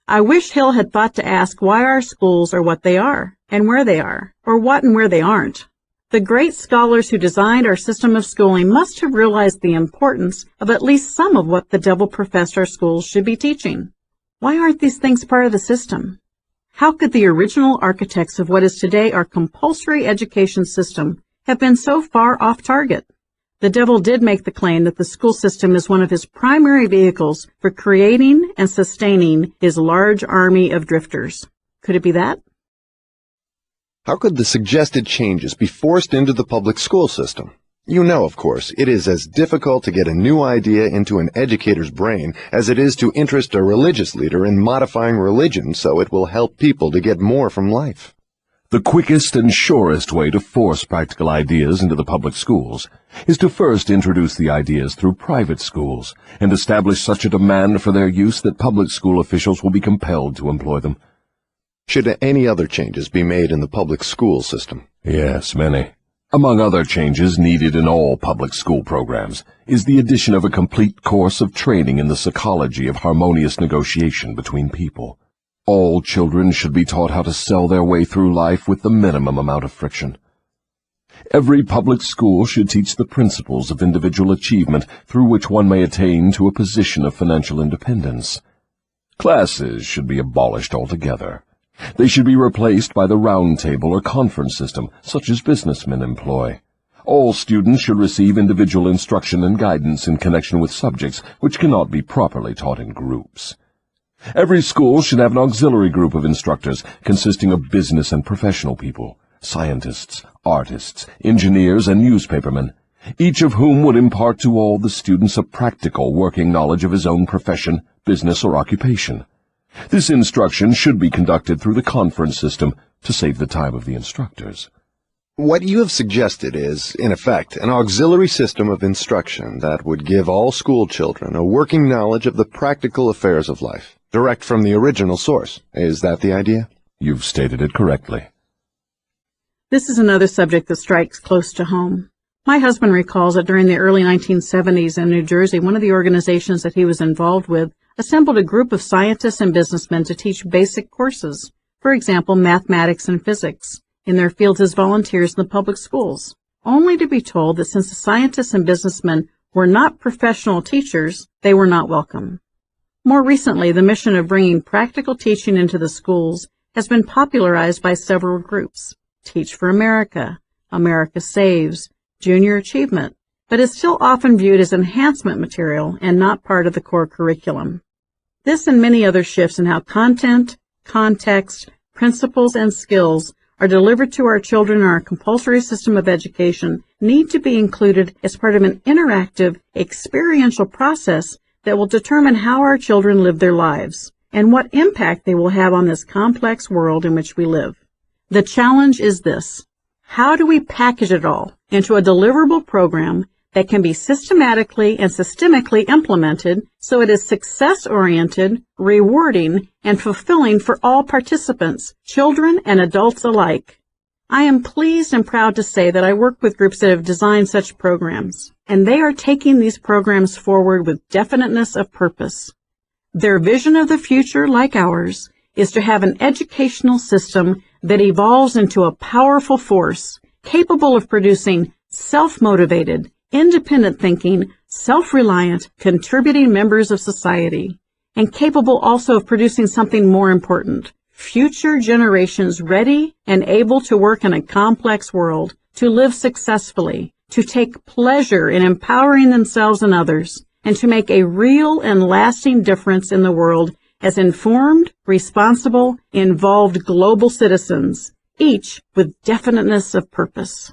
S1: I wish Hill had thought to ask why our schools are what they are, and where they are, or what and where they aren't. The great scholars who designed our system of schooling must have realized the importance of at least some of what the devil professed our schools should be teaching. Why aren't these things part of the system? How could the original architects of what is today our compulsory education system have been so far off target? The devil did make the claim that the school system is one of his primary vehicles for creating and sustaining his large army of drifters. Could it be that?
S2: How could the suggested changes be forced into the public school system? You know, of course, it is as difficult to get a new idea into an educator's brain as it is to interest a religious leader in modifying religion so it will help people to get more from life.
S4: The quickest and surest way to force practical ideas into the public schools is to first introduce the ideas through private schools and establish such a demand for their use that public school officials will be compelled to employ them.
S2: Should any other changes be made in the public school system?
S4: Yes, many. Among other changes needed in all public school programs is the addition of a complete course of training in the psychology of harmonious negotiation between people. All children should be taught how to sell their way through life with the minimum amount of friction. Every public school should teach the principles of individual achievement through which one may attain to a position of financial independence. Classes should be abolished altogether. They should be replaced by the round table or conference system, such as businessmen employ. All students should receive individual instruction and guidance in connection with subjects which cannot be properly taught in groups. Every school should have an auxiliary group of instructors consisting of business and professional people, scientists, artists, engineers, and newspapermen, each of whom would impart to all the students a practical working knowledge of his own profession, business, or occupation. This instruction should be conducted through the conference system to save the time of the instructors.
S2: What you have suggested is, in effect, an auxiliary system of instruction that would give all school children a working knowledge of the practical affairs of life, direct from the original source. Is that the idea?
S4: You've stated it correctly.
S1: This is another subject that strikes close to home. My husband recalls that during the early 1970s in New Jersey, one of the organizations that he was involved with assembled a group of scientists and businessmen to teach basic courses, for example, mathematics and physics, in their fields as volunteers in the public schools, only to be told that since the scientists and businessmen were not professional teachers, they were not welcome. More recently, the mission of bringing practical teaching into the schools has been popularized by several groups: Teach for America, America Saves, Junior Achievement, but is still often viewed as enhancement material and not part of the core curriculum. This and many other shifts in how content, context, principles, and skills are delivered to our children in our compulsory system of education need to be included as part of an interactive, experiential process that will determine how our children live their lives and what impact they will have on this complex world in which we live. The challenge is this: how do we package it all into a deliverable program that can be systematically and systemically implemented so it is success-oriented, rewarding, and fulfilling for all participants, children and adults alike? I am pleased and proud to say that I work with groups that have designed such programs, and they are taking these programs forward with definiteness of purpose. Their vision of the future, like ours, is to have an educational system that evolves into a powerful force capable of producing self-motivated, independent thinking, self-reliant, contributing members of society, and capable also of producing something more important: future generations ready and able to work in a complex world, to live successfully, to take pleasure in empowering themselves and others, and to make a real and lasting difference in the world as informed, responsible, involved global citizens, each with definiteness of purpose.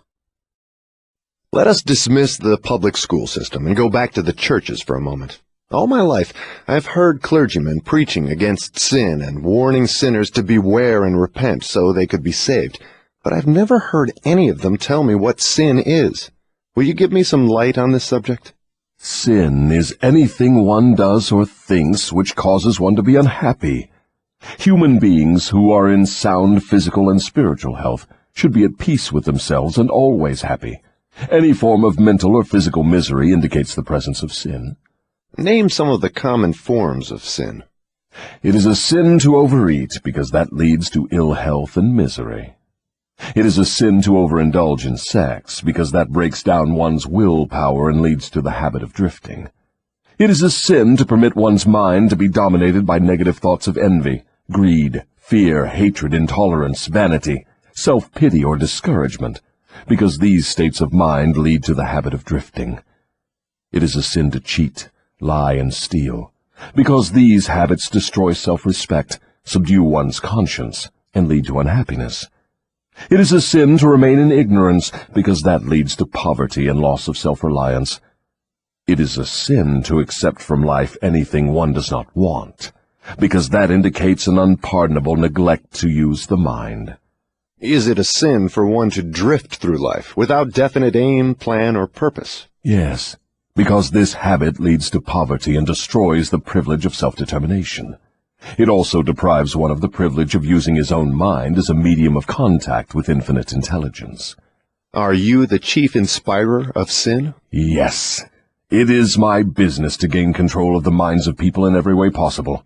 S2: Let us dismiss the public school system and go back to the churches for a moment. All my life, I've heard clergymen preaching against sin and warning sinners to beware and repent so they could be saved, but I've never heard any of them tell me what sin is. Will you give me some light on this subject?
S4: Sin is anything one does or thinks which causes one to be unhappy. Human beings who are in sound physical and spiritual health should be at peace with themselves and always happy. Any form of mental or physical misery indicates the presence of sin.
S2: Name some of the common forms of sin.
S4: It is a sin to overeat, because that leads to ill health and misery. It is a sin to overindulge in sex, because that breaks down one's willpower and leads to the habit of drifting. It is a sin to permit one's mind to be dominated by negative thoughts of envy, greed, fear, hatred, intolerance, vanity, self-pity, or discouragement, because these states of mind lead to the habit of drifting. It is a sin to cheat, lie, and steal, because these habits destroy self-respect, subdue one's conscience, and lead to unhappiness. It is a sin to remain in ignorance, because that leads to poverty and loss of self-reliance. It is a sin to accept from life anything one does not want, because that indicates an unpardonable neglect to use the mind.
S2: Is it a sin for one to drift through life without definite aim, plan, or purpose?
S4: Yes, because this habit leads to poverty and destroys the privilege of self-determination. It also deprives one of the privilege of using his own mind as a medium of contact with infinite intelligence.
S2: Are you the chief inspirer of sin?
S4: Yes. It is my business to gain control of the minds of people in every way possible.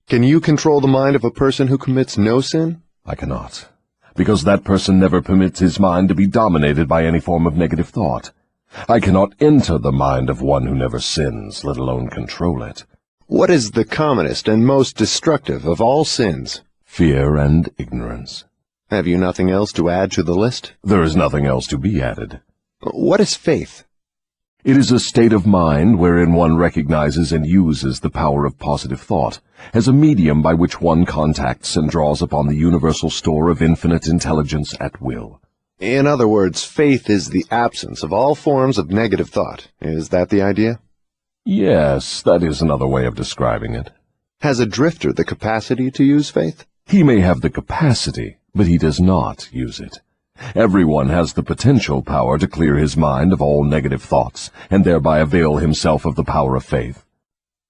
S2: Can you control the mind of a person who commits no sin?
S4: I cannot, because that person never permits his mind to be dominated by any form of negative thought. I cannot enter the mind of one who never sins, let alone control it.
S2: What is the commonest and most destructive of all sins?
S4: Fear and ignorance.
S2: Have you nothing else to add to the list?
S4: There is nothing else to be added.
S2: What is faith?
S4: It is a state of mind wherein one recognizes and uses the power of positive thought as a medium by which one contacts and draws upon the universal store of infinite intelligence at will.
S2: In other words, faith is the absence of all forms of negative thought. Is that the idea?
S4: Yes, that is another way of describing it.
S2: Has a drifter the capacity to use faith?
S4: He may have the capacity, but he does not use it. Everyone has the potential power to clear his mind of all negative thoughts, and thereby avail himself of the power of faith.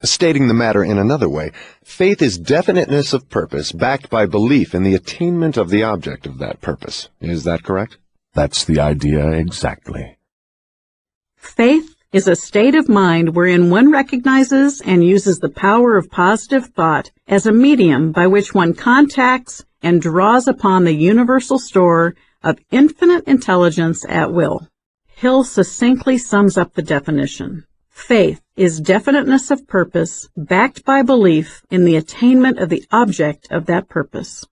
S2: Stating the matter in another way, faith is definiteness of purpose backed by belief in the attainment of the object of that purpose. Is that correct?
S4: That's the idea exactly.
S1: Faith is a state of mind wherein one recognizes and uses the power of positive thought as a medium by which one contacts and draws upon the universal store of infinite intelligence at will. Hill succinctly sums up the definition. Faith is definiteness of purpose backed by belief in the attainment of the object of that purpose.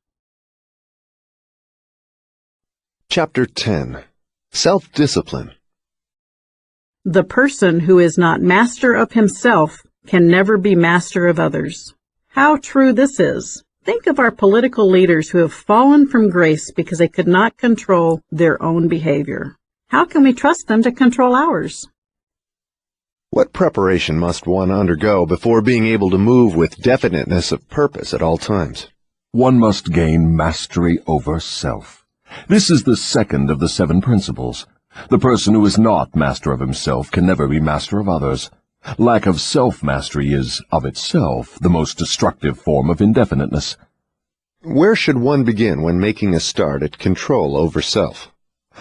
S2: Chapter 10. Self-Discipline.
S1: The person who is not master of himself can never be master of others. How true this is. Think of our political leaders who have fallen from grace because they could not control their own behavior. How can we trust them to control ours?
S2: What preparation must one undergo before being able to move with definiteness of purpose at all times?
S4: One must gain mastery over self. This is the second of the 7 principles. The person who is not master of himself can never be master of others. Lack of self-mastery is, of itself, the most destructive form of indefiniteness.
S2: Where should one begin when making a start at control over self?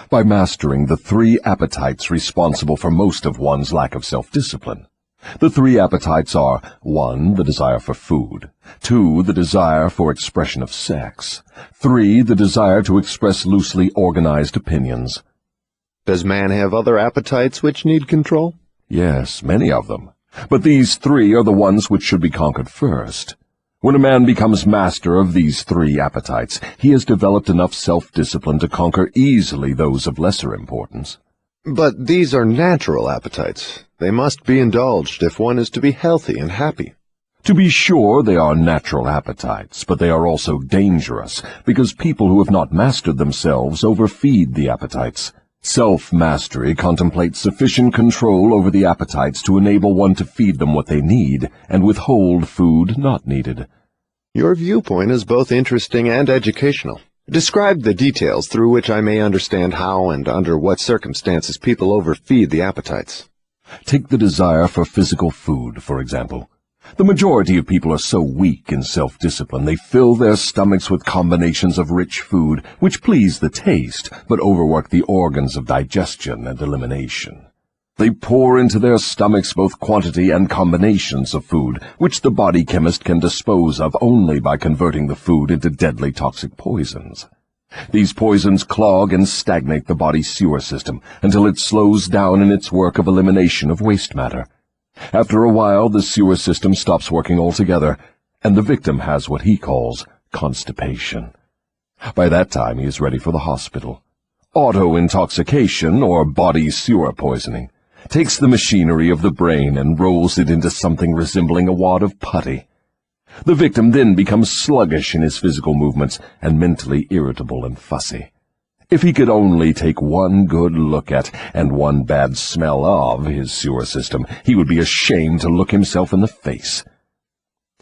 S4: By mastering the 3 appetites responsible for most of one's lack of self-discipline. The 3 appetites are 1. The desire for food, 2. The desire for expression of sex, 3. The desire to express loosely organized opinions.
S2: Does man have other appetites which need control?
S4: Yes, many of them. But these 3 are the ones which should be conquered first. When a man becomes master of these 3 appetites, he has developed enough self-discipline to conquer easily those of lesser importance.
S2: But these are natural appetites. They must be indulged if one is to be healthy and happy.
S4: To be sure, they are natural appetites, but they are also dangerous, because people who have not mastered themselves overfeed the appetites. Self-mastery contemplates sufficient control over the appetites to enable one to feed them what they need and withhold food not needed.
S2: Your viewpoint is both interesting and educational. Describe the details through which I may understand how and under what circumstances people overfeed the appetites.
S4: Take the desire for physical food, for example. The majority of people are so weak in self-discipline they fill their stomachs with combinations of rich food which please the taste but overwork the organs of digestion and elimination. They pour into their stomachs both quantity and combinations of food which the body chemist can dispose of only by converting the food into deadly toxic poisons. These poisons clog and stagnate the body's sewer system until it slows down in its work of elimination of waste matter. After a while, the sewer system stops working altogether, and the victim has what he calls constipation. By that time, he is ready for the hospital. Auto-intoxication, or body sewer poisoning, takes the machinery of the brain and rolls it into something resembling a wad of putty. The victim then becomes sluggish in his physical movements and mentally irritable and fussy. If he could only take one good look at and one bad smell of his sewer system, he would be ashamed to look himself in the face.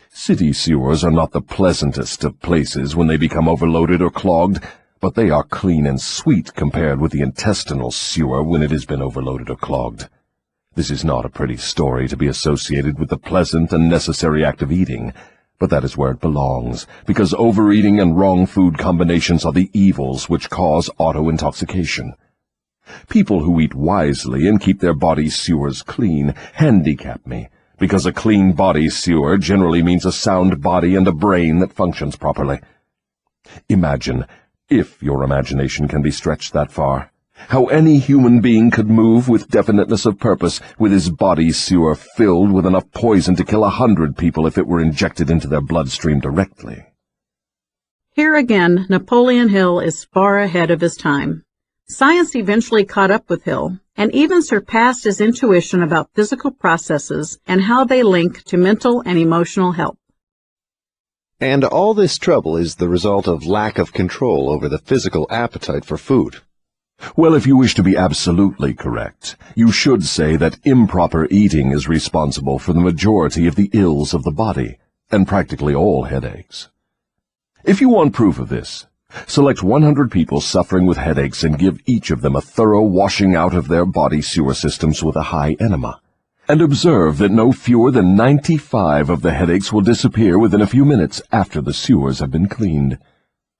S4: City sewers are not the pleasantest of places when they become overloaded or clogged, but they are clean and sweet compared with the intestinal sewer when it has been overloaded or clogged. This is not a pretty story to be associated with the pleasant and necessary act of eating, but that is where it belongs, because overeating and wrong food combinations are the evils which cause auto-intoxication. People who eat wisely and keep their body sewers clean handicap me, because a clean body sewer generally means a sound body and a brain that functions properly. Imagine, if your imagination can be stretched that far, how any human being could move with definiteness of purpose with his body sewer filled with enough poison to kill 100 people if it were injected into their bloodstream directly.
S1: Here again, Napoleon Hill is far ahead of his time. Science eventually caught up with Hill, and even surpassed his intuition about physical processes and how they link to mental and emotional health.
S2: And all this trouble is the result of lack of control over the physical appetite for food.
S4: Well, if you wish to be absolutely correct, you should say that improper eating is responsible for the majority of the ills of the body, and practically all headaches. If you want proof of this, select 100 people suffering with headaches and give each of them a thorough washing out of their body sewer systems with a high enema, and observe that no fewer than 95 of the headaches will disappear within a few minutes after the sewers have been cleaned.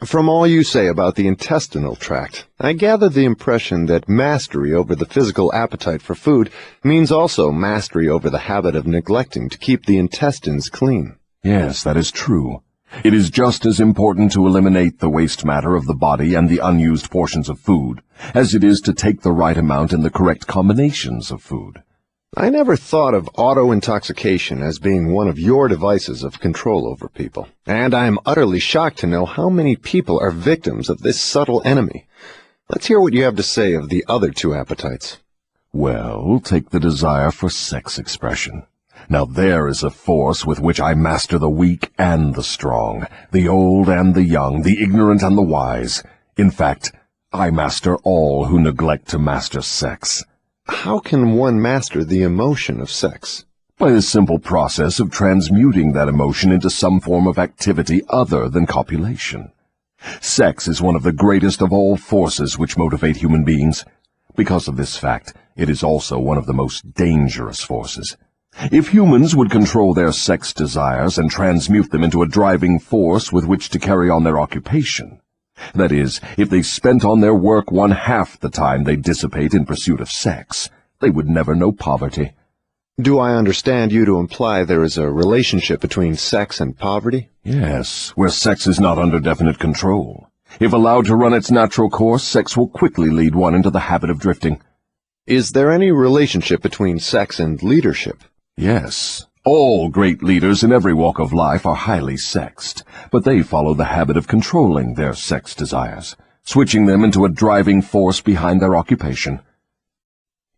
S2: From all you say about the intestinal tract, I gather the impression that mastery over the physical appetite for food means also mastery over the habit of neglecting to keep the intestines clean.
S4: Yes, that is true. It is just as important to eliminate the waste matter of the body and the unused portions of food as it is to take the right amount and the correct combinations of food.
S2: I never thought of auto-intoxication as being one of your devices of control over people, and I am utterly shocked to know how many people are victims of this subtle enemy. Let's hear what you have to say of the other two appetites.
S4: Well, take the desire for sex expression. Now there is a force with which I master the weak and the strong, the old and the young, the ignorant and the wise. In fact, I master all who neglect to master sex.
S2: How can one master the emotion of sex?
S4: By the simple process of transmuting that emotion into some form of activity other than copulation. Sex is one of the greatest of all forces which motivate human beings. Because of this fact, it is also one of the most dangerous forces. If humans would control their sex desires and transmute them into a driving force with which to carry on their occupation, that is, if they spent on their work 1/2 the time they dissipate in pursuit of sex, they would never know poverty.
S2: Do I understand you to imply there is a relationship between sex and poverty?
S4: Yes, where sex is not under definite control. If allowed to run its natural course, sex will quickly lead one into the habit of drifting.
S2: Is there any relationship between sex and leadership?
S4: Yes. All great leaders in every walk of life are highly sexed, but they follow the habit of controlling their sex desires, switching them into a driving force behind their occupation.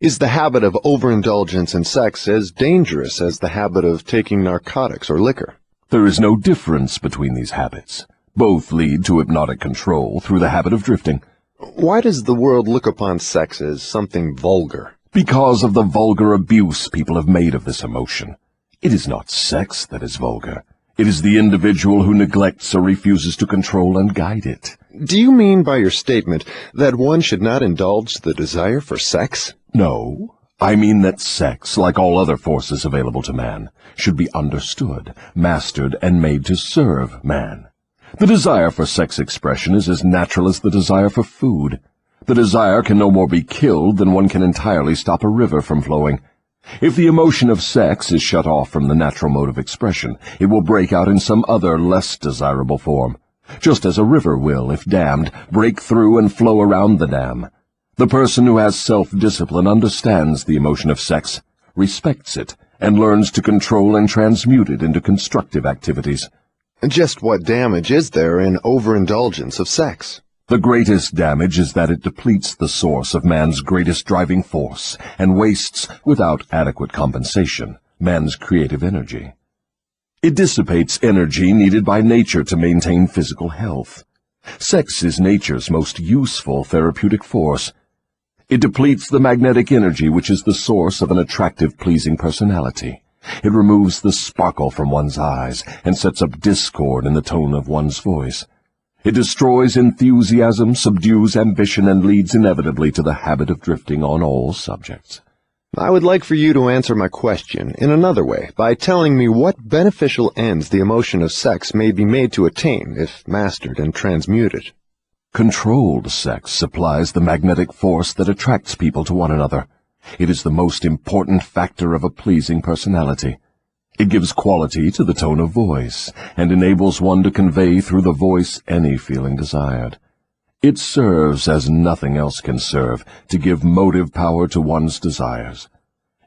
S2: Is the habit of overindulgence in sex as dangerous as the habit of taking narcotics or liquor?
S4: There is no difference between these habits. Both lead to hypnotic control through the habit of drifting.
S2: Why does the world look upon sex as something vulgar?
S4: Because of the vulgar abuse people have made of this emotion. It is not sex that is vulgar. It is the individual who neglects or refuses to control and guide it.
S2: Do you mean by your statement that one should not indulge the desire for sex?
S4: No, I mean that sex, like all other forces available to man, should be understood, mastered, and made to serve man. The desire for sex expression is as natural as the desire for food. The desire can no more be killed than one can entirely stop a river from flowing. If the emotion of sex is shut off from the natural mode of expression, it will break out in some other, less desirable form, just as a river will, if dammed, break through and flow around the dam. The person who has self-discipline understands the emotion of sex, respects it, and learns to control and transmute it into constructive activities.
S2: Just what damage is there in overindulgence of sex?
S4: The greatest damage is that it depletes the source of man's greatest driving force and wastes, without adequate compensation, man's creative energy. It dissipates energy needed by nature to maintain physical health. Sex is nature's most useful therapeutic force. It depletes the magnetic energy which is the source of an attractive, pleasing personality. It removes the sparkle from one's eyes and sets up discord in the tone of one's voice. It destroys enthusiasm, subdues ambition, and leads inevitably to the habit of drifting on all subjects.
S2: I would like for you to answer my question in another way by telling me what beneficial ends the emotion of sex may be made to attain if mastered and transmuted.
S4: Controlled sex supplies the magnetic force that attracts people to one another. It is the most important factor of a pleasing personality. It gives quality to the tone of voice, and enables one to convey through the voice any feeling desired. It serves, as nothing else can serve, to give motive power to one's desires.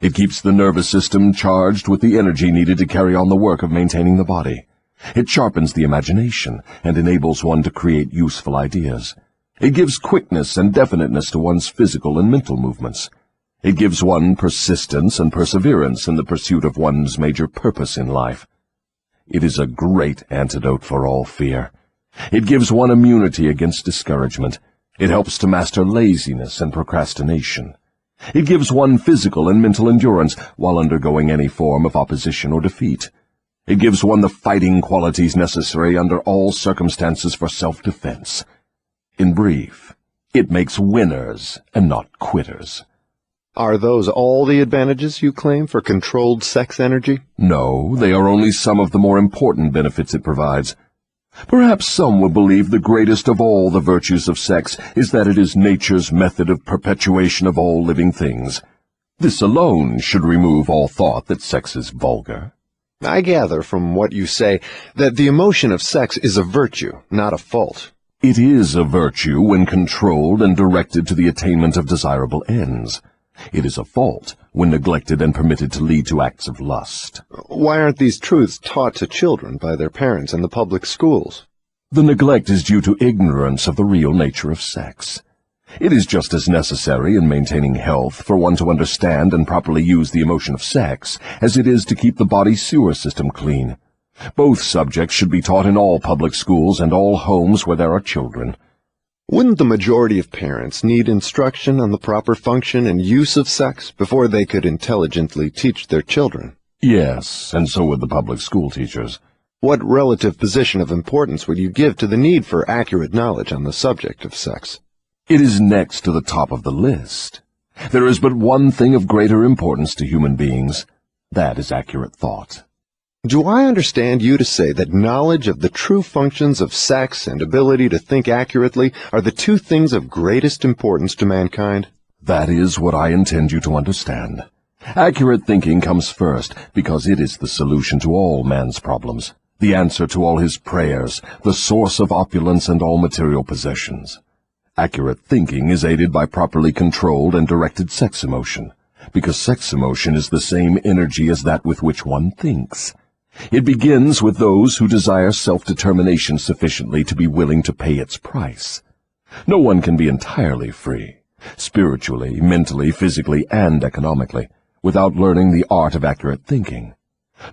S4: It keeps the nervous system charged with the energy needed to carry on the work of maintaining the body. It sharpens the imagination and enables one to create useful ideas. It gives quickness and definiteness to one's physical and mental movements. It gives one persistence and perseverance in the pursuit of one's major purpose in life. It is a great antidote for all fear. It gives one immunity against discouragement. It helps to master laziness and procrastination. It gives one physical and mental endurance while undergoing any form of opposition or defeat. It gives one the fighting qualities necessary under all circumstances for self-defense. In brief, it makes winners and not quitters.
S2: Are those all the advantages you claim for controlled sex energy?
S4: No, they are only some of the more important benefits it provides. Perhaps some will believe the greatest of all the virtues of sex is that it is nature's method of perpetuation of all living things. This alone should remove all thought that sex is vulgar.
S2: I gather from what you say that the emotion of sex is a virtue, not a fault.
S4: It is a virtue when controlled and directed to the attainment of desirable ends. It is a fault when neglected and permitted to lead to acts of lust.
S2: Why aren't these truths taught to children by their parents in the public schools?
S4: The neglect is due to ignorance of the real nature of sex. It is just as necessary in maintaining health for one to understand and properly use the emotion of sex as it is to keep the body's sewer system clean. Both subjects should be taught in all public schools and all homes where there are children.
S2: Wouldn't the majority of parents need instruction on the proper function and use of sex before they could intelligently teach their children?
S4: Yes, and so would the public school teachers.
S2: What relative position of importance would you give to the need for accurate knowledge on the subject of sex?
S4: It is next to the top of the list. There is but one thing of greater importance to human beings. That is accurate thought.
S2: Do I understand you to say that knowledge of the true functions of sex and ability to think accurately are the two things of greatest importance to mankind?
S4: That is what I intend you to understand. Accurate thinking comes first because it is the solution to all man's problems, the answer to all his prayers, the source of opulence and all material possessions. Accurate thinking is aided by properly controlled and directed sex emotion, because sex emotion is the same energy as that with which one thinks. It begins with those who desire self-determination sufficiently to be willing to pay its price. No one can be entirely free, spiritually, mentally, physically, and economically, without learning the art of accurate thinking.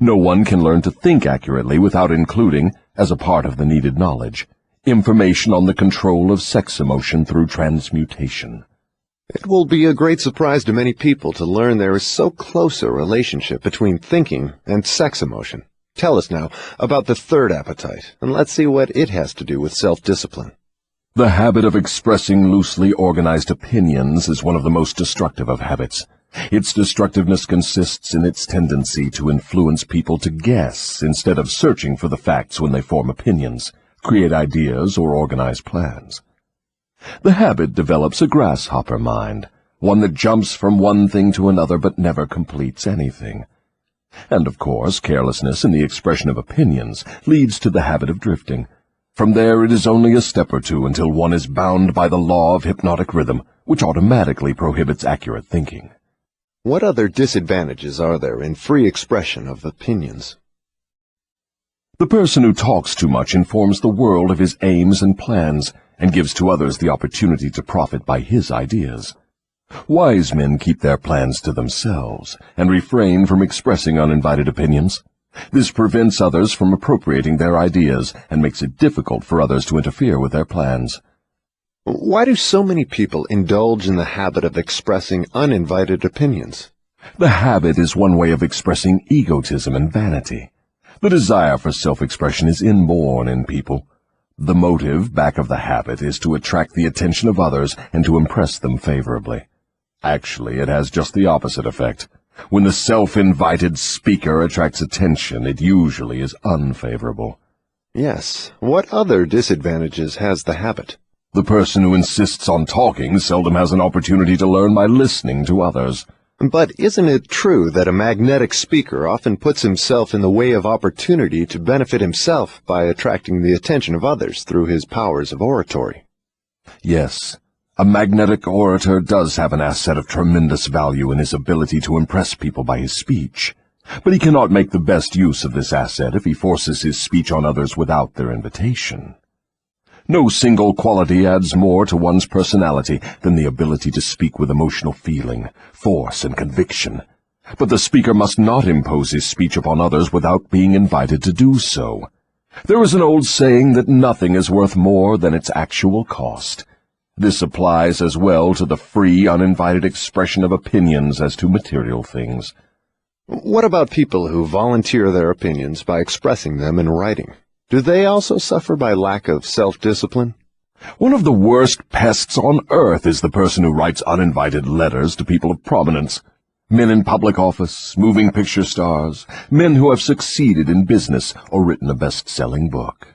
S4: No one can learn to think accurately without including, as a part of the needed knowledge, information on the control of sex emotion through transmutation.
S2: It will be a great surprise to many people to learn there is so close a relationship between thinking and sex emotion. Tell us now about the third appetite, and let's see what it has to do with self-discipline.
S4: The habit of expressing loosely organized opinions is one of the most destructive of habits. Its destructiveness consists in its tendency to influence people to guess instead of searching for the facts when they form opinions, create ideas, or organize plans. The habit develops a grasshopper mind, one that jumps from one thing to another but never completes anything. And, of course, carelessness in the expression of opinions leads to the habit of drifting. From there it is only a step or two until one is bound by the law of hypnotic rhythm, which automatically prohibits accurate thinking.
S2: What other disadvantages are there in free expression of opinions?
S4: The person who talks too much informs the world of his aims and plans, and gives to others the opportunity to profit by his ideas. Wise men keep their plans to themselves, and refrain from expressing uninvited opinions. This prevents others from appropriating their ideas, and makes it difficult for others to interfere with their plans.
S2: Why do so many people indulge in the habit of expressing uninvited opinions?
S4: The habit is one way of expressing egotism and vanity. The desire for self-expression is inborn in people. The motive back of the habit is to attract the attention of others and to impress them favorably. Actually, it has just the opposite effect. When the self-invited speaker attracts attention, it usually is unfavorable.
S2: Yes. What other disadvantages has the habit?
S4: The person who insists on talking seldom has an opportunity to learn by listening to others.
S2: But isn't it true that a magnetic speaker often puts himself in the way of opportunity to benefit himself by attracting the attention of others through his powers of oratory?
S4: Yes, a magnetic orator does have an asset of tremendous value in his ability to impress people by his speech. But he cannot make the best use of this asset if he forces his speech on others without their invitation. No single quality adds more to one's personality than the ability to speak with emotional feeling, force, and conviction. But the speaker must not impose his speech upon others without being invited to do so. There is an old saying that nothing is worth more than its actual cost. This applies as well to the free, uninvited expression of opinions as to material things.
S2: What about people who volunteer their opinions by expressing them in writing? Do they also suffer by lack of self-discipline?
S4: One of the worst pests on earth is the person who writes uninvited letters to people of prominence. Men in public office, moving picture stars, men who have succeeded in business or written a best-selling book.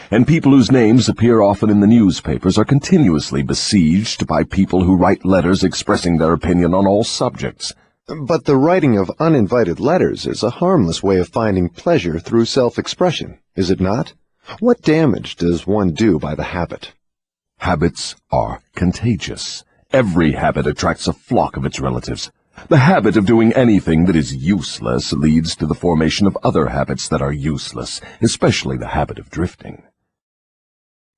S4: And people whose names appear often in the newspapers are continuously besieged by people who write letters expressing their opinion on all subjects.
S2: But the writing of uninvited letters is a harmless way of finding pleasure through self-expression, is it not? What damage does one do by the habit?
S4: Habits are contagious. Every habit attracts a flock of its relatives. The habit of doing anything that is useless leads to the formation of other habits that are useless, especially the habit of drifting.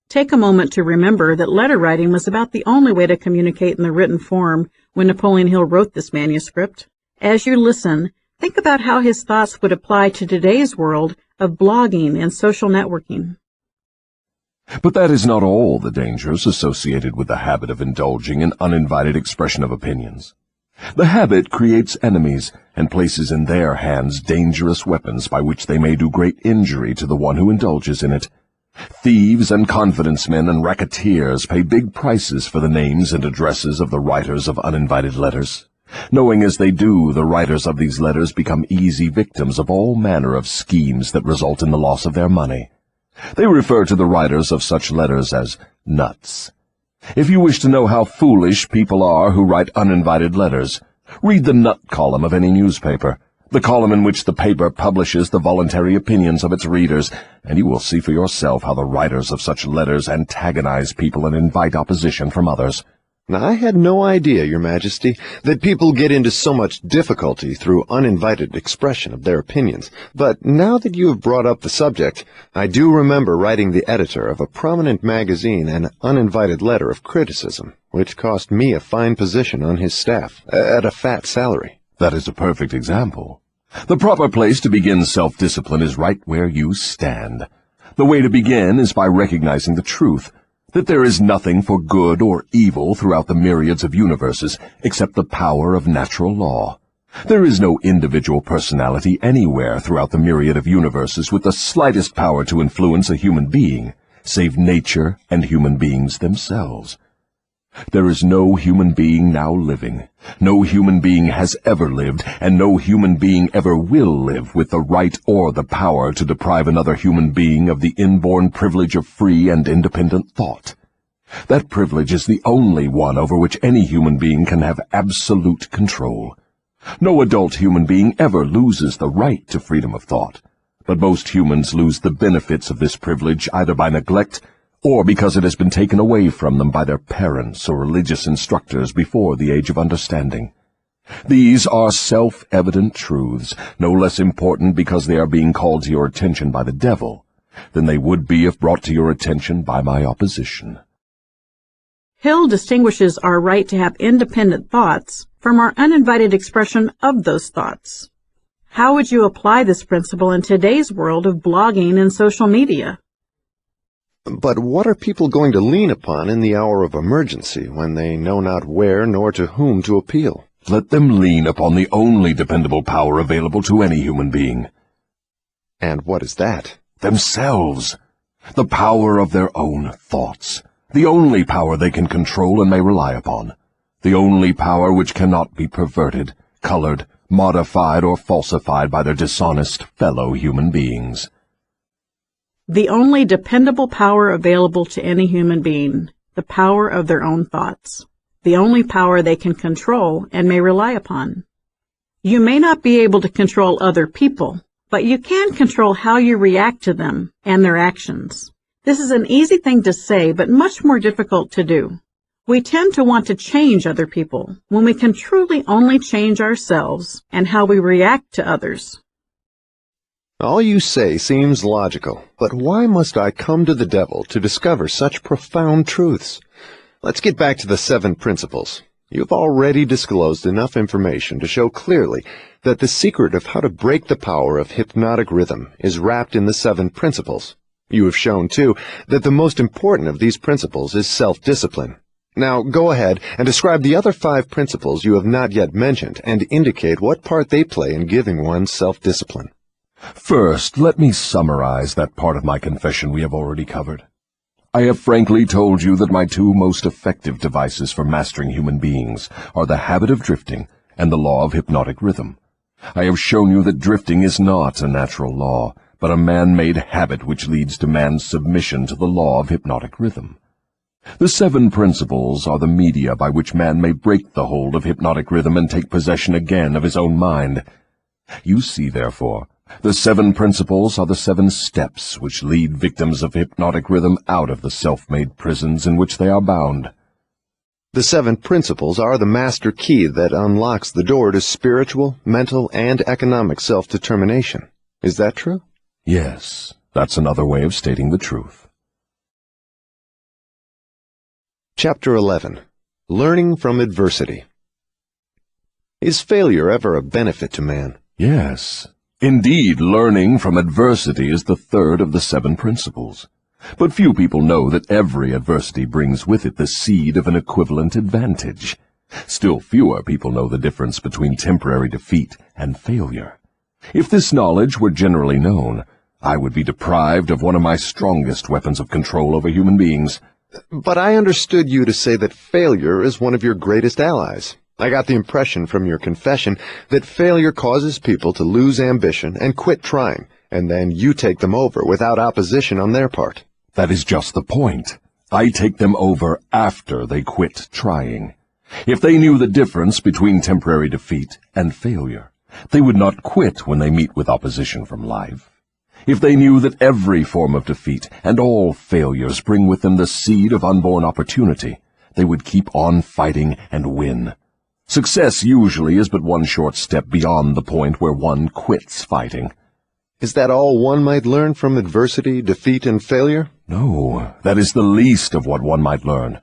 S1: Take a moment to remember that letter writing was about the only way to communicate in the written form when Napoleon Hill wrote this manuscript. As you listen, think about how his thoughts would apply to today's world of blogging and social networking.
S4: But that is not all the dangers associated with the habit of indulging in uninvited expression of opinions. The habit creates enemies and places in their hands dangerous weapons by which they may do great injury to the one who indulges in it. Thieves and confidence men and racketeers pay big prices for the names and addresses of the writers of uninvited letters. Knowing as they do, the writers of these letters become easy victims of all manner of schemes that result in the loss of their money. They refer to the writers of such letters as nuts. If you wish to know how foolish people are who write uninvited letters, read the nut column of any newspaper, the column in which the paper publishes the voluntary opinions of its readers, and you will see for yourself how the writers of such letters antagonize people and invite opposition from others.
S2: Now, I had no idea, Your Majesty, that people get into so much difficulty through uninvited expression of their opinions. But now that you have brought up the subject, I do remember writing the editor of a prominent magazine an uninvited letter of criticism, which cost me a fine position on his staff, at a fat salary.
S4: That is a perfect example. The proper place to begin self-discipline is right where you stand. The way to begin is by recognizing the truth, that there is nothing for good or evil throughout the myriads of universes except the power of natural law. There is no individual personality anywhere throughout the myriad of universes with the slightest power to influence a human being, save nature and human beings themselves. There is no human being now living, no human being has ever lived, and no human being ever will live with the right or the power to deprive another human being of the inborn privilege of free and independent thought. That privilege is the only one over which any human being can have absolute control. No adult human being ever loses the right to freedom of thought, but most humans lose the benefits of this privilege either by neglect or because it has been taken away from them by their parents or religious instructors before the age of understanding. These are self-evident truths, no less important because they are being called to your attention by the devil than they would be if brought to your attention by my opposition.
S1: Hill distinguishes our right to have independent thoughts from our uninvited expression of those thoughts. How would you apply this principle in today's world of blogging and social media?
S2: But what are people going to lean upon in the hour of emergency when they know not where nor to whom to appeal?
S4: Let them lean upon the only dependable power available to any human being.
S2: And what is that?
S4: Themselves. The power of their own thoughts. The only power they can control and may rely upon. The only power which cannot be perverted, colored, modified, or falsified by their dishonest fellow human beings.
S1: The only dependable power available to any human being, the power of their own thoughts. The only power they can control and may rely upon. You may not be able to control other people, but you can control how you react to them and their actions. This is an easy thing to say, but much more difficult to do. We tend to want to change other people when we can truly only change ourselves and how we react to others.
S2: All you say seems logical, but why must I come to the devil to discover such profound truths? Let's get back to the 7 principles. You've already disclosed enough information to show clearly that the secret of how to break the power of hypnotic rhythm is wrapped in the 7 principles. You have shown, too, that the most important of these principles is self-discipline. Now, go ahead and describe the other 5 principles you have not yet mentioned and indicate what part they play in giving one self-discipline.
S4: First, let me summarize that part of my confession we have already covered. I have frankly told you that my 2 most effective devices for mastering human beings are the habit of drifting and the law of hypnotic rhythm. I have shown you that drifting is not a natural law, but a man-made habit which leads to man's submission to the law of hypnotic rhythm. The 7 principles are the media by which man may break the hold of hypnotic rhythm and take possession again of his own mind. You see, therefore, the 7 principles are the 7 steps which lead victims of hypnotic rhythm out of the self-made prisons in which they are bound.
S2: The 7 principles are the master key that unlocks the door to spiritual, mental, and economic self-determination. Is that true?
S4: Yes, that's another way of stating the truth.
S2: Chapter 11. Learning from Adversity. Is failure ever a benefit to man?
S4: Yes. Indeed, learning from adversity is the 3rd of the 7 principles. But few people know that every adversity brings with it the seed of an equivalent advantage. Still fewer people know the difference between temporary defeat and failure. If this knowledge were generally known, I would be deprived of one of my strongest weapons of control over human beings.
S2: But I understood you to say that failure is one of your greatest allies. I got the impression from your confession that failure causes people to lose ambition and quit trying, and then you take them over without opposition on their part.
S4: That is just the point. I take them over after they quit trying. If they knew the difference between temporary defeat and failure, they would not quit when they meet with opposition from life. If they knew that every form of defeat and all failures bring with them the seed of unborn opportunity, they would keep on fighting and win. Success usually is but one short step beyond the point where one quits fighting.
S2: Is that all one might learn from adversity, defeat, and failure?
S4: No, that is the least of what one might learn.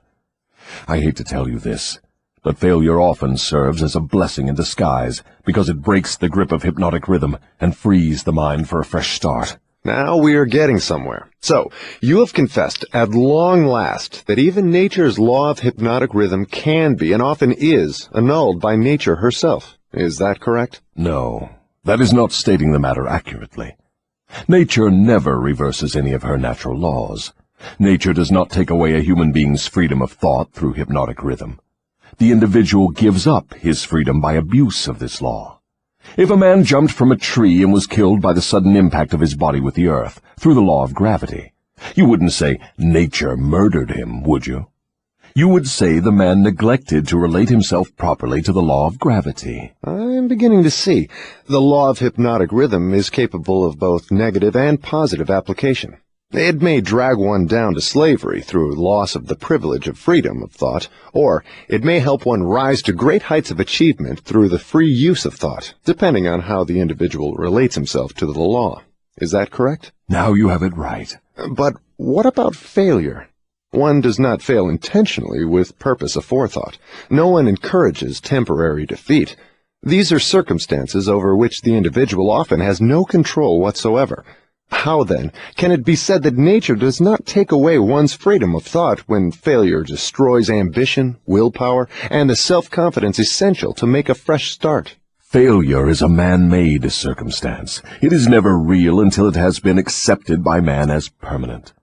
S4: I hate to tell you this, but failure often serves as a blessing in disguise because it breaks the grip of hypnotic rhythm and frees the mind for a fresh start.
S2: Now we are getting somewhere. So, you have confessed at long last that even nature's law of hypnotic rhythm can be, and often is, annulled by nature herself. Is that correct?
S4: No, that is not stating the matter accurately. Nature never reverses any of her natural laws. Nature does not take away a human being's freedom of thought through hypnotic rhythm. The individual gives up his freedom by abuse of this law. If a man jumped from a tree and was killed by the sudden impact of his body with the earth, through the law of gravity, you wouldn't say nature murdered him, would you? You would say the man neglected to relate himself properly to the law of gravity.
S2: I'm beginning to see. The law of hypnotic rhythm is capable of both negative and positive application. It may drag one down to slavery through loss of the privilege of freedom of thought, or it may help one rise to great heights of achievement through the free use of thought, depending on how the individual relates himself to the law. Is that correct?
S4: Now you have it right.
S2: But what about failure? One does not fail intentionally with purpose aforethought. No one encourages temporary defeat. These are circumstances over which the individual often has no control whatsoever. How, then, can it be said that nature does not take away one's freedom of thought when failure destroys ambition, willpower, and the self-confidence essential to make a fresh start?
S4: Failure is a man-made circumstance. It is never real until it has been accepted by man as permanent.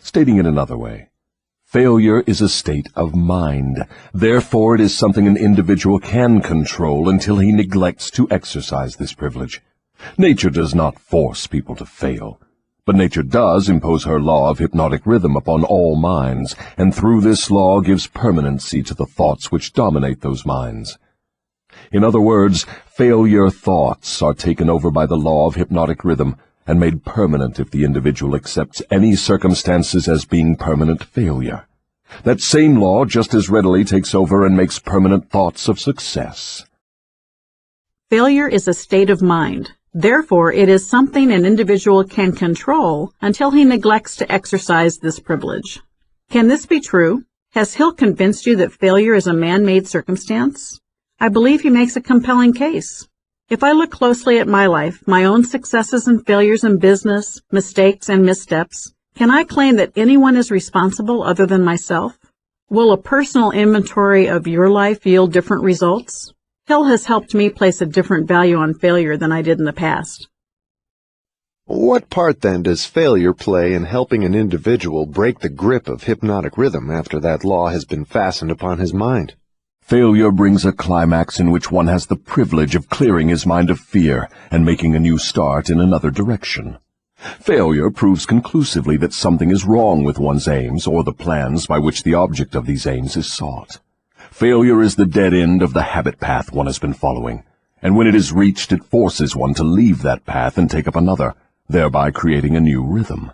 S4: Stating it another way, failure is a state of mind. Therefore, it is something an individual can control until he neglects to exercise this privilege. Nature does not force people to fail, but nature does impose her law of hypnotic rhythm upon all minds, and through this law gives permanency to the thoughts which dominate those minds. In other words, failure thoughts are taken over by the law of hypnotic rhythm and made permanent if the individual accepts any circumstances as being permanent failure. That same law just as readily takes over and makes permanent thoughts of success.
S1: Failure is a state of mind. Therefore, it is something an individual can control until he neglects to exercise this privilege. Can this be true? Has Hill convinced you that failure is a man-made circumstance? I believe he makes a compelling case. If I look closely at my life, my own successes and failures in business, mistakes and missteps, can I claim that anyone is responsible other than myself? Will a personal inventory of your life yield different results? Hill has helped me place a different value on failure than I did in the past.
S2: What part, then, does failure play in helping an individual break the grip of hypnotic rhythm after that law has been fastened upon his mind?
S4: Failure brings a climax in which one has the privilege of clearing his mind of fear and making a new start in another direction. Failure proves conclusively that something is wrong with one's aims or the plans by which the object of these aims is sought. Failure is the dead end of the habit path one has been following, and when it is reached, it forces one to leave that path and take up another, thereby creating a new rhythm.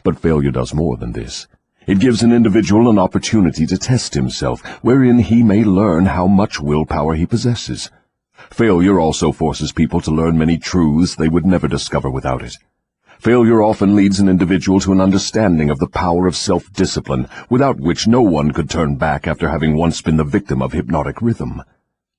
S4: But failure does more than this. It gives an individual an opportunity to test himself, wherein he may learn how much willpower he possesses. Failure also forces people to learn many truths they would never discover without it. Failure often leads an individual to an understanding of the power of self-discipline, without which no one could turn back after having once been the victim of hypnotic rhythm.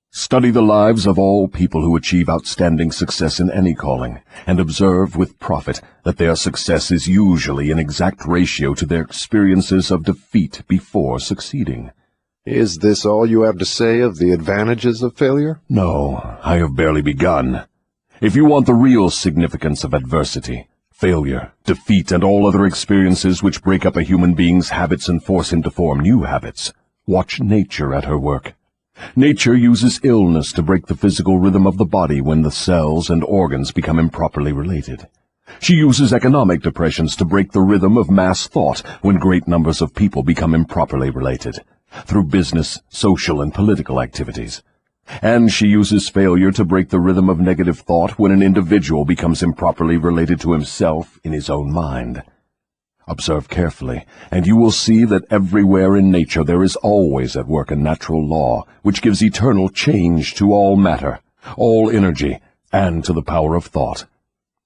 S4: Study the lives of all people who achieve outstanding success in any calling, and observe with profit that their success is usually in exact ratio to their experiences of defeat before succeeding.
S2: Is this all you have to say of the advantages of failure?
S4: No, I have barely begun. If you want the real significance of adversity, failure, defeat, and all other experiences which break up a human being's habits and force him to form new habits, watch nature at her work. Nature uses illness to break the physical rhythm of the body when the cells and organs become improperly related. She uses economic depressions to break the rhythm of mass thought when great numbers of people become improperly related, through business, social, and political activities. And she uses failure to break the rhythm of negative thought when an individual becomes improperly related to himself in his own mind. Observe carefully, and you will see that everywhere in nature there is always at work a natural law which gives eternal change to all matter, all energy, and to the power of thought.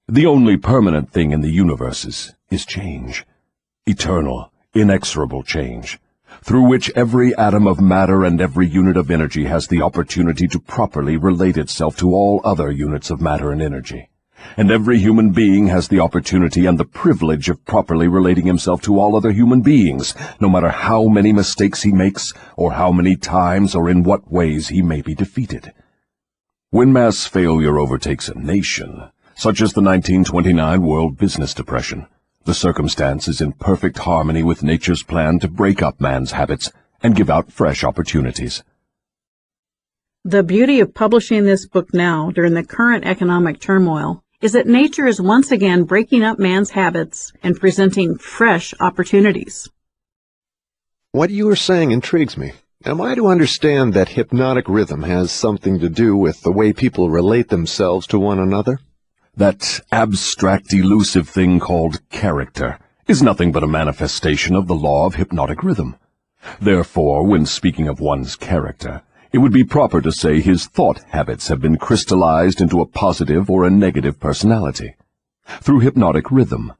S4: The only permanent thing in the universe is change. Eternal, inexorable change, through which every atom of matter and every unit of energy has the opportunity to properly relate itself to all other units of matter and energy. And every human being has the opportunity and the privilege of properly relating himself to all other human beings, no matter how many mistakes he makes, or how many times or in what ways he may be defeated. When mass failure overtakes a nation, such as the 1929 World Business Depression, the circumstance is in perfect harmony with nature's plan to break up man's habits and give out fresh opportunities.
S1: The beauty of publishing this book now, during the current economic turmoil, is that nature is once again breaking up man's habits and presenting fresh opportunities.
S2: What you are saying intrigues me. Am I to understand that hypnotic rhythm has something to do with the way people relate themselves to one another?
S4: That abstract, elusive thing called character is nothing but a manifestation of the law of hypnotic rhythm. Therefore, when speaking of one's character, it would be proper to say his thought habits have been crystallized into a positive or a negative personality. Through hypnotic rhythm,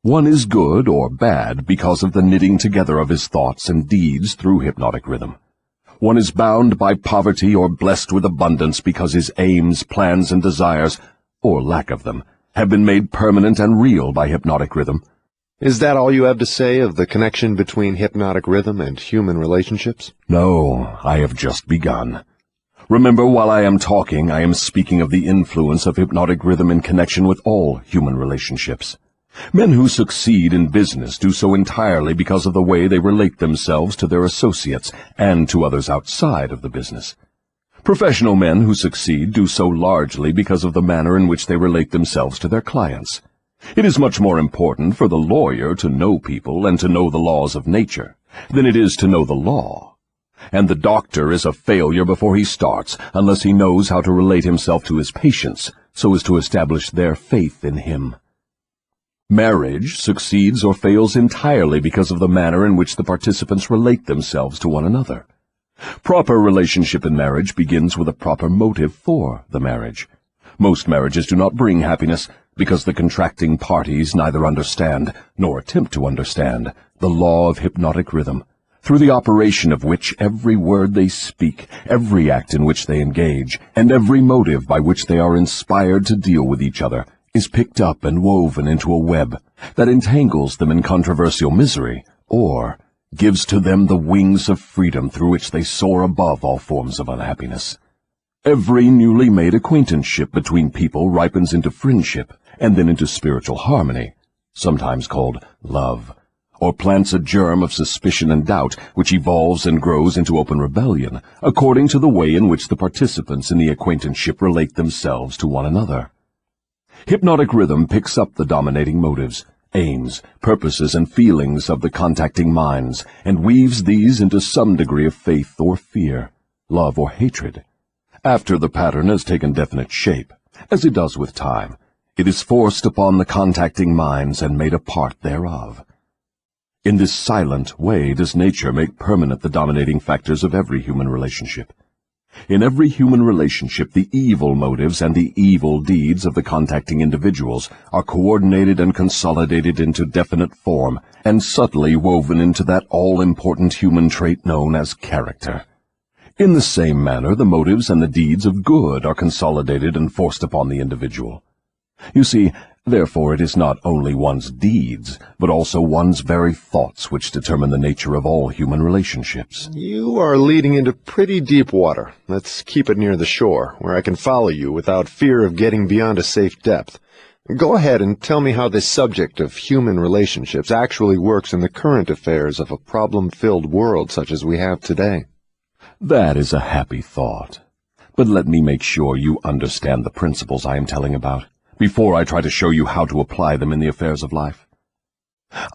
S4: one is good or bad because of the knitting together of his thoughts and deeds through hypnotic rhythm. One is bound by poverty or blessed with abundance because his aims, plans, and desires, or lack of them, have been made permanent and real by hypnotic rhythm.
S2: Is that all you have to say of the connection between hypnotic rhythm and human relationships?
S4: No, I have just begun. Remember, while I am talking, I am speaking of the influence of hypnotic rhythm in connection with all human relationships. Men who succeed in business do so entirely because of the way they relate themselves to their associates and to others outside of the business. Professional men who succeed do so largely because of the manner in which they relate themselves to their clients. It is much more important for the lawyer to know people and to know the laws of nature than it is to know the law. And the doctor is a failure before he starts unless he knows how to relate himself to his patients so as to establish their faith in him. Marriage succeeds or fails entirely because of the manner in which the participants relate themselves to one another. Proper relationship in marriage begins with a proper motive for the marriage. Most marriages do not bring happiness because the contracting parties neither understand, nor attempt to understand, the law of hypnotic rhythm, through the operation of which every word they speak, every act in which they engage, and every motive by which they are inspired to deal with each other, is picked up and woven into a web that entangles them in controversial misery, or gives to them the wings of freedom through which they soar above all forms of unhappiness. Every newly made acquaintanceship between people ripens into friendship and then into spiritual harmony, sometimes called love, or plants a germ of suspicion and doubt which evolves and grows into open rebellion, according to the way in which the participants in the acquaintanceship relate themselves to one another. Hypnotic rhythm picks up the dominating motives, aims, purposes, and feelings of the contacting minds, and weaves these into some degree of faith or fear, love or hatred. After the pattern has taken definite shape, as it does with time, it is forced upon the contacting minds and made a part thereof. In this silent way does nature make permanent the dominating factors of every human relationship. In every human relationship, the evil motives and the evil deeds of the contacting individuals are coordinated and consolidated into definite form and subtly woven into that all-important human trait known as character. In the same manner, the motives and the deeds of good are consolidated and forced upon the individual. You see, therefore, it is not only one's deeds, but also one's very thoughts which determine the nature of all human relationships.
S2: You are leading into pretty deep water. Let's keep it near the shore, where I can follow you without fear of getting beyond a safe depth. Go ahead and tell me how this subject of human relationships actually works in the current affairs of a problem-filled world such as we have today.
S4: That is a happy thought. But let me make sure you understand the principles I am telling about, before I try to show you how to apply them in the affairs of life.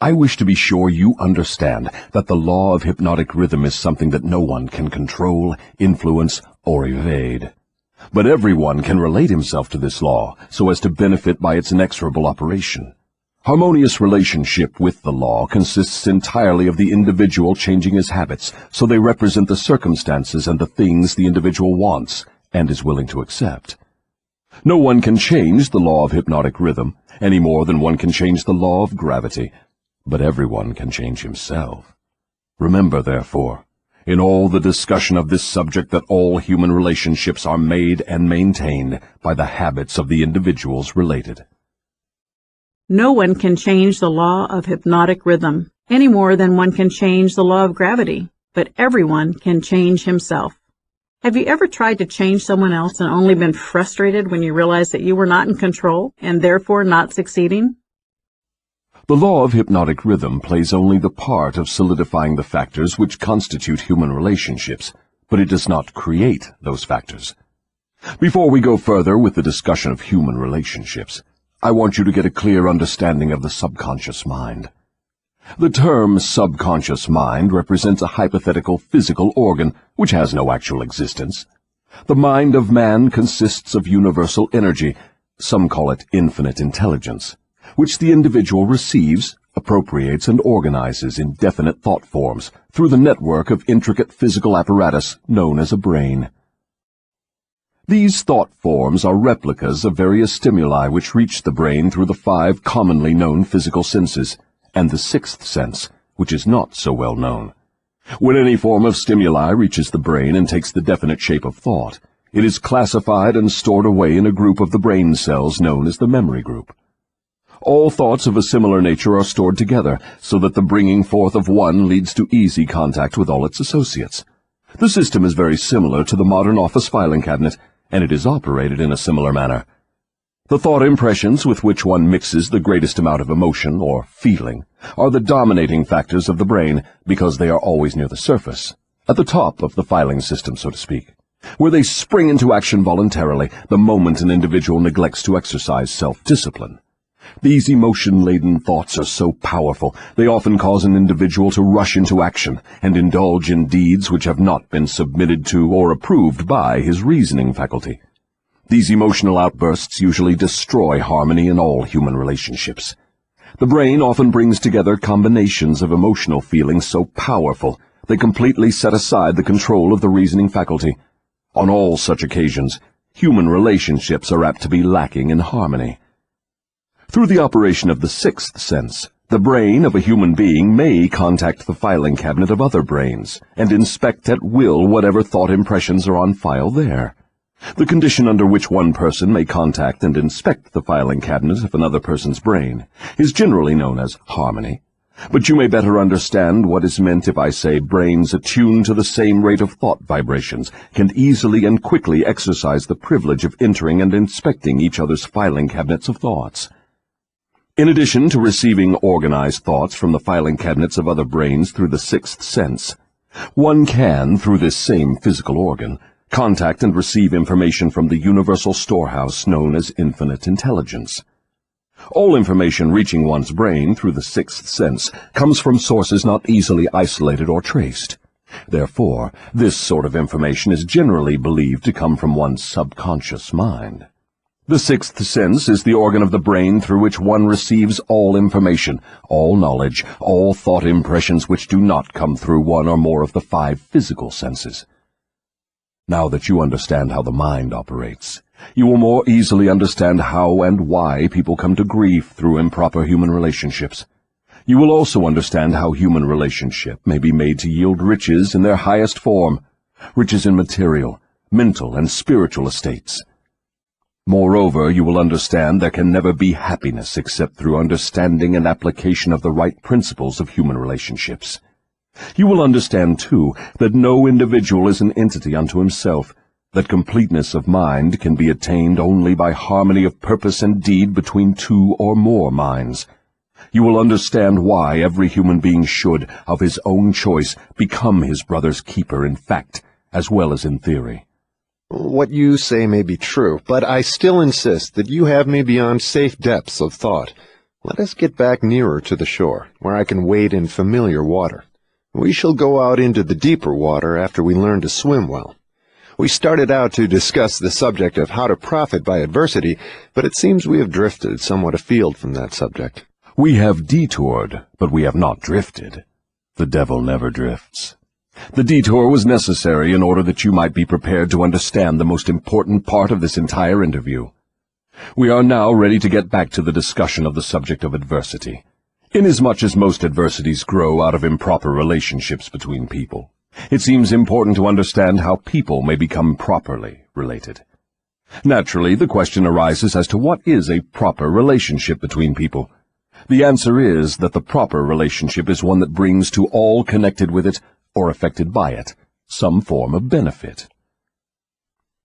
S4: I wish to be sure you understand that the law of hypnotic rhythm is something that no one can control, influence, or evade. But everyone can relate himself to this law so as to benefit by its inexorable operation. Harmonious relationship with the law consists entirely of the individual changing his habits so they represent the circumstances and the things the individual wants and is willing to accept. No one can change the law of hypnotic rhythm any more than one can change the law of gravity, but everyone can change himself. Remember, therefore, in all the discussion of this subject, that all human relationships are made and maintained by the habits of the individuals related.
S1: No one can change the law of hypnotic rhythm any more than one can change the law of gravity, but everyone can change himself. Have you ever tried to change someone else and only been frustrated when you realized that you were not in control and therefore not succeeding?
S4: The law of hypnotic rhythm plays only the part of solidifying the factors which constitute human relationships, but it does not create those factors. Before we go further with the discussion of human relationships, I want you to get a clear understanding of the subconscious mind. The term subconscious mind represents a hypothetical physical organ which has no actual existence. The mind of man consists of universal energy, some call it infinite intelligence, which the individual receives, appropriates, and organizes in definite thought forms through the network of intricate physical apparatus known as a brain. These thought forms are replicas of various stimuli which reach the brain through the 5 commonly known physical senses, and the 6th sense, which is not so well known. When any form of stimuli reaches the brain and takes the definite shape of thought, it is classified and stored away in a group of the brain cells known as the memory group. All thoughts of a similar nature are stored together, so that the bringing forth of one leads to easy contact with all its associates. The system is very similar to the modern office filing cabinet, and it is operated in a similar manner. The thought impressions with which one mixes the greatest amount of emotion or feeling are the dominating factors of the brain because they are always near the surface, at the top of the filing system, so to speak, where they spring into action voluntarily the moment an individual neglects to exercise self-discipline. These emotion-laden thoughts are so powerful, they often cause an individual to rush into action and indulge in deeds which have not been submitted to or approved by his reasoning faculty. These emotional outbursts usually destroy harmony in all human relationships. The brain often brings together combinations of emotional feelings so powerful they completely set aside the control of the reasoning faculty. On all such occasions, human relationships are apt to be lacking in harmony. Through the operation of the 6th sense, the brain of a human being may contact the filing cabinet of other brains and inspect at will whatever thought impressions are on file there. The condition under which one person may contact and inspect the filing cabinet of another person's brain is generally known as harmony. But you may better understand what is meant if I say brains attuned to the same rate of thought vibrations can easily and quickly exercise the privilege of entering and inspecting each other's filing cabinets of thoughts. In addition to receiving organized thoughts from the filing cabinets of other brains through the 6th sense, one can, through this same physical organ, contact and receive information from the universal storehouse known as infinite intelligence. All information reaching one's brain through the 6th sense comes from sources not easily isolated or traced. Therefore, this sort of information is generally believed to come from one's subconscious mind. The 6th sense is the organ of the brain through which one receives all information, all knowledge, all thought impressions which do not come through one or more of the 5 physical senses. Now that you understand how the mind operates, you will more easily understand how and why people come to grief through improper human relationships. You will also understand how human relationship may be made to yield riches in their highest form, riches in material, mental, and spiritual estates. Moreover, you will understand there can never be happiness except through understanding and application of the right principles of human relationships. You will understand, too, that no individual is an entity unto himself, that completeness of mind can be attained only by harmony of purpose and deed between 2 or more minds. You will understand why every human being should, of his own choice, become his brother's keeper in fact, as well as in theory.
S2: What you say may be true, but I still insist that you have me beyond safe depths of thought. Let us get back nearer to the shore, where I can wade in familiar water. We shall go out into the deeper water after we learn to swim well. We started out to discuss the subject of how to profit by adversity, but it seems we have drifted somewhat afield from that subject.
S4: We have detoured, but we have not drifted. The devil never drifts. The detour was necessary in order that you might be prepared to understand the most important part of this entire interview. We are now ready to get back to the discussion of the subject of adversity. Inasmuch as most adversities grow out of improper relationships between people, it seems important to understand how people may become properly related. Naturally, the question arises as to what is a proper relationship between people. The answer is that the proper relationship is one that brings to all connected with it, or affected by it, some form of benefit.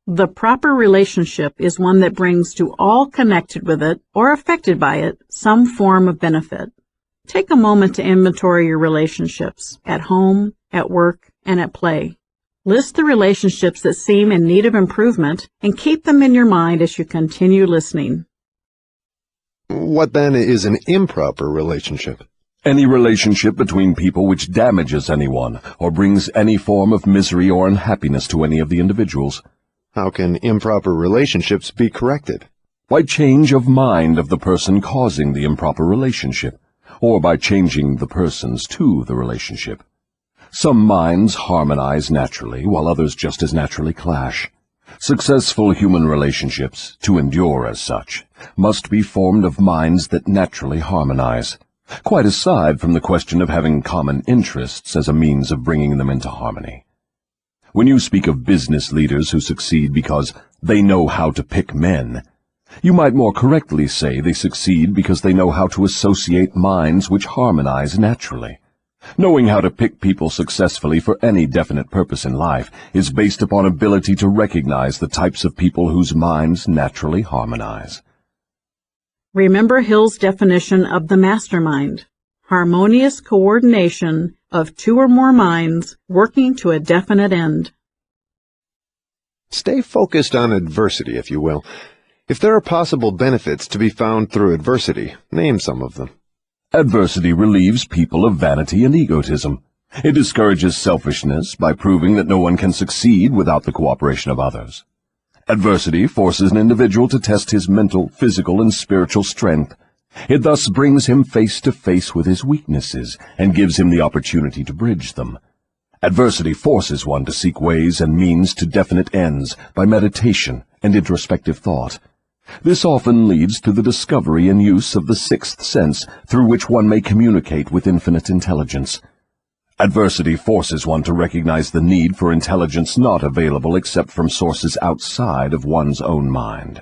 S1: The proper relationship is one that brings to all connected with it, or affected by it, some form of benefit. Take a moment to inventory your relationships, at home, at work, and at play. List the relationships that seem in need of improvement, and keep them in your mind as you continue listening.
S2: What then is an improper relationship?
S4: Any relationship between people which damages anyone, or brings any form of misery or unhappiness to any of the individuals.
S2: How can improper relationships be corrected?
S4: By change of mind of the person causing the improper relationship, or by changing the persons to the relationship. Some minds harmonize naturally, while others just as naturally clash. Successful human relationships, to endure as such, must be formed of minds that naturally harmonize, quite aside from the question of having common interests as a means of bringing them into harmony. When you speak of business leaders who succeed because they know how to pick men, you might more correctly say they succeed because they know how to associate minds which harmonize naturally. Knowing how to pick people successfully for any definite purpose in life is based upon ability to recognize the types of people whose minds naturally harmonize.
S1: Remember Hill's definition of the mastermind: harmonious coordination of two or more minds working to a definite end.
S2: Stay focused on adversity, if you will. If there are possible benefits to be found through adversity, name some of them.
S4: Adversity relieves people of vanity and egotism. It discourages selfishness by proving that no one can succeed without the cooperation of others. Adversity forces an individual to test his mental, physical, and spiritual strength. It thus brings him face to face with his weaknesses and gives him the opportunity to bridge them. Adversity forces one to seek ways and means to definite ends by meditation and introspective thought. This often leads to the discovery and use of the sixth sense, through which one may communicate with infinite intelligence. Adversity forces one to recognize the need for intelligence not available except from sources outside of one's own mind.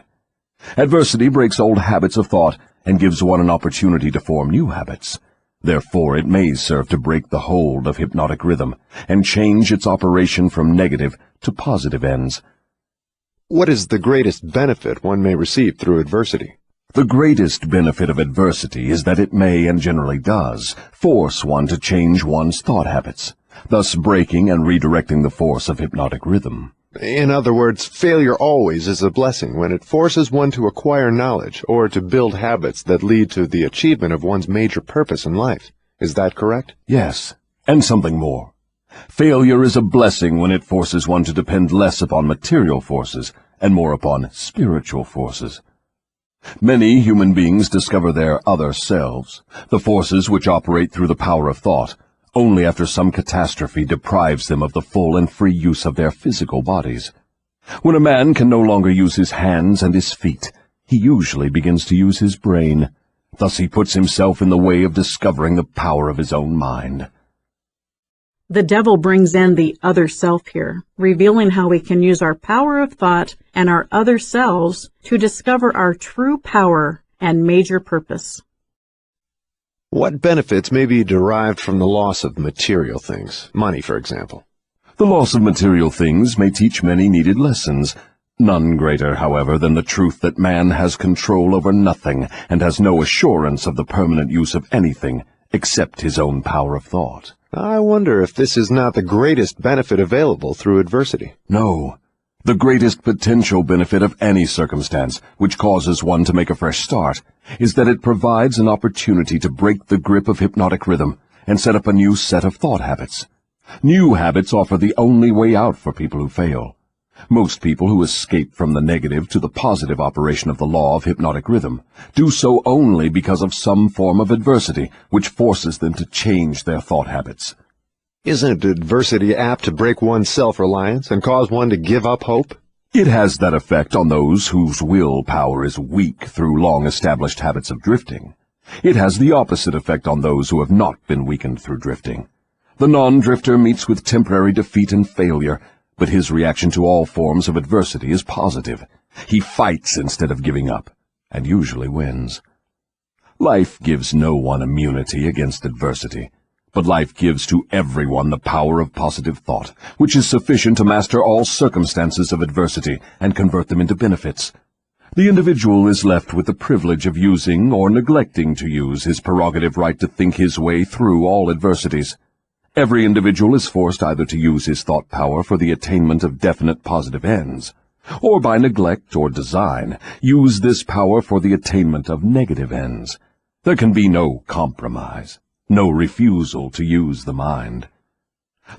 S4: Adversity breaks old habits of thought and gives one an opportunity to form new habits. Therefore, it may serve to break the hold of hypnotic rhythm and change its operation from negative to positive ends.
S2: What is the greatest benefit one may receive through adversity?
S4: The greatest benefit of adversity is that it may, and generally does, force one to change one's thought habits, thus breaking and redirecting the force of hypnotic rhythm.
S2: In other words, failure always is a blessing when it forces one to acquire knowledge or to build habits that lead to the achievement of one's major purpose in life. Is that correct?
S4: Yes, and something more. Failure is a blessing when it forces one to depend less upon material forces and more upon spiritual forces. Many human beings discover their other selves, the forces which operate through the power of thought, only after some catastrophe deprives them of the full and free use of their physical bodies. When a man can no longer use his hands and his feet, he usually begins to use his brain. Thus he puts himself in the way of discovering the power of his own mind.
S1: The devil brings in the other self here, revealing how we can use our power of thought and our other selves to discover our true power and major purpose.
S2: What benefits may be derived from the loss of material things, money, for example?
S4: The loss of material things may teach many needed lessons, none greater, however, than the truth that man has control over nothing and has no assurance of the permanent use of anything except his own power of thought.
S2: I wonder if this is not the greatest benefit available through adversity.
S4: No. The greatest potential benefit of any circumstance which causes one to make a fresh start is that it provides an opportunity to break the grip of hypnotic rhythm and set up a new set of thought habits. New habits offer the only way out for people who fail. Most people who escape from the negative to the positive operation of the law of hypnotic rhythm do so only because of some form of adversity which forces them to change their thought habits.
S2: Isn't adversity apt to break one's self-reliance and cause one to give up hope?
S4: It has that effect on those whose willpower is weak through long-established habits of drifting. It has the opposite effect on those who have not been weakened through drifting. The non-drifter meets with temporary defeat and failure, but his reaction to all forms of adversity is positive. He fights instead of giving up, and usually wins. Life gives no one immunity against adversity, but life gives to everyone the power of positive thought, which is sufficient to master all circumstances of adversity and convert them into benefits. The individual is left with the privilege of using or neglecting to use his prerogative right to think his way through all adversities. Every individual is forced either to use his thought power for the attainment of definite positive ends, or by neglect or design, use this power for the attainment of negative ends. There can be no compromise, no refusal to use the mind.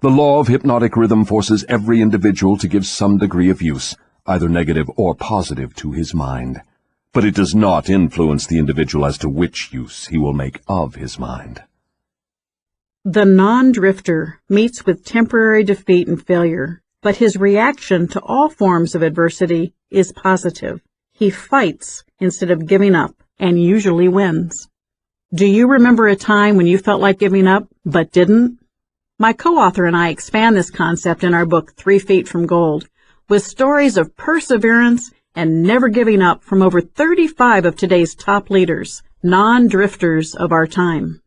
S4: The law of hypnotic rhythm forces every individual to give some degree of use, either negative or positive, to his mind, but it does not influence the individual as to which use he will make of his mind.
S1: The non-drifter meets with temporary defeat and failure, but his reaction to all forms of adversity is positive. He fights instead of giving up, and usually wins. Do you remember a time when you felt like giving up, but didn't? My co-author and I expand this concept in our book, 3 Feet from Gold, with stories of perseverance and never giving up from over 35 of today's top leaders, non-drifters of our time.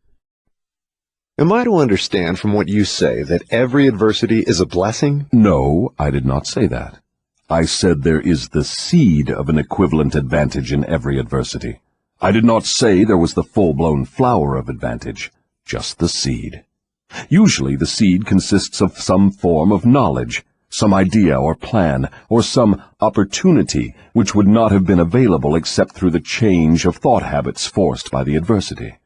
S2: Am I to understand from what you say that every adversity is a blessing?
S4: No, I did not say that. I said there is the seed of an equivalent advantage in every adversity. I did not say there was the full-blown flower of advantage, just the seed. Usually the seed consists of some form of knowledge, some idea or plan, or some opportunity which would not have been available except through the change of thought habits forced by the adversity.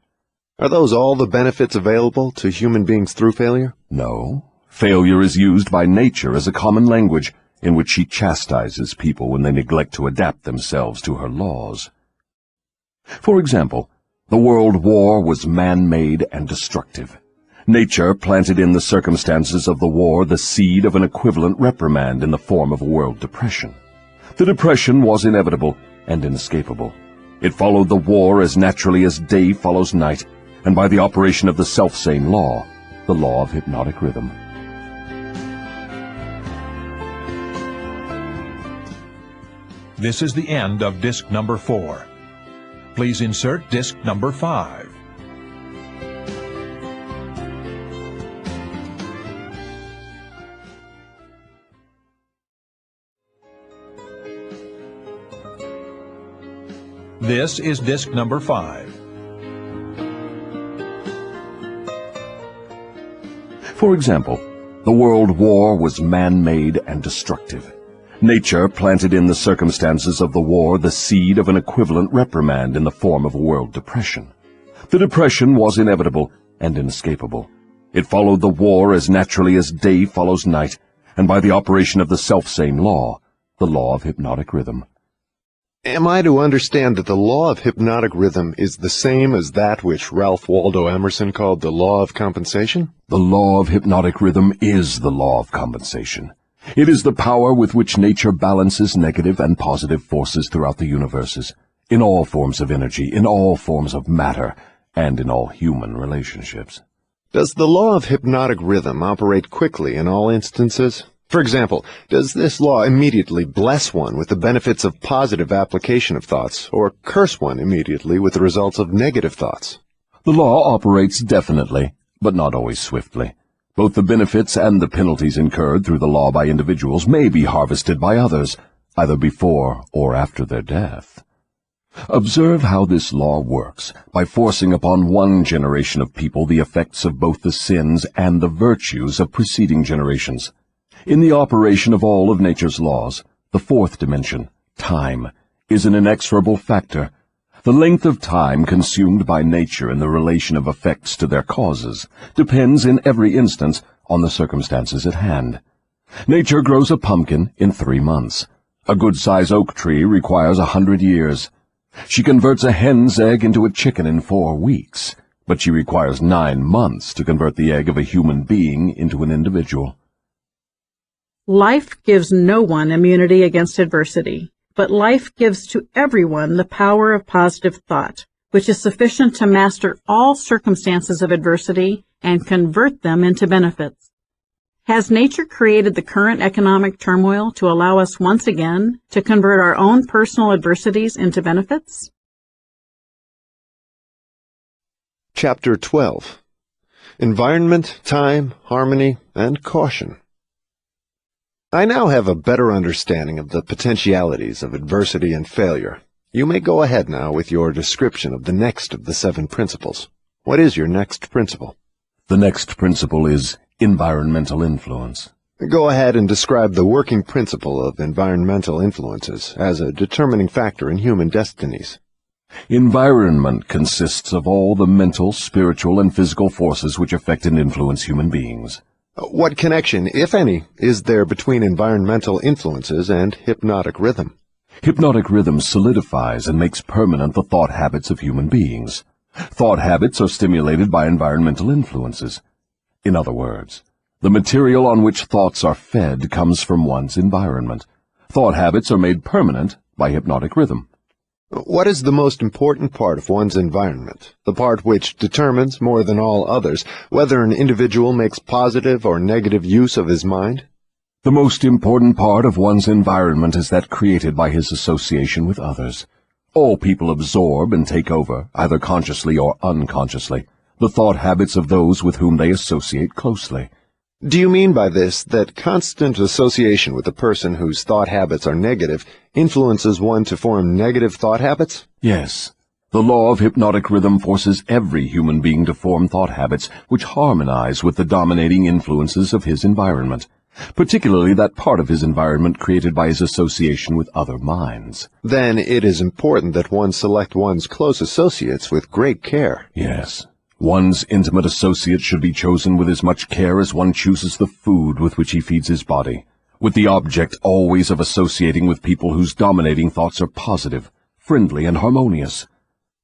S2: Are those all the benefits available to human beings through failure?
S4: No. Failure is used by nature as a common language in which she chastises people when they neglect to adapt themselves to her laws. For example, the world war was man-made and destructive. Nature planted in the circumstances of the war the seed of an equivalent reprimand in the form of a world depression. The depression was inevitable and inescapable. It followed the war as naturally as day follows night, and by the operation of the selfsame law, the law of hypnotic rhythm.
S3: This is the end of disc number 4. Please insert disc number 5. This is disc number 5.
S4: For example, the world war was man-made and destructive. Nature planted in the circumstances of the war the seed of an equivalent reprimand in the form of a world depression. The depression was inevitable and inescapable. It followed the war as naturally as day follows night, and by the operation of the selfsame law, the law of hypnotic rhythm.
S2: Am I to understand that the law of hypnotic rhythm is the same as that which Ralph Waldo Emerson called the law of compensation?
S4: The law of hypnotic rhythm is the law of compensation. It is the power with which nature balances negative and positive forces throughout the universes, in all forms of energy, in all forms of matter, and in all human relationships.
S2: Does the law of hypnotic rhythm operate quickly in all instances? For example, does this law immediately bless one with the benefits of positive application of thoughts, or curse one immediately with the results of negative thoughts?
S4: The law operates definitely, but not always swiftly. Both the benefits and the penalties incurred through the law by individuals may be harvested by others, either before or after their death. Observe how this law works by forcing upon one generation of people the effects of both the sins and the virtues of preceding generations. In the operation of all of nature's laws, the fourth dimension, time, is an inexorable factor. The length of time consumed by nature in the relation of effects to their causes depends in every instance on the circumstances at hand. Nature grows a pumpkin in 3 months. A good-size oak tree requires 100 years. She converts a hen's egg into a chicken in 4 weeks, but she requires 9 months to convert the egg of a human being into an individual.
S1: Life gives no one immunity against adversity, but life gives to everyone the power of positive thought, which is sufficient to master all circumstances of adversity and convert them into benefits. Has nature created the current economic turmoil to allow us once again to convert our own personal adversities into benefits?
S2: Chapter 12. Environment, Time, Harmony, and Caution. I now have a better understanding of the potentialities of adversity and failure. You may go ahead now with your description of the next of the 7 principles. What is your next principle?
S4: The next principle is environmental influence.
S2: Go ahead and describe the working principle of environmental influences as a determining factor in human destinies.
S4: Environment consists of all the mental, spiritual, and physical forces which affect and influence human beings.
S2: What connection, if any, is there between environmental influences and hypnotic rhythm?
S4: Hypnotic rhythm solidifies and makes permanent the thought habits of human beings. Thought habits are stimulated by environmental influences. In other words, the material on which thoughts are fed comes from one's environment. Thought habits are made permanent by hypnotic rhythm.
S2: What is the most important part of one's environment, the part which determines, more than all others, whether an individual makes positive or negative use of his mind?
S4: The most important part of one's environment is that created by his association with others. All people absorb and take over, either consciously or unconsciously, the thought habits of those with whom they associate closely.
S2: Do you mean by this that constant association with a person whose thought habits are negative influences one to form negative thought habits?
S4: Yes. The law of hypnotic rhythm forces every human being to form thought habits which harmonize with the dominating influences of his environment, particularly that part of his environment created by his association with other minds.
S2: Then it is important that one select one's close associates with great care.
S4: Yes. One's intimate associates should be chosen with as much care as one chooses the food with which he feeds his body, with the object always of associating with people whose dominating thoughts are positive, friendly, and harmonious.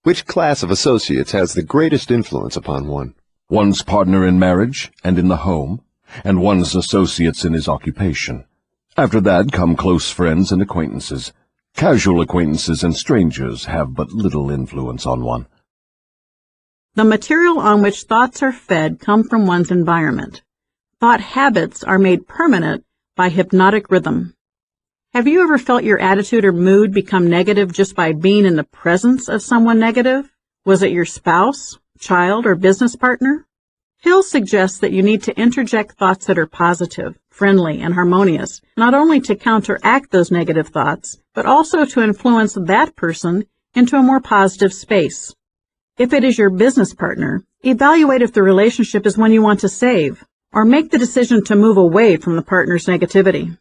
S2: Which class of associates has the greatest influence upon one?
S4: One's partner in marriage and in the home, and one's associates in his occupation. After that come close friends and acquaintances. Casual acquaintances and strangers have but little influence on one.
S1: The material on which thoughts are fed come from one's environment. Thought habits are made permanent by hypnotic rhythm. Have you ever felt your attitude or mood become negative just by being in the presence of someone negative? Was it your spouse, child, or business partner? Hill suggests that you need to interject thoughts that are positive, friendly, and harmonious, not only to counteract those negative thoughts, but also to influence that person into a more positive space. If it is your business partner, evaluate if the relationship is one you want to save, or make the decision to move away from the partner's negativity.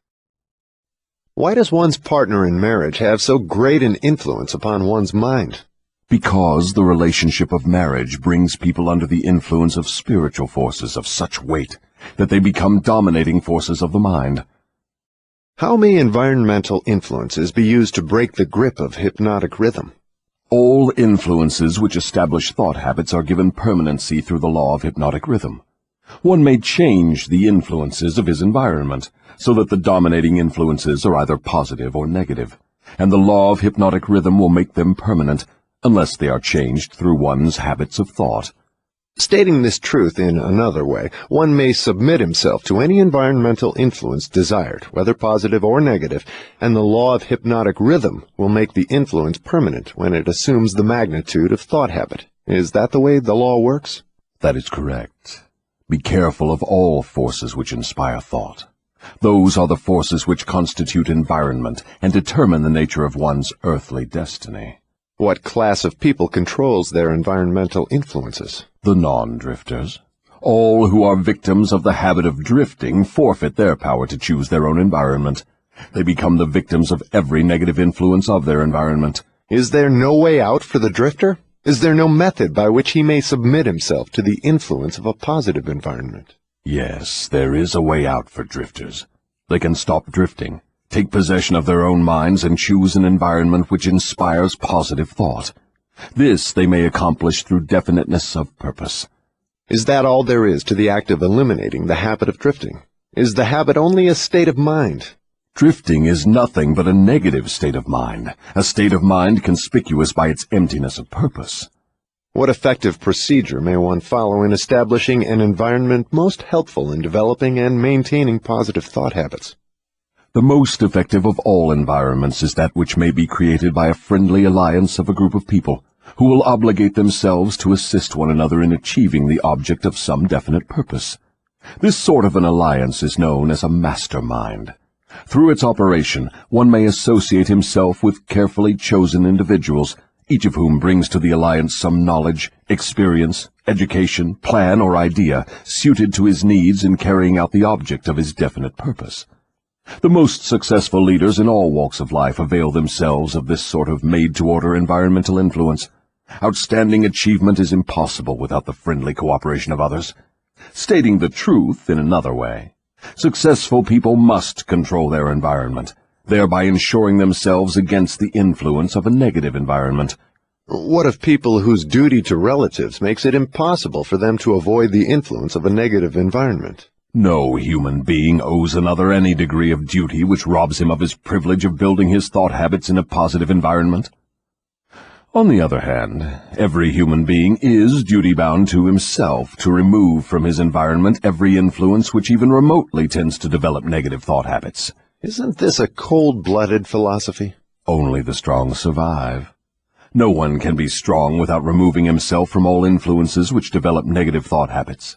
S2: Why does one's partner in marriage have so great an influence upon one's mind?
S4: Because the relationship of marriage brings people under the influence of spiritual forces of such weight that they become dominating forces of the mind.
S2: How may environmental influences be used to break the grip of hypnotic rhythm?
S4: All influences which establish thought habits are given permanency through the law of hypnotic rhythm. One may change the influences of his environment so that the dominating influences are either positive or negative, and the law of hypnotic rhythm will make them permanent unless they are changed through one's habits of thought.
S2: Stating this truth in another way, one may submit himself to any environmental influence desired, whether positive or negative, and the law of hypnotic rhythm will make the influence permanent when it assumes the magnitude of thought habit. Is that the way the law works?
S4: That is correct. Be careful of all forces which inspire thought. Those are the forces which constitute environment and determine the nature of one's earthly destiny.
S2: What class of people controls their environmental influences?
S4: The non-drifters. All who are victims of the habit of drifting forfeit their power to choose their own environment. They become the victims of every negative influence of their environment.
S2: Is there no way out for the drifter? Is there no method by which he may submit himself to the influence of a positive environment?
S4: Yes, there is a way out for drifters. They can stop drifting, take possession of their own minds, and choose an environment which inspires positive thought. This they may accomplish through definiteness of purpose.
S2: Is that all there is to the act of eliminating the habit of drifting? Is the habit only a state of mind?
S4: Drifting is nothing but a negative state of mind, a state of mind conspicuous by its emptiness of purpose.
S2: What effective procedure may one follow in establishing an environment most helpful in developing and maintaining positive thought habits?
S4: The most effective of all environments is that which may be created by a friendly alliance of a group of people who will obligate themselves to assist one another in achieving the object of some definite purpose. This sort of an alliance is known as a mastermind. Through its operation, one may associate himself with carefully chosen individuals, each of whom brings to the alliance some knowledge, experience, education, plan, or idea suited to his needs in carrying out the object of his definite purpose. The most successful leaders in all walks of life avail themselves of this sort of made-to-order environmental influence. Outstanding achievement is impossible without the friendly cooperation of others. Stating the truth in another way, successful people must control their environment, thereby ensuring themselves against the influence of a negative environment.
S2: What of people whose duty to relatives makes it impossible for them to avoid the influence of a negative environment?
S4: No human being owes another any degree of duty which robs him of his privilege of building his thought habits in a positive environment. On the other hand, every human being is duty-bound to himself to remove from his environment every influence which even remotely tends to develop negative thought habits.
S2: Isn't this a cold-blooded philosophy?
S4: Only the strong survive. No one can be strong without removing himself from all influences which develop negative thought habits.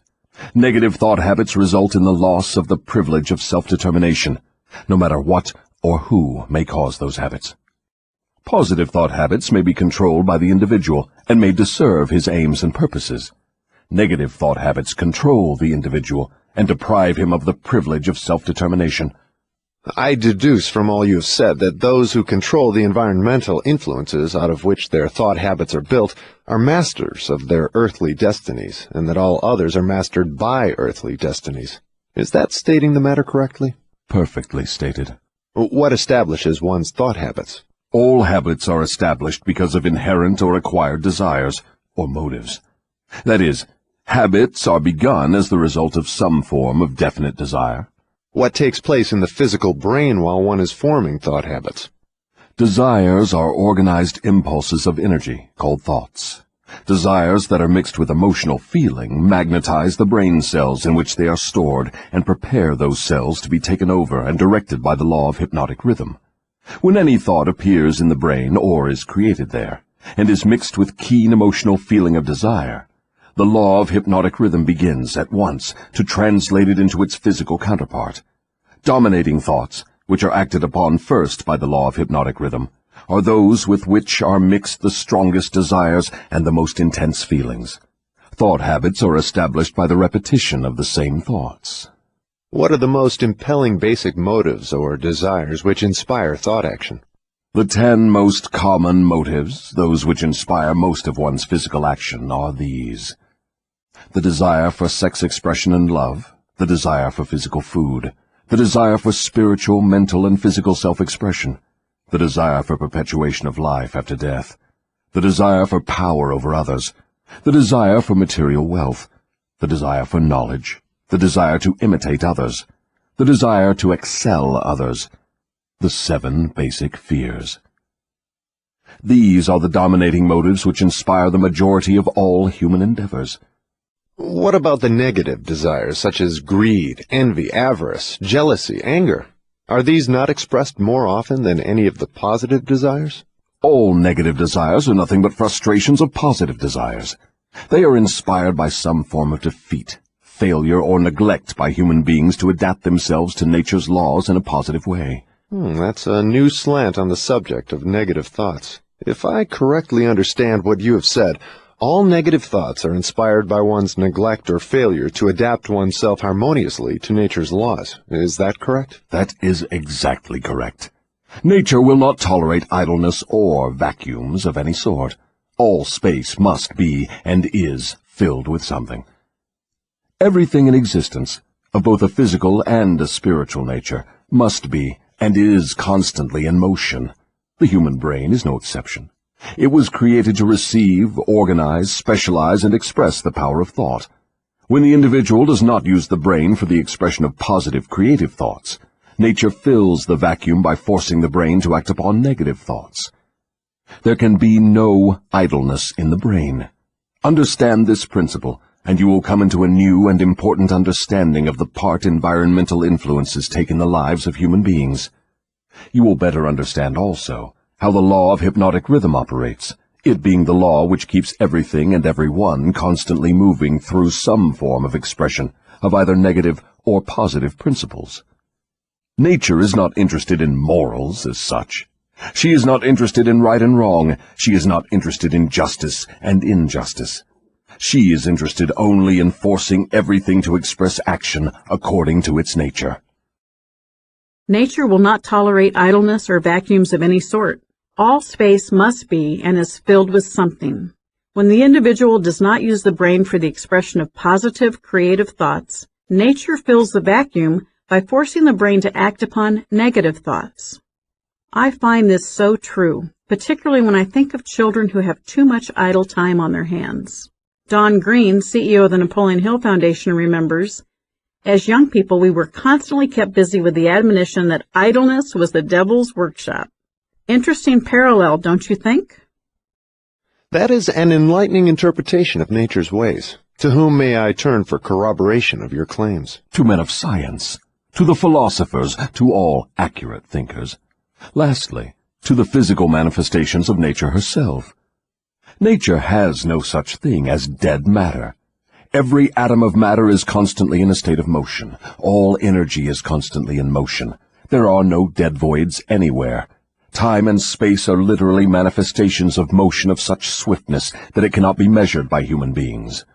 S4: Negative thought habits result in the loss of the privilege of self-determination, no matter what or who may cause those habits. Positive thought habits may be controlled by the individual and made to serve his aims and purposes. Negative thought habits control the individual and deprive him of the privilege of self-determination.
S2: I deduce from all you have said that those who control the environmental influences out of which their thought habits are built are masters of their earthly destinies, and that all others are mastered by earthly destinies. Is that stating the matter correctly?
S4: Perfectly stated.
S2: What establishes one's thought habits?
S4: All habits are established because of inherent or acquired desires, or motives. That is, habits are begun as the result of some form of definite desire.
S2: What takes place in the physical brain while one is forming thought habits?
S4: Desires are organized impulses of energy, called thoughts. Desires that are mixed with emotional feeling magnetize the brain cells in which they are stored and prepare those cells to be taken over and directed by the law of hypnotic rhythm. When any thought appears in the brain or is created there, and is mixed with keen emotional feeling of desire, the law of hypnotic rhythm begins at once to translate it into its physical counterpart. Dominating thoughts, which are acted upon first by the law of hypnotic rhythm, are those with which are mixed the strongest desires and the most intense feelings. Thought habits are established by the repetition of the same thoughts.
S2: What are the most impelling basic motives or desires which inspire thought action?
S4: The 10 most common motives, those which inspire most of one's physical action, are these: the desire for sex expression and love, the desire for physical food, the desire for spiritual, mental, and physical self-expression, the desire for perpetuation of life after death, the desire for power over others, the desire for material wealth, the desire for knowledge, the desire to imitate others, the desire to excel others, the 7 basic fears. These are the dominating motives which inspire the majority of all human endeavors.
S2: What about the negative desires, such as greed, envy, avarice, jealousy, anger? Are these not expressed more often than any of the positive desires?
S4: All negative desires are nothing but frustrations of positive desires. They are inspired by some form of defeat, failure, or neglect by human beings to adapt themselves to nature's laws in a positive way.
S2: That's a new slant on the subject of negative thoughts. If I correctly understand what you have said, all negative thoughts are inspired by one's neglect or failure to adapt oneself harmoniously to nature's laws. Is that correct?
S4: That is exactly correct. Nature will not tolerate idleness or vacuums of any sort. All space must be and is filled with something. Everything in existence, of both a physical and a spiritual nature, must be, and is constantly in motion. The human brain is no exception. It was created to receive, organize, specialize, and express the power of thought. When the individual does not use the brain for the expression of positive, creative thoughts, nature fills the vacuum by forcing the brain to act upon negative thoughts. There can be no idleness in the brain. Understand this principle, and you will come into a new and important understanding of the part environmental influences take in the lives of human beings. You will better understand also how the law of hypnotic rhythm operates, it being the law which keeps everything and everyone constantly moving through some form of expression of either negative or positive principles. Nature is not interested in morals as such. She is not interested in right and wrong. She is not interested in justice and injustice. She is interested only in forcing everything to express action according to its nature.
S1: Nature will not tolerate idleness or vacuums of any sort. All space must be and is filled with something. When the individual does not use the brain for the expression of positive, creative thoughts, nature fills the vacuum by forcing the brain to act upon negative thoughts. I find this so true, particularly when I think of children who have too much idle time on their hands. Don Green, CEO of the Napoleon Hill Foundation, remembers, "As young people, we were constantly kept busy with the admonition that idleness was the devil's workshop." Interesting parallel, don't you think?
S2: That is an enlightening interpretation of nature's ways. To whom may I turn for corroboration of your claims?
S4: To men of science, to the philosophers, to all accurate thinkers. Lastly, to the physical manifestations of nature herself. Nature has no such thing as dead matter. Every atom of matter is constantly in a state of motion. All energy is constantly in motion. There are no dead voids anywhere. Time and space are literally manifestations of motion of such swiftness that it cannot be measured by human beings.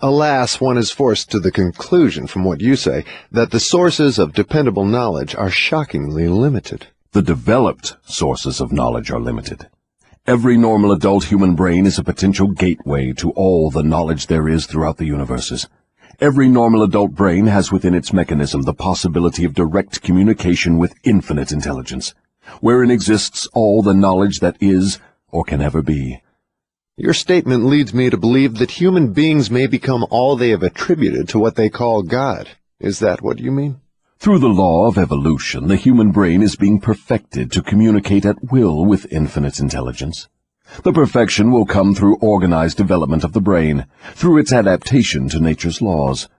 S2: Alas, one is forced to the conclusion from what you say that the sources of dependable knowledge are shockingly limited.
S4: The developed sources of knowledge are limited. Every normal adult human brain is a potential gateway to all the knowledge there is throughout the universes. Every normal adult brain has within its mechanism the possibility of direct communication with infinite intelligence, wherein exists all the knowledge that is or can ever be.
S2: Your statement leads me to believe that human beings may become all they have attributed to what they call God. Is that what you mean?
S4: Through the law of evolution, the human brain is being perfected to communicate at will with infinite intelligence. The perfection will come through organized development of the brain, through its adaptation to nature's laws.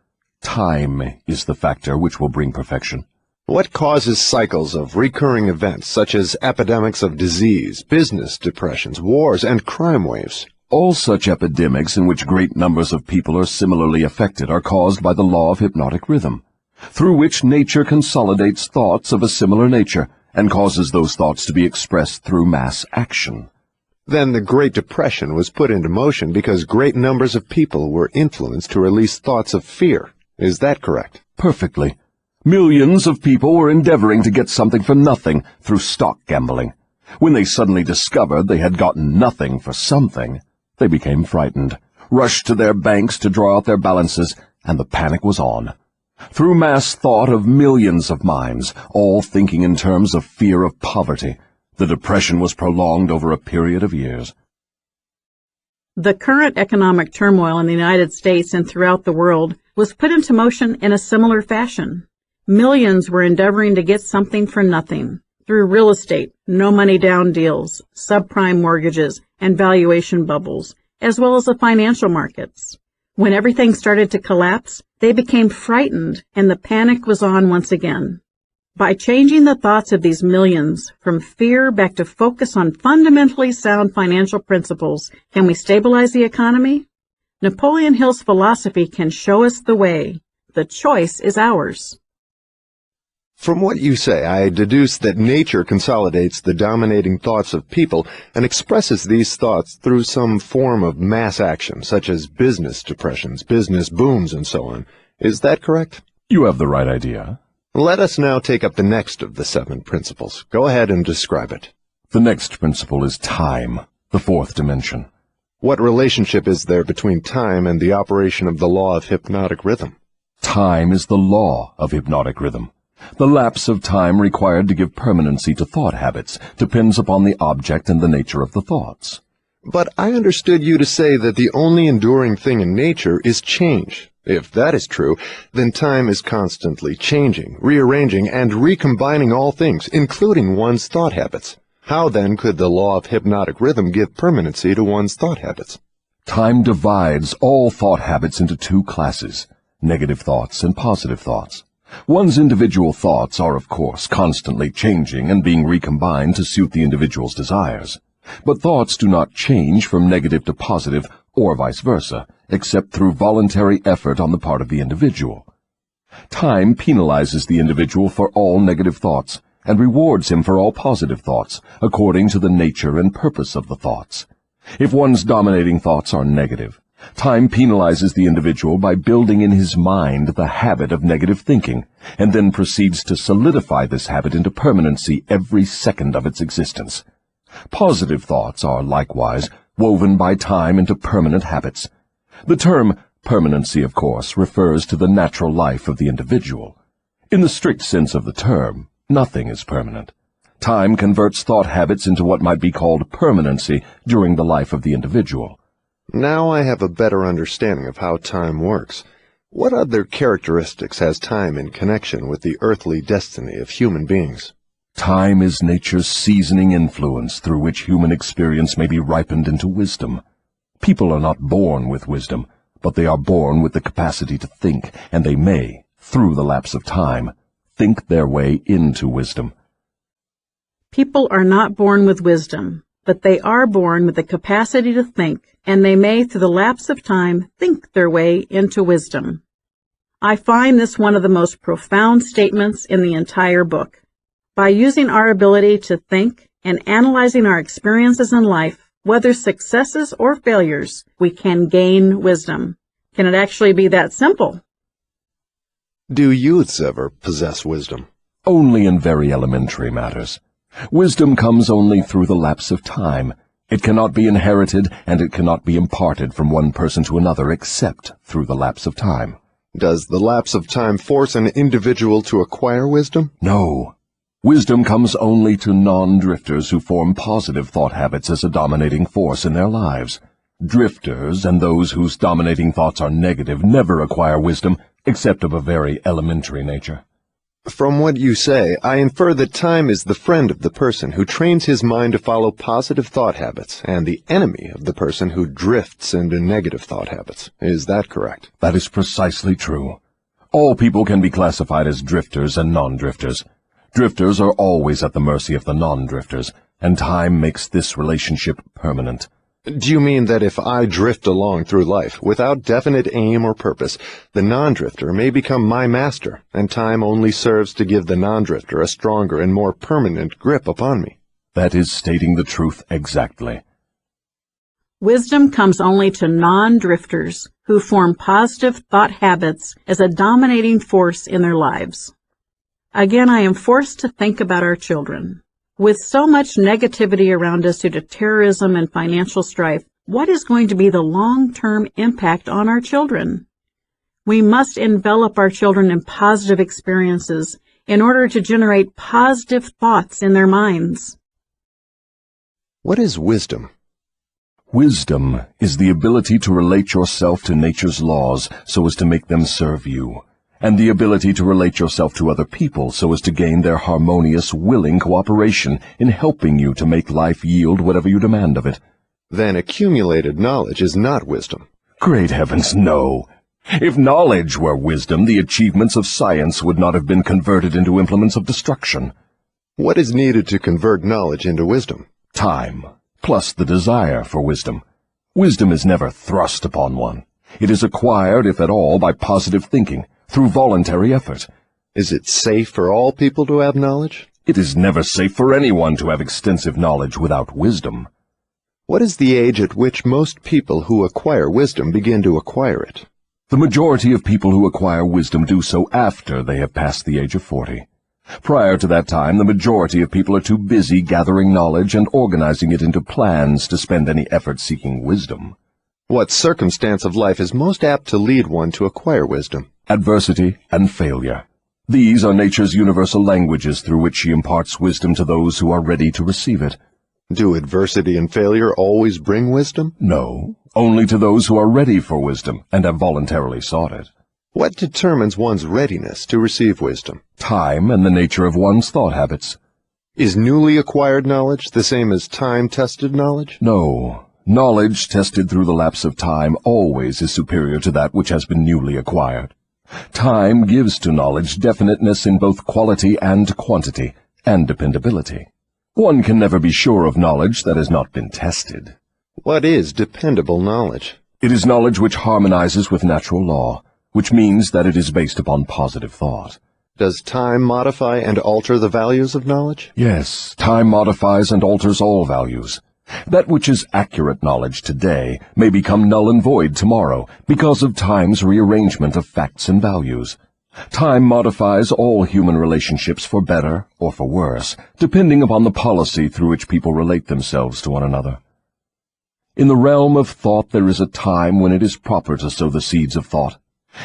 S4: Time is the factor which will bring perfection.
S2: What causes cycles of recurring events such as epidemics of disease, business depressions, wars, and crime waves?
S4: All such epidemics in which great numbers of people are similarly affected are caused by the law of hypnotic rhythm, through which nature consolidates thoughts of a similar nature and causes those thoughts to be expressed through mass action.
S2: Then the Great Depression was put into motion because great numbers of people were influenced to release thoughts of fear. Is that correct?
S4: Perfectly. Millions of people were endeavoring to get something for nothing through stock gambling. When they suddenly discovered they had gotten nothing for something, they became frightened, rushed to their banks to draw out their balances, and the panic was on. Through mass thought of millions of minds, all thinking in terms of fear of poverty, the Depression was prolonged over a period of years.
S1: The current economic turmoil in the United States and throughout the world was put into motion in a similar fashion. Millions were endeavoring to get something for nothing through real estate, no-money-down deals, subprime mortgages, and valuation bubbles, as well as the financial markets. When everything started to collapse, they became frightened, and the panic was on once again. By changing the thoughts of these millions from fear back to focus on fundamentally sound financial principles, can we stabilize the economy? Napoleon Hill's philosophy can show us the way. The choice is ours.
S2: From what you say, I deduce that nature consolidates the dominating thoughts of people and expresses these thoughts through some form of mass action, such as business depressions, business booms, and so on. Is that correct?
S4: You have the right idea.
S2: Let us now take up the next of the 7 principles. Go ahead and describe it.
S4: The next principle is time, the 4th dimension.
S2: What relationship is there between time and the operation of the law of hypnotic rhythm?
S4: Time is the law of hypnotic rhythm. The lapse of time required to give permanency to thought habits depends upon the object and the nature of the thoughts.
S2: But I understood you to say that the only enduring thing in nature is change. If that is true, then time is constantly changing, rearranging, and recombining all things, including one's thought habits. How then could the law of hypnotic rhythm give permanency to one's thought habits?
S4: Time divides all thought habits into two classes, negative thoughts and positive thoughts. One's individual thoughts are, of course, constantly changing and being recombined to suit the individual's desires. But thoughts do not change from negative to positive, or vice versa, except through voluntary effort on the part of the individual. Time penalizes the individual for all negative thoughts, and rewards him for all positive thoughts, according to the nature and purpose of the thoughts. If one's dominating thoughts are negative, time penalizes the individual by building in his mind the habit of negative thinking, and then proceeds to solidify this habit into permanency every second of its existence. Positive thoughts are likewise woven by time into permanent habits. The term permanency, of course, refers to the natural life of the individual. In the strict sense of the term, nothing is permanent. Time converts thought habits into what might be called permanency during the life of the individual.
S2: Now I have a better understanding of how time works. What other characteristics has time in connection with the earthly destiny of human beings?
S4: Time is nature's seasoning influence through which human experience may be ripened into wisdom. People are not born with wisdom, but they are born with the capacity to think, and they may, through the lapse of time, think their way into wisdom.
S1: People are not born with wisdom, but they are born with the capacity to think, and they may, through the lapse of time, think their way into wisdom. I find this one of the most profound statements in the entire book. By using our ability to think and analyzing our experiences in life, whether successes or failures, we can gain wisdom. Can it actually be that simple?
S2: Do youths ever possess wisdom?
S4: Only in very elementary matters. Wisdom comes only through the lapse of time. It cannot be inherited, and it cannot be imparted from one person to another except through the lapse of time.
S2: Does the lapse of time force an individual to acquire wisdom?
S4: No. Wisdom comes only to non-drifters who form positive thought habits as a dominating force in their lives. Drifters and those whose dominating thoughts are negative never acquire wisdom, except of a very elementary nature.
S2: From what you say, I infer that time is the friend of the person who trains his mind to follow positive thought habits, and the enemy of the person who drifts into negative thought habits. Is that correct?
S4: That is precisely true. All people can be classified as drifters and non-drifters. Drifters are always at the mercy of the non-drifters, and time makes this relationship permanent.
S2: Do you mean that if I drift along through life without definite aim or purpose, the non-drifter may become my master, and time only serves to give the non-drifter a stronger and more permanent grip upon me?
S4: That is stating the truth exactly.
S1: Wisdom comes only to non-drifters who form positive thought habits as a dominating force in their lives. Again, I am forced to think about our children. With so much negativity around us due to terrorism and financial strife, what is going to be the long-term impact on our children? We must envelop our children in positive experiences in order to generate positive thoughts in their minds.
S2: What is wisdom?
S4: Wisdom is the ability to relate yourself to nature's laws so as to make them serve you, and the ability to relate yourself to other people so as to gain their harmonious, willing cooperation in helping you to make life yield whatever you demand of it.
S2: Then accumulated knowledge is not wisdom.
S4: Great heavens, no! If knowledge were wisdom, the achievements of science would not have been converted into implements of destruction.
S2: What is needed to convert knowledge into wisdom?
S4: Time, plus the desire for wisdom. Wisdom is never thrust upon one. It is acquired, if at all, by positive thinking, through voluntary effort.
S2: Is it safe for all people to have knowledge?
S4: It is never safe for anyone to have extensive knowledge without wisdom.
S2: What is the age at which most people who acquire wisdom begin to acquire it?
S4: The majority of people who acquire wisdom do so after they have passed the age of 40. Prior to that time, the majority of people are too busy gathering knowledge and organizing it into plans to spend any effort seeking wisdom.
S2: What circumstance of life is most apt to lead one to acquire wisdom?
S4: Adversity and failure. These are nature's universal languages through which she imparts wisdom to those who are ready to receive it.
S2: Do adversity and failure always bring wisdom?
S4: No, only to those who are ready for wisdom and have voluntarily sought it.
S2: What determines one's readiness to receive wisdom?
S4: Time and the nature of one's thought habits.
S2: Is newly acquired knowledge the same as time-tested knowledge?
S4: No. Knowledge tested through the lapse of time always is superior to that which has been newly acquired. Time gives to knowledge definiteness in both quality and quantity, and dependability. One can never be sure of knowledge that has not been tested.
S2: What is dependable knowledge?
S4: It is knowledge which harmonizes with natural law, which means that it is based upon positive thought.
S2: Does time modify and alter the values of knowledge?
S4: Yes, time modifies and alters all values. That which is accurate knowledge today may become null and void tomorrow because of time's rearrangement of facts and values. Time modifies all human relationships for better or for worse, depending upon the policy through which people relate themselves to one another. In the realm of thought there is a time when it is proper to sow the seeds of thought,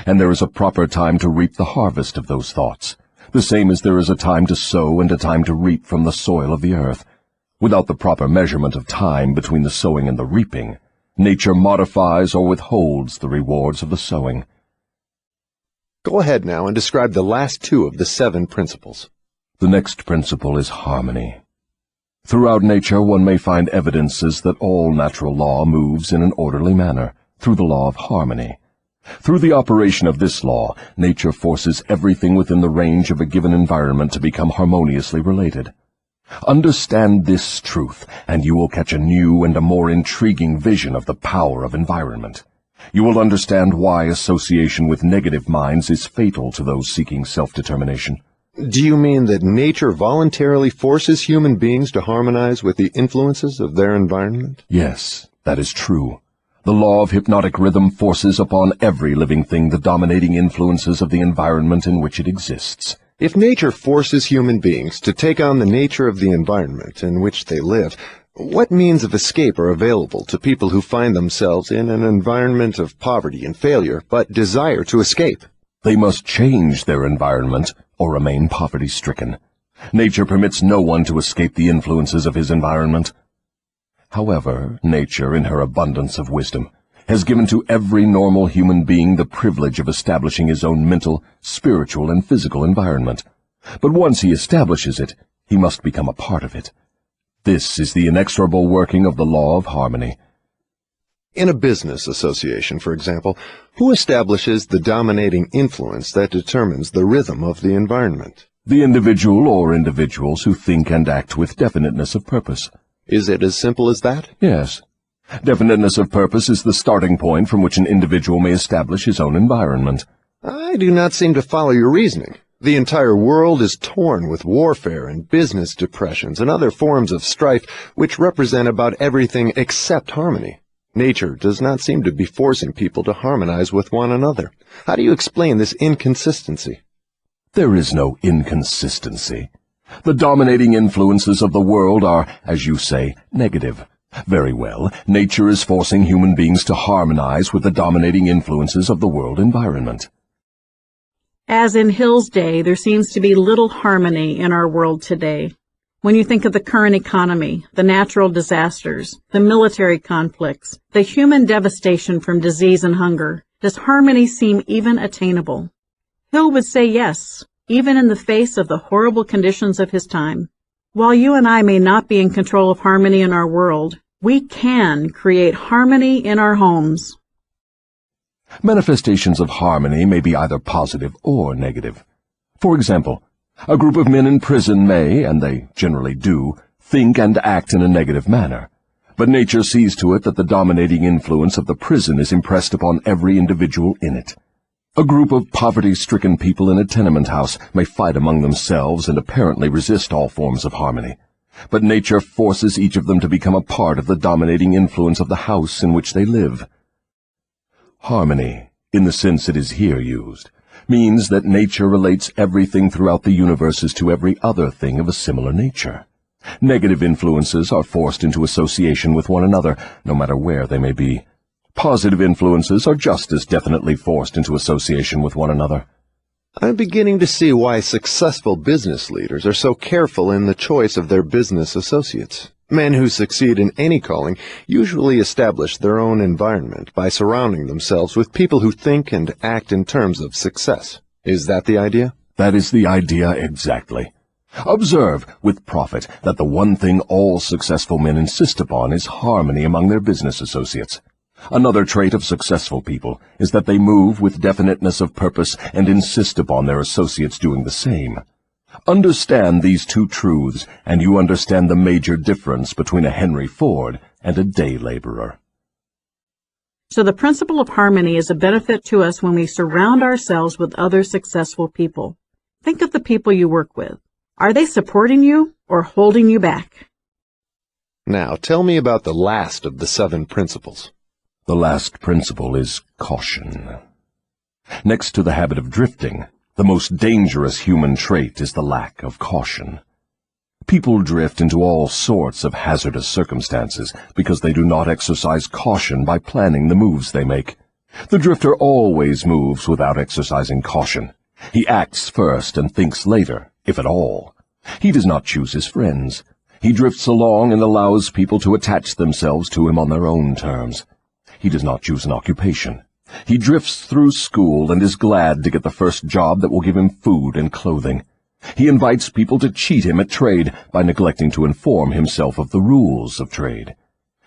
S4: and there is a proper time to reap the harvest of those thoughts, the same as there is a time to sow and a time to reap from the soil of the earth. Without the proper measurement of time between the sowing and the reaping, nature modifies or withholds the rewards of the sowing.
S2: Go ahead now and describe the last two of the 7 principles.
S4: The next principle is harmony. Throughout nature one may find evidences that all natural law moves in an orderly manner, through the law of harmony. Through the operation of this law, nature forces everything within the range of a given environment to become harmoniously related. Understand this truth, and you will catch a new and a more intriguing vision of the power of environment. You will understand why association with negative minds is fatal to those seeking self-determination.
S2: Do you mean that nature voluntarily forces human beings to harmonize with the influences of their environment?
S4: Yes, that is true. The law of hypnotic rhythm forces upon every living thing the dominating influences of the environment in which it exists.
S2: If nature forces human beings to take on the nature of the environment in which they live, what means of escape are available to people who find themselves in an environment of poverty and failure, but desire to escape?
S4: They must change their environment or remain poverty-stricken. Nature permits no one to escape the influences of his environment. However, nature, in her abundance of wisdom, has given to every normal human being the privilege of establishing his own mental, spiritual, and physical environment. But once he establishes it, he must become a part of it. This is the inexorable working of the law of harmony.
S2: In a business association, for example, who establishes the dominating influence that determines the rhythm of the environment?
S4: The individual or individuals who think and act with definiteness of purpose.
S2: Is it as simple as that?
S4: Yes. Definiteness of purpose is the starting point from which an individual may establish his own environment.
S2: I do not seem to follow your reasoning. The entire world is torn with warfare and business depressions and other forms of strife which represent about everything except harmony. Nature does not seem to be forcing people to harmonize with one another. How do you explain this inconsistency?
S4: There is no inconsistency. The dominating influences of the world are, as you say, negative. Very well, nature is forcing human beings to harmonize with the dominating influences of the world environment.
S1: As in Hill's day, there seems to be little harmony in our world today. When you think of the current economy, the natural disasters, the military conflicts, the human devastation from disease and hunger, does harmony seem even attainable? Hill would say yes, even in the face of the horrible conditions of his time. While you and I may not be in control of harmony in our world, we can create harmony in our homes.
S4: Manifestations of harmony may be either positive or negative. For example, a group of men in prison may, and they generally do, think and act in a negative manner. But nature sees to it that the dominating influence of the prison is impressed upon every individual in it. A group of poverty-stricken people in a tenement house may fight among themselves and apparently resist all forms of harmony. But nature forces each of them to become a part of the dominating influence of the house in which they live. Harmony, in the sense it is here used, means that nature relates everything throughout the universe as to every other thing of a similar nature. Negative influences are forced into association with one another, no matter where they may be. Positive influences are just as definitely forced into association with one another.
S2: I'm beginning to see why successful business leaders are so careful in the choice of their business associates. Men who succeed in any calling usually establish their own environment by surrounding themselves with people who think and act in terms of success. Is that the idea?
S4: That is the idea exactly. Observe with profit that the one thing all successful men insist upon is harmony among their business associates. Another trait of successful people is that they move with definiteness of purpose and insist upon their associates doing the same. Understand these two truths, and you understand the major difference between a Henry Ford and a day laborer.
S1: So the principle of harmony is a benefit to us when we surround ourselves with other successful people. Think of the people you work with. Are they supporting you or holding you back?
S2: Now, tell me about the last of the 7 principles.
S4: The last principle is caution. Next to the habit of drifting, the most dangerous human trait is the lack of caution. People drift into all sorts of hazardous circumstances because they do not exercise caution by planning the moves they make. The drifter always moves without exercising caution. He acts first and thinks later, if at all. He does not choose his friends. He drifts along and allows people to attach themselves to him on their own terms. He does not choose an occupation. He drifts through school and is glad to get the first job that will give him food and clothing. He invites people to cheat him at trade by neglecting to inform himself of the rules of trade.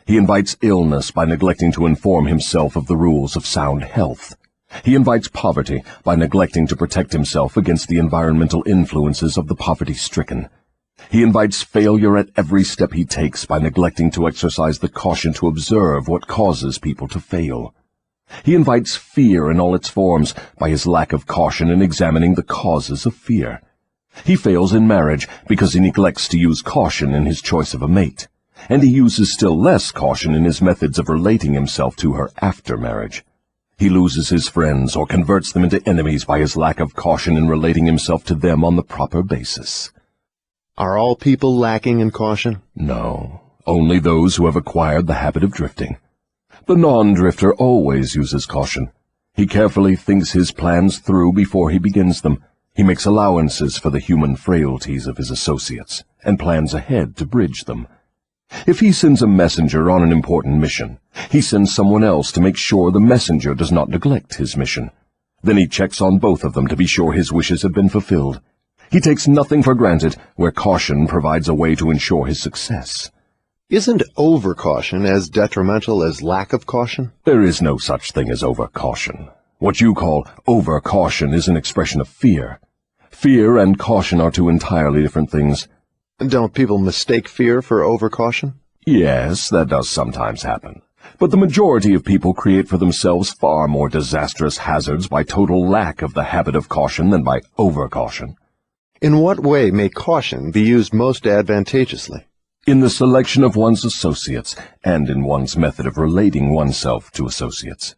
S4: He invites illness by neglecting to inform himself of the rules of sound health. He invites poverty by neglecting to protect himself against the environmental influences of the poverty-stricken. He invites failure at every step he takes by neglecting to exercise the caution to observe what causes people to fail. He invites fear in all its forms by his lack of caution in examining the causes of fear. He fails in marriage because he neglects to use caution in his choice of a mate, and he uses still less caution in his methods of relating himself to her after marriage. He loses his friends or converts them into enemies by his lack of caution in relating himself to them on the proper basis.
S2: Are all people lacking in caution?
S4: No, only those who have acquired the habit of drifting. The non-drifter always uses caution. He carefully thinks his plans through before he begins them. He makes allowances for the human frailties of his associates, and plans ahead to bridge them. If he sends a messenger on an important mission, he sends someone else to make sure the messenger does not neglect his mission. Then he checks on both of them to be sure his wishes have been fulfilled. He takes nothing for granted where caution provides a way to ensure his success.
S2: Isn't over-caution as detrimental as lack of caution?
S4: There is no such thing as over-caution. What you call over-caution is an expression of fear. Fear and caution are two entirely different things.
S2: Don't people mistake fear for over-caution?
S4: Yes, that does sometimes happen. But the majority of people create for themselves far more disastrous hazards by total lack of the habit of caution than by over-caution.
S2: In what way may caution be used most advantageously?
S4: In the selection of one's associates, and in one's method of relating oneself to associates.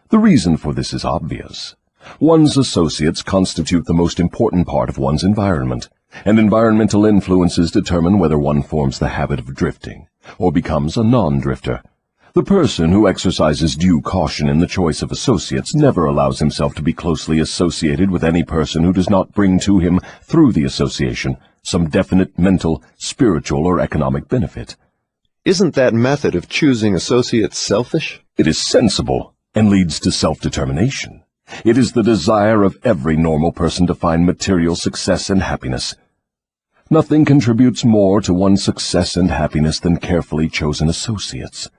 S4: The reason for this is obvious. One's associates constitute the most important part of one's environment, and environmental influences determine whether one forms the habit of drifting, or becomes a non-drifter. The person who exercises due caution in the choice of associates never allows himself to be closely associated with any person who does not bring to him, through the association, some definite mental, spiritual, or economic benefit.
S2: Isn't that method of choosing associates selfish?
S4: It is sensible, and leads to self-determination. It is the desire of every normal person to find material success and happiness. Nothing contributes more to one's success and happiness than carefully chosen associates.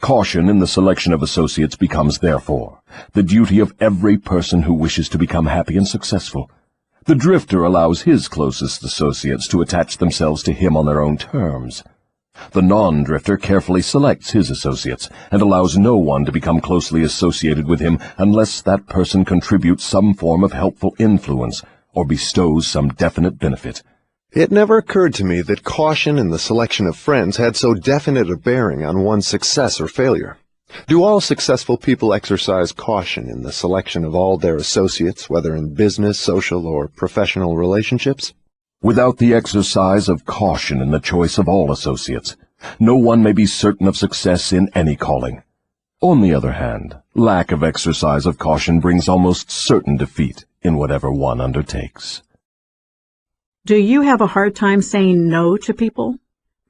S4: Caution in the selection of associates becomes, therefore, the duty of every person who wishes to become happy and successful. The drifter allows his closest associates to attach themselves to him on their own terms. The non-drifter carefully selects his associates and allows no one to become closely associated with him unless that person contributes some form of helpful influence or bestows some definite benefit.
S2: It never occurred to me that caution in the selection of friends had so definite a bearing on one's success or failure. Do all successful people exercise caution in the selection of all their associates, whether in business, social, or professional relationships?
S4: Without the exercise of caution in the choice of all associates, no one may be certain of success in any calling. On the other hand, lack of exercise of caution brings almost certain defeat in whatever one undertakes.
S1: Do you have a hard time saying no to people?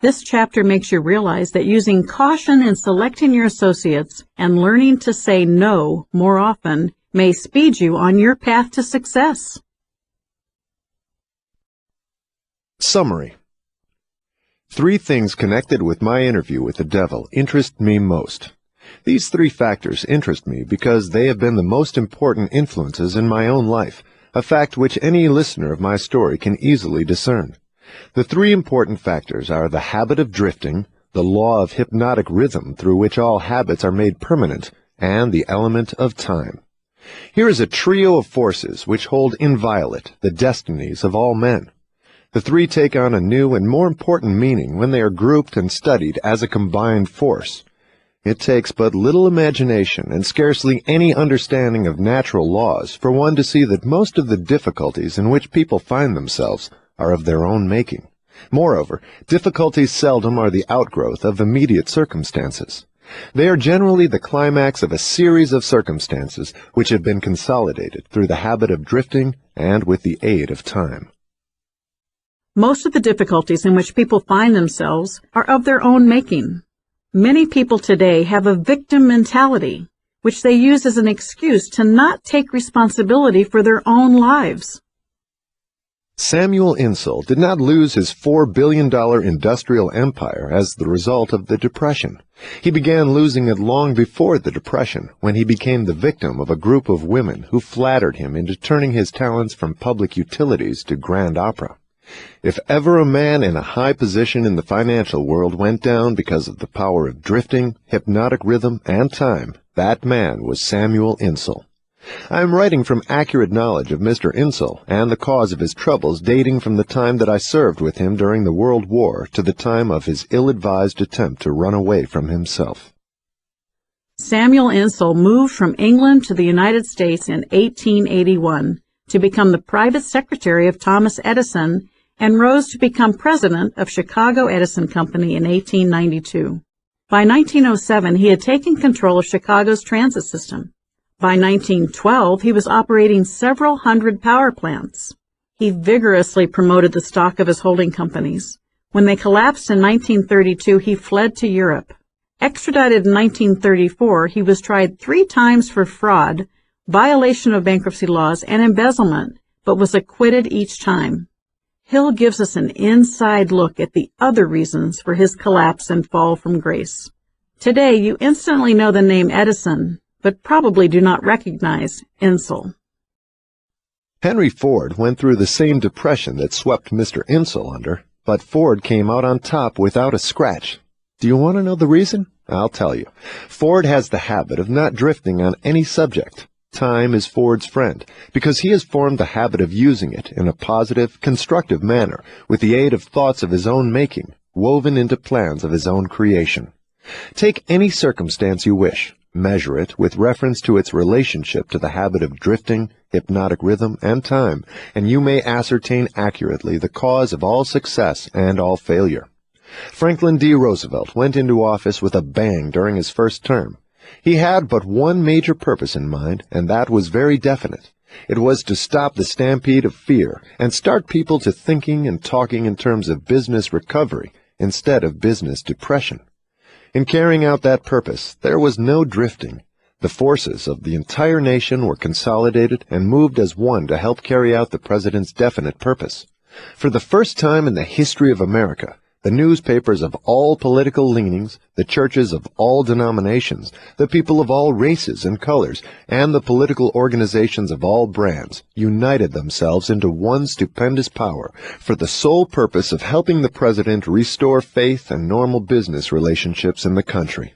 S1: This chapter makes you realize that using caution in selecting your associates and learning to say no more often may speed you on your path to success.
S2: Summary. 3 things connected with my interview with the devil interest me most. These 3 factors interest me because they have been the most important influences in my own life, a fact which any listener of my story can easily discern. The 3 important factors are the habit of drifting, the law of hypnotic rhythm through which all habits are made permanent, and the element of time. Here is a trio of forces which hold inviolate the destinies of all men. The 3 take on a new and more important meaning when they are grouped and studied as a combined force. It takes but little imagination and scarcely any understanding of natural laws for one to see that most of the difficulties in which people find themselves are of their own making. Moreover, difficulties seldom are the outgrowth of immediate circumstances. They are generally the climax of a series of circumstances which have been consolidated through the habit of drifting and with the aid of time.
S1: Most of the difficulties in which people find themselves are of their own making. Many people today have a victim mentality, which they use as an excuse to not take responsibility for their own lives.
S2: Samuel Insull did not lose his $4 billion industrial empire as the result of the Depression. He began losing it long before the Depression, when he became the victim of a group of women who flattered him into turning his talents from public utilities to grand opera. If ever a man in a high position in the financial world went down because of the power of drifting, hypnotic rhythm, and time, that man was Samuel Insull. I am writing from accurate knowledge of Mr. Insull and the cause of his troubles dating from the time that I served with him during the World War to the time of his ill-advised attempt to run away from himself.
S1: Samuel Insull moved from England to the United States in 1881 to become the private secretary of Thomas Edison and rose to become president of Chicago Edison Company in 1892. By 1907, he had taken control of Chicago's transit system. By 1912, he was operating several hundred power plants. He vigorously promoted the stock of his holding companies. When they collapsed in 1932, he fled to Europe. Extradited in 1934, he was tried 3 times for fraud, violation of bankruptcy laws, and embezzlement, but was acquitted each time. Hill gives us an inside look at the other reasons for his collapse and fall from grace. Today, you instantly know the name Edison, but probably do not recognize Insull.
S2: Henry Ford went through the same depression that swept Mr. Insull under, but Ford came out on top without a scratch. Do you want to know the reason? I'll tell you. Ford has the habit of not drifting on any subject. Time is Ford's friend, because he has formed the habit of using it in a positive, constructive manner, with the aid of thoughts of his own making, woven into plans of his own creation. Take any circumstance you wish. Measure it with reference to its relationship to the habit of drifting, hypnotic rhythm, and time, and you may ascertain accurately the cause of all success and all failure. Franklin D. Roosevelt went into office with a bang during his first term. He had but one major purpose in mind, and that was very definite. It was to stop the stampede of fear and start people to thinking and talking in terms of business recovery instead of business depression. In carrying out that purpose, there was no drifting. The forces of the entire nation were consolidated and moved as one to help carry out the president's definite purpose. For the first time in the history of America, the newspapers of all political leanings, the churches of all denominations, the people of all races and colors, and the political organizations of all brands united themselves into one stupendous power for the sole purpose of helping the president restore faith and normal business relationships in the country.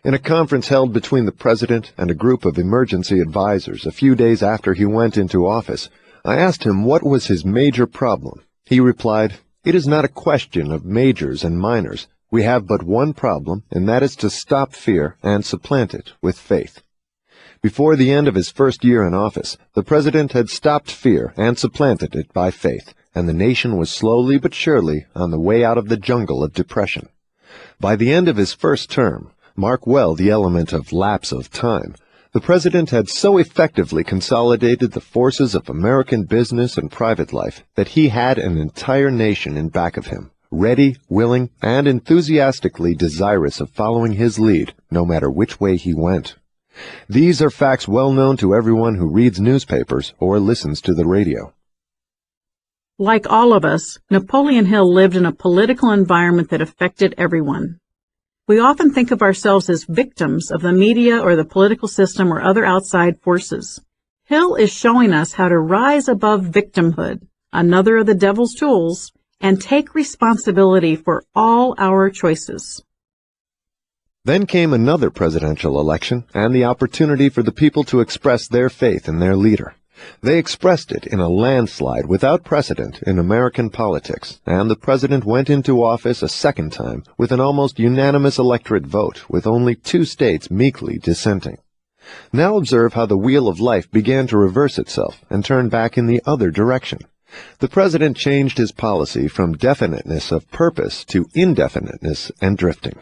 S2: In a conference held between the president and a group of emergency advisors a few days after he went into office, I asked him what was his major problem. He replied, "It is not a question of majors and minors. We have but one problem, and that is to stop fear and supplant it with faith." Before the end of his first year in office, the president had stopped fear and supplanted it by faith, and the nation was slowly but surely on the way out of the jungle of depression. By the end of his first term, mark well the element of lapse of time, The president had so effectively consolidated the forces of American business and private life that he had an entire nation in back of him, ready, willing, and enthusiastically desirous of following his lead, no matter which way he went. These are facts well known to everyone who reads newspapers or listens to the radio.
S1: Like all of us, Napoleon Hill lived in a political environment that affected everyone. We often think of ourselves as victims of the media or the political system or other outside forces. Hill is showing us how to rise above victimhood, another of the devil's tools, and take responsibility for all our choices.
S2: Then came another presidential election and the opportunity for the people to express their faith in their leader. They expressed it in a landslide without precedent in American politics, and the president went into office a second time with an almost unanimous electorate vote, with only 2 states meekly dissenting. Now observe how the wheel of life began to reverse itself and turn back in the other direction. The president changed his policy from definiteness of purpose to indefiniteness and drifting.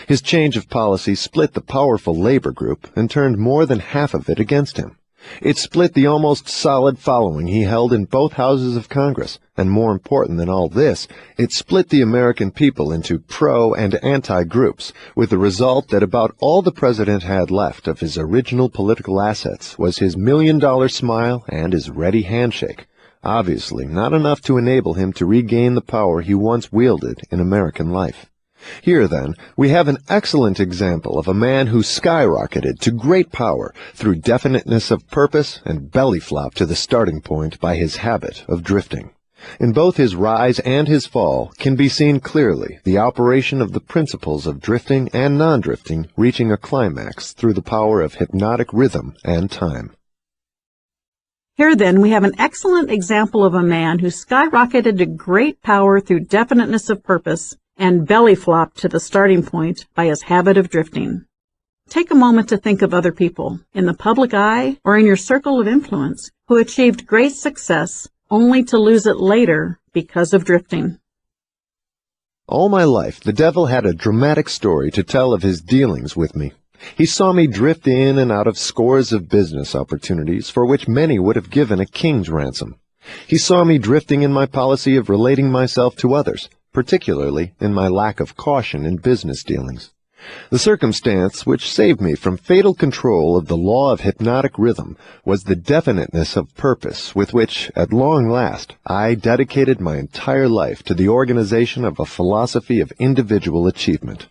S2: His change of policy split the powerful labor group and turned more than half of it against him. It split the almost solid following he held in both houses of Congress, and more important than all this, it split the American people into pro- and anti-groups, with the result that about all the president had left of his original political assets was his $1 million smile and his ready handshake, obviously not enough to enable him to regain the power he once wielded in American life. Here, then, we have an excellent example of a man who skyrocketed to great power through definiteness of purpose and belly flop to the starting point by his habit of drifting. In both his rise and his fall can be seen clearly the operation of the principles of drifting and non-drifting reaching a climax through the power of hypnotic rhythm and time.
S1: Here, then, we have an excellent example of a man who skyrocketed to great power through definiteness of purpose and belly flopped to the starting point by his habit of drifting. Take a moment to think of other people, in the public eye or in your circle of influence, who achieved great success only to lose it later because of drifting.
S2: All my life, the devil had a dramatic story to tell of his dealings with me. He saw me drift in and out of scores of business opportunities for which many would have given a king's ransom. He saw me drifting in my policy of relating myself to others, particularly in my lack of caution in business dealings. The circumstance which saved me from fatal control of the law of hypnotic rhythm was the definiteness of purpose with which, at long last, I dedicated my entire life to the organization of a philosophy of individual achievement.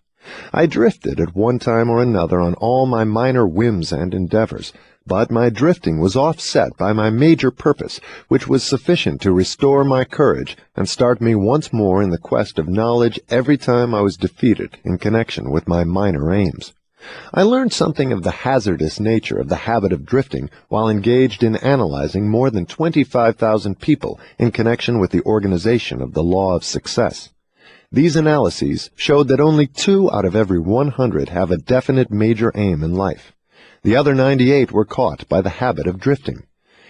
S2: I drifted at one time or another on all my minor whims and endeavors, but my drifting was offset by my major purpose, which was sufficient to restore my courage and start me once more in the quest of knowledge every time I was defeated in connection with my minor aims. I learned something of the hazardous nature of the habit of drifting while engaged in analyzing more than 25,000 people in connection with the organization of the law of success. These analyses showed that only 2 out of every 100 have a definite major aim in life. The other 98 were caught by the habit of drifting.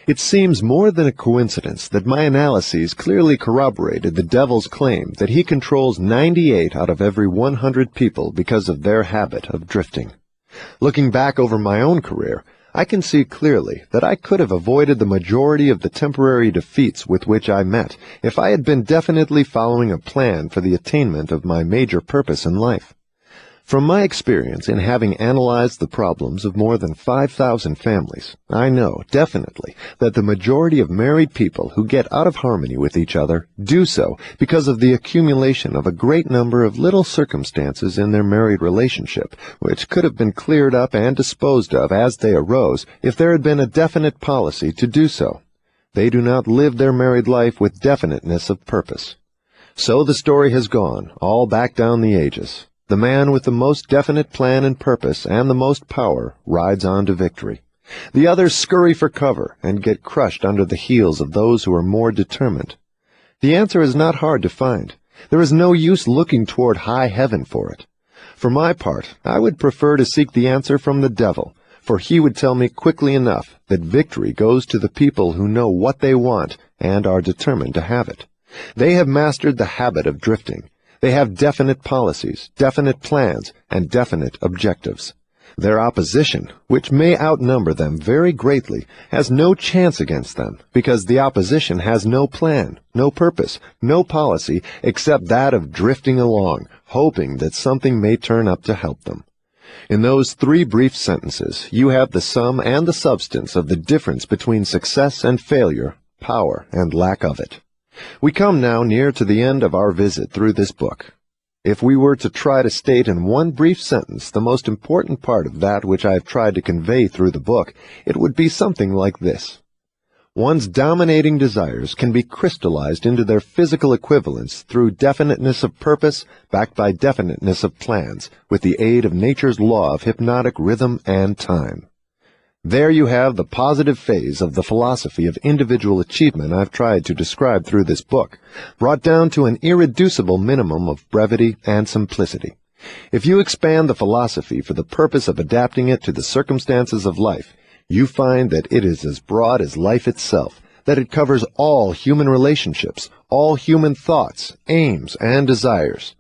S2: It seems more than a coincidence that my analyses clearly corroborated the devil's claim that he controls 98 out of every 100 people because of their habit of drifting. Looking back over my own career, I can see clearly that I could have avoided the majority of the temporary defeats with which I met if I had been definitely following a plan for the attainment of my major purpose in life. From my experience in having analyzed the problems of more than 5,000 families, I know definitely that the majority of married people who get out of harmony with each other do so because of the accumulation of a great number of little circumstances in their married relationship, which could have been cleared up and disposed of as they arose if there had been a definite policy to do so. They do not live their married life with definiteness of purpose. So the story has gone, all back down the ages. The man with the most definite plan and purpose and the most power rides on to victory. The others scurry for cover and get crushed under the heels of those who are more determined. The answer is not hard to find. There is no use looking toward high heaven for it. For my part, I would prefer to seek the answer from the devil, for he would tell me quickly enough that victory goes to the people who know what they want and are determined to have it. They have mastered the habit of drifting. They have definite policies, definite plans, and definite objectives. Their opposition, which may outnumber them very greatly, has no chance against them, because the opposition has no plan, no purpose, no policy, except that of drifting along, hoping that something may turn up to help them. In those 3 brief sentences, you have the sum and the substance of the difference between success and failure, power and lack of it. We come now near to the end of our visit through this book. If we were to try to state in one brief sentence the most important part of that which I have tried to convey through the book, it would be something like this. One's dominating desires can be crystallized into their physical equivalents through definiteness of purpose, backed by definiteness of plans, with the aid of nature's law of hypnotic rhythm and time. There you have the positive phase of the philosophy of individual achievement I've tried to describe through this book, brought down to an irreducible minimum of brevity and simplicity. If you expand the philosophy for the purpose of adapting it to the circumstances of life, you find that it is as broad as life itself, that it covers all human relationships, all human thoughts, aims, and desires.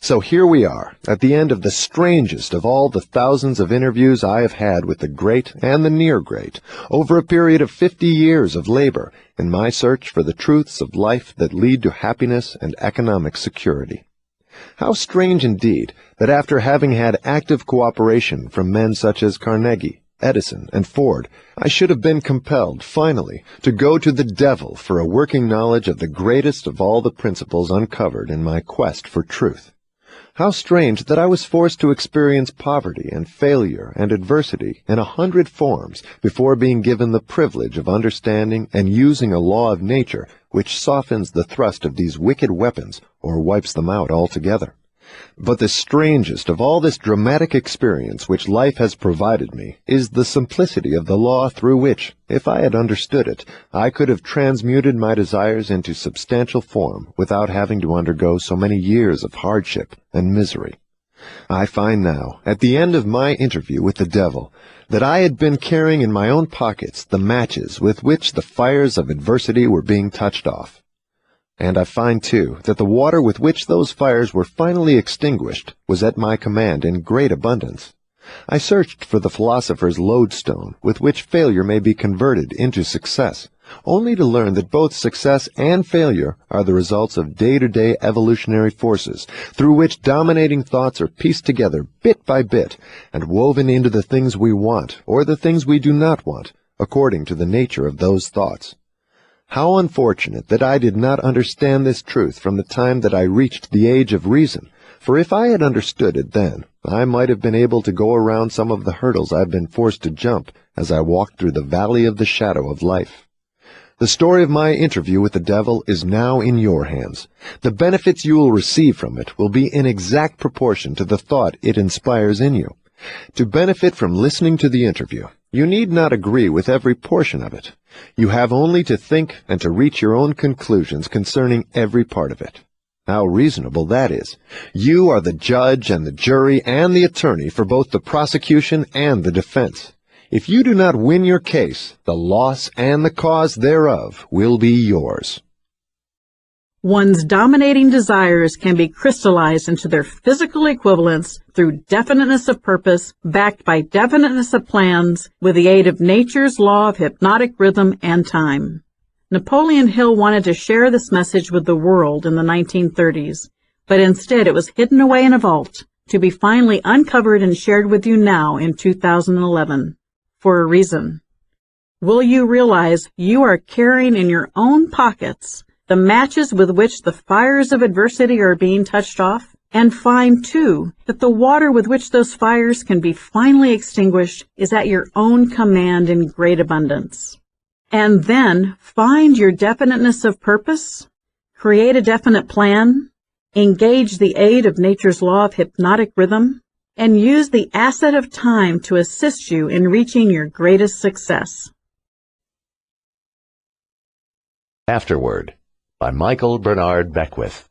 S2: So here we are, at the end of the strangest of all the thousands of interviews I have had with the great and the near great, over a period of 50 years of labor, in my search for the truths of life that lead to happiness and economic security. How strange indeed that after having had active cooperation from men such as Carnegie, Edison, and Ford, I should have been compelled, finally, to go to the devil for a working knowledge of the greatest of all the principles uncovered in my quest for truth. How strange that I was forced to experience poverty and failure and adversity in 100 forms before being given the privilege of understanding and using a law of nature which softens the thrust of these wicked weapons or wipes them out altogether. But the strangest of all this dramatic experience which life has provided me is the simplicity of the law through which, if I had understood it, I could have transmuted my desires into substantial form without having to undergo so many years of hardship and misery. I find now, at the end of my interview with the devil, that I had been carrying in my own pockets the matches with which the fires of adversity were being touched off. And I find, too, that the water with which those fires were finally extinguished was at my command in great abundance. I searched for the philosopher's lodestone with which failure may be converted into success, only to learn that both success and failure are the results of day-to-day evolutionary forces, through which dominating thoughts are pieced together bit by bit and woven into the things we want or the things we do not want, according to the nature of those thoughts. How unfortunate that I did not understand this truth from the time that I reached the age of reason, for if I had understood it then, I might have been able to go around some of the hurdles I've been forced to jump as I walked through the valley of the shadow of life. The story of my interview with the devil is now in your hands. The benefits you will receive from it will be in exact proportion to the thought it inspires in you. To benefit from listening to the interview, you need not agree with every portion of it. You have only to think and to reach your own conclusions concerning every part of it. How reasonable that is. You are the judge and the jury and the attorney for both the prosecution and the defense. If you do not win your case, the loss and the cause thereof will be yours.
S1: One's dominating desires can be crystallized into their physical equivalents through definiteness of purpose, backed by definiteness of plans, with the aid of nature's law of hypnotic rhythm and time. Napoleon Hill wanted to share this message with the world in the 1930s, but instead it was hidden away in a vault, to be finally uncovered and shared with you now in 2011, for a reason. Will you realize you are carrying in your own pockets the matches with which the fires of adversity are being touched off? And find, too, that the water with which those fires can be finally extinguished is at your own command in great abundance. And then find your definiteness of purpose, create a definite plan, engage the aid of nature's law of hypnotic rhythm, and use the asset of time to assist you in reaching your greatest success.
S5: Afterword, by Michael Bernard Beckwith.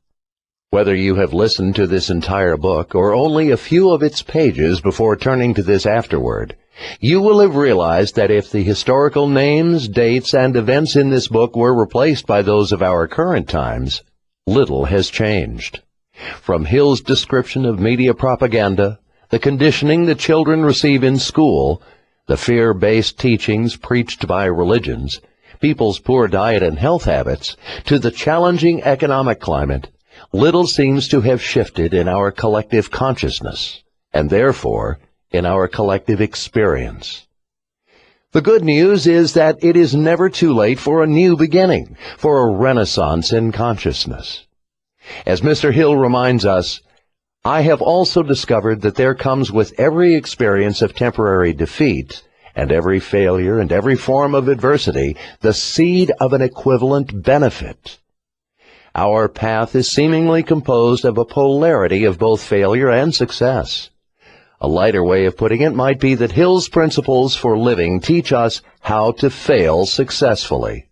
S5: Whether you have listened to this entire book or only a few of its pages before turning to this afterword, you will have realized that if the historical names, dates, and events in this book were replaced by those of our current times, little has changed. From Hill's description of media propaganda, the conditioning that children receive in school, the fear-based teachings preached by religions, people's poor diet and health habits, to the challenging economic climate, little seems to have shifted in our collective consciousness, and therefore in our collective experience. The good news is that it is never too late for a new beginning, for a renaissance in consciousness. As Mr. Hill reminds us, I have also discovered that there comes with every experience of temporary defeat and every failure and every form of adversity the seed of an equivalent benefit. Our path is seemingly composed of a polarity of both failure and success. A lighter way of putting it might be that Hill's principles for living teach us how to fail successfully.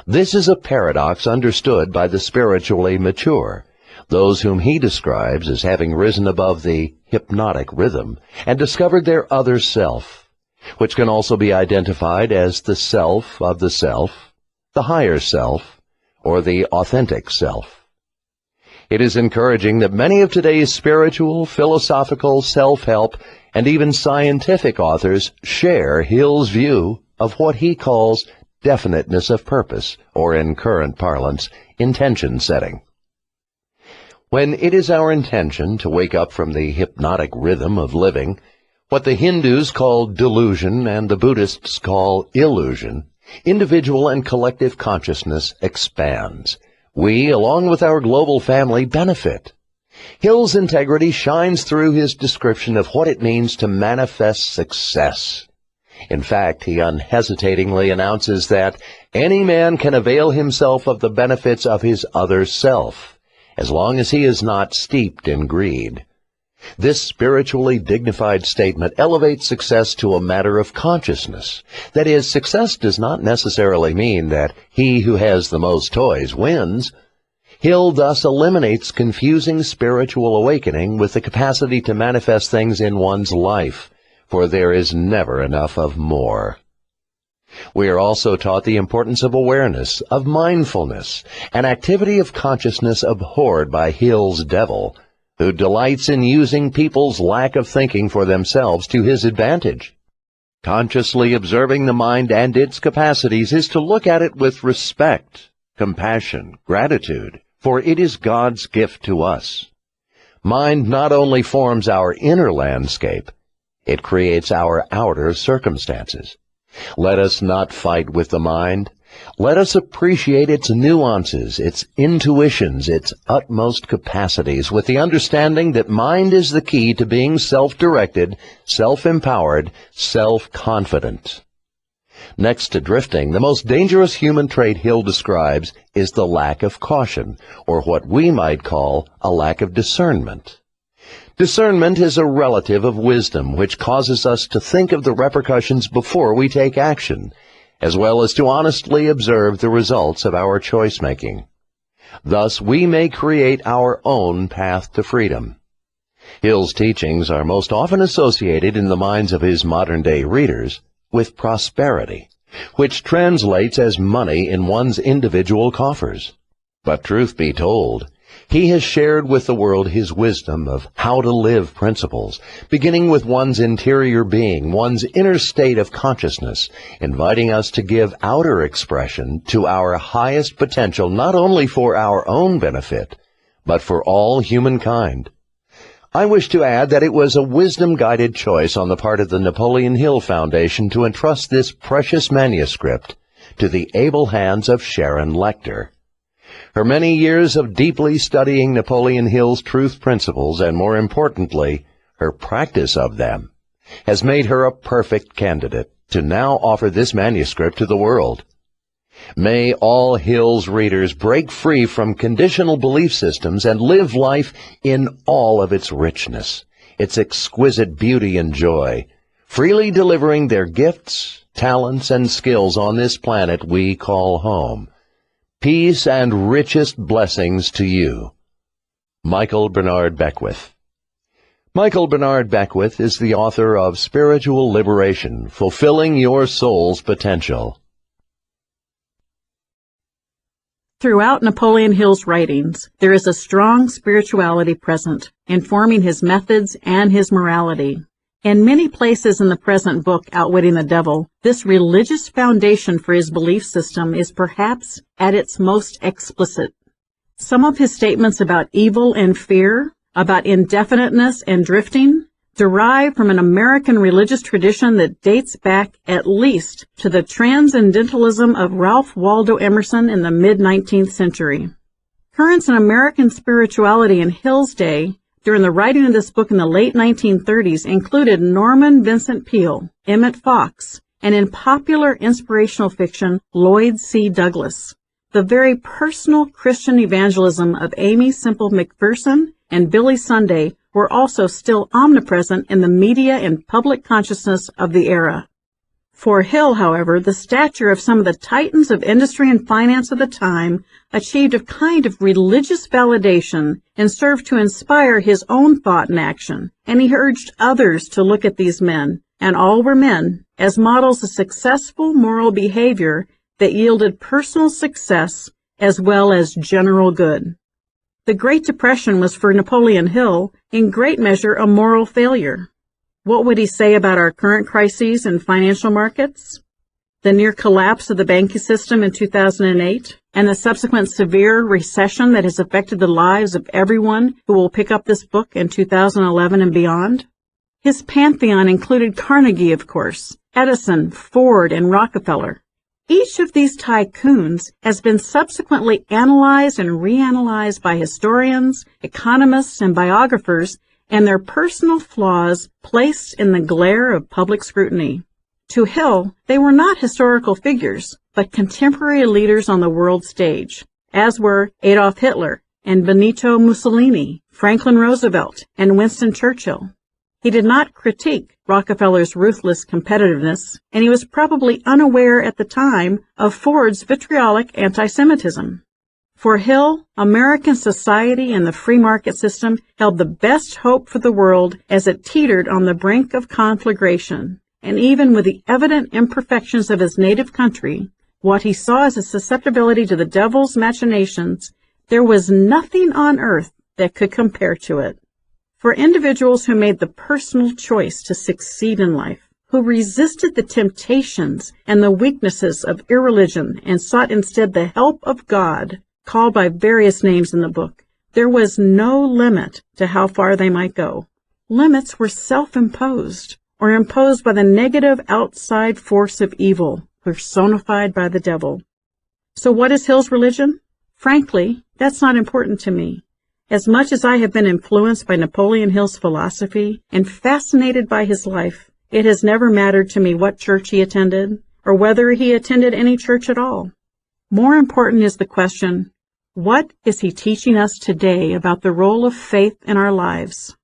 S5: This is a paradox understood by the spiritually mature, those whom he describes as having risen above the hypnotic rhythm and discovered their other self, which can also be identified as the self of the self, the higher self, or the authentic self. It is encouraging that many of today's spiritual, philosophical, self-help, and even scientific authors share Hill's view of what he calls definiteness of purpose, or in current parlance, intention setting. When it is our intention to wake up from the hypnotic rhythm of living, what the Hindus call delusion and the Buddhists call illusion, individual and collective consciousness expands. We, along with our global family, benefit. Hill's integrity shines through his description of what it means to manifest success. In fact, he unhesitatingly announces that any man can avail himself of the benefits of his other self, as long as he is not steeped in greed. This spiritually dignified statement elevates success to a matter of consciousness. That is, success does not necessarily mean that he who has the most toys wins. Hill thus eliminates confusing spiritual awakening with the capacity to manifest things in one's life, for there is never enough of more. We are also taught the importance of awareness, of mindfulness, an activity of consciousness abhorred by Hill's devil, who delights in using people's lack of thinking for themselves to his advantage. Consciously observing the mind and its capacities is to look at it with respect, compassion, gratitude, for it is God's gift to us. Mind not only forms our inner landscape, it creates our outer circumstances. Let us not fight with the mind. Let us appreciate its nuances, its intuitions, its utmost capacities, with the understanding that mind is the key to being self-directed, self-empowered, self-confident. Next to drifting, the most dangerous human trait Hill describes is the lack of caution, or what we might call a lack of discernment. Discernment is a relative of wisdom, which causes us to think of the repercussions before we take action, as well as to honestly observe the results of our choice-making. Thus, we may create our own path to freedom. Hill's teachings are most often associated in the minds of his modern-day readers with prosperity, which translates as money in one's individual coffers. But truth be told, he has shared with the world his wisdom of how to live principles, beginning with one's interior being, one's inner state of consciousness, inviting us to give outer expression to our highest potential not only for our own benefit, but for all humankind. I wish to add that it was a wisdom-guided choice on the part of the Napoleon Hill Foundation to entrust this precious manuscript to the able hands of Sharon Lechter. Her many years of deeply studying Napoleon Hill's truth principles, and more importantly, her practice of them, has made her a perfect candidate to now offer this manuscript to the world. May all Hill's readers break free from conditional belief systems and live life in all of its richness, its exquisite beauty and joy, freely delivering their gifts, talents, and skills on this planet we call home. Peace and richest blessings to you. Michael Bernard Beckwith. Michael Bernard Beckwith is the author of Spiritual Liberation, Fulfilling Your Soul's Potential.
S1: Throughout Napoleon Hill's writings, there is a strong spirituality present, informing his methods and his morality. In many places in the present book, Outwitting the Devil, this religious foundation for his belief system is perhaps at its most explicit. Some of his statements about evil and fear, about indefiniteness and drifting, derive from an American religious tradition that dates back at least to the transcendentalism of Ralph Waldo Emerson in the mid-19th century. Currents in American spirituality in Hill's day, during the writing of this book in the late 1930s, included Norman Vincent Peale, Emmett Fox, and in popular inspirational fiction, Lloyd C. Douglas. The very personal Christian evangelism of Aimee Semple McPherson and Billy Sunday were also still omnipresent in the media and public consciousness of the era. For Hill, however, the stature of some of the titans of industry and finance of the time achieved a kind of religious validation and served to inspire his own thought and action, and he urged others to look at these men, and all were men, as models of successful moral behavior that yielded personal success as well as general good. The Great Depression was for Napoleon Hill in great measure a moral failure. What would he say about our current crises in financial markets? The near collapse of the banking system in 2008 and the subsequent severe recession that has affected the lives of everyone who will pick up this book in 2011 and beyond? His pantheon included Carnegie, of course, Edison, Ford, and Rockefeller. Each of these tycoons has been subsequently analyzed and reanalyzed by historians, economists, and biographers, and their personal flaws placed in the glare of public scrutiny. To Hill, they were not historical figures, but contemporary leaders on the world stage, as were Adolf Hitler and Benito Mussolini, Franklin Roosevelt, and Winston Churchill. He did not critique Rockefeller's ruthless competitiveness, and he was probably unaware at the time of Ford's vitriolic anti-Semitism. For Hill, American society and the free market system held the best hope for the world as it teetered on the brink of conflagration, and even with the evident imperfections of his native country, what he saw as a susceptibility to the devil's machinations, there was nothing on earth that could compare to it. For individuals who made the personal choice to succeed in life, who resisted the temptations and the weaknesses of irreligion and sought instead the help of God, called by various names in the book, there was no limit to how far they might go. Limits were self-imposed, or imposed by the negative outside force of evil, personified by the devil. So what is Hill's religion? Frankly, that's not important to me. As much as I have been influenced by Napoleon Hill's philosophy and fascinated by his life, it has never mattered to me what church he attended, or whether he attended any church at all. More important is the question, what is he teaching us today about the role of faith in our lives?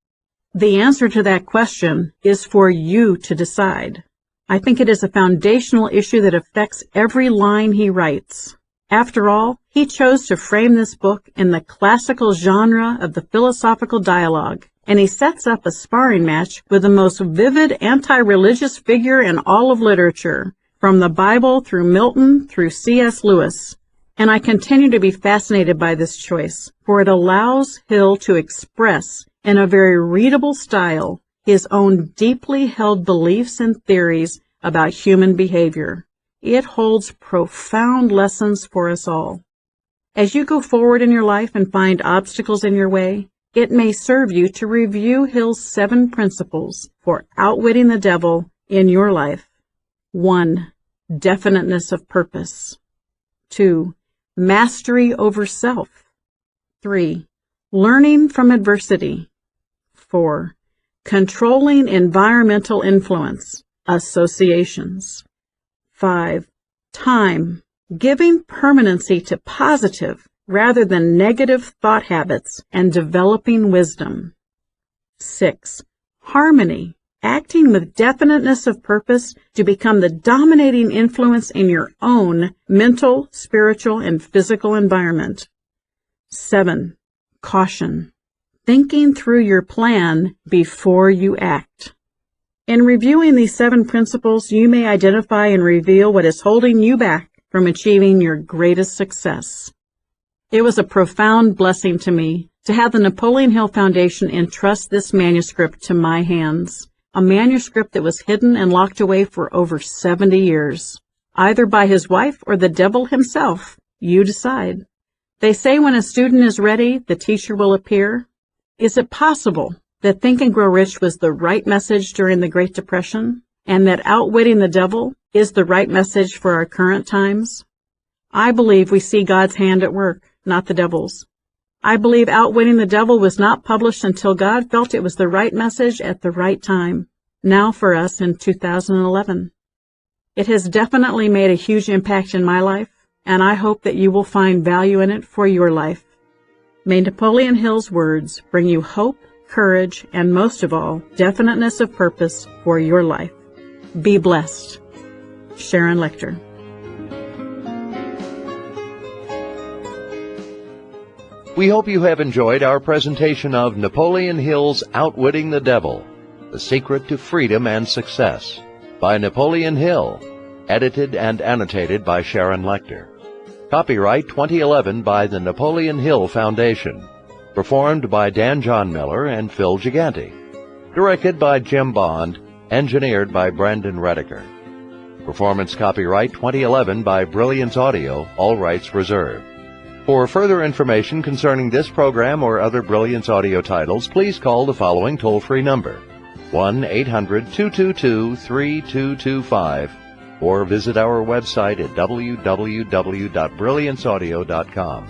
S1: The answer to that question is for you to decide. I think it is a foundational issue that affects every line he writes. After all, he chose to frame this book in the classical genre of the philosophical dialogue, and he sets up a sparring match with the most vivid anti-religious figure in all of literature, from the Bible through Milton through C.S. Lewis. And I continue to be fascinated by this choice, for it allows Hill to express, in a very readable style, his own deeply held beliefs and theories about human behavior. It holds profound lessons for us all. As you go forward in your life and find obstacles in your way, it may serve you to review Hill's 7 principles for outwitting the devil in your life. 1. Definiteness of purpose. 2. Mastery over self. 3. Learning from adversity. 4. Controlling environmental influence, associations. 5. Time, giving permanency to positive rather than negative thought habits and developing wisdom. 6. Harmony, acting with definiteness of purpose to become the dominating influence in your own mental, spiritual, and physical environment. 7. Caution, thinking through your plan before you act. In reviewing these 7 principles, you may identify and reveal what is holding you back from achieving your greatest success. It was a profound blessing to me to have the Napoleon Hill Foundation entrust this manuscript to my hands, a manuscript that was hidden and locked away for over 70 years, either by his wife or the devil himself. You decide. They say when a student is ready, the teacher will appear. Is it possible that Think and Grow Rich was the right message during the Great Depression, and that Outwitting the Devil is the right message for our current times? I believe we see God's hand at work, not the devil's. I believe Outwitting the Devil was not published until God felt it was the right message at the right time, now for us in 2011. It has definitely made a huge impact in my life, and I hope that you will find value in it for your life. May Napoleon Hill's words bring you hope, courage, and most of all, definiteness of purpose for your life. Be blessed. Sharon Lechter.
S5: We hope you have enjoyed our presentation of Napoleon Hill's Outwitting the Devil, The Secret to Freedom and Success, by Napoleon Hill, edited and annotated by Sharon Lechter. Copyright 2011 by the Napoleon Hill Foundation. Performed by Dan John Miller and Phil Gigante. Directed by Jim Bond. Engineered by Brandon Redeker. Performance copyright 2011 by Brilliance Audio, all rights reserved. For further information concerning this program or other Brilliance Audio titles, please call the following toll-free number, 1-800-222-3225, or visit our website at www.brillianceaudio.com.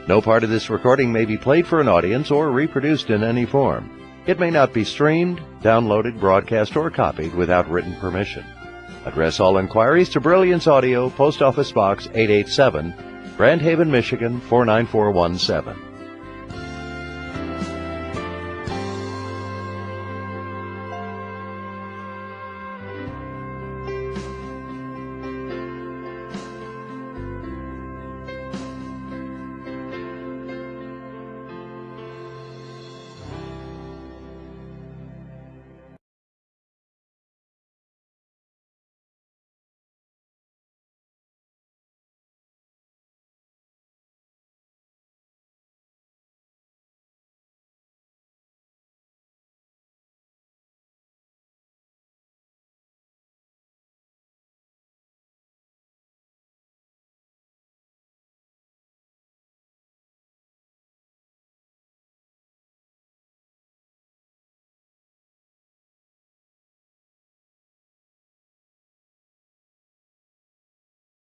S5: No part of this recording may be played for an audience or reproduced in any form. It may not be streamed, downloaded, broadcast, or copied without written permission. Address all inquiries to Brilliance Audio, Post Office Box 887, Grand Haven, Michigan 49417.